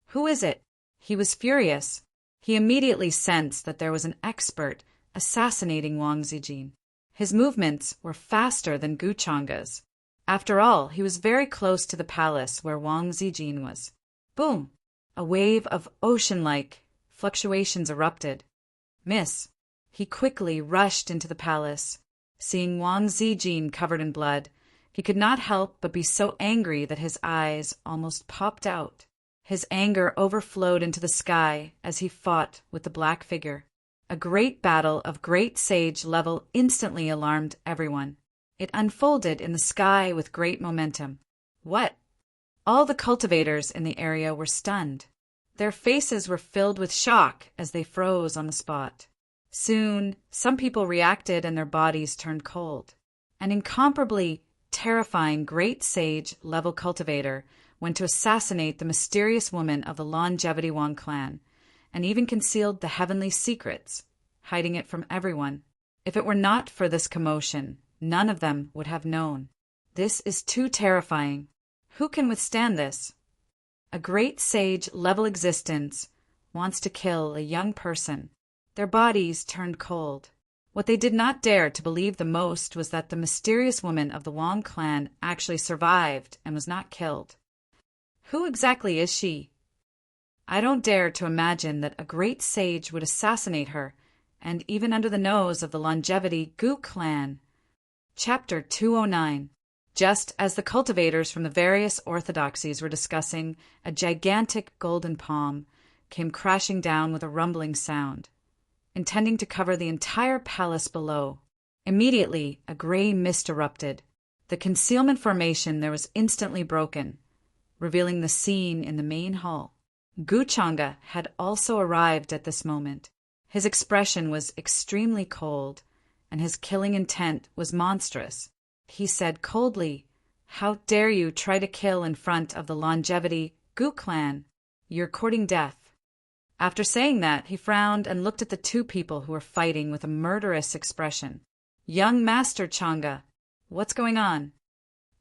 Who is it? He was furious. He immediately sensed that there was an expert assassinating Wang Zijin. His movements were faster than Gu Chang'e's. After all, he was very close to the palace where Wang Zijin was. Boom! A wave of ocean-like fluctuations erupted. Miss. He quickly rushed into the palace. Seeing Wang Zijin covered in blood, he could not help but be so angry that his eyes almost popped out. His anger overflowed into the sky as he fought with the black figure. A great battle of great sage level instantly alarmed everyone. It unfolded in the sky with great momentum. What? All the cultivators in the area were stunned. Their faces were filled with shock as they froze on the spot. Soon, some people reacted and their bodies turned cold. An incomparably terrifying great sage level cultivator went to assassinate the mysterious woman of the Longevity Wang clan, and even concealed the heavenly secrets, hiding it from everyone. If it were not for this commotion, none of them would have known. This is too terrifying. Who can withstand this? A great sage level existence wants to kill a young person. Their bodies turned cold. What they did not dare to believe the most was that the mysterious woman of the Wang clan actually survived and was not killed. Who exactly is she? I don't dare to imagine that a great sage would assassinate her, and even under the nose of the Longevity Gu clan. Chapter 209. Just as the cultivators from the various orthodoxies were discussing, a gigantic golden palm came crashing down with a rumbling sound, intending to cover the entire palace below. Immediately, a gray mist erupted. The concealment formation there was instantly broken, revealing the scene in the main hall. Gu Chang'e had also arrived at this moment. His expression was extremely cold, and his killing intent was monstrous. He said coldly, "How dare you try to kill in front of the Longevity Gu clan? You're courting death." After saying that, he frowned and looked at the two people who were fighting with a murderous expression. Young Master Changa, what's going on?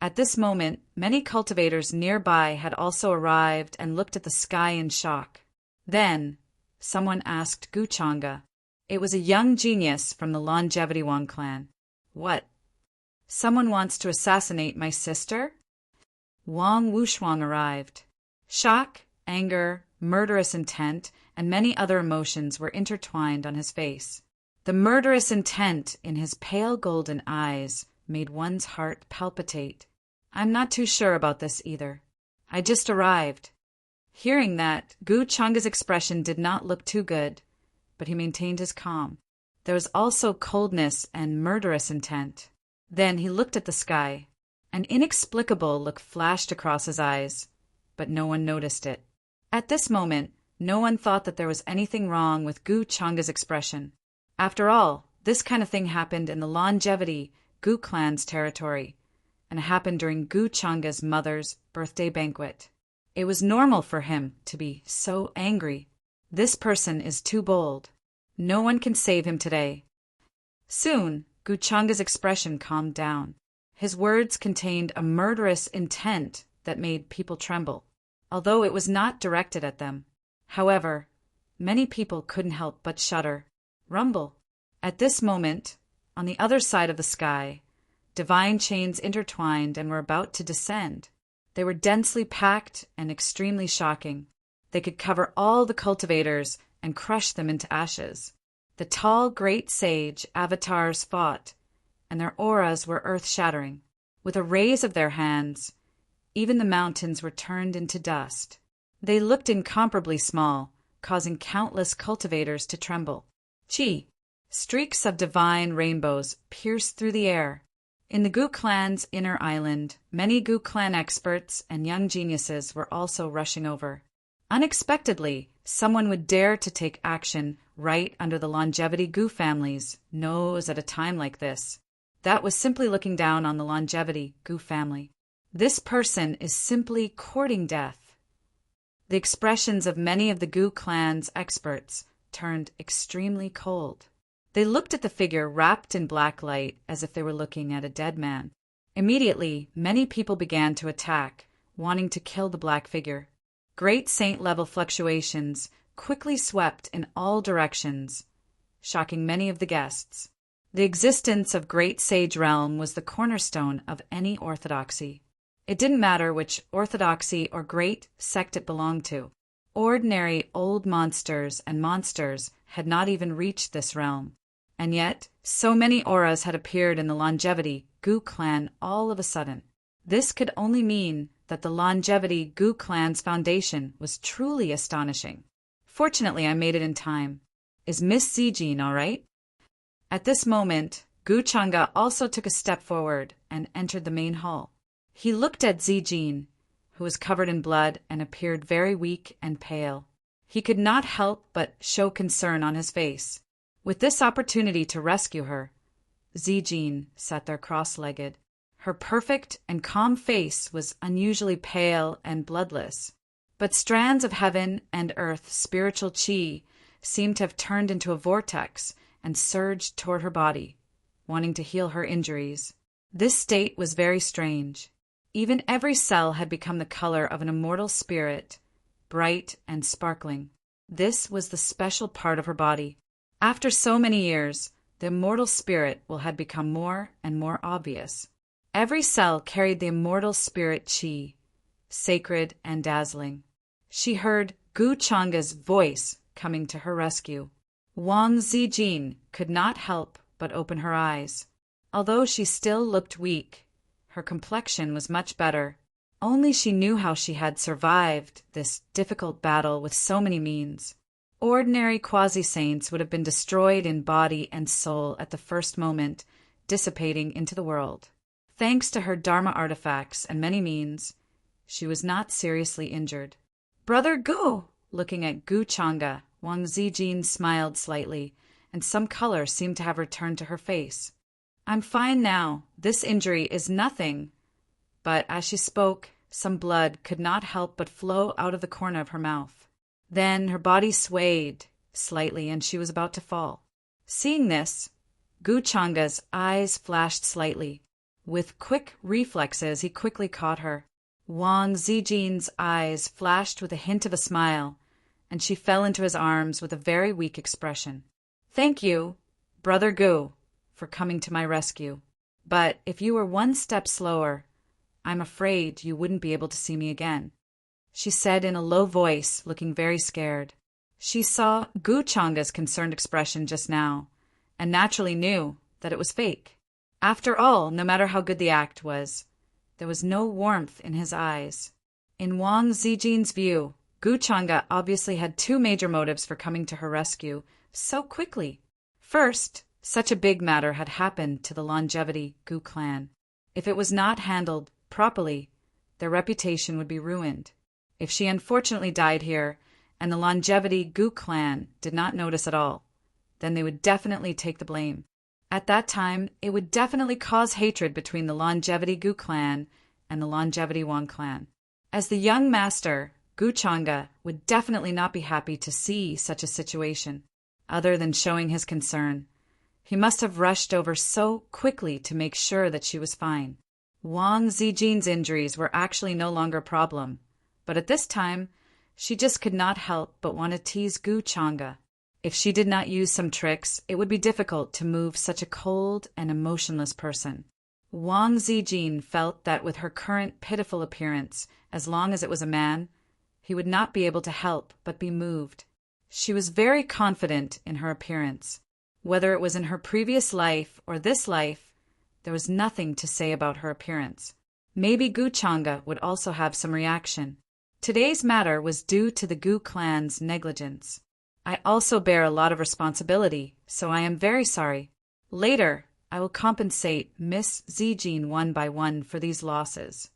At this moment, many cultivators nearby had also arrived and looked at the sky in shock. Then, someone asked Gu Changa. It was a young genius from the Longevity Wang clan. What? Someone wants to assassinate my sister? Wang Wushwang arrived. Shock, anger, murderous intent, and many other emotions were intertwined on his face. The murderous intent in his pale golden eyes made one's heart palpitate. I'm not too sure about this either. I just arrived. Hearing that, Gu Changa's expression did not look too good, but he maintained his calm. There was also coldness and murderous intent. Then he looked at the sky. An inexplicable look flashed across his eyes, but no one noticed it. At this moment, no one thought that there was anything wrong with Gu Changa's expression. After all, this kind of thing happened in the Longevity Gu clan's territory, and it happened during Gu Changa's mother's birthday banquet. It was normal for him to be so angry. This person is too bold. No one can save him today. Soon, Gu Changa's expression calmed down. His words contained a murderous intent that made people tremble, although it was not directed at them. However, many people couldn't help but shudder, rumble. At this moment, on the other side of the sky, divine chains intertwined and were about to descend. They were densely packed and extremely shocking. They could cover all the cultivators and crush them into ashes. The tall, great sage avatars fought, and their auras were earth-shattering. With a raise of their hands, even the mountains were turned into dust. They looked incomparably small, causing countless cultivators to tremble. Chi! Streaks of divine rainbows pierced through the air. In the Gu clan's inner island, many Gu clan experts and young geniuses were also rushing over. Unexpectedly, someone would dare to take action right under the Longevity Gu family's nose at a time like this. That was simply looking down on the Longevity Gu family. This person is simply courting death. The expressions of many of the Gu clan's experts turned extremely cold. They looked at the figure wrapped in black light as if they were looking at a dead man. Immediately, many people began to attack, wanting to kill the black figure. Great saint-level fluctuations quickly swept in all directions, shocking many of the guests. The existence of Great Sage Realm was the cornerstone of any orthodoxy. It didn't matter which orthodoxy or great sect it belonged to. Ordinary old monsters and monsters had not even reached this realm. And yet, so many auras had appeared in the Longevity Gu clan all of a sudden. This could only mean that the Longevity Gu clan's foundation was truly astonishing. Fortunately, I made it in time. Is Miss Zijin all right? At this moment, Gu Changa also took a step forward and entered the main hall. He looked at Zijin, who was covered in blood and appeared very weak and pale. He could not help but show concern on his face. With this opportunity to rescue her, Zijin sat there cross-legged. Her perfect and calm face was unusually pale and bloodless, but strands of heaven and earth spiritual chi seemed to have turned into a vortex and surged toward her body, wanting to heal her injuries. This state was very strange. Even every cell had become the color of an immortal spirit, bright and sparkling. This was the special part of her body. After so many years, the immortal spirit will have become more and more obvious. Every cell carried the immortal spirit chi, sacred and dazzling. She heard Gu Changa's voice coming to her rescue. Wang Zijin could not help but open her eyes. Although she still looked weak, her complexion was much better. Only she knew how she had survived this difficult battle with so many means. Ordinary quasi-saints would have been destroyed in body and soul at the first moment, dissipating into the world. Thanks to her Dharma artifacts and many means, she was not seriously injured. Brother Gu! Looking at Gu Changa, Wang Zijin smiled slightly, and some color seemed to have returned to her face. I'm fine now. This injury is nothing. But as she spoke, some blood could not help but flow out of the corner of her mouth. Then her body swayed slightly and she was about to fall. Seeing this, Gu Changa's eyes flashed slightly. With quick reflexes, he quickly caught her. Wang Zijin's eyes flashed with a hint of a smile, and she fell into his arms with a very weak expression. "Thank you, Brother Gu, for coming to my rescue. But if you were one step slower, I'm afraid you wouldn't be able to see me again," she said in a low voice, looking very scared. She saw Gu Changa's concerned expression just now, and naturally knew that it was fake. After all, no matter how good the act was, there was no warmth in his eyes. In Wang Zijin's view, Gu Changa obviously had two major motives for coming to her rescue so quickly. First, such a big matter had happened to the Longevity Gu clan. If it was not handled properly, their reputation would be ruined. If she unfortunately died here, and the Longevity Gu clan did not notice at all, then they would definitely take the blame. At that time, it would definitely cause hatred between the Longevity Gu clan and the Longevity Wang clan. As the young master, Gu Changa would definitely not be happy to see such a situation. Other than showing his concern, he must have rushed over so quickly to make sure that she was fine. Wang Zijin's injuries were actually no longer a problem, but at this time, she just could not help but want to tease Gu Changa. If she did not use some tricks, it would be difficult to move such a cold and emotionless person. Wang Zijin felt that with her current pitiful appearance, as long as it was a man, he would not be able to help but be moved. She was very confident in her appearance. Whether it was in her previous life or this life, there was nothing to say about her appearance. Maybe Gu Changa would also have some reaction. Today's matter was due to the Gu clan's negligence. I also bear a lot of responsibility, so I am very sorry. Later, I will compensate Miss Zijin one by one for these losses.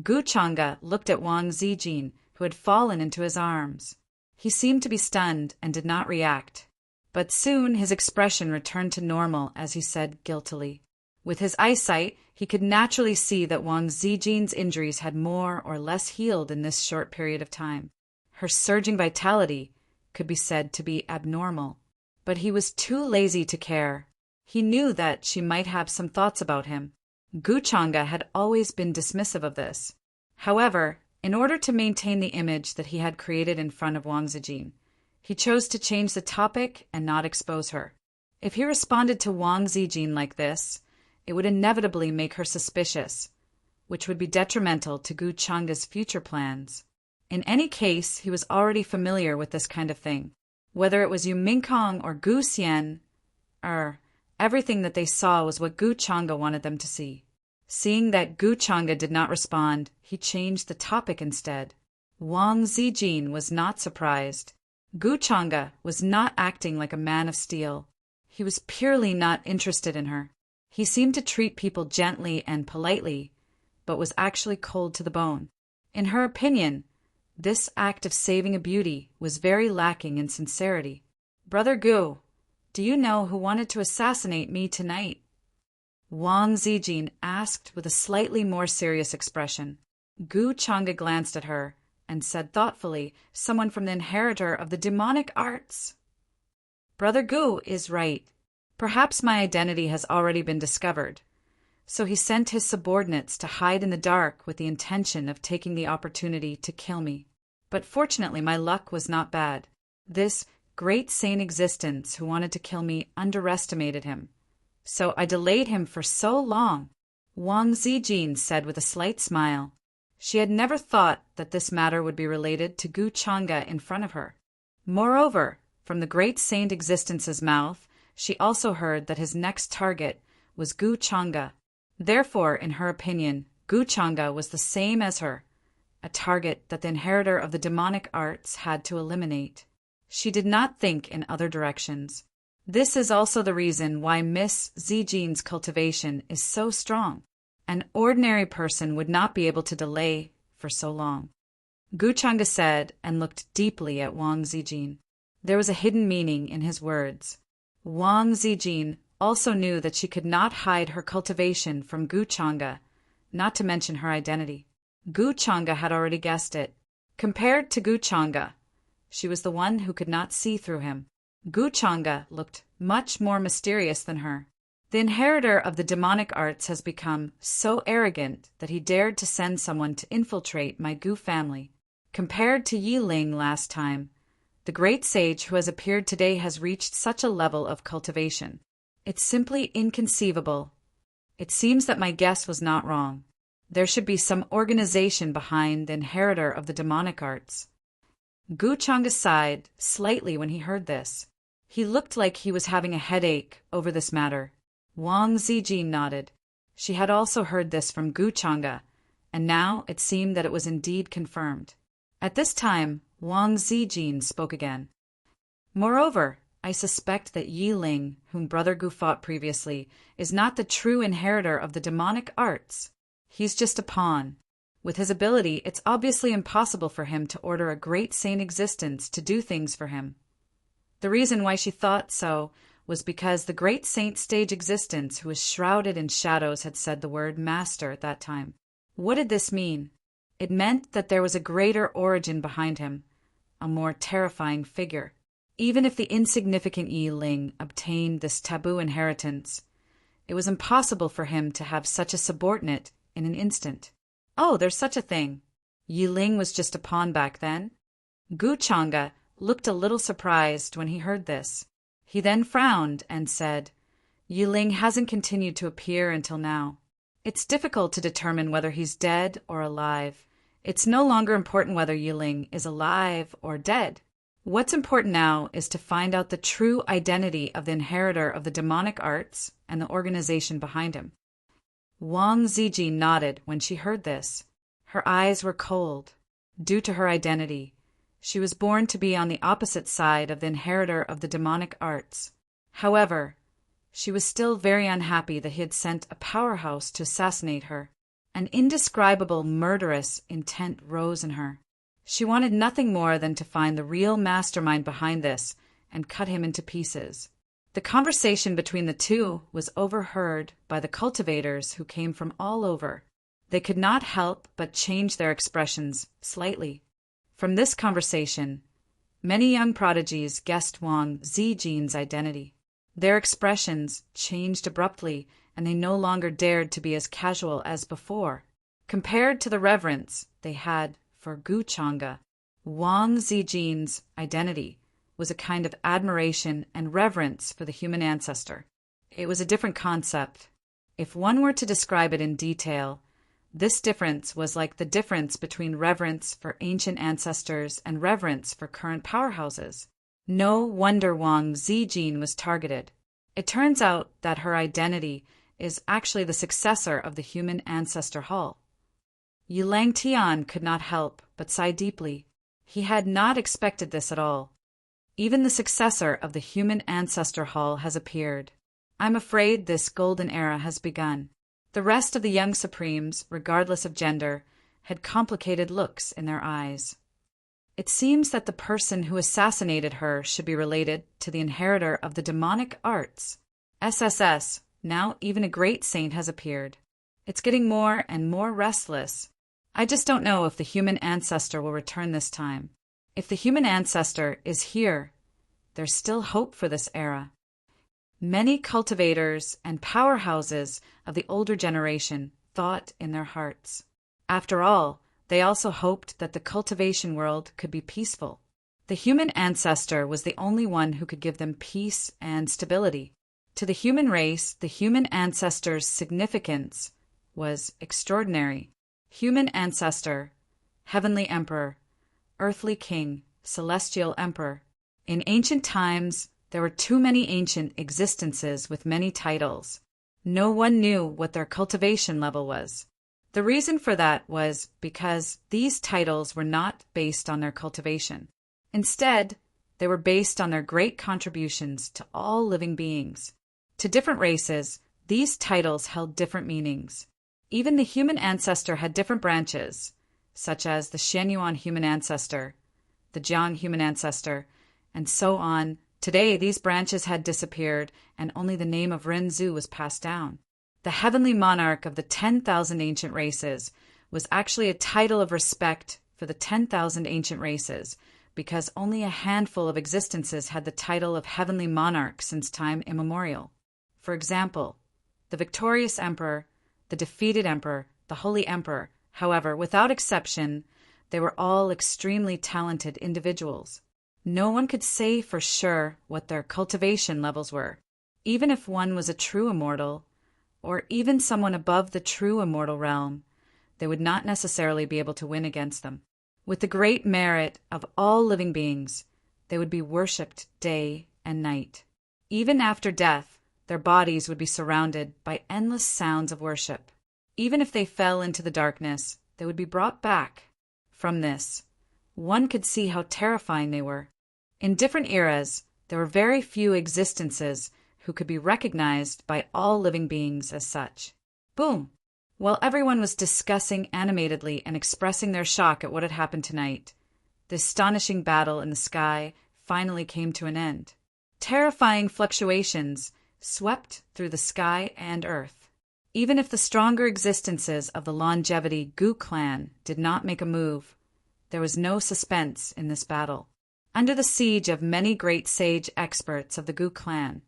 Gu Changa looked at Wang Zijin, who had fallen into his arms. He seemed to be stunned and did not react. But soon his expression returned to normal as he said guiltily. With his eyesight, he could naturally see that Wang Zijin's injuries had more or less healed in this short period of time. Her surging vitality could be said to be abnormal. But he was too lazy to care. He knew that she might have some thoughts about him. Gu Changa had always been dismissive of this. However, in order to maintain the image that he had created in front of Wang Zijin, he chose to change the topic and not expose her. If he responded to Wang Zijin like this, it would inevitably make her suspicious, which would be detrimental to Gu Changa's future plans. In any case, he was already familiar with this kind of thing. Whether it was Yu Mingkong or Gu Xian, everything that they saw was what Gu Changa wanted them to see. Seeing that Gu Changa did not respond, he changed the topic instead. Wang Zijin was not surprised. Gu Changa was not acting like a man of steel. He was purely not interested in her. He seemed to treat people gently and politely, but was actually cold to the bone. In her opinion, this act of saving a beauty was very lacking in sincerity. "Brother Gu, do you know who wanted to assassinate me tonight?" Wang Zijin asked with a slightly more serious expression. Gu Changa glanced at her and said thoughtfully, "Someone from the inheritor of the demonic arts." Brother Gu is right. Perhaps my identity has already been discovered. So he sent his subordinates to hide in the dark with the intention of taking the opportunity to kill me. But fortunately my luck was not bad. This great sane existence who wanted to kill me underestimated him. So I delayed him for so long, Wang Zijin said with a slight smile. She had never thought that this matter would be related to Gu Changa in front of her. Moreover, from the great saint existence's mouth, she also heard that his next target was Gu Changa. Therefore, in her opinion, Gu Changa was the same as her, a target that the inheritor of the demonic arts had to eliminate. She did not think in other directions. This is also the reason why Miss Zijin's cultivation is so strong. An ordinary person would not be able to delay for so long. Gu Changa said and looked deeply at Wang Zijin. There was a hidden meaning in his words. Wang Zijin also knew that she could not hide her cultivation from Gu Changa, not to mention her identity. Gu Changa had already guessed it. Compared to Gu Changa, She was the one who could not see through him. Guchanga looked much more mysterious than her. The inheritor of the demonic arts has become so arrogant that he dared to send someone to infiltrate my Gu family. Compared to Yi Ling last time, the great sage who has appeared today has reached such a level of cultivation. It's simply inconceivable. It seems that my guess was not wrong. There should be some organization behind the inheritor of the demonic arts. Guchanga sighed slightly when he heard this. He looked like he was having a headache over this matter. Wang Zijin nodded. She had also heard this from Guchanga, and now it seemed that it was indeed confirmed. At this time, Wang Zijin spoke again. Moreover, I suspect that Yi Ling, whom Brother Gu fought previously, is not the true inheritor of the demonic arts. He's just a pawn. With his ability, it's obviously impossible for him to order a great sane existence to do things for him. The reason why she thought so was because the great saint stage existence who was shrouded in shadows had said the word master at that time. What did this mean? It meant that there was a greater origin behind him, a more terrifying figure. Even if the insignificant Yi Ling obtained this taboo inheritance, it was impossible for him to have such a subordinate in an instant. Oh, there's such a thing. Yi Ling was just a pawn back then? Guchanga looked a little surprised when he heard this. He then frowned and said, Yi Ling hasn't continued to appear until now. It's difficult to determine whether he's dead or alive. It's no longer important whether Yi Ling is alive or dead. What's important now is to find out the true identity of the inheritor of the demonic arts and the organization behind him. Wang Zijin nodded when she heard this. Her eyes were cold. Due to her identity, she was born to be on the opposite side of the inheritor of the demonic arts. However, she was still very unhappy that he had sent a powerhouse to assassinate her. An indescribable murderous intent rose in her. She wanted nothing more than to find the real mastermind behind this and cut him into pieces. The conversation between the two was overheard by the cultivators who came from all over. They could not help but change their expressions slightly. From this conversation, many young prodigies guessed Wang Zijin's identity. Their expressions changed abruptly, and they no longer dared to be as casual as before. Compared to the reverence they had for Guchanga, Wang Zijin's identity was a kind of admiration and reverence for the human ancestor. It was a different concept. If one were to describe it in detail, this difference was like the difference between reverence for ancient ancestors and reverence for current powerhouses. No wonder Wang Zijin was targeted. It turns out that her identity is actually the successor of the human ancestor hall. Yulang Tian could not help but sigh deeply. He had not expected this at all. Even the successor of the human ancestor hall has appeared. I'm afraid this golden era has begun. The rest of the young supremes, regardless of gender, had complicated looks in their eyes. It seems that the person who assassinated her should be related to the inheritor of the demonic arts. SSS, now even a great saint has appeared. It's getting more and more restless. I just don't know if the human ancestor will return this time. If the human ancestor is here, there's still hope for this era. Many cultivators and powerhouses of the older generation thought in their hearts. After all, they also hoped that the cultivation world could be peaceful. The human ancestor was the only one who could give them peace and stability. To the human race, the human ancestor's significance was extraordinary. Human ancestor, heavenly emperor, earthly king, celestial emperor. In ancient times, there were too many ancient existences with many titles. No one knew what their cultivation level was. The reason for that was because these titles were not based on their cultivation. Instead, they were based on their great contributions to all living beings. To different races, these titles held different meanings. Even the human ancestor had different branches, such as the Shenyuan human ancestor, the Jiang human ancestor, and so on. Today, these branches had disappeared, and only the name of Renzu was passed down. The heavenly monarch of the 10,000 ancient races was actually a title of respect for the 10,000 ancient races, because only a handful of existences had the title of heavenly monarch since time immemorial. For example, the victorious emperor, the defeated emperor, the holy emperor. However, without exception, they were all extremely talented individuals. No one could say for sure what their cultivation levels were. Even if one was a true immortal, or even someone above the true immortal realm, they would not necessarily be able to win against them. With the great merit of all living beings, they would be worshipped day and night. Even after death, their bodies would be surrounded by endless sounds of worship. Even if they fell into the darkness, they would be brought back. From this, one could see how terrifying they were. In different eras, there were very few existences who could be recognized by all living beings as such. Boom! While everyone was discussing animatedly and expressing their shock at what had happened tonight, the astonishing battle in the sky finally came to an end. Terrifying fluctuations swept through the sky and earth. Even if the stronger existences of the longevity Gu clan did not make a move, there was no suspense in this battle. Under the siege of many great sage experts of the Gu clan,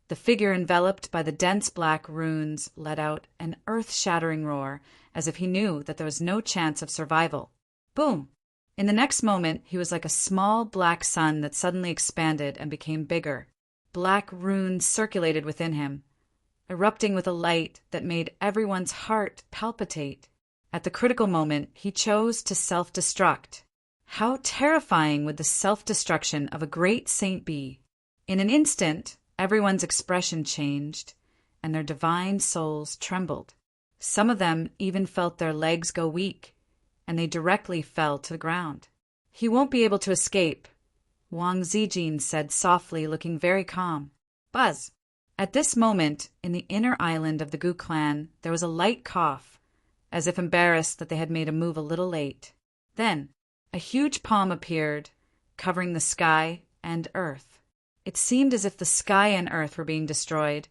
the figure enveloped by the dense black runes let out an earth-shattering roar, as if he knew that there was no chance of survival. Boom! In the next moment, he was like a small black sun that suddenly expanded and became bigger. Black runes circulated within him, erupting with a light that made everyone's heart palpitate. At the critical moment, he chose to self-destruct. How terrifying would the self-destruction of a great saint be? In an instant, everyone's expression changed, and their divine souls trembled. Some of them even felt their legs go weak, and they directly fell to the ground. "He won't be able to escape," Wang Zijin said softly, looking very calm. Buzz! At this moment, in the inner island of the Gu clan, there was a light cough, as if embarrassed that they had made a move a little late. Then, a huge palm appeared, covering the sky and earth. It seemed as if the sky and earth were being destroyed,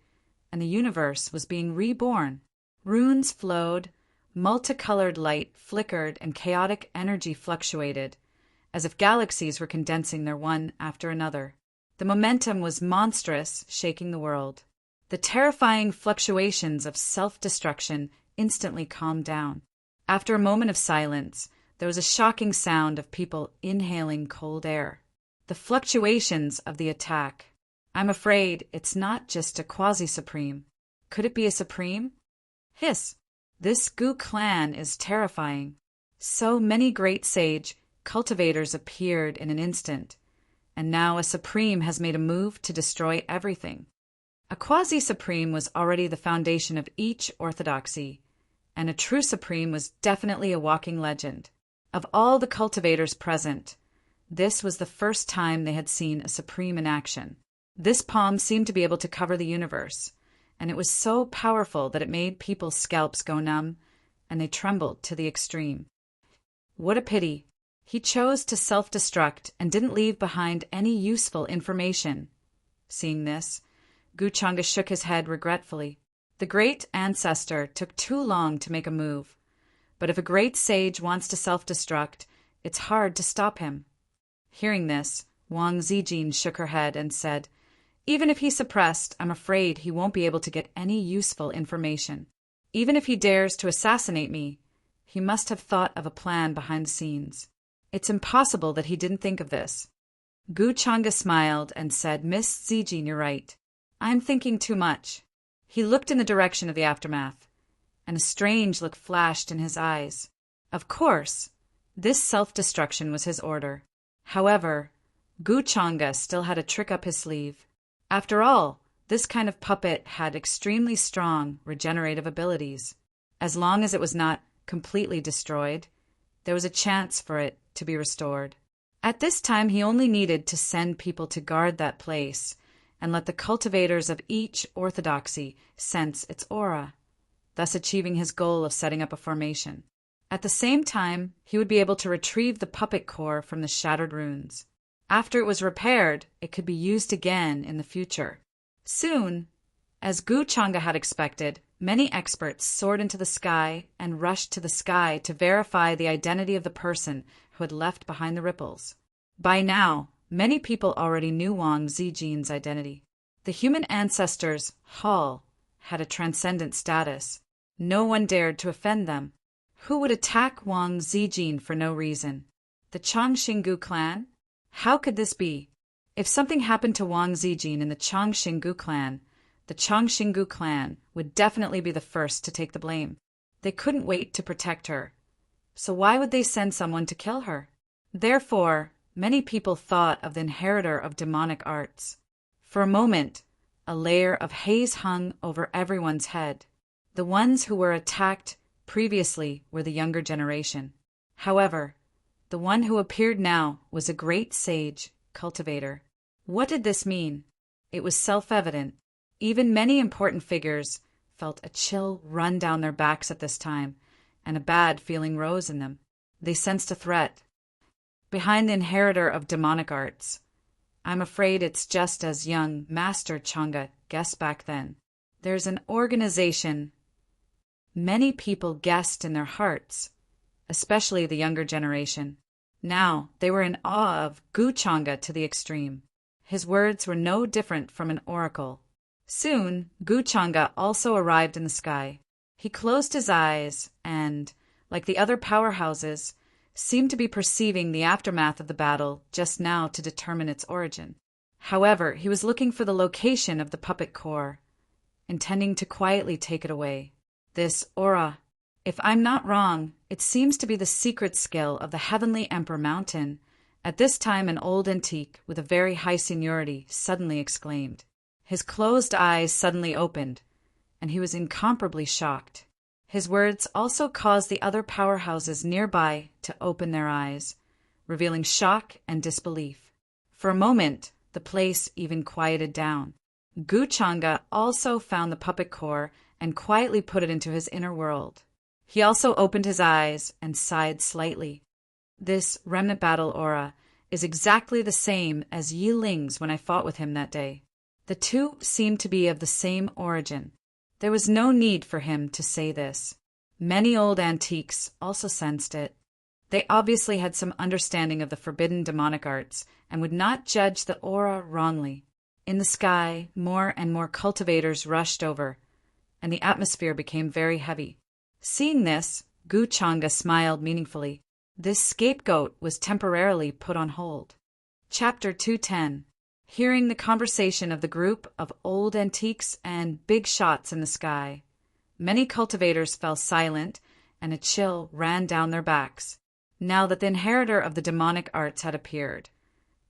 and the universe was being reborn. Runes flowed, multicolored light flickered, and chaotic energy fluctuated, as if galaxies were condensing there one after another. The momentum was monstrous, shaking the world. The terrifying fluctuations of self-destruction instantly calmed down. After a moment of silence, there was a shocking sound of people inhaling cold air. The fluctuations of the attack. I'm afraid it's not just a quasi-supreme. Could it be a supreme? Hiss! This Gu clan is terrifying. So many great sage cultivators appeared in an instant, and now a supreme has made a move to destroy everything. A quasi-supreme was already the foundation of each orthodoxy, and a true supreme was definitely a walking legend. Of all the cultivators present, this was the first time they had seen a supreme in action. This palm seemed to be able to cover the universe, and it was so powerful that it made people's scalps go numb, and they trembled to the extreme. What a pity! He chose to self-destruct and didn't leave behind any useful information. Seeing this, Gu Changa shook his head regretfully. The great ancestor took too long to make a move, but if a great sage wants to self-destruct, it's hard to stop him. Hearing this, Wang Zijin shook her head and said, "Even if he's suppressed, I'm afraid he won't be able to get any useful information. Even if he dares to assassinate me, he must have thought of a plan behind the scenes. It's impossible that he didn't think of this." Gu Changa smiled and said, "Miss Zijin, you're right. I'm thinking too much." He looked in the direction of the aftermath, and a strange look flashed in his eyes. Of course, this self-destruction was his order. However, Gu Changa still had a trick up his sleeve. After all, this kind of puppet had extremely strong regenerative abilities. As long as it was not completely destroyed, there was a chance for it to be restored. At this time, he only needed to send people to guard that place and let the cultivators of each orthodoxy sense its aura, thus achieving his goal of setting up a formation. At the same time, he would be able to retrieve the puppet core from the shattered runes. After it was repaired, it could be used again in the future. Soon, as Gu Changa had expected, many experts soared into the sky and rushed to the sky to verify the identity of the person who had left behind the ripples. By now, many people already knew Wang Zijin's identity. The human ancestors, Hall, had a transcendent status. No one dared to offend them. Who would attack Wang Zijin for no reason? The Changxinggu clan? How could this be? If something happened to Wang Zijin in the Changxinggu clan, the Changxinggu clan would definitely be the first to take the blame. They couldn't wait to protect her. So why would they send someone to kill her? Therefore, many people thought of the inheritor of demonic arts. For a moment, a layer of haze hung over everyone's head. The ones who were attacked previously were the younger generation. However, the one who appeared now was a great sage, cultivator. What did this mean? It was self-evident. Even many important figures felt a chill run down their backs at this time, and a bad feeling rose in them. They sensed a threat. Behind the inheritor of demonic arts, I'm afraid it's just as young Master Chang'e guessed back then. There's an organization. Many people guessed in their hearts, especially the younger generation. Now they were in awe of Gu Chang'e to the extreme. His words were no different from an oracle. Soon, Gu Chang'e also arrived in the sky. He closed his eyes and, like the other powerhouses, seemed to be perceiving the aftermath of the battle just now to determine its origin. However, he was looking for the location of the puppet core, intending to quietly take it away. This aura, if I'm not wrong, it seems to be the secret skill of the Heavenly Emperor Mountain. At this time, an old antique with a very high seniority suddenly exclaimed. His closed eyes suddenly opened, and he was incomparably shocked. His words also caused the other powerhouses nearby to open their eyes, revealing shock and disbelief. For a moment, the place even quieted down. Gu Chang'e also found the puppet core and quietly put it into his inner world. He also opened his eyes and sighed slightly. This remnant battle aura is exactly the same as Yi Ling's when I fought with him that day. The two seemed to be of the same origin. There was no need for him to say this. Many old antiques also sensed it. They obviously had some understanding of the forbidden demonic arts and would not judge the aura wrongly. In the sky, more and more cultivators rushed over, and the atmosphere became very heavy. Seeing this, Gu Chang'e smiled meaningfully. This scapegoat was temporarily put on hold. Chapter 210. Hearing the conversation of the group of old antiques and big shots in the sky, many cultivators fell silent, and a chill ran down their backs, now that the inheritor of the demonic arts had appeared,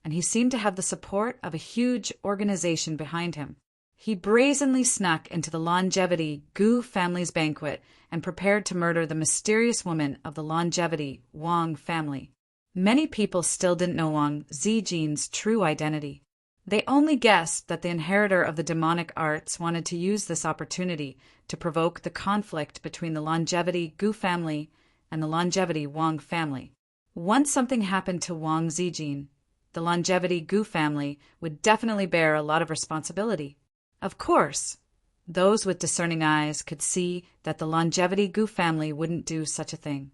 and he seemed to have the support of a huge organization behind him. He brazenly snuck into the Longevity Gu family's banquet and prepared to murder the mysterious woman of the Longevity Wang family. Many people still didn't know Wang Zijin's true identity. They only guessed that the inheritor of the demonic arts wanted to use this opportunity to provoke the conflict between the Longevity Gu family and the Longevity Wang family. Once something happened to Wang Zijin, the Longevity Gu family would definitely bear a lot of responsibility. Of course, those with discerning eyes could see that the Longevity Gu family wouldn't do such a thing.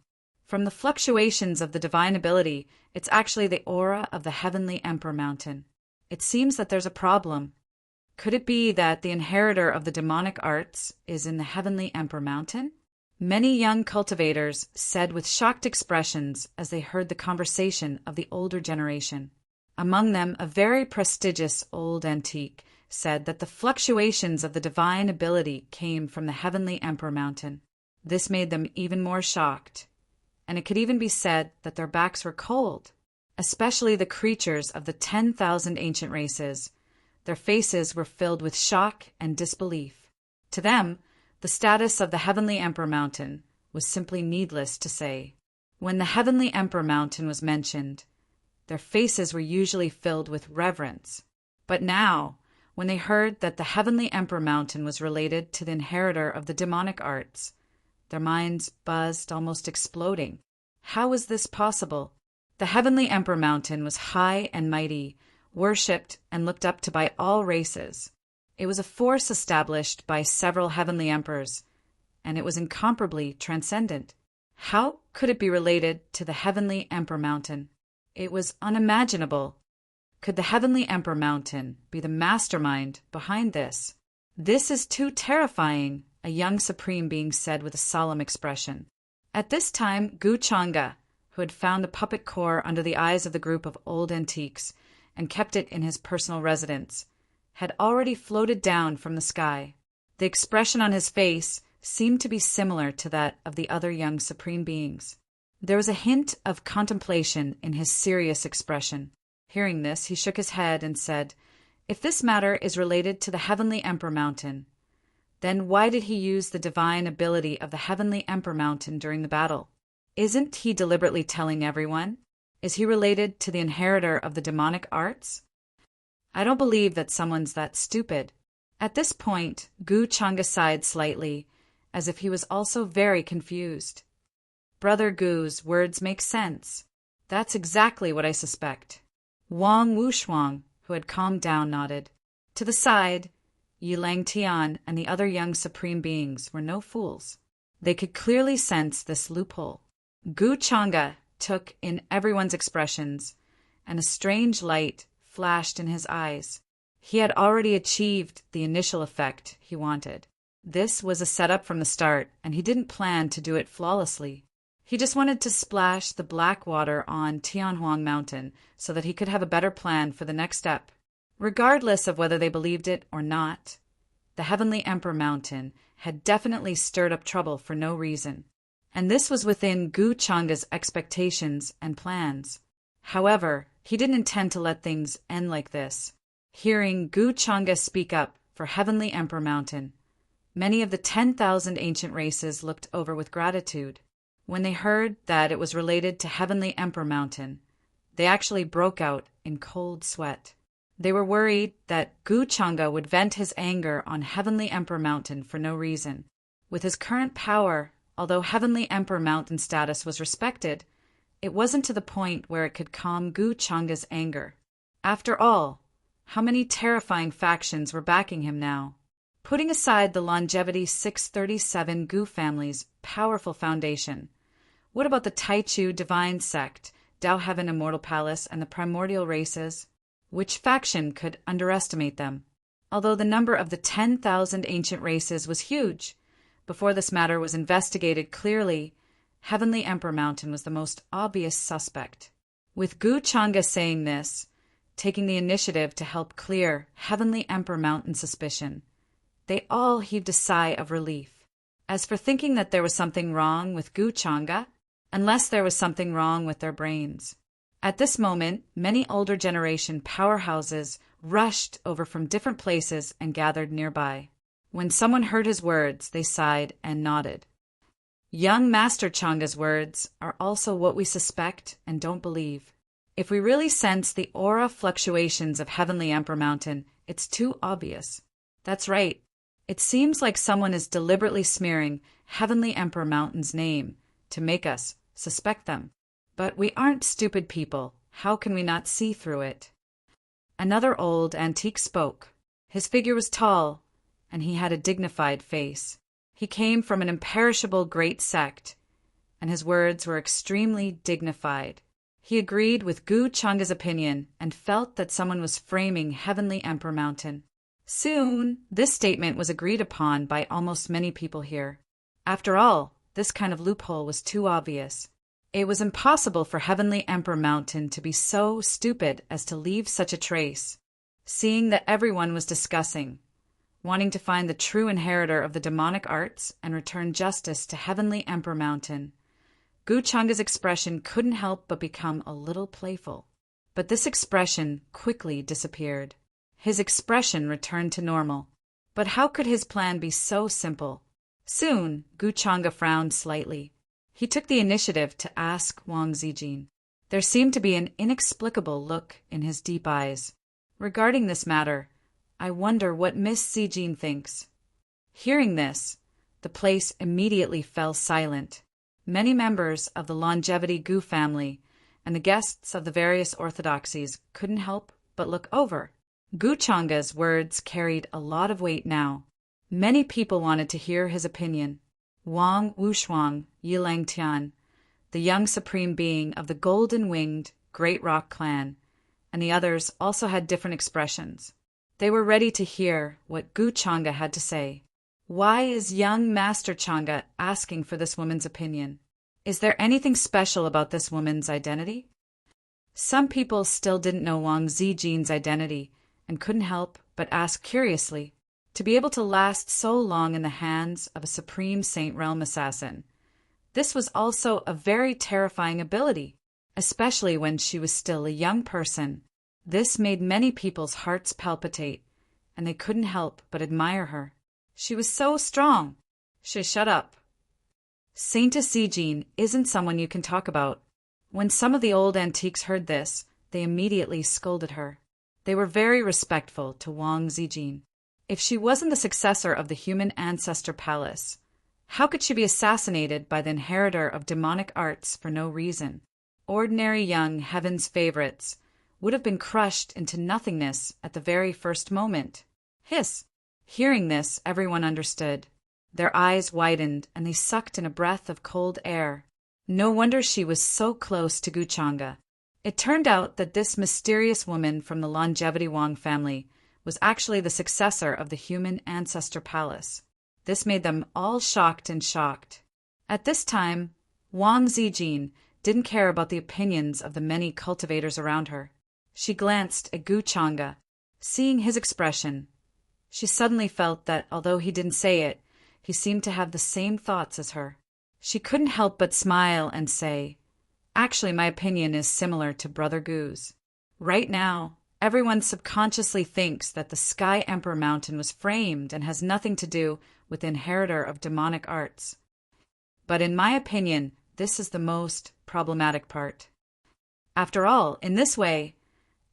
From the fluctuations of the divine ability, it's actually the aura of the Heavenly Emperor Mountain. It seems that there's a problem. Could it be that the inheritor of the demonic arts is in the Heavenly Emperor Mountain? Many young cultivators said with shocked expressions as they heard the conversation of the older generation. Among them, a very prestigious old antique said that the fluctuations of the divine ability came from the Heavenly Emperor Mountain. This made them even more shocked, and it could even be said that their backs were cold. Especially the creatures of the 10,000 ancient races. Their faces were filled with shock and disbelief. To them, the status of the Heavenly Emperor Mountain was simply needless to say. When the Heavenly Emperor Mountain was mentioned, their faces were usually filled with reverence. But now, when they heard that the Heavenly Emperor Mountain was related to the inheritor of the demonic arts, their minds buzzed, almost exploding. How was this possible? The Heavenly Emperor Mountain was high and mighty, worshipped and looked up to by all races. It was a force established by several heavenly emperors, and it was incomparably transcendent. How could it be related to the Heavenly Emperor Mountain? It was unimaginable. Could the Heavenly Emperor Mountain be the mastermind behind this? This is too terrifying, a young supreme being said with a solemn expression. At this time, Gu Changa, who had found the puppet core under the eyes of the group of old antiques and kept it in his personal residence, had already floated down from the sky. The expression on his face seemed to be similar to that of the other young supreme beings. There was a hint of contemplation in his serious expression. Hearing this, he shook his head and said, "If this matter is related to the Heavenly Emperor Mountain, then why did he use the divine ability of the Heavenly Emperor Mountain during the battle? Isn't he deliberately telling everyone? Is he related to the inheritor of the demonic arts? I don't believe that someone's that stupid." At this point, Gu Changa sighed slightly, as if he was also very confused. "Brother Gu's words make sense. That's exactly what I suspect." Wang Wuxuang, who had calmed down, nodded. To the side, Yilang Tian and the other young supreme beings were no fools. They could clearly sense this loophole. Gu Changa took in everyone's expressions, and a strange light flashed in his eyes. He had already achieved the initial effect he wanted. This was a setup from the start, and he didn't plan to do it flawlessly. He just wanted to splash the black water on Tianhuang Mountain so that he could have a better plan for the next step. Regardless of whether they believed it or not, the Heavenly Emperor Mountain had definitely stirred up trouble for no reason, and this was within Gu Changa's expectations and plans. However, he didn't intend to let things end like this. Hearing Gu Changa speak up for Heavenly Emperor Mountain, many of the 10,000 ancient races looked over with gratitude. When they heard that it was related to Heavenly Emperor Mountain, they actually broke out in cold sweat. They were worried that Gu Changa would vent his anger on Heavenly Emperor Mountain for no reason. With his current power, although Heavenly Emperor Mountain status was respected, it wasn't to the point where it could calm Gu Changa's anger. After all, how many terrifying factions were backing him now? Putting aside the Longevity 637 Gu family's powerful foundation, what about the Taichu Divine Sect, Dao Heaven Immortal Palace, and the Primordial Races? Which faction could underestimate them? Although the number of the 10,000 ancient races was huge, before this matter was investigated clearly, Heavenly Emperor Mountain was the most obvious suspect. With Gu Changa saying this, taking the initiative to help clear Heavenly Emperor Mountain suspicion, they all heaved a sigh of relief. As for thinking that there was something wrong with Gu Changa, unless there was something wrong with their brains. At this moment, many older generation powerhouses rushed over from different places and gathered nearby. When someone heard his words, they sighed and nodded. Young Master Changa's words are also what we suspect and don't believe. If we really sense the aura fluctuations of Heavenly Emperor Mountain, it's too obvious. That's right. It seems like someone is deliberately smearing Heavenly Emperor Mountain's name to make us suspect them. But we aren't stupid people. How can we not see through it? Another old antique spoke. His figure was tall, and he had a dignified face. He came from an imperishable great sect, and his words were extremely dignified. He agreed with Gu Changa's opinion and felt that someone was framing Heavenly Emperor Mountain. Soon, this statement was agreed upon by almost many people here. After all, this kind of loophole was too obvious. It was impossible for Heavenly Emperor Mountain to be so stupid as to leave such a trace. Seeing that everyone was discussing, wanting to find the true inheritor of the demonic arts and return justice to Heavenly Emperor Mountain, Gu Changa's expression couldn't help but become a little playful. But this expression quickly disappeared. His expression returned to normal. But how could his plan be so simple? Soon, Gu Changa frowned slightly. He took the initiative to ask Wang Zijin. There seemed to be an inexplicable look in his deep eyes. Regarding this matter, I wonder what Miss Zijin thinks. Hearing this, the place immediately fell silent. Many members of the Longevity Gu family and the guests of the various orthodoxies couldn't help but look over. Gu Changa's words carried a lot of weight now. Many people wanted to hear his opinion. Wang Wuxuang, Yilang Tian, the young supreme being of the golden-winged Great Rock Clan, and the others also had different expressions. They were ready to hear what Gu Changa had to say. Why is young Master Changa asking for this woman's opinion? Is there anything special about this woman's identity? Some people still didn't know Wang Zijin's identity and couldn't help but ask curiously. To be able to last so long in the hands of a Supreme Saint Realm assassin, this was also a very terrifying ability, especially when she was still a young person. This made many people's hearts palpitate, and they couldn't help but admire her. She was so strong. Shut up. Saintess Zijin isn't someone you can talk about. When some of the old antiques heard this, they immediately scolded her. They were very respectful to Wang Zijin. If she wasn't the successor of the human ancestor palace, how could she be assassinated by the inheritor of demonic arts for no reason? Ordinary young heaven's favorites would have been crushed into nothingness at the very first moment. Hiss! Hearing this, everyone understood. Their eyes widened, and they sucked in a breath of cold air. No wonder she was so close to Gu Changa. It turned out that this mysterious woman from the Longevity Wang family was actually the successor of the human ancestor palace. This made them all shocked. At this time, Wang Zijin didn't care about the opinions of the many cultivators around her. She glanced at Gu Changa. Seeing his expression, she suddenly felt that although he didn't say it, he seemed to have the same thoughts as her. She couldn't help but smile and say, "Actually, my opinion is similar to Brother Gu's. Right now, everyone subconsciously thinks that the Sky Emperor Mountain was framed and has nothing to do with the inheritor of demonic arts. But in my opinion, this is the most problematic part. After all, in this way,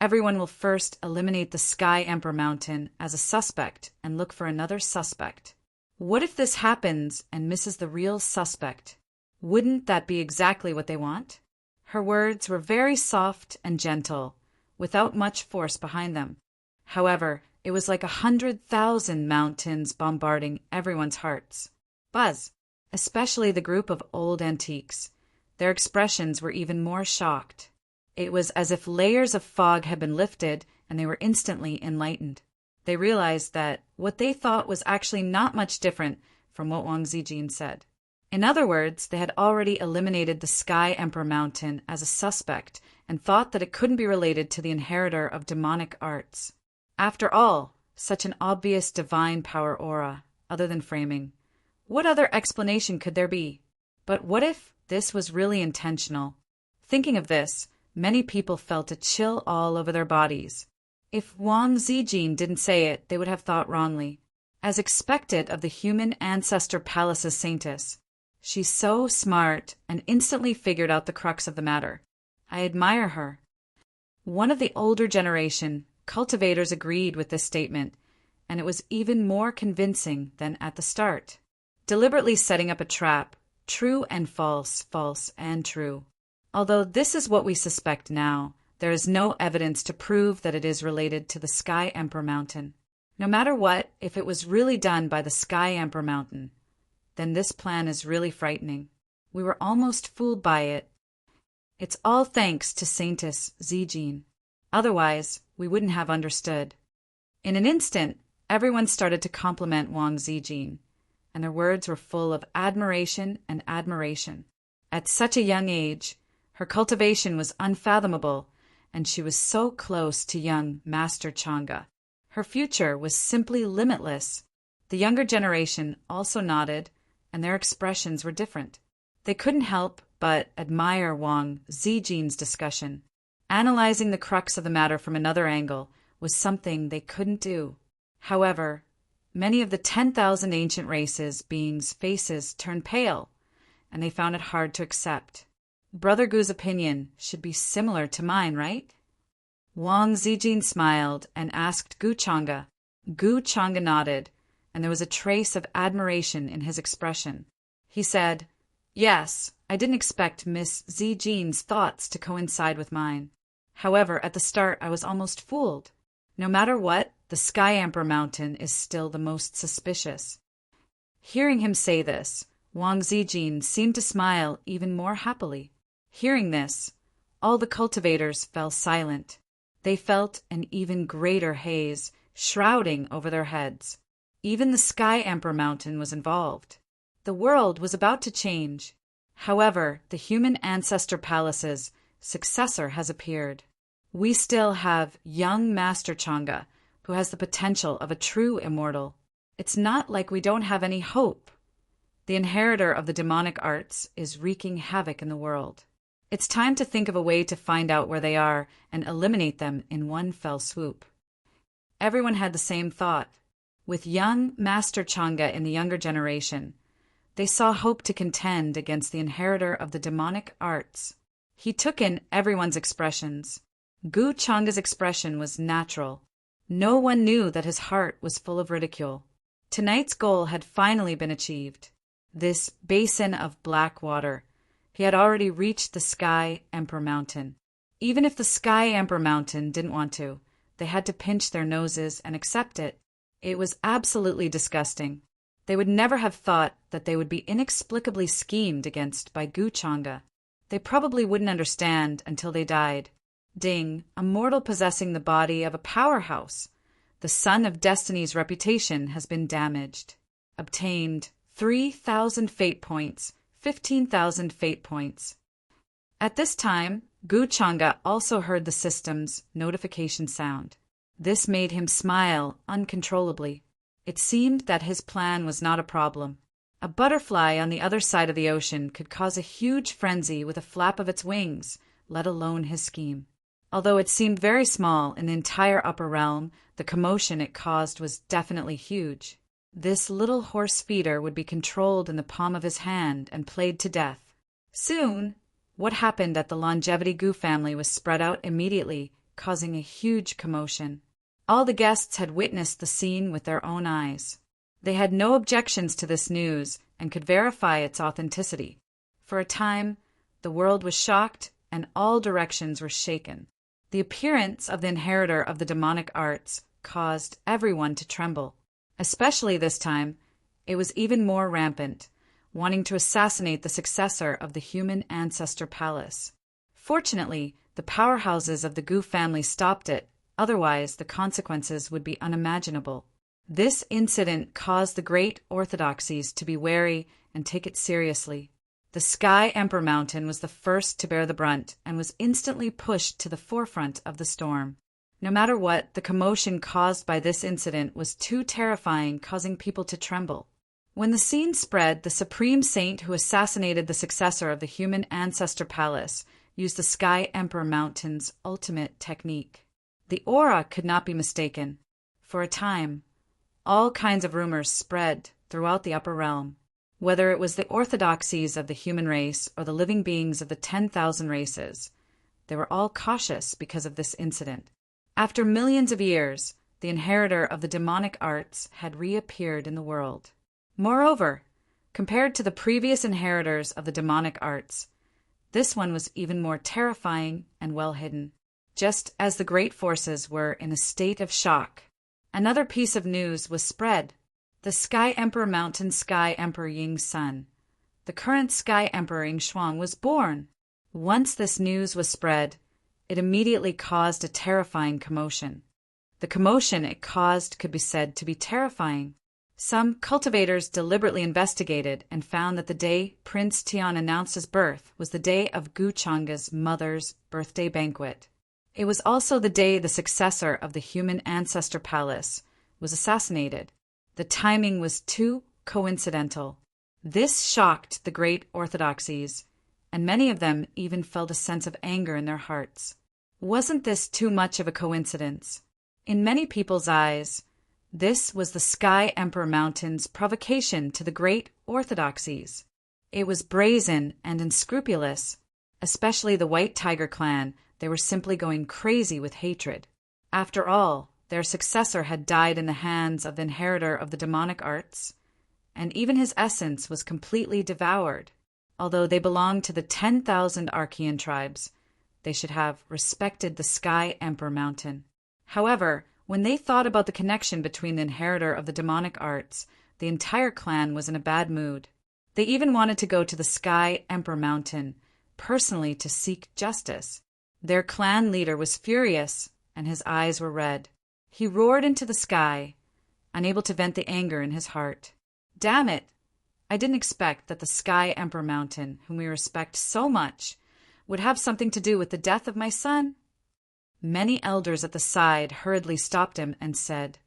everyone will first eliminate the Sky Emperor Mountain as a suspect and look for another suspect. What if this happens and misses the real suspect? Wouldn't that be exactly what they want?" Her words were very soft and gentle, without much force behind them. However, it was like 100,000 mountains bombarding everyone's hearts. Buzz, especially the group of old antiques. Their expressions were even more shocked. It was as if layers of fog had been lifted and they were instantly enlightened. They realized that what they thought was actually not much different from what Wang Zijin said. In other words, they had already eliminated the Sky Emperor Mountain as a suspect and thought that it couldn't be related to the inheritor of demonic arts. After all, such an obvious divine power aura, other than framing. What other explanation could there be? But what if this was really intentional? Thinking of this, many people felt a chill all over their bodies. If Wang Zijin didn't say it, they would have thought wrongly. As expected of the human ancestor palace's saintess, she's so smart and instantly figured out the crux of the matter. I admire her. One of the older generation cultivators agreed with this statement, and it was even more convincing than at the start. Deliberately setting up a trap, true and false, false and true. Although this is what we suspect now, there is no evidence to prove that it is related to the Sky Emperor Mountain. No matter what, if it was really done by the Sky Emperor Mountain, then this plan is really frightening. We were almost fooled by it. It's all thanks to Saintess Zijin. Otherwise, we wouldn't have understood. In an instant, everyone started to compliment Wang Zijin, and their words were full of admiration and admiration. At such a young age, her cultivation was unfathomable, and she was so close to young Master Changa. Her future was simply limitless. The younger generation also nodded, and their expressions were different. They couldn't help but admire Wang Zijin's discussion. Analyzing the crux of the matter from another angle was something they couldn't do. However, many of the 10,000 ancient races beings' faces turned pale, and they found it hard to accept. Brother Gu's opinion should be similar to mine, right? Wang Zijin smiled and asked Gu Changa. Gu Changa nodded, and there was a trace of admiration in his expression. He said, "Yes, I didn't expect Miss Zijin's thoughts to coincide with mine. However, at the start I was almost fooled. No matter what, the Sky Emperor Mountain is still the most suspicious." Hearing him say this, Wang Zijin seemed to smile even more happily. Hearing this, all the cultivators fell silent. They felt an even greater haze shrouding over their heads. Even the Sky Emperor Mountain was involved. The world was about to change. However, the human ancestor palace's successor has appeared. We still have young Master Chang'e, who has the potential of a true immortal. It's not like we don't have any hope. The inheritor of the demonic arts is wreaking havoc in the world. It's time to think of a way to find out where they are and eliminate them in one fell swoop. Everyone had the same thought. With young Master Chang'e in the younger generation, they saw hope to contend against the inheritor of the demonic arts. He took in everyone's expressions. Gu Chang'e's expression was natural. No one knew that his heart was full of ridicule. Tonight's goal had finally been achieved. This basin of black water. He had already reached the Sky Emperor Mountain. Even if the Sky Emperor Mountain didn't want to, they had to pinch their noses and accept it. It was absolutely disgusting. They would never have thought that they would be inexplicably schemed against by Gu Chang'e. They probably wouldn't understand until they died. Ding, a mortal possessing the body of a powerhouse. The son of Destiny's reputation has been damaged. Obtained 3,000 fate points, 15,000 fate points. At this time, Gu Chang'e also heard the system's notification sound. This made him smile uncontrollably. It seemed that his plan was not a problem. A butterfly on the other side of the ocean could cause a huge frenzy with a flap of its wings, let alone his scheme. Although it seemed very small in the entire upper realm, the commotion it caused was definitely huge. This little horse feeder would be controlled in the palm of his hand and played to death. Soon, what happened at the Longevity Gu family was spread out immediately, causing a huge commotion. All the guests had witnessed the scene with their own eyes. They had no objections to this news and could verify its authenticity. For a time, the world was shocked and all directions were shaken. The appearance of the inheritor of the demonic arts caused everyone to tremble. Especially this time, it was even more rampant, wanting to assassinate the successor of the human ancestor palace. Fortunately, the powerhouses of the Gu family stopped it, otherwise the consequences would be unimaginable. This incident caused the great orthodoxies to be wary and take it seriously. The Sky Emperor Mountain was the first to bear the brunt and was instantly pushed to the forefront of the storm. No matter what, the commotion caused by this incident was too terrifying, causing people to tremble. When the scene spread, the supreme saint who assassinated the successor of the human ancestor palace used the Sky Emperor Mountain's ultimate technique. The aura could not be mistaken. For a time, all kinds of rumors spread throughout the upper realm. Whether it was the orthodoxies of the human race or the living beings of the 10,000 races, they were all cautious because of this incident. After millions of years, the inheritor of the demonic arts had reappeared in the world. Moreover, compared to the previous inheritors of the demonic arts, this one was even more terrifying and well hidden. Just as the great forces were in a state of shock, another piece of news was spread. The Sky Emperor Mountain Sky Emperor Ying's son, the current Sky Emperor Yingxuang, was born. Once this news was spread, it immediately caused a terrifying commotion. The commotion it caused could be said to be terrifying. Some cultivators deliberately investigated and found that the day Prince Tian announced his birth was the day of Gu Chang'e's mother's birthday banquet. It was also the day the successor of the human ancestor palace was assassinated. The timing was too coincidental. This shocked the great orthodoxies, and many of them even felt a sense of anger in their hearts. Wasn't this too much of a coincidence? In many people's eyes, this was the Sky Emperor Mountain's provocation to the great orthodoxies. It was brazen and unscrupulous. Especially the White Tiger clan, they were simply going crazy with hatred. After all, their successor had died in the hands of the inheritor of the demonic arts, and even his essence was completely devoured. Although they belonged to the 10,000 Archean tribes, they should have respected the Sky Emperor Mountain. However, when they thought about the connection between the inheritor of the demonic arts, the entire clan was in a bad mood. They even wanted to go to the Sky Emperor Mountain personally to seek justice. Their clan leader was furious, and his eyes were red. He roared into the sky, unable to vent the anger in his heart. Damn it! I didn't expect that the Sky Emperor Mountain, whom we respect so much, would have something to do with the death of my son. Many elders at the side hurriedly stopped him and said,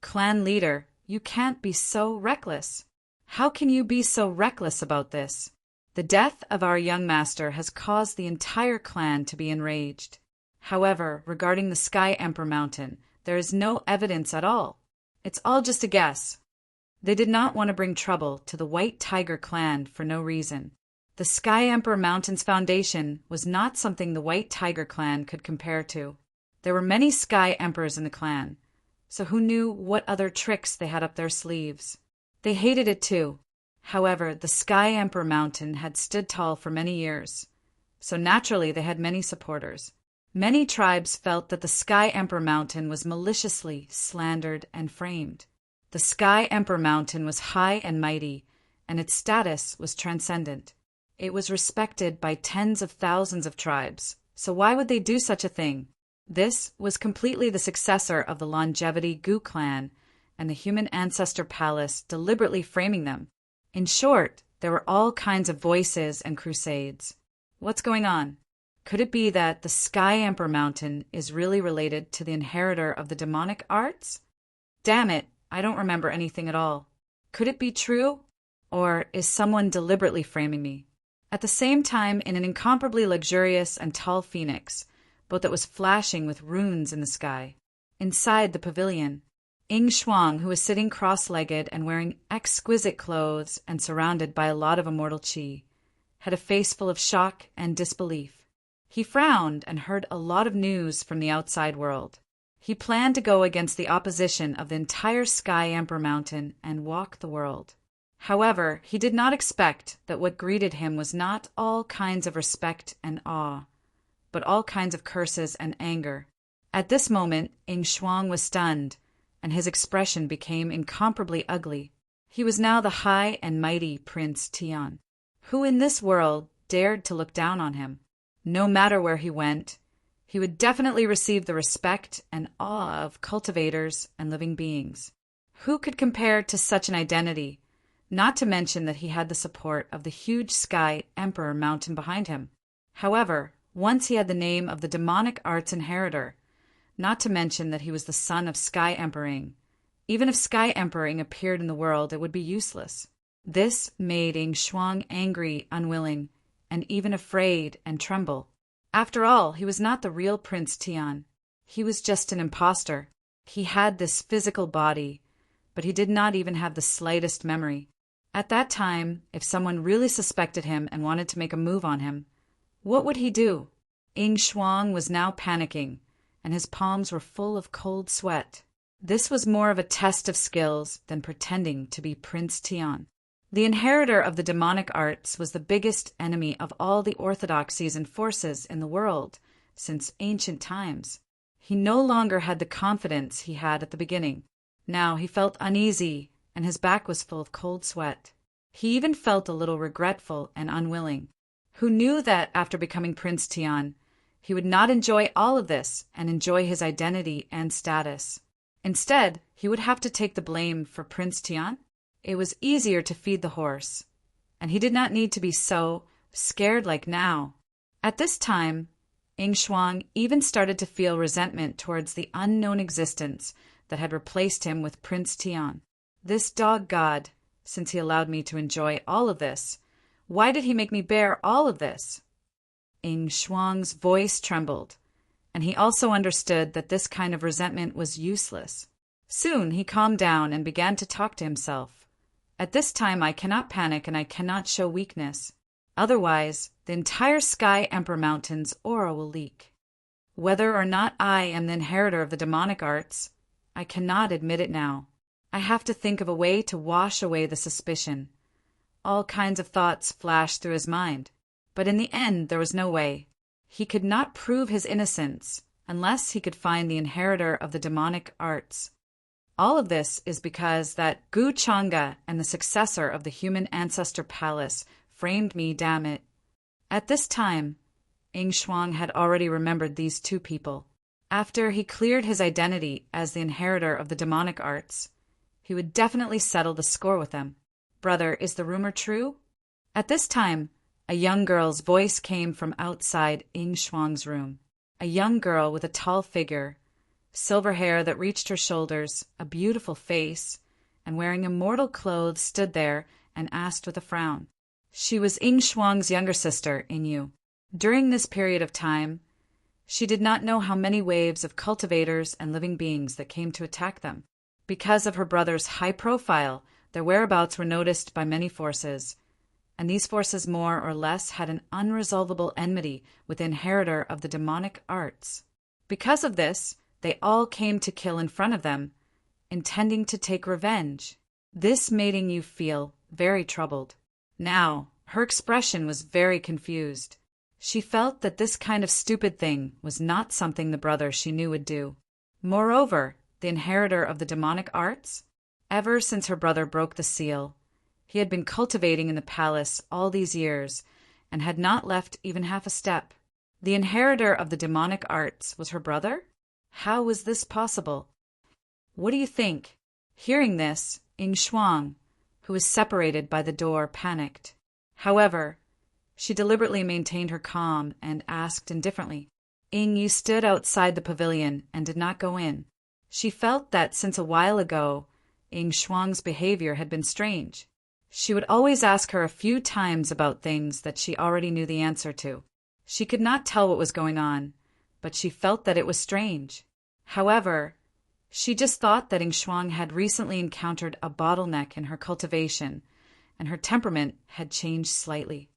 "Clan leader, you can't be so reckless. How can you be so reckless about this? The death of our young master has caused the entire clan to be enraged. However, regarding the Sky Emperor Mountain, there is no evidence at all. It's all just a guess." They did not want to bring trouble to the White Tiger clan for no reason. The Sky Emperor Mountain's foundation was not something the White Tiger clan could compare to. There were many Sky Emperors in the clan, so who knew what other tricks they had up their sleeves? They hated it too. However, the Sky Emperor Mountain had stood tall for many years, so naturally they had many supporters. Many tribes felt that the Sky Emperor Mountain was maliciously slandered and framed. The Sky Emperor Mountain was high and mighty, and its status was transcendent. It was respected by tens of thousands of tribes, so why would they do such a thing? This was completely the successor of the Longevity Gu clan and the Human Ancestor Palace deliberately framing them. In short, there were all kinds of voices and crusades. What's going on? Could it be that the Sky Emperor Mountain is really related to the inheritor of the demonic arts? Damn it, I don't remember anything at all. Could it be true? Or is someone deliberately framing me? At the same time, in an incomparably luxurious and tall phoenix, boat that was flashing with runes in the sky. Inside the pavilion, Ying Shuang, who was sitting cross-legged and wearing exquisite clothes and surrounded by a lot of immortal qi, had a face full of shock and disbelief. He frowned and heard a lot of news from the outside world. He planned to go against the opposition of the entire Sky Emperor Mountain and walk the world. However, he did not expect that what greeted him was not all kinds of respect and awe, but all kinds of curses and anger. At this moment, Ying Shuang was stunned, and his expression became incomparably ugly. He was now the high and mighty Prince Tian. Who in this world dared to look down on him? No matter where he went, he would definitely receive the respect and awe of cultivators and living beings. Who could compare to such an identity? Not to mention that he had the support of the huge Sky Emperor Mountain behind him. However, once he had the name of the demonic arts inheritor, not to mention that he was the son of Sky Emperor. Even if Sky Emperor appeared in the world, it would be useless. This made Ying Shuang angry, unwilling, and even afraid and tremble. After all, he was not the real Prince Tian. He was just an impostor. He had this physical body, but he did not even have the slightest memory. At that time, if someone really suspected him and wanted to make a move on him, what would he do? Ying Shuang was now panicking, and his palms were full of cold sweat. This was more of a test of skills than pretending to be Prince Tian. The inheritor of the demonic arts was the biggest enemy of all the orthodoxies and forces in the world since ancient times. He no longer had the confidence he had at the beginning. Now he felt uneasy, and his back was full of cold sweat. He even felt a little regretful and unwilling. Who knew that after becoming Prince Tian, he would not enjoy all of this and enjoy his identity and status. Instead, he would have to take the blame for Prince Tian. It was easier to feed the horse, and he did not need to be so scared like now. At this time, Ying Shuang even started to feel resentment towards the unknown existence that had replaced him with Prince Tian. This dog god, since he allowed me to enjoy all of this, why did he make me bear all of this? Ying Shuang's voice trembled, and he also understood that this kind of resentment was useless. Soon he calmed down and began to talk to himself. At this time I cannot panic and I cannot show weakness. Otherwise, the entire Sky Emperor Mountain's aura will leak. Whether or not I am the inheritor of the demonic arts, I cannot admit it now. I have to think of a way to wash away the suspicion. All kinds of thoughts flashed through his mind, but in the end there was no way. He could not prove his innocence unless he could find the inheritor of the demonic arts. All of this is because that Gu Changa and the successor of the Human Ancestor Palace framed me, damn it. At this time, Ing Shuang had already remembered these two people. After he cleared his identity as the inheritor of the demonic arts, he would definitely settle the score with them. Brother, is the rumor true? At this time, a young girl's voice came from outside Ing Shuang's room. A young girl with a tall figure, silver hair that reached her shoulders, a beautiful face, and wearing immortal clothes stood there and asked with a frown. She was Ing Shuang's younger sister, Yu. During this period of time, she did not know how many waves of cultivators and living beings that came to attack them. Because of her brother's high profile, their whereabouts were noticed by many forces, and these forces more or less had an unresolvable enmity with the inheritor of the demonic arts. Because of this, they all came to kill in front of them, intending to take revenge. This made Yu feel very troubled. Now, her expression was very confused. She felt that this kind of stupid thing was not something the brother she knew would do. Moreover, the inheritor of the demonic arts, ever since her brother broke the seal, he had been cultivating in the palace all these years and had not left even half a step. The inheritor of the demonic arts was her brother? How was this possible? What do you think? Hearing this, Ing Shuang, who was separated by the door, panicked. However, she deliberately maintained her calm and asked indifferently. Yu stood outside the pavilion and did not go in. She felt that since a while ago, Ing Shuang's behavior had been strange. She would always ask her a few times about things that she already knew the answer to. She could not tell what was going on, but she felt that it was strange. However, she just thought that Ing Shuang had recently encountered a bottleneck in her cultivation, and her temperament had changed slightly.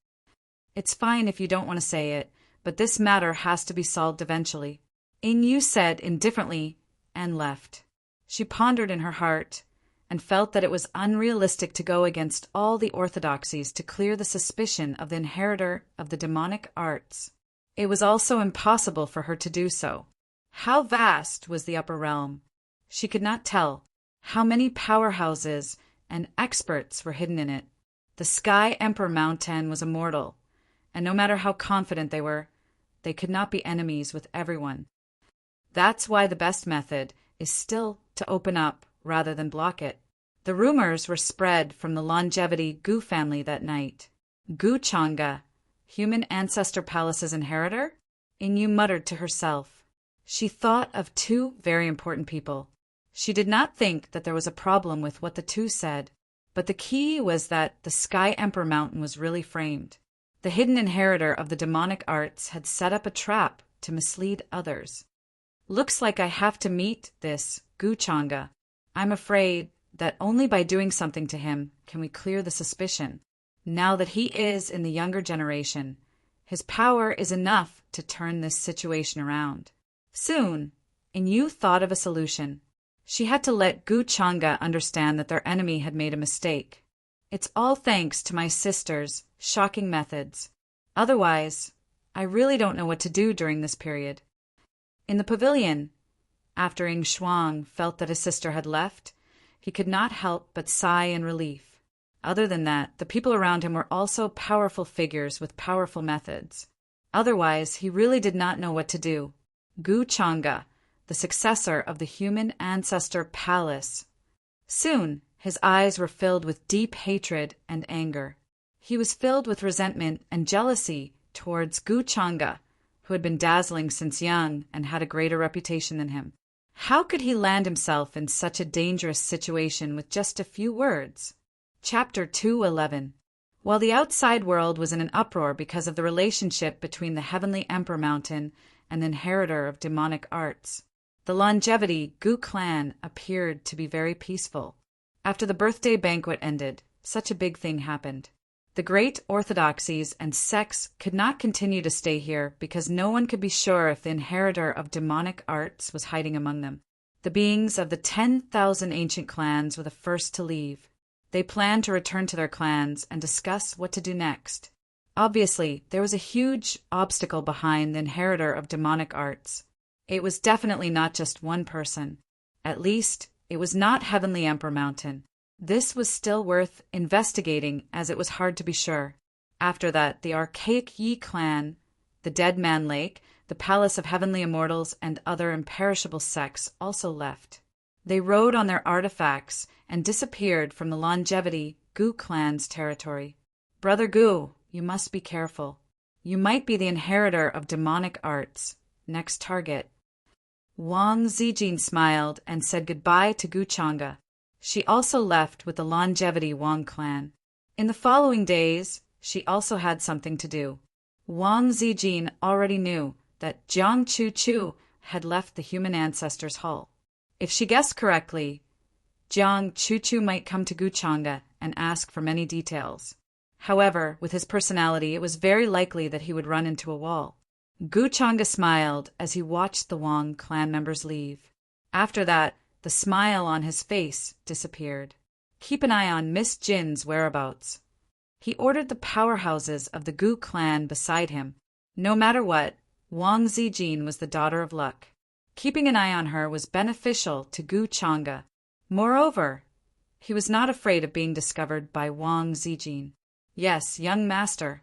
It's fine if you don't want to say it, but this matter has to be solved eventually, Yu said indifferently and left. She pondered in her heart and felt that it was unrealistic to go against all the orthodoxies to clear the suspicion of the inheritor of the demonic arts. It was also impossible for her to do so. How vast was the upper realm? She could not tell. How many powerhouses and experts were hidden in it? The Sky Emperor Mountain was immortal, and no matter how confident they were, they could not be enemies with everyone. That's why the best method is still to open up rather than block it. The rumors were spread from the longevity Gu family that night. Gu Changa, human ancestor palace's inheritor? Yu muttered to herself. She thought of two very important people. She did not think that there was a problem with what the two said, but the key was that the Sky Emperor Mountain was really framed. The hidden inheritor of the demonic arts had set up a trap to mislead others. Looks like I have to meet this Gu Changa. I'm afraid that only by doing something to him can we clear the suspicion. Now that he is in the younger generation, his power is enough to turn this situation around. Soon, Yu thought of a solution. She had to let Gu Changa understand that their enemy had made a mistake. It's all thanks to my sister's shocking methods. Otherwise, I really don't know what to do during this period. In the pavilion, after Ing Shuang felt that his sister had left, he could not help but sigh in relief. Other than that, the people around him were also powerful figures with powerful methods. Otherwise, he really did not know what to do. Gu Changa, the successor of the human ancestor palace. Soon, his eyes were filled with deep hatred and anger. He was filled with resentment and jealousy towards Gu Changa, who had been dazzling since young and had a greater reputation than him. How could he land himself in such a dangerous situation with just a few words? Chapter 2:11. While the outside world was in an uproar because of the relationship between the Heavenly Emperor Mountain and the inheritor of demonic arts, the longevity Gu clan appeared to be very peaceful. After the birthday banquet ended, such a big thing happened. The great orthodoxies and sects could not continue to stay here because no one could be sure if the inheritor of demonic arts was hiding among them. The beings of the 10,000 ancient clans were the first to leave. They planned to return to their clans and discuss what to do next. Obviously, there was a huge obstacle behind the inheritor of demonic arts. It was definitely not just one person. At least, it was not Heavenly Emperor Mountain. This was still worth investigating as it was hard to be sure. After that, the archaic Yi clan The Dead Man Lake, the Palace of Heavenly Immortals, and other imperishable sects also left. They rode on their artifacts and disappeared from the Longevity Gu clan's territory. Brother Gu, you must be careful. You might be the inheritor of demonic arts. Next target. Wang Zijin smiled and said goodbye to Gu Chang'e. She also left with the Longevity Wang clan. In the following days, she also had something to do. Wang Zijin already knew that Jiang Chu had left the human ancestors' hall. If she guessed correctly, Jiang Chu might come to Gu Chang'e and ask for many details. However, with his personality, it was very likely that he would run into a wall. Gu Chang'e smiled as he watched the Wang clan members leave. After that, the smile on his face disappeared. Keep an eye on Miss Jin's whereabouts. He ordered the powerhouses of the Gu clan beside him. No matter what, Wang Zijin was the daughter of luck. Keeping an eye on her was beneficial to Gu Chang'e. Moreover, he was not afraid of being discovered by Wang Zijin. Yes, young master.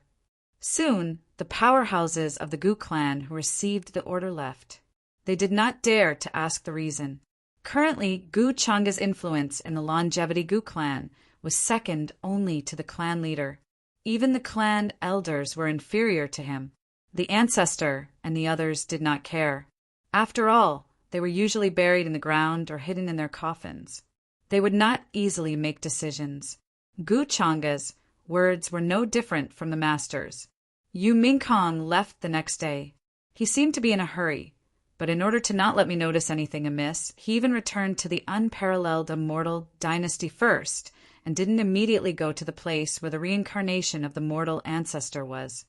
Soon, the powerhouses of the Gu clan who received the order left. They did not dare to ask the reason. Currently, Gu Chang'e's influence in the Longevity Gu clan was second only to the clan leader. Even the clan elders were inferior to him. The ancestor and the others did not care. After all, they were usually buried in the ground or hidden in their coffins. They would not easily make decisions. Gu Chang'e's words were no different from the master's. Yu Mingkong left the next day. He seemed to be in a hurry, but in order to not let me notice anything amiss, he even returned to the unparalleled immortal dynasty first, and didn't immediately go to the place where the reincarnation of the mortal ancestor was.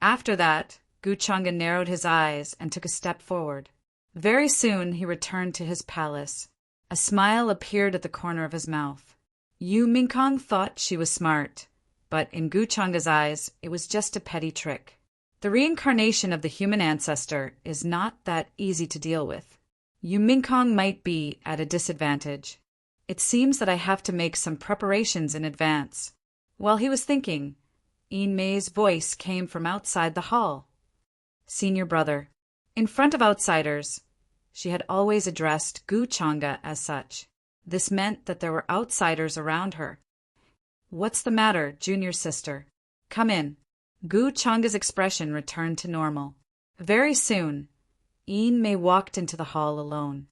After that, Gu Chang'e narrowed his eyes and took a step forward. Very soon he returned to his palace. A smile appeared at the corner of his mouth. Yu Mingkong thought she was smart, but in Gu Chang'e's eyes, it was just a petty trick. The reincarnation of the human ancestor is not that easy to deal with. Yu Mingkong might be at a disadvantage. It seems that I have to make some preparations in advance. While he was thinking, Yin Mei's voice came from outside the hall. Senior brother. In front of outsiders, she had always addressed Gu Chang'e as such. This meant that there were outsiders around her. What's the matter, junior sister? Come in. Gu Chang'e's expression returned to normal. Very soon, Yin Mei walked into the hall alone.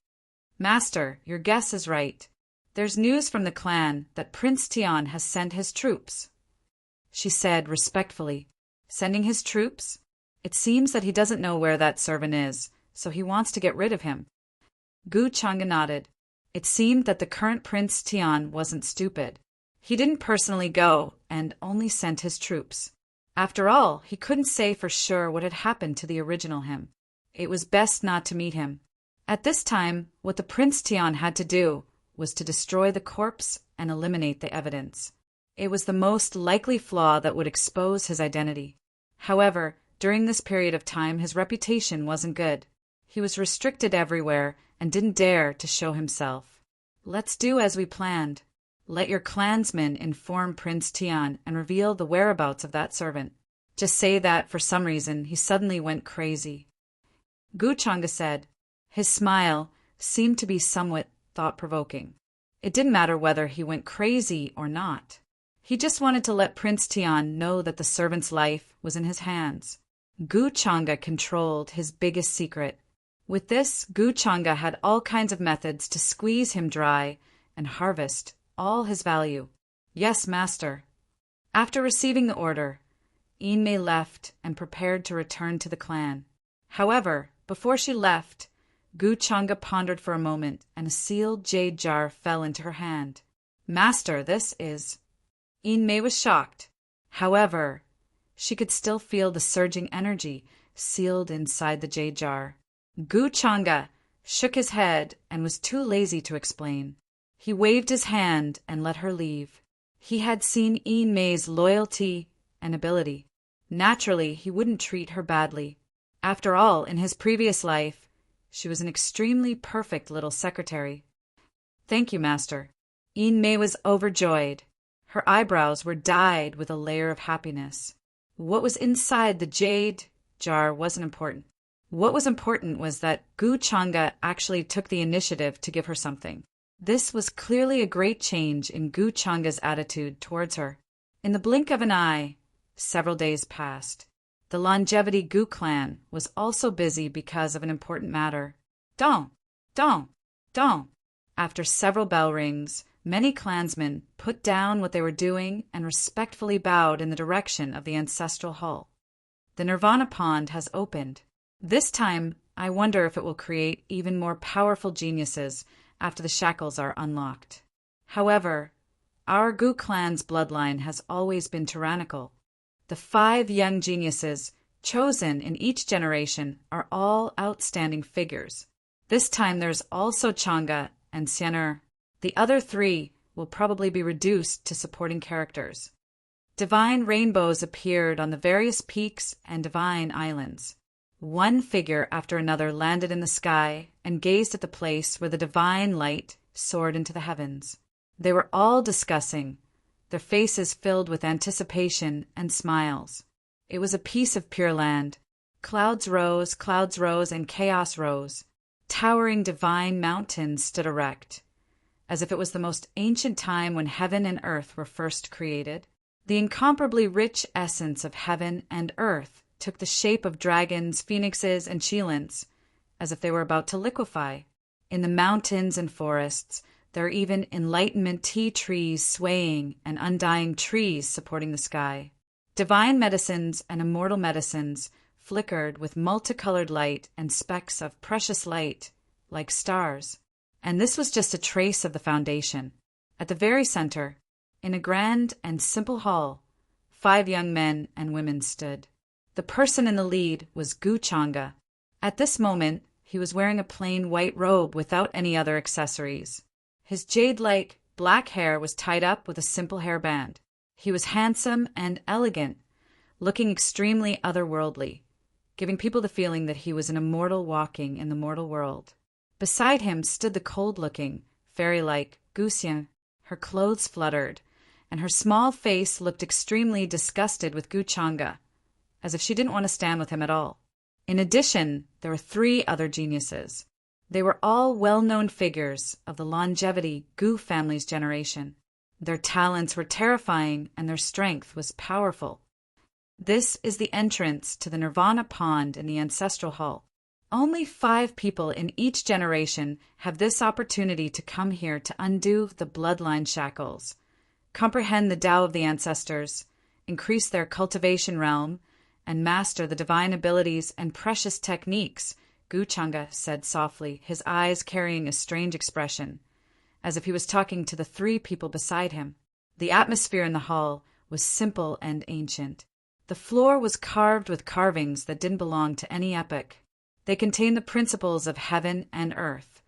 Master, your guess is right. There's news from the clan that Prince Tian has sent his troops, she said respectfully. Sending his troops? It seems that he doesn't know where that servant is, so he wants to get rid of him. Gu Chang'e nodded. It seemed that the current Prince Tian wasn't stupid. He didn't personally go and only sent his troops. After all, he couldn't say for sure what had happened to the original him. It was best not to meet him. At this time, what the Prince Tian had to do was to destroy the corpse and eliminate the evidence. It was the most likely flaw that would expose his identity. However, during this period of time, his reputation wasn't good. He was restricted everywhere and didn't dare to show himself. Let's do as we planned. Let your clansmen inform Prince Tian and reveal the whereabouts of that servant. Just say that for some reason he suddenly went crazy. Gu Chang'e said. His smile seemed to be somewhat thought-provoking. It didn't matter whether he went crazy or not. He just wanted to let Prince Tian know that the servant's life was in his hands. Gu Chang'e controlled his biggest secret. With this, Gu Chang'e had all kinds of methods to squeeze him dry and harvest all his value. Yes, master. After receiving the order, Yin Mei left and prepared to return to the clan. However, before she left, Gu Chang'e pondered for a moment, and a sealed jade jar fell into her hand. Master, this is... Yin Mei was shocked. However, she could still feel the surging energy sealed inside the jade jar. Gu Chang'e shook his head and was too lazy to explain. He waved his hand and let her leave. He had seen Yin Mei's loyalty and ability. Naturally, he wouldn't treat her badly. After all, in his previous life, she was an extremely perfect little secretary. Thank you, master. Yin Mei was overjoyed. Her eyebrows were dyed with a layer of happiness. What was inside the jade jar wasn't important. What was important was that Gu Changa actually took the initiative to give her something. This was clearly a great change in Gu Changa's attitude towards her. In the blink of an eye, several days passed. The Longevity Gu clan was also busy because of an important matter. Dong! Dong! Dong! After several bell rings, many clansmen put down what they were doing and respectfully bowed in the direction of the ancestral hall. The Nirvana Pond has opened. This time, I wonder if it will create even more powerful geniuses after the shackles are unlocked. However, our Gu clan's bloodline has always been tyrannical. The 5 young geniuses chosen in each generation are all outstanding figures. This time there's also Changa and Xian'er. The other 3 will probably be reduced to supporting characters. Divine rainbows appeared on the various peaks and divine islands. One figure after another landed in the sky and gazed at the place where the divine light soared into the heavens. They were all discussing, their faces filled with anticipation and smiles. It was a piece of pure land. Clouds rose, and chaos rose. Towering divine mountains stood erect, as if it was the most ancient time when heaven and earth were first created. The incomparably rich essence of heaven and earth took the shape of dragons, phoenixes, and Chilans, as if they were about to liquefy. In the mountains and forests, there are even enlightenment tea trees swaying and undying trees supporting the sky. Divine medicines and immortal medicines flickered with multicolored light and specks of precious light, like stars. And this was just a trace of the foundation. At the very center, in a grand and simple hall, 5 young men and women stood. The person in the lead was Gu Changa. At this moment, he was wearing a plain white robe without any other accessories. His jade-like black hair was tied up with a simple hairband. He was handsome and elegant, looking extremely otherworldly, giving people the feeling that he was an immortal walking in the mortal world. Beside him stood the cold-looking, fairy-like Gu Xian. Her clothes fluttered, and her small face looked extremely disgusted with Gu Changa, as if she didn't want to stand with him at all. In addition, there were 3 other geniuses. They were all well-known figures of the Longevity Gu family's generation. Their talents were terrifying and their strength was powerful. This is the entrance to the Nirvana Pond in the Ancestral Hall. Only 5 people in each generation have this opportunity to come here to undo the bloodline shackles, comprehend the Tao of the ancestors, increase their cultivation realm, and master the divine abilities and precious techniques, Gu Changa said softly, his eyes carrying a strange expression, as if he was talking to the 3 people beside him. The atmosphere in the hall was simple and ancient. The floor was carved with carvings that didn't belong to any epoch. They contained the principles of heaven and earth,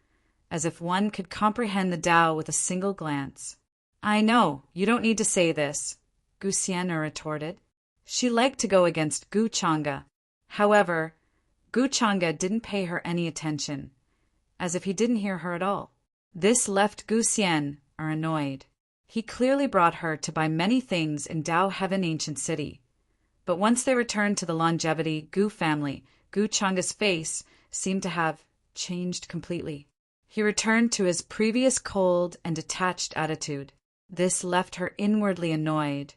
as if one could comprehend the Tao with a single glance. I know, you don't need to say this, Gu Xian'er retorted. She liked to go against Gu Changa. However, Gu Changa didn't pay her any attention, as if he didn't hear her at all. This left Gu Xian'er annoyed. He clearly brought her to buy many things in Tao Heaven Ancient City. But once they returned to the Longevity Gu family, Gu Changa's face seemed to have changed completely. He returned to his previous cold and detached attitude. This left her inwardly annoyed,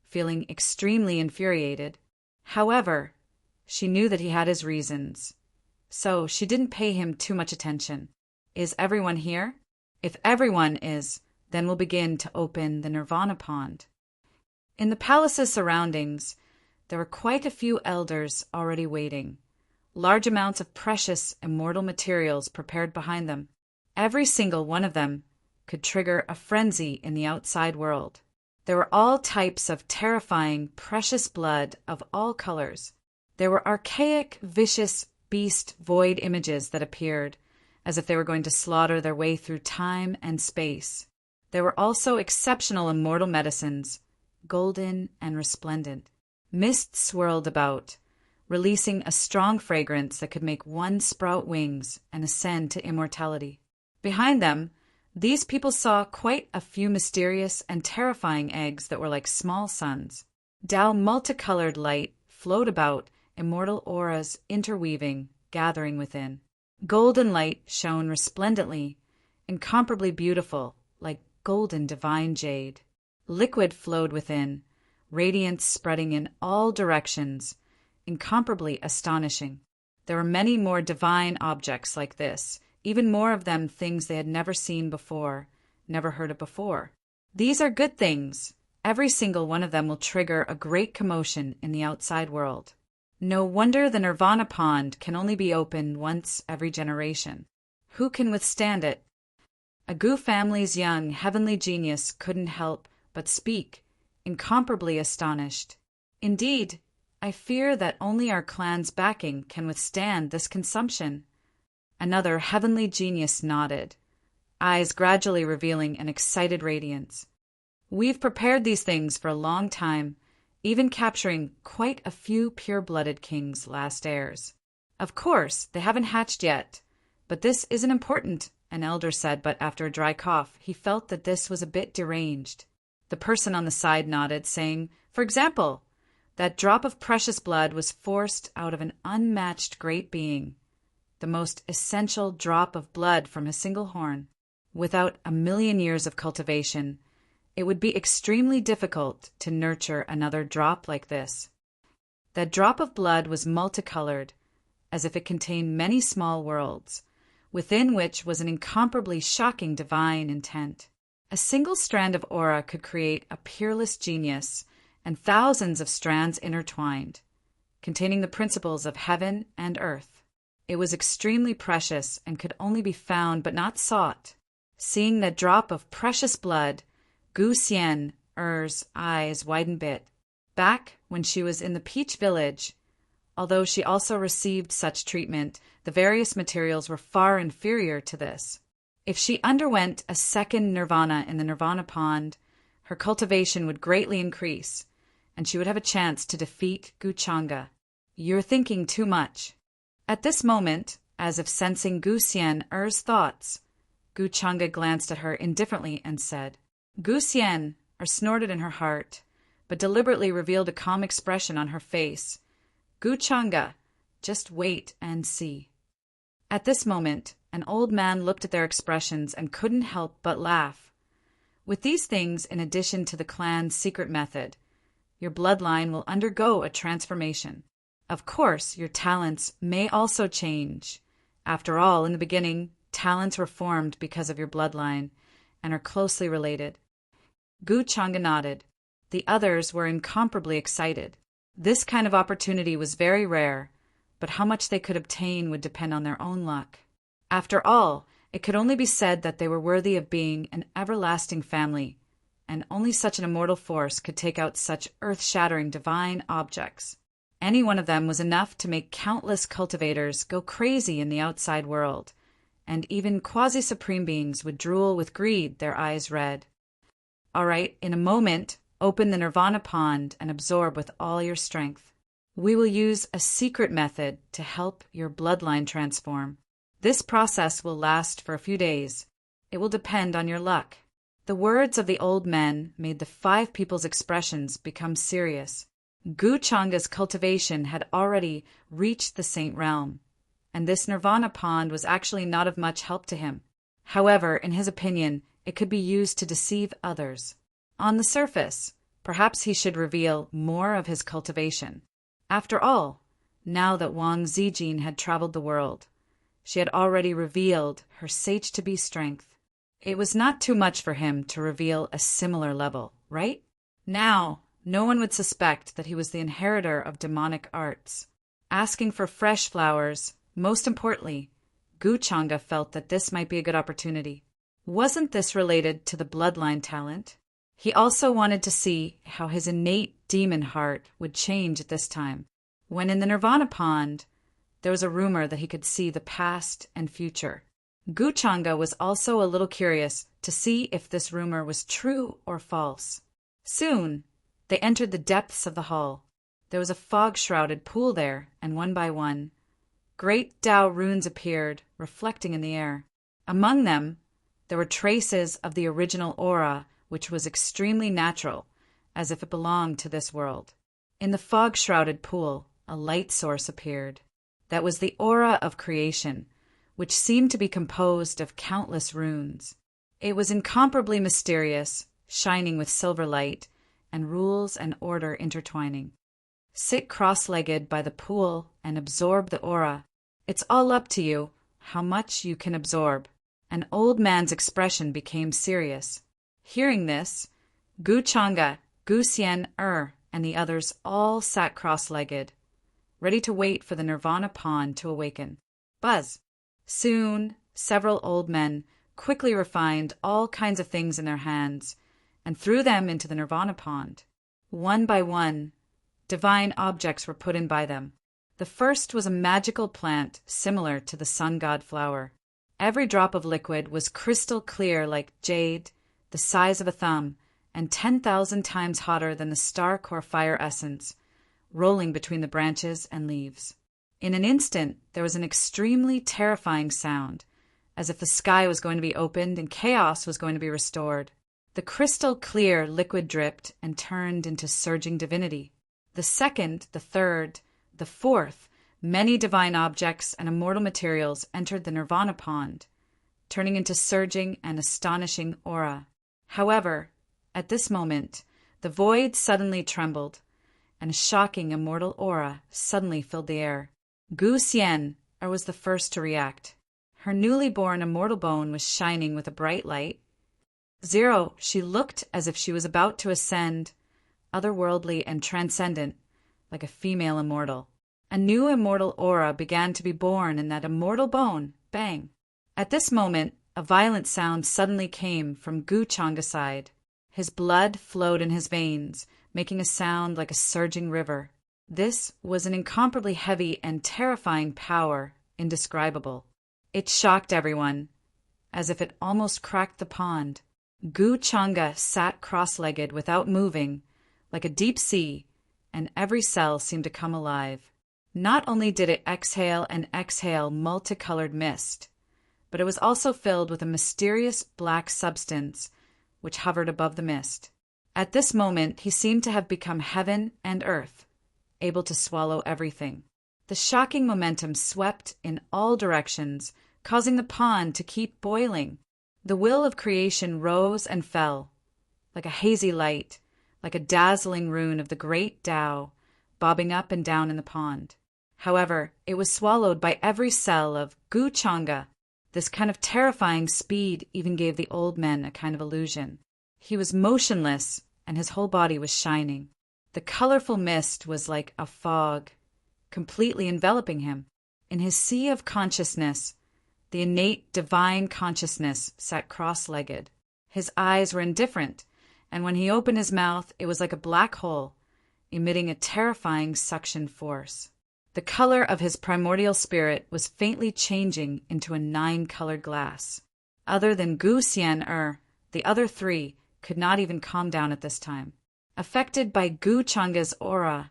feeling extremely infuriated. However, she knew that he had his reasons, so she didn't pay him too much attention. Is everyone here? If everyone is, then we'll begin to open the Nirvana Pond. In the palace's surroundings, there were quite a few elders already waiting. Large amounts of precious, immortal materials prepared behind them. Every single one of them could trigger a frenzy in the outside world. There were all types of terrifying, precious blood of all colors. There were archaic, vicious, beast void images that appeared, as if they were going to slaughter their way through time and space. There were also exceptional immortal medicines, golden and resplendent. Mist swirled about, releasing a strong fragrance that could make one sprout wings and ascend to immortality. Behind them, these people saw quite a few mysterious and terrifying eggs that were like small suns. Tao multicolored light flowed about, immortal auras interweaving, gathering within. Golden light shone resplendently, incomparably beautiful, like golden divine jade. Liquid flowed within, radiance spreading in all directions, incomparably astonishing. There were many more divine objects like this, even more of them things they had never seen before, never heard of before. These are good things. Every single one of them will trigger a great commotion in the outside world. No wonder the Nirvana pond can only be opened once every generation. Who can withstand it? A Gu family's young, heavenly genius couldn't help but speak, incomparably astonished. Indeed, I fear that only our clan's backing can withstand this consumption. Another heavenly genius nodded, eyes gradually revealing an excited radiance. We've prepared these things for a long time, even capturing quite a few pure-blooded kings' last heirs. Of course, they haven't hatched yet, but this isn't important, an elder said, but after a dry cough, he felt that this was a bit deranged. The person on the side nodded, saying, for example, that drop of precious blood was forced out of an unmatched great being, the most essential drop of blood from a single horn. Without 1,000,000 years of cultivation, it would be extremely difficult to nurture another drop like this. That drop of blood was multicolored, as if it contained many small worlds, within which was an incomparably shocking divine intent. A single strand of aura could create a peerless genius, and thousands of strands intertwined, containing the principles of heaven and earth. It was extremely precious and could only be found but not sought. Seeing that drop of precious blood, Gu Xian Er's eyes widened a bit. Back when she was in the Peach Village, although she also received such treatment, the various materials were far inferior to this. If she underwent a second nirvana in the Nirvana pond, her cultivation would greatly increase, and she would have a chance to defeat Gu Changa. You're thinking too much. At this moment, as if sensing Gu Xian Er's thoughts, Gu Changa glanced at her indifferently and said, Gu Xian Er snorted in her heart, but deliberately revealed a calm expression on her face. Gu Changa, just wait and see. At this moment, an old man looked at their expressions and couldn't help but laugh. With these things, in addition to the clan's secret method, your bloodline will undergo a transformation. Of course, your talents may also change. After all, in the beginning, talents were formed because of your bloodline and are closely related. Gu Changa nodded. The others were incomparably excited. This kind of opportunity was very rare, but how much they could obtain would depend on their own luck. After all, it could only be said that they were worthy of being an everlasting family, and only such an immortal force could take out such earth-shattering divine objects. Any one of them was enough to make countless cultivators go crazy in the outside world, and even quasi-supreme beings would drool with greed, their eyes red. All right, in a moment, open the Nirvana pond and absorb with all your strength. We will use a secret method to help your bloodline transform. This process will last for a few days. It will depend on your luck. The words of the old men made the 5 people's expressions become serious. Gu Changa's cultivation had already reached the saint realm, and this Nirvana pond was actually not of much help to him. However, in his opinion, it could be used to deceive others. On the surface, perhaps he should reveal more of his cultivation. After all, now that Wang Zijin had traveled the world, she had already revealed her sage-to-be strength. It was not too much for him to reveal a similar level, right? Now, no one would suspect that he was the inheritor of demonic arts. Asking for fresh flowers, most importantly, Gu Changa felt that this might be a good opportunity. Wasn't this related to the bloodline talent? He also wanted to see how his innate demon heart would change at this time. When in the Nirvana pond, there was a rumor that he could see the past and future. Gu Changa was also a little curious to see if this rumor was true or false. Soon, they entered the depths of the hall. There was a fog-shrouded pool there, and one by one, great Tao runes appeared, reflecting in the air. Among them, there were traces of the original aura, which was extremely natural, as if it belonged to this world. In the fog-shrouded pool, a light source appeared. That was the aura of creation, which seemed to be composed of countless runes. It was incomparably mysterious, shining with silver light, and rules and order intertwining. Sit cross-legged by the pool and absorb the aura. It's all up to you, how much you can absorb. An old man's expression became serious. Hearing this, Gu Changa, Gu Xian and the others all sat cross-legged, ready to wait for the Nirvana pond to awaken. Buzz! Soon, several old men quickly refined all kinds of things in their hands and threw them into the Nirvana pond. One by one, divine objects were put in by them. The first was a magical plant similar to the sun god flower. Every drop of liquid was crystal clear like jade, the size of a thumb, and 10,000 times hotter than the star core fire essence, rolling between the branches and leaves. In an instant, there was an extremely terrifying sound, as if the sky was going to be opened and chaos was going to be restored. The crystal clear liquid dripped and turned into surging divinity. The second, the third, the fourth, many divine objects and immortal materials entered the Nirvana pond, turning into surging and astonishing aura. However, at this moment, the void suddenly trembled, and a shocking immortal aura suddenly filled the air. Gu Xian was the first to react. Her newly born immortal bone was shining with a bright light. She looked as if she was about to ascend, otherworldly and transcendent, like a female immortal. A new immortal aura began to be born in that immortal bone. Bang! At this moment, a violent sound suddenly came from Gu Changa's side. His blood flowed in his veins, making a sound like a surging river. This was an incomparably heavy and terrifying power, indescribable. It shocked everyone, as if it almost cracked the pond. Gu Changa sat cross-legged without moving, like a deep sea, and every cell seemed to come alive. Not only did it exhale and exhale multicolored mist, but it was also filled with a mysterious black substance which hovered above the mist. At this moment, he seemed to have become heaven and earth, able to swallow everything. The shocking momentum swept in all directions, causing the pond to keep boiling. The will of creation rose and fell, like a hazy light, like a dazzling rune of the great Tao, bobbing up and down in the pond. However, it was swallowed by every cell of Gu Changa. This kind of terrifying speed even gave the old men a kind of illusion. He was motionless, and his whole body was shining. The colorful mist was like a fog, completely enveloping him. In his sea of consciousness, the innate divine consciousness sat cross-legged. His eyes were indifferent, and when he opened his mouth, it was like a black hole, emitting a terrifying suction force. The color of his primordial spirit was faintly changing into a 9-colored glass. Other than Gu Xian the other 3 could not even calm down at this time. Affected by Gu Changa's aura,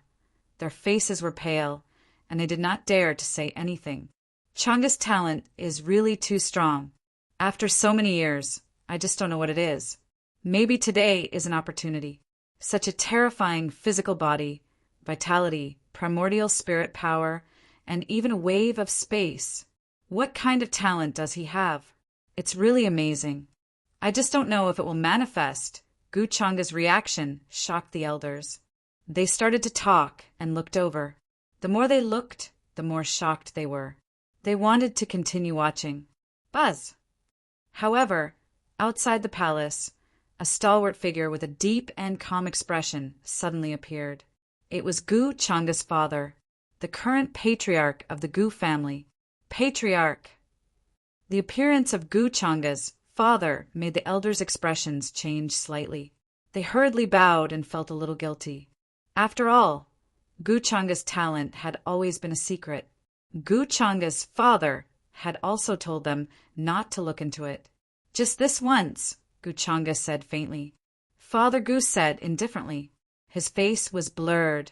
their faces were pale, and they did not dare to say anything. Changa's talent is really too strong. After so many years, I just don't know what it is. Maybe today is an opportunity. Such a terrifying physical body, vitality, primordial spirit power, and even a wave of space. What kind of talent does he have? It's really amazing. I just don't know if it will manifest. Gu Changa's reaction shocked the elders. They started to talk and looked over. The more they looked, the more shocked they were. They wanted to continue watching. Buzz! However, outside the palace, a stalwart figure with a deep and calm expression suddenly appeared. It was Gu Changa's father, the current patriarch of the Gu family. Patriarch! The appearance of Gu Changa's father made the elders' expressions change slightly. They hurriedly bowed and felt a little guilty. After all, Gu Changa's talent had always been a secret. Gu Changa's father had also told them not to look into it. Just this once, Gu Changa said faintly. Father Gu said indifferently. His face was blurred,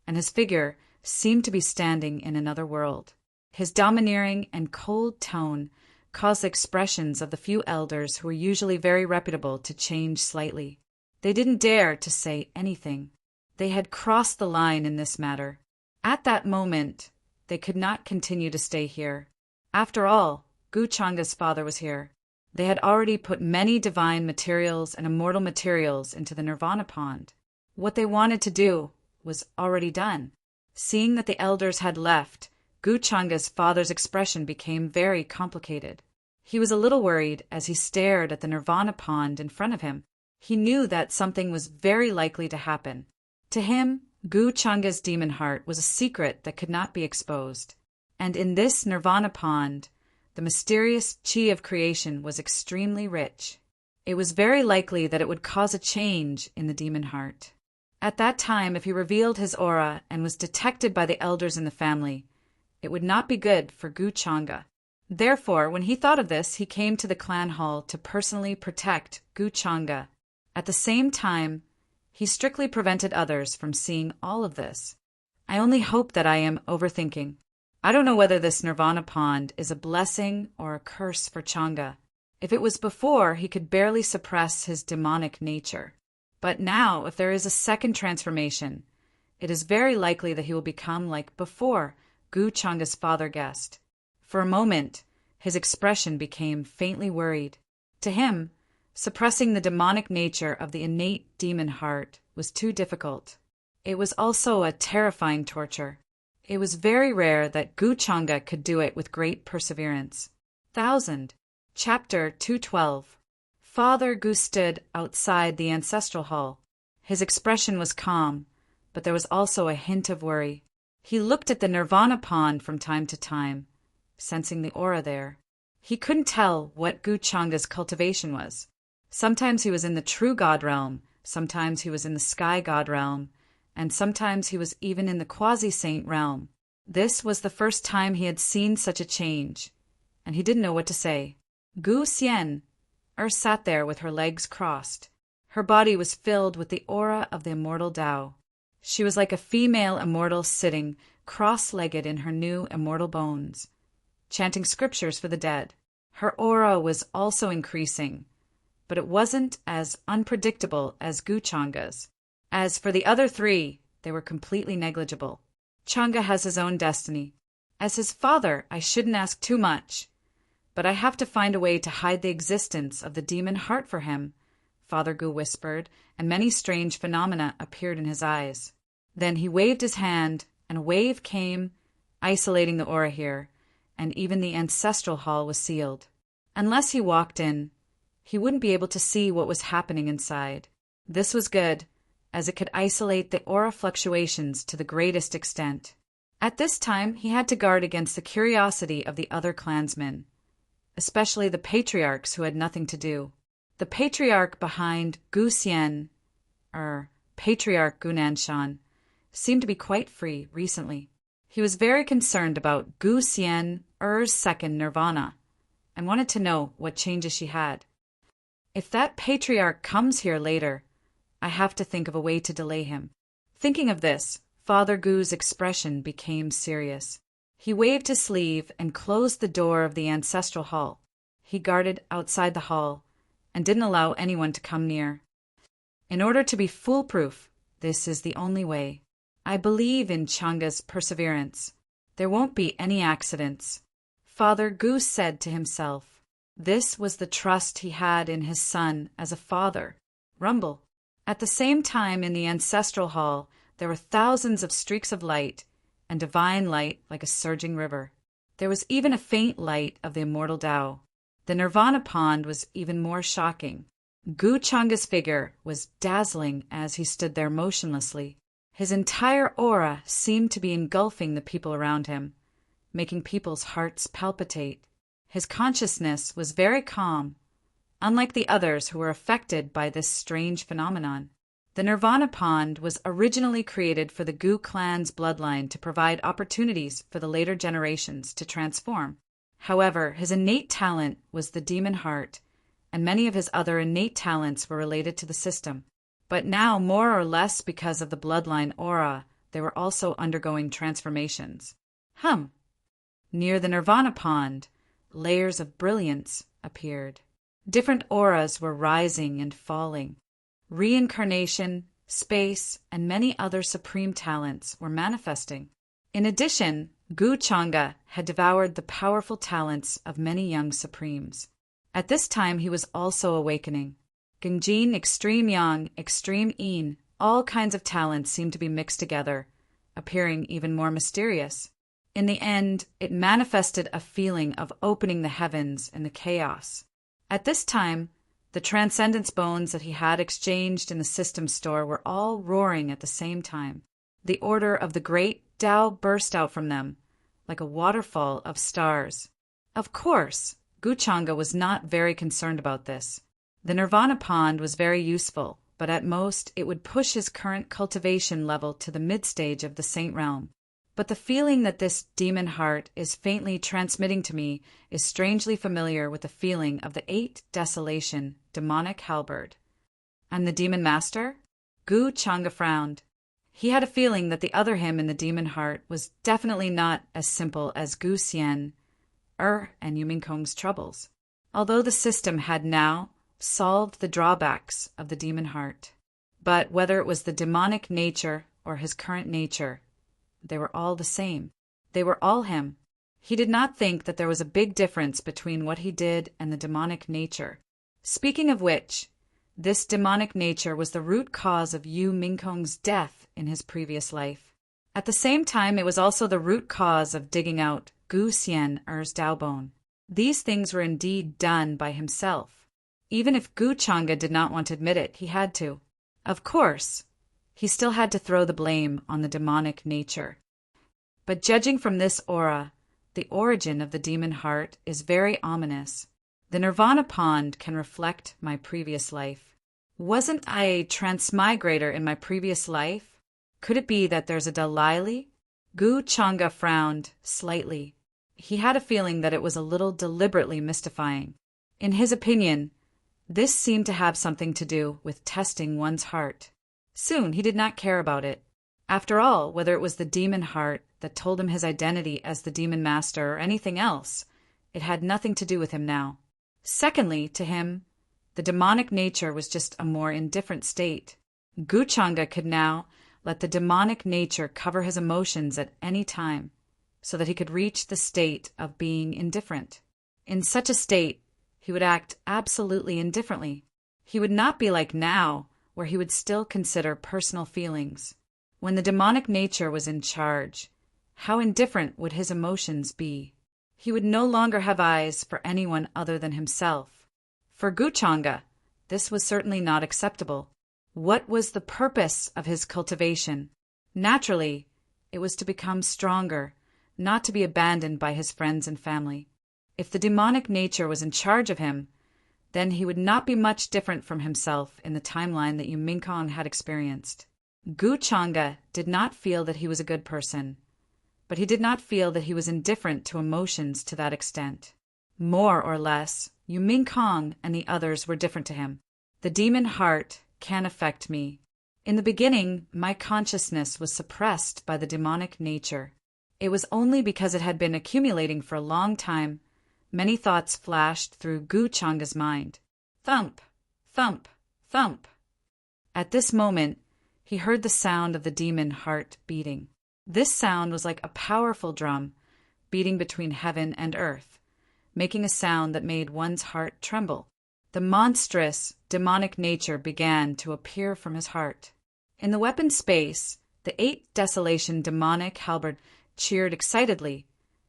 and his figure seemed to be standing in another world. His domineering and cold tone caused the expressions of the few elders who were usually very reputable to change slightly. They didn't dare to say anything. They had crossed the line in this matter. At that moment, they could not continue to stay here. After all, Guchanga's father was here. They had already put many divine materials and immortal materials into the Nirvana pond. What they wanted to do was already done. Seeing that the elders had left, Guchanga's father's expression became very complicated. He was a little worried as he stared at the Nirvana pond in front of him. He knew that something was very likely to happen. To him, Guchanga's demon heart was a secret that could not be exposed. And in this Nirvana pond, the mysterious chi of creation was extremely rich. It was very likely that it would cause a change in the demon heart. At that time, if he revealed his aura and was detected by the elders in the family, it would not be good for Guchanga. Therefore, when he thought of this, he came to the clan hall to personally protect Guchanga. At the same time, he strictly prevented others from seeing all of this. I only hope that I am overthinking. I don't know whether this Nirvana pond is a blessing or a curse for Changa. If it was before, he could barely suppress his demonic nature. But now, if there is a second transformation, it is very likely that he will become like before Guchanga's father guessed. For a moment, his expression became faintly worried. To him, suppressing the demonic nature of the innate demon heart was too difficult. It was also a terrifying torture. It was very rare that Guchanga could do it with great perseverance. Chapter 212. Father Gu stood outside the ancestral hall. His expression was calm, but there was also a hint of worry. He looked at the Nirvana pond from time to time, sensing the aura there. He couldn't tell what Guchanga's cultivation was. Sometimes he was in the true God realm, sometimes he was in the sky God realm, and sometimes he was even in the quasi-saint realm. This was the first time he had seen such a change, and he didn't know what to say. Gu Xian sat there with her legs crossed. Her body was filled with the aura of the immortal Tao. She was like a female immortal sitting cross-legged in her new immortal bones, chanting scriptures for the dead. Her aura was also increasing, but it wasn't as unpredictable as Guchanga's. As for the other three, they were completely negligible. Changa has his own destiny. As his father, I shouldn't ask too much, but I have to find a way to hide the existence of the demon heart for him, Father Gu whispered, and many strange phenomena appeared in his eyes. Then he waved his hand, and a wave came, isolating the aura here, and even the ancestral hall was sealed. Unless he walked in, he wouldn't be able to see what was happening inside. This was good, as it could isolate the aura fluctuations to the greatest extent. At this time, he had to guard against the curiosity of the other clansmen, especially the patriarchs who had nothing to do. The patriarch behind Gu Xian, Patriarch Gunanshan, seemed to be quite free recently. He was very concerned about Gu Xian's second nirvana, and wanted to know what changes she had. If that patriarch comes here later, I have to think of a way to delay him. Thinking of this, Father Gu's expression became serious. He waved his sleeve and closed the door of the ancestral hall. He guarded outside the hall and didn't allow anyone to come near. In order to be foolproof, this is the only way. I believe in Changa's perseverance. There won't be any accidents. Father Gu said to himself. This was the trust he had in his son as a father. Rumble. At the same time in the ancestral hall, there were thousands of streaks of light, and divine light like a surging river. There was even a faint light of the immortal Tao. The Nirvana pond was even more shocking. Guchanga's figure was dazzling as he stood there motionlessly. His entire aura seemed to be engulfing the people around him, making people's hearts palpitate. His consciousness was very calm, unlike the others who were affected by this strange phenomenon. The Nirvana pond was originally created for the Gu clan's bloodline to provide opportunities for the later generations to transform. However, his innate talent was the demon heart, and many of his other innate talents were related to the system. But now, more or less because of the bloodline aura, they were also undergoing transformations. Near the Nirvana pond, layers of brilliance appeared. Different auras were rising and falling. Reincarnation, space, and many other supreme talents were manifesting. In addition, Gu Changa had devoured the powerful talents of many young supremes. At this time he was also awakening. Gengjin, extreme yang, extreme yin, all kinds of talents seemed to be mixed together, appearing even more mysterious. In the end, it manifested a feeling of opening the heavens in the chaos. At this time, the transcendence bones that he had exchanged in the system store were all roaring at the same time. The order of the great Tao burst out from them, like a waterfall of stars. Of course, Guchanga was not very concerned about this. The Nirvana pond was very useful, but at most it would push his current cultivation level to the mid-stage of the Saint Realm. But the feeling that this demon heart is faintly transmitting to me is strangely familiar with the feeling of the 8 Desolation demonic halberd. And the demon master? Gu Changa frowned. He had a feeling that the other him in the demon heart was definitely not as simple as Gu Xian, and Yu Mingkong's troubles, although the system had now solved the drawbacks of the demon heart. But whether it was the demonic nature or his current nature, they were all the same. They were all him. He did not think that there was a big difference between what he did and the demonic nature. Speaking of which, this demonic nature was the root cause of Yu Mingkong's death in his previous life. At the same time, it was also the root cause of digging out Gu Xian Er's Daobone. These things were indeed done by himself. Even if Gu Changa did not want to admit it, he had to. Of course, he still had to throw the blame on the demonic nature. But judging from this aura, the origin of the demon heart is very ominous. The Nirvana pond can reflect my previous life. Wasn't I a transmigrator in my previous life? Could it be that there's a Dalili? Gu Changa frowned slightly. He had a feeling that it was a little deliberately mystifying. In his opinion, this seemed to have something to do with testing one's heart. Soon he did not care about it. After all, whether it was the demon heart that told him his identity as the demon master or anything else, it had nothing to do with him now. Secondly, to him, the demonic nature was just a more indifferent state. Gu Changa could now let the demonic nature cover his emotions at any time, so that he could reach the state of being indifferent. In such a state, he would act absolutely indifferently. He would not be like now, where he would still consider personal feelings. When the demonic nature was in charge, how indifferent would his emotions be? He would no longer have eyes for anyone other than himself. For Gu Changa, this was certainly not acceptable. What was the purpose of his cultivation? Naturally, it was to become stronger, not to be abandoned by his friends and family. If the demonic nature was in charge of him, then he would not be much different from himself in the timeline that Yu Mingkong had experienced. Gu Changa did not feel that he was a good person, but he did not feel that he was indifferent to emotions to that extent. More or less, Yu Mingkong and the others were different to him. The demon heart can affect me. In the beginning, my consciousness was suppressed by the demonic nature. It was only because it had been accumulating for a long time. Many thoughts flashed through Gu Changa's mind. Thump, thump, thump. At this moment, he heard the sound of the demon heart beating. This sound was like a powerful drum, beating between heaven and earth, making a sound that made one's heart tremble. The monstrous, demonic nature began to appear from his heart. In the weapon space, the 8 Desolation demonic halberd cheered excitedly,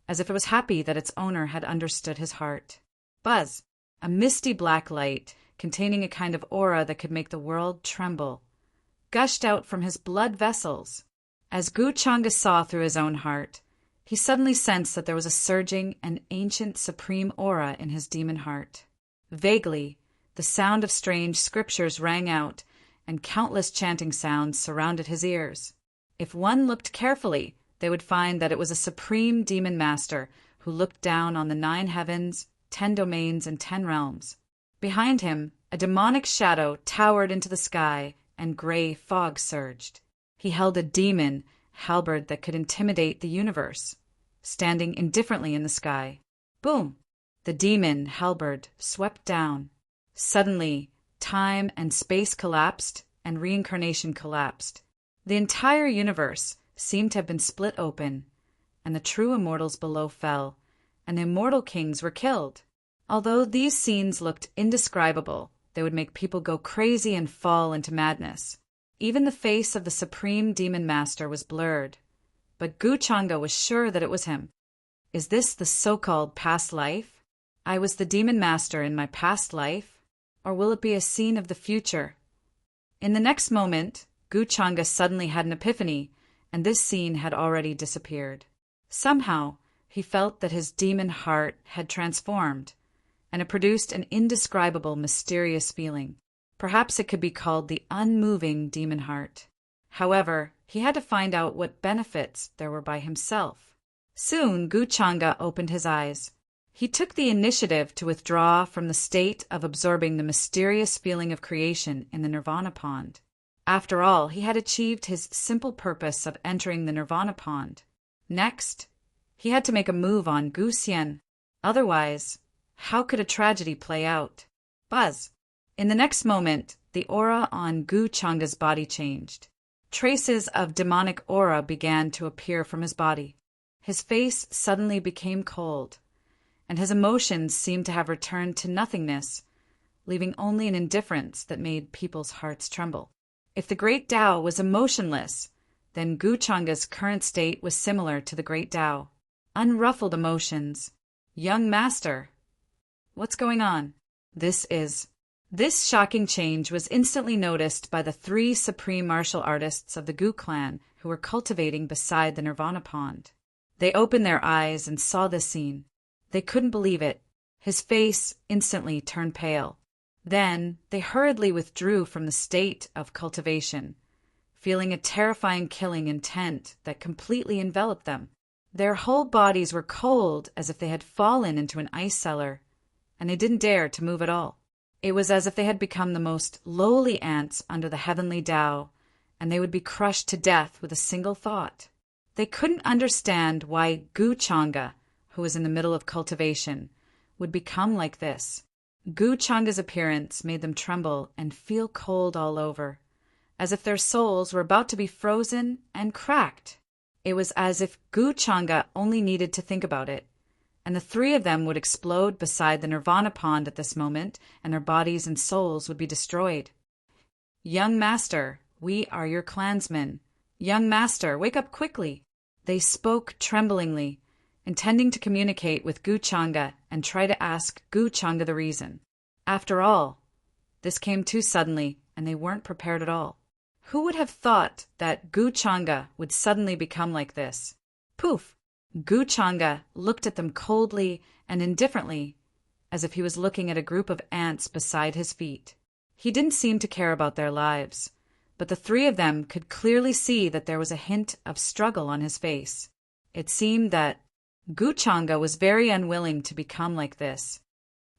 as if it was happy that its owner had understood his heart. Buzz! A misty black light, containing a kind of aura that could make the world tremble, gushed out from his blood vessels. As Gu Changa saw through his own heart, he suddenly sensed that there was a surging and ancient supreme aura in his demon heart. Vaguely, the sound of strange scriptures rang out, and countless chanting sounds surrounded his ears. If one looked carefully, they would find that it was a supreme demon master who looked down on the 9 heavens, 10 domains, and 10 realms. Behind him, a demonic shadow towered into the sky, and gray fog surged. He held a demon halberd that could intimidate the universe, standing indifferently in the sky. Boom! The demon halberd swept down. Suddenly, time and space collapsed, and reincarnation collapsed. The entire universe seemed to have been split open, and the true immortals below fell, and the immortal kings were killed. Although these scenes looked indescribable, they would make people go crazy and fall into madness. Even the face of the supreme demon master was blurred, but Gu Changa was sure that it was him. Is this the so-called past life? I was the demon master in my past life? Or will it be a scene of the future? In the next moment, Gu Changa suddenly had an epiphany, and this scene had already disappeared. Somehow, he felt that his demon heart had transformed, and it produced an indescribable, mysterious feeling. Perhaps it could be called the unmoving demon heart. However, he had to find out what benefits there were by himself. Soon, Gu Changa opened his eyes. He took the initiative to withdraw from the state of absorbing the mysterious feeling of creation in the Nirvana pond. After all, he had achieved his simple purpose of entering the Nirvana pond. Next, he had to make a move on Gu Xian. Otherwise, how could a tragedy play out? Buzz! In the next moment, the aura on Gu Changa's body changed. Traces of demonic aura began to appear from his body. His face suddenly became cold, and his emotions seemed to have returned to nothingness, leaving only an indifference that made people's hearts tremble. If the Great Tao was emotionless, then Gu Changa's current state was similar to the Great Tao. Unruffled emotions. Young master. What's going on? This shocking change was instantly noticed by the 3 supreme martial artists of the Gu clan who were cultivating beside the Nirvana pond. They opened their eyes and saw this scene. They couldn't believe it. His face instantly turned pale. Then they hurriedly withdrew from the state of cultivation, feeling a terrifying killing intent that completely enveloped them. Their whole bodies were cold as if they had fallen into an ice cellar, and they didn't dare to move at all. It was as if they had become the most lowly ants under the heavenly Tao, and they would be crushed to death with a single thought. They couldn't understand why Gu Changa, who was in the middle of cultivation, would become like this. Gu Changa's appearance made them tremble and feel cold all over, as if their souls were about to be frozen and cracked. It was as if Gu Changa only needed to think about it, and the 3 of them would explode beside the Nirvana pond at this moment, and their bodies and souls would be destroyed. Young master, we are your clansmen. Young master, wake up quickly. They spoke tremblingly, intending to communicate with Gu Changa and try to ask Gu Changa the reason. After all, this came too suddenly, and they weren't prepared at all. Who would have thought that Gu Changa would suddenly become like this? Poof! Gu Changa looked at them coldly and indifferently, as if he was looking at a group of ants beside his feet. He didn't seem to care about their lives, but the 3 of them could clearly see that there was a hint of struggle on his face. It seemed that Gu Changa was very unwilling to become like this.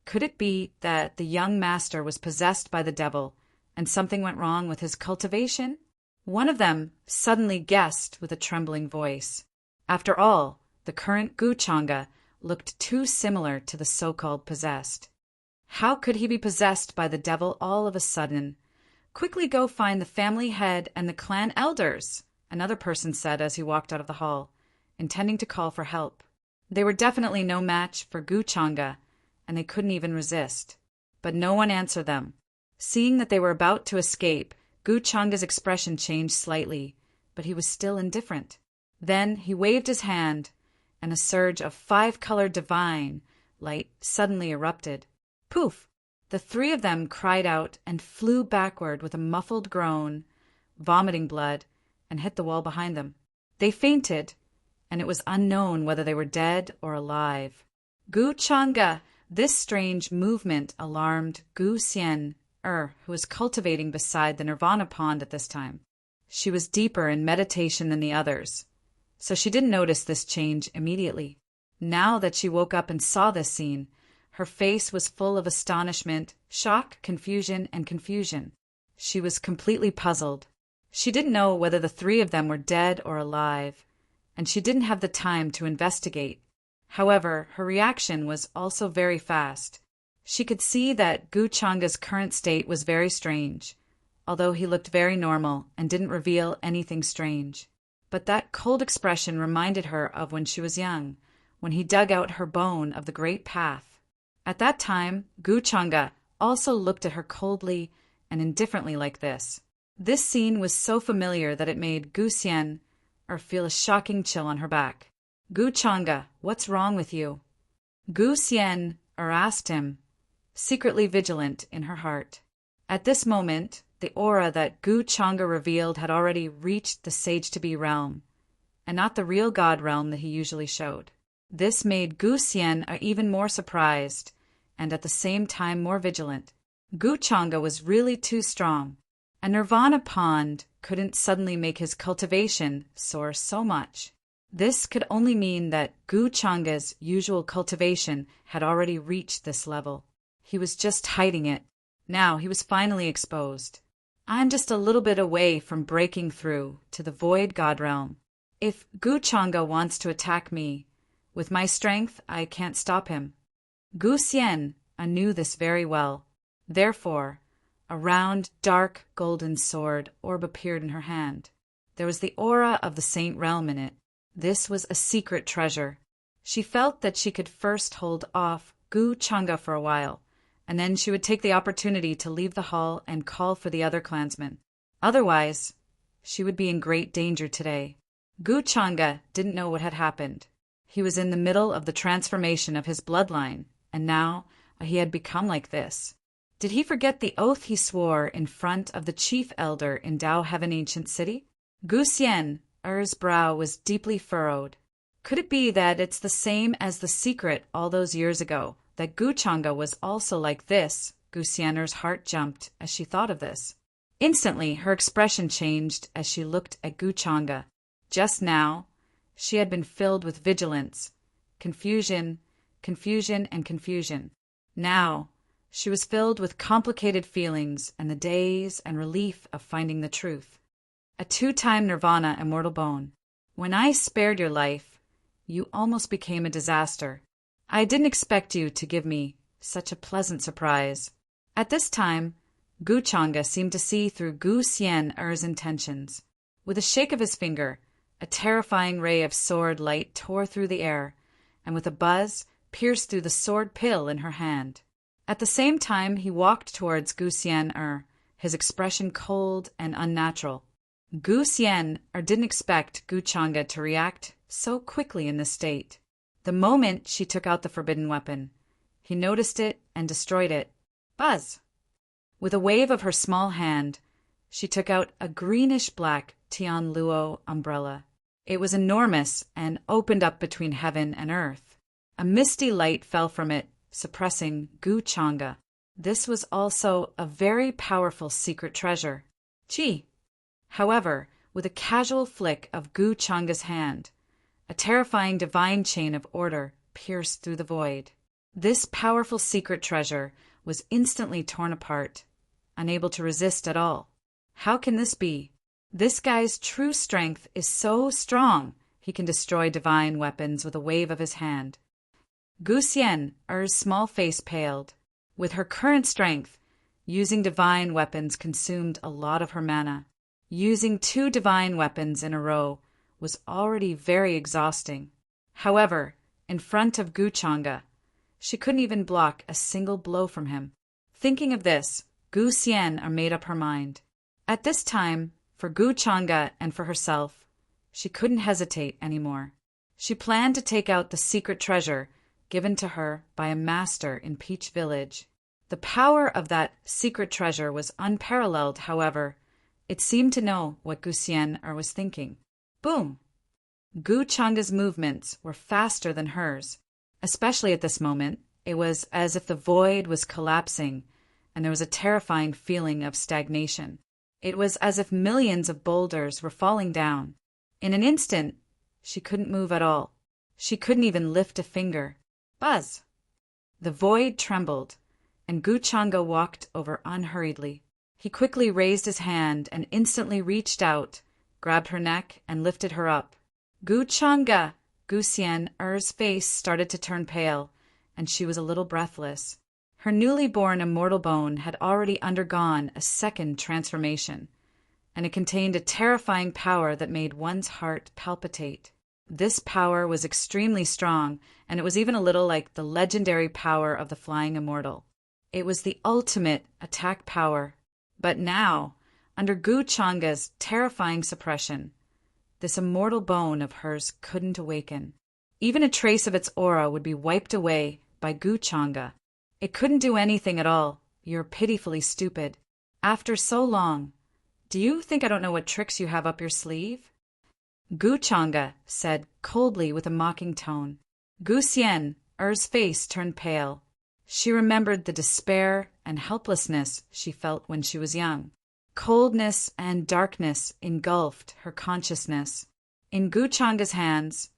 Could it be that the young master was possessed by the devil and something went wrong with his cultivation? One of them suddenly guessed with a trembling voice. After all, the current Gu Changa looked too similar to the so-called possessed. How could he be possessed by the devil all of a sudden? Quickly go find the family head and the clan elders, another person said as he walked out of the hall, intending to call for help. They were definitely no match for Gu Changa, and they couldn't even resist. But no one answered them. Seeing that they were about to escape, Gu Changa's expression changed slightly, but he was still indifferent. Then he waved his hand, and a surge of 5-colored divine light suddenly erupted. Poof! The 3 of them cried out and flew backward with a muffled groan, vomiting blood, and hit the wall behind them. They fainted, and it was unknown whether they were dead or alive. Gu Changa! This strange movement alarmed Gu Xian, who was cultivating beside the Nirvana pond at this time. She was deeper in meditation than the others, so she didn't notice this change immediately. Now that she woke up and saw this scene, her face was full of astonishment, shock, confusion, and confusion. She was completely puzzled. She didn't know whether the 3 of them were dead or alive, and she didn't have the time to investigate. However, her reaction was also very fast. She could see that Gu Changa's current state was very strange, although he looked very normal and didn't reveal anything strange. but that cold expression reminded her of when she was young, when he dug out her bone of the great path. At that time, Guchanga also looked at her coldly and indifferently like this. This scene was so familiar that it made Guxian feel a shocking chill on her back. Guchanga, what's wrong with you? Guxian asked him, secretly vigilant in her heart. At this moment, the aura that Guchanga revealed had already reached the sage-to-be realm, and not the real god realm that he usually showed. This made Guxian even more surprised, and at the same time more vigilant. Guchanga was really too strong. A nirvana pond couldn't suddenly make his cultivation soar so much. This could only mean that Guchanga's usual cultivation had already reached this level. He was just hiding it. Now he was finally exposed. I'm just a little bit away from breaking through to the void god realm. If Guchanga wants to attack me, with my strength I can't stop him. Guxian knew this very well. Therefore, a round, dark, golden sword orb appeared in her hand. There was the aura of the Saint Realm in it. This was a secret treasure. She felt that she could first hold off Guchanga for a while, and then she would take the opportunity to leave the hall and call for the other clansmen. Otherwise, she would be in great danger today. Guchanga didn't know what had happened. He was in the middle of the transformation of his bloodline, and now he had become like this. Did he forget the oath he swore in front of the chief elder in Dao Heaven Ancient City? Guxian's brow was deeply furrowed. Could it be that it's the same as the secret all those years ago, that Guchanga was also like this? Guxian's heart jumped as she thought of this. Instantly, her expression changed as she looked at Guchanga. Just now, she had been filled with vigilance, confusion. Now, she was filled with complicated feelings and the daze and relief of finding the truth. A two-time nirvana immortal bone. When I spared your life, you almost became a disaster. I didn't expect you to give me such a pleasant surprise. At this time, Guchanga seemed to see through Guxian's intentions. With a shake of his finger, a terrifying ray of sword light tore through the air, and with a buzz, pierced through the sword pill in her hand. At the same time, he walked towards Guxian, his expression cold and unnatural. Guxian didn't expect Guchanga to react so quickly in this state. The moment she took out the forbidden weapon, he noticed it and destroyed it. Buzz! With a wave of her small hand, she took out a greenish-black Tian Luo umbrella. It was enormous and opened up between heaven and earth. A misty light fell from it, suppressing Guchanga. This was also a very powerful secret treasure. Chi! However, with a casual flick of Guchanga's hand, a terrifying divine chain of order pierced through the void. This powerful secret treasure was instantly torn apart, unable to resist at all. How can this be? This guy's true strength is so strong, he can destroy divine weapons with a wave of his hand. Guxian's small face paled. With her current strength, using divine weapons consumed a lot of her mana. Using 2 divine weapons in a row was already very exhausting. However, in front of Guchanga, she couldn't even block a single blow from him. Thinking of this, Guxian made up her mind. At this time, for Guchanga and for herself, she couldn't hesitate anymore. She planned to take out the secret treasure given to her by a master in Peach Village. The power of that secret treasure was unparalleled, however. It seemed to know what Guxian was thinking. Boom! Guchanga's movements were faster than hers. Especially at this moment, it was as if the void was collapsing, and there was a terrifying feeling of stagnation. It was as if millions of boulders were falling down. In an instant, she couldn't move at all. She couldn't even lift a finger. Buzz! The void trembled, and Guchanga walked over unhurriedly. He quickly raised his hand and instantly reached out, grabbed her neck, and lifted her up. Guchanga! Guxian's face started to turn pale, and she was a little breathless. Her newly born immortal bone had already undergone a second transformation, and it contained a terrifying power that made one's heart palpitate. This power was extremely strong, and it was even a little like the legendary power of the Flying Immortal. It was the ultimate attack power. But now, under Gu Changa's terrifying suppression, this immortal bone of hers couldn't awaken. Even a trace of its aura would be wiped away by Gu Changa. It couldn't do anything at all. You're pitifully stupid. After so long, do you think I don't know what tricks you have up your sleeve? Gu Changa said coldly with a mocking tone. Gu Xian, Er's face turned pale. She remembered the despair and helplessness she felt when she was young. Coldness and darkness engulfed her consciousness. In Gu Changa's hands,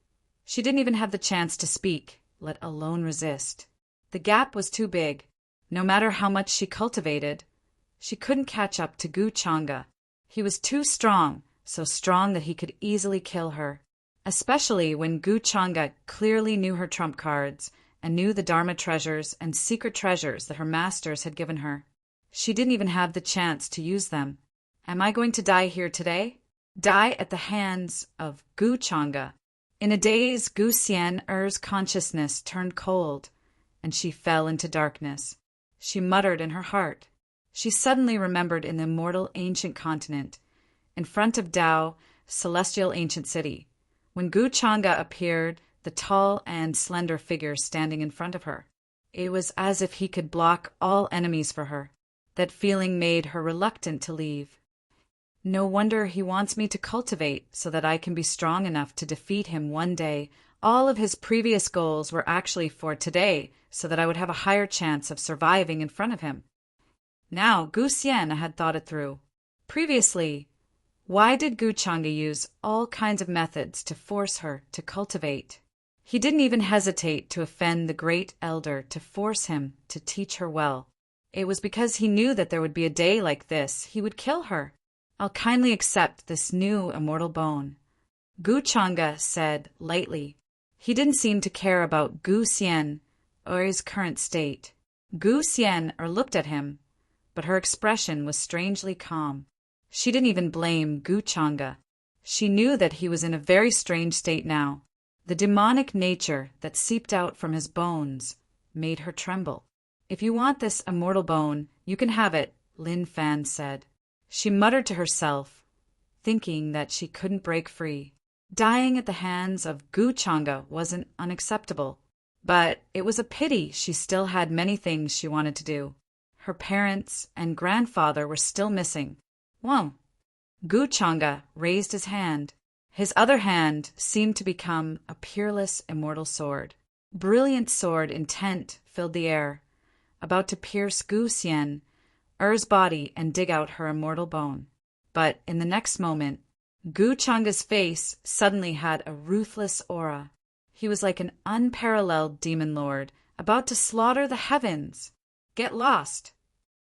she didn't even have the chance to speak, let alone resist. The gap was too big. No matter how much she cultivated, she couldn't catch up to Gu Changa. He was too strong, so strong that he could easily kill her, especially when Gu Changa clearly knew her trump cards and knew the Dharma treasures and secret treasures that her masters had given her. She didn't even have the chance to use them. Am I going to die here today? Die at the hands of Gu Changa? In a daze, Gu Xian Er's consciousness turned cold, and she fell into darkness. She muttered in her heart. She suddenly remembered in the immortal ancient continent, in front of Tao, celestial ancient city, when Gu Changa appeared, the tall and slender figure standing in front of her. It was as if he could block all enemies for her. That feeling made her reluctant to leave. No wonder he wants me to cultivate so that I can be strong enough to defeat him one day. All of his previous goals were actually for today, so that I would have a higher chance of surviving in front of him. Now Gu Xian had thought it through. Previously, why did Gu Changa use all kinds of methods to force her to cultivate? He didn't even hesitate to offend the great elder to force him to teach her well. It was because he knew that there would be a day like this he would kill her. I'll kindly accept this new immortal bone, Gu Changa said lightly. He didn't seem to care about Gu Xian or his current state. Gu Xian looked at him, but her expression was strangely calm. She didn't even blame Gu Changa. She knew that he was in a very strange state now. The demonic nature that seeped out from his bones made her tremble. If you want this immortal bone, you can have it, Lin Fan said. She muttered to herself, thinking that she couldn't break free. Dying at the hands of Gu Changa wasn't unacceptable, but it was a pity she still had many things she wanted to do. Her parents and grandfather were still missing. Whoa! Gu Changa raised his hand. His other hand seemed to become a peerless immortal sword. Brilliant sword intent filled the air, about to pierce Gu Xian, Er's body and dig out her immortal bone. But in the next moment, Gu Changa's face suddenly had a ruthless aura. He was like an unparalleled demon lord, about to slaughter the heavens. Get lost!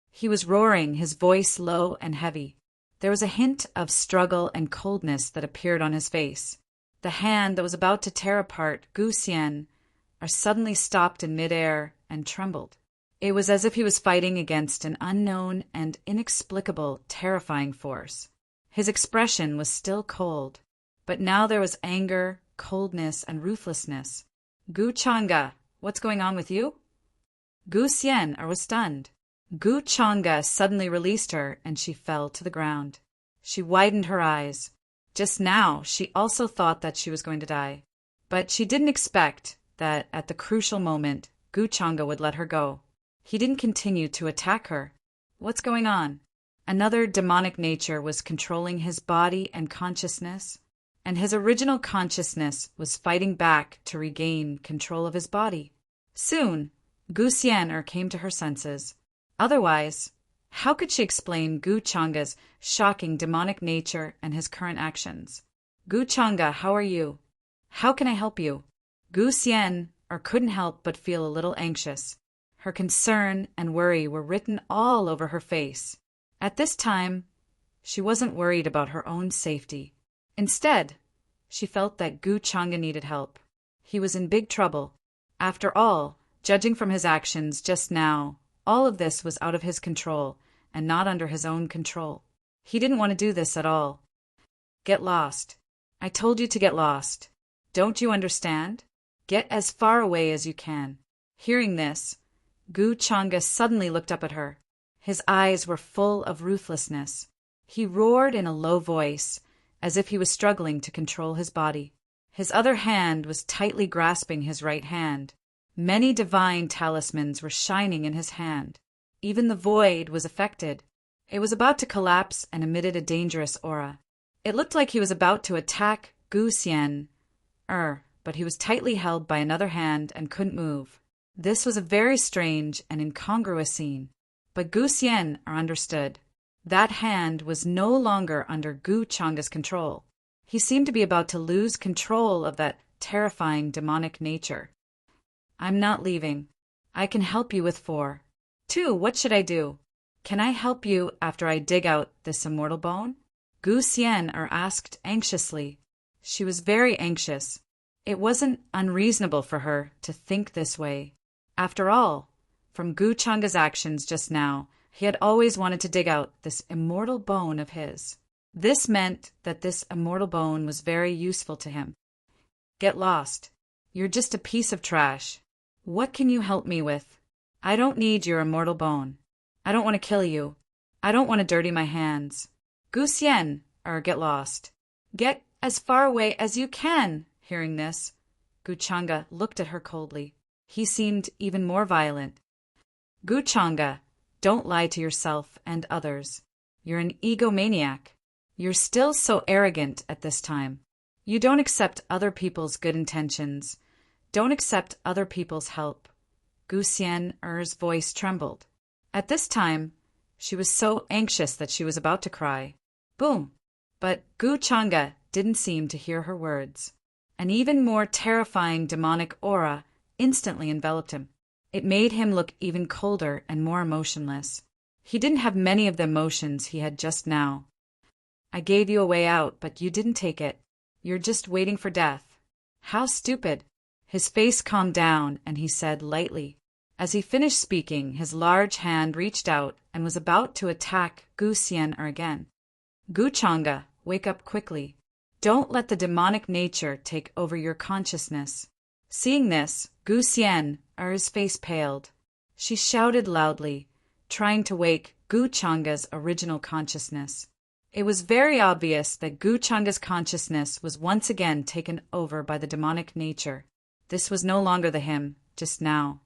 He was roaring, his voice low and heavy. There was a hint of struggle and coldness that appeared on his face. The hand that was about to tear apart Gu Xian suddenly stopped in midair and trembled. It was as if he was fighting against an unknown and inexplicable, terrifying force. His expression was still cold, but now there was anger, coldness, and ruthlessness. Gu Changa, what's going on with you? Gu Xian was stunned. Gu Changa suddenly released her, and she fell to the ground. She widened her eyes. Just now, she also thought that she was going to die. But she didn't expect that at the crucial moment, Gu Changa would let her go. He didn't continue to attack her. What's going on? Another demonic nature was controlling his body and consciousness, and his original consciousness was fighting back to regain control of his body. Soon, Gu Xian came to her senses. Otherwise, how could she explain Gu Changa's shocking demonic nature and his current actions? Gu Changa, how are you? How can I help you? Gu Xian couldn't help but feel a little anxious. Her concern and worry were written all over her face. At this time, she wasn't worried about her own safety. Instead, she felt that Gu Changa needed help. He was in big trouble. After all, judging from his actions just now, all of this was out of his control and not under his own control. He didn't want to do this at all. Get lost. I told you to get lost. Don't you understand? Get as far away as you can. Hearing this, Gu Changa suddenly looked up at her. His eyes were full of ruthlessness. He roared in a low voice, as if he was struggling to control his body. His other hand was tightly grasping his right hand. Many divine talismans were shining in his hand. Even the void was affected. It was about to collapse and emitted a dangerous aura. It looked like he was about to attack Gu Xian, but he was tightly held by another hand and couldn't move. This was a very strange and incongruous scene. But Gu Xian understood. That hand was no longer under Gu Changa's control. He seemed to be about to lose control of that terrifying demonic nature. I'm not leaving. I can help you with 4. 2. What should I do? Can I help you after I dig out this immortal bone? Gu Xian asked anxiously. She was very anxious. It wasn't unreasonable for her to think this way. After all, from Gu Changa's actions just now, he had always wanted to dig out this immortal bone of his. This meant that this immortal bone was very useful to him. Get lost. You're just a piece of trash. What can you help me with? I don't need your immortal bone. I don't want to kill you. I don't want to dirty my hands. Gu Xian, get lost. Get as far away as you can. Hearing this, Gu Changa looked at her coldly. He seemed even more violent. Gu Changa, don't lie to yourself and others. You're an egomaniac. You're still so arrogant at this time. You don't accept other people's good intentions. Don't accept other people's help. Gu Xian's voice trembled. At this time, she was so anxious that she was about to cry. Boom! But Gu Changa didn't seem to hear her words. An even more terrifying demonic aura instantly enveloped him. It made him look even colder and more emotionless. He didn't have many of the emotions he had just now. I gave you a way out, but you didn't take it. You're just waiting for death. How stupid! His face calmed down, and he said lightly. As he finished speaking, his large hand reached out and was about to attack Gu Xian again. Gu Changa, wake up quickly. Don't let the demonic nature take over your consciousness. Seeing this, Gu Xian's face paled. She shouted loudly, trying to wake Gu Changa's original consciousness. It was very obvious that Gu Changa's consciousness was once again taken over by the demonic nature. This was no longer the him, just now.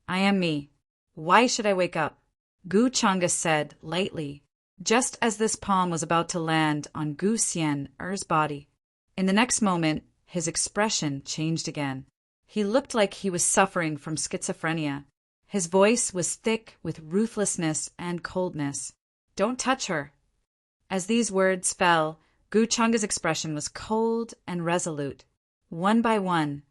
I am me. Why should I wake up? Gu Changa said lightly, just as this palm was about to land on Gu Xian's body. In the next moment, his expression changed again. He looked like he was suffering from schizophrenia. His voice was thick with ruthlessness and coldness. Don't touch her. As these words fell, Gu Changa's expression was cold and resolute. One by one,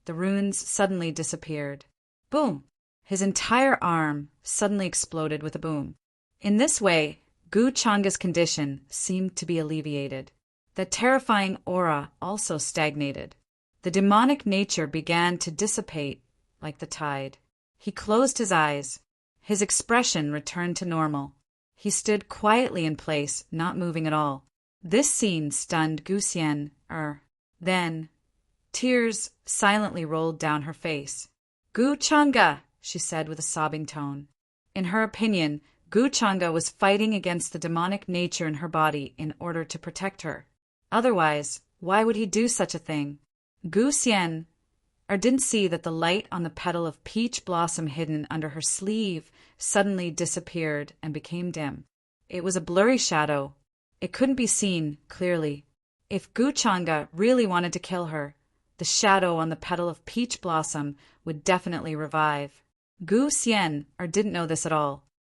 the runes suddenly disappeared. Boom! His entire arm suddenly exploded with a boom. In this way, Gu Changa's condition seemed to be alleviated. The terrifying aura also stagnated. The demonic nature began to dissipate like the tide. He closed his eyes. His expression returned to normal. He stood quietly in place, not moving at all. This scene stunned Gu Xian. Then, tears silently rolled down her face. Gu Changa, she said with a sobbing tone. In her opinion, Gu Changa was fighting against the demonic nature in her body in order to protect her. Otherwise, why would he do such a thing? Gu Xian didn't see that the light on the petal of peach blossom hidden under her sleeve suddenly disappeared and became dim. It was a blurry shadow. It couldn't be seen clearly. If Gu Changa really wanted to kill her, the shadow on the petal of peach blossom would definitely revive. Gu Xian didn't know this at all.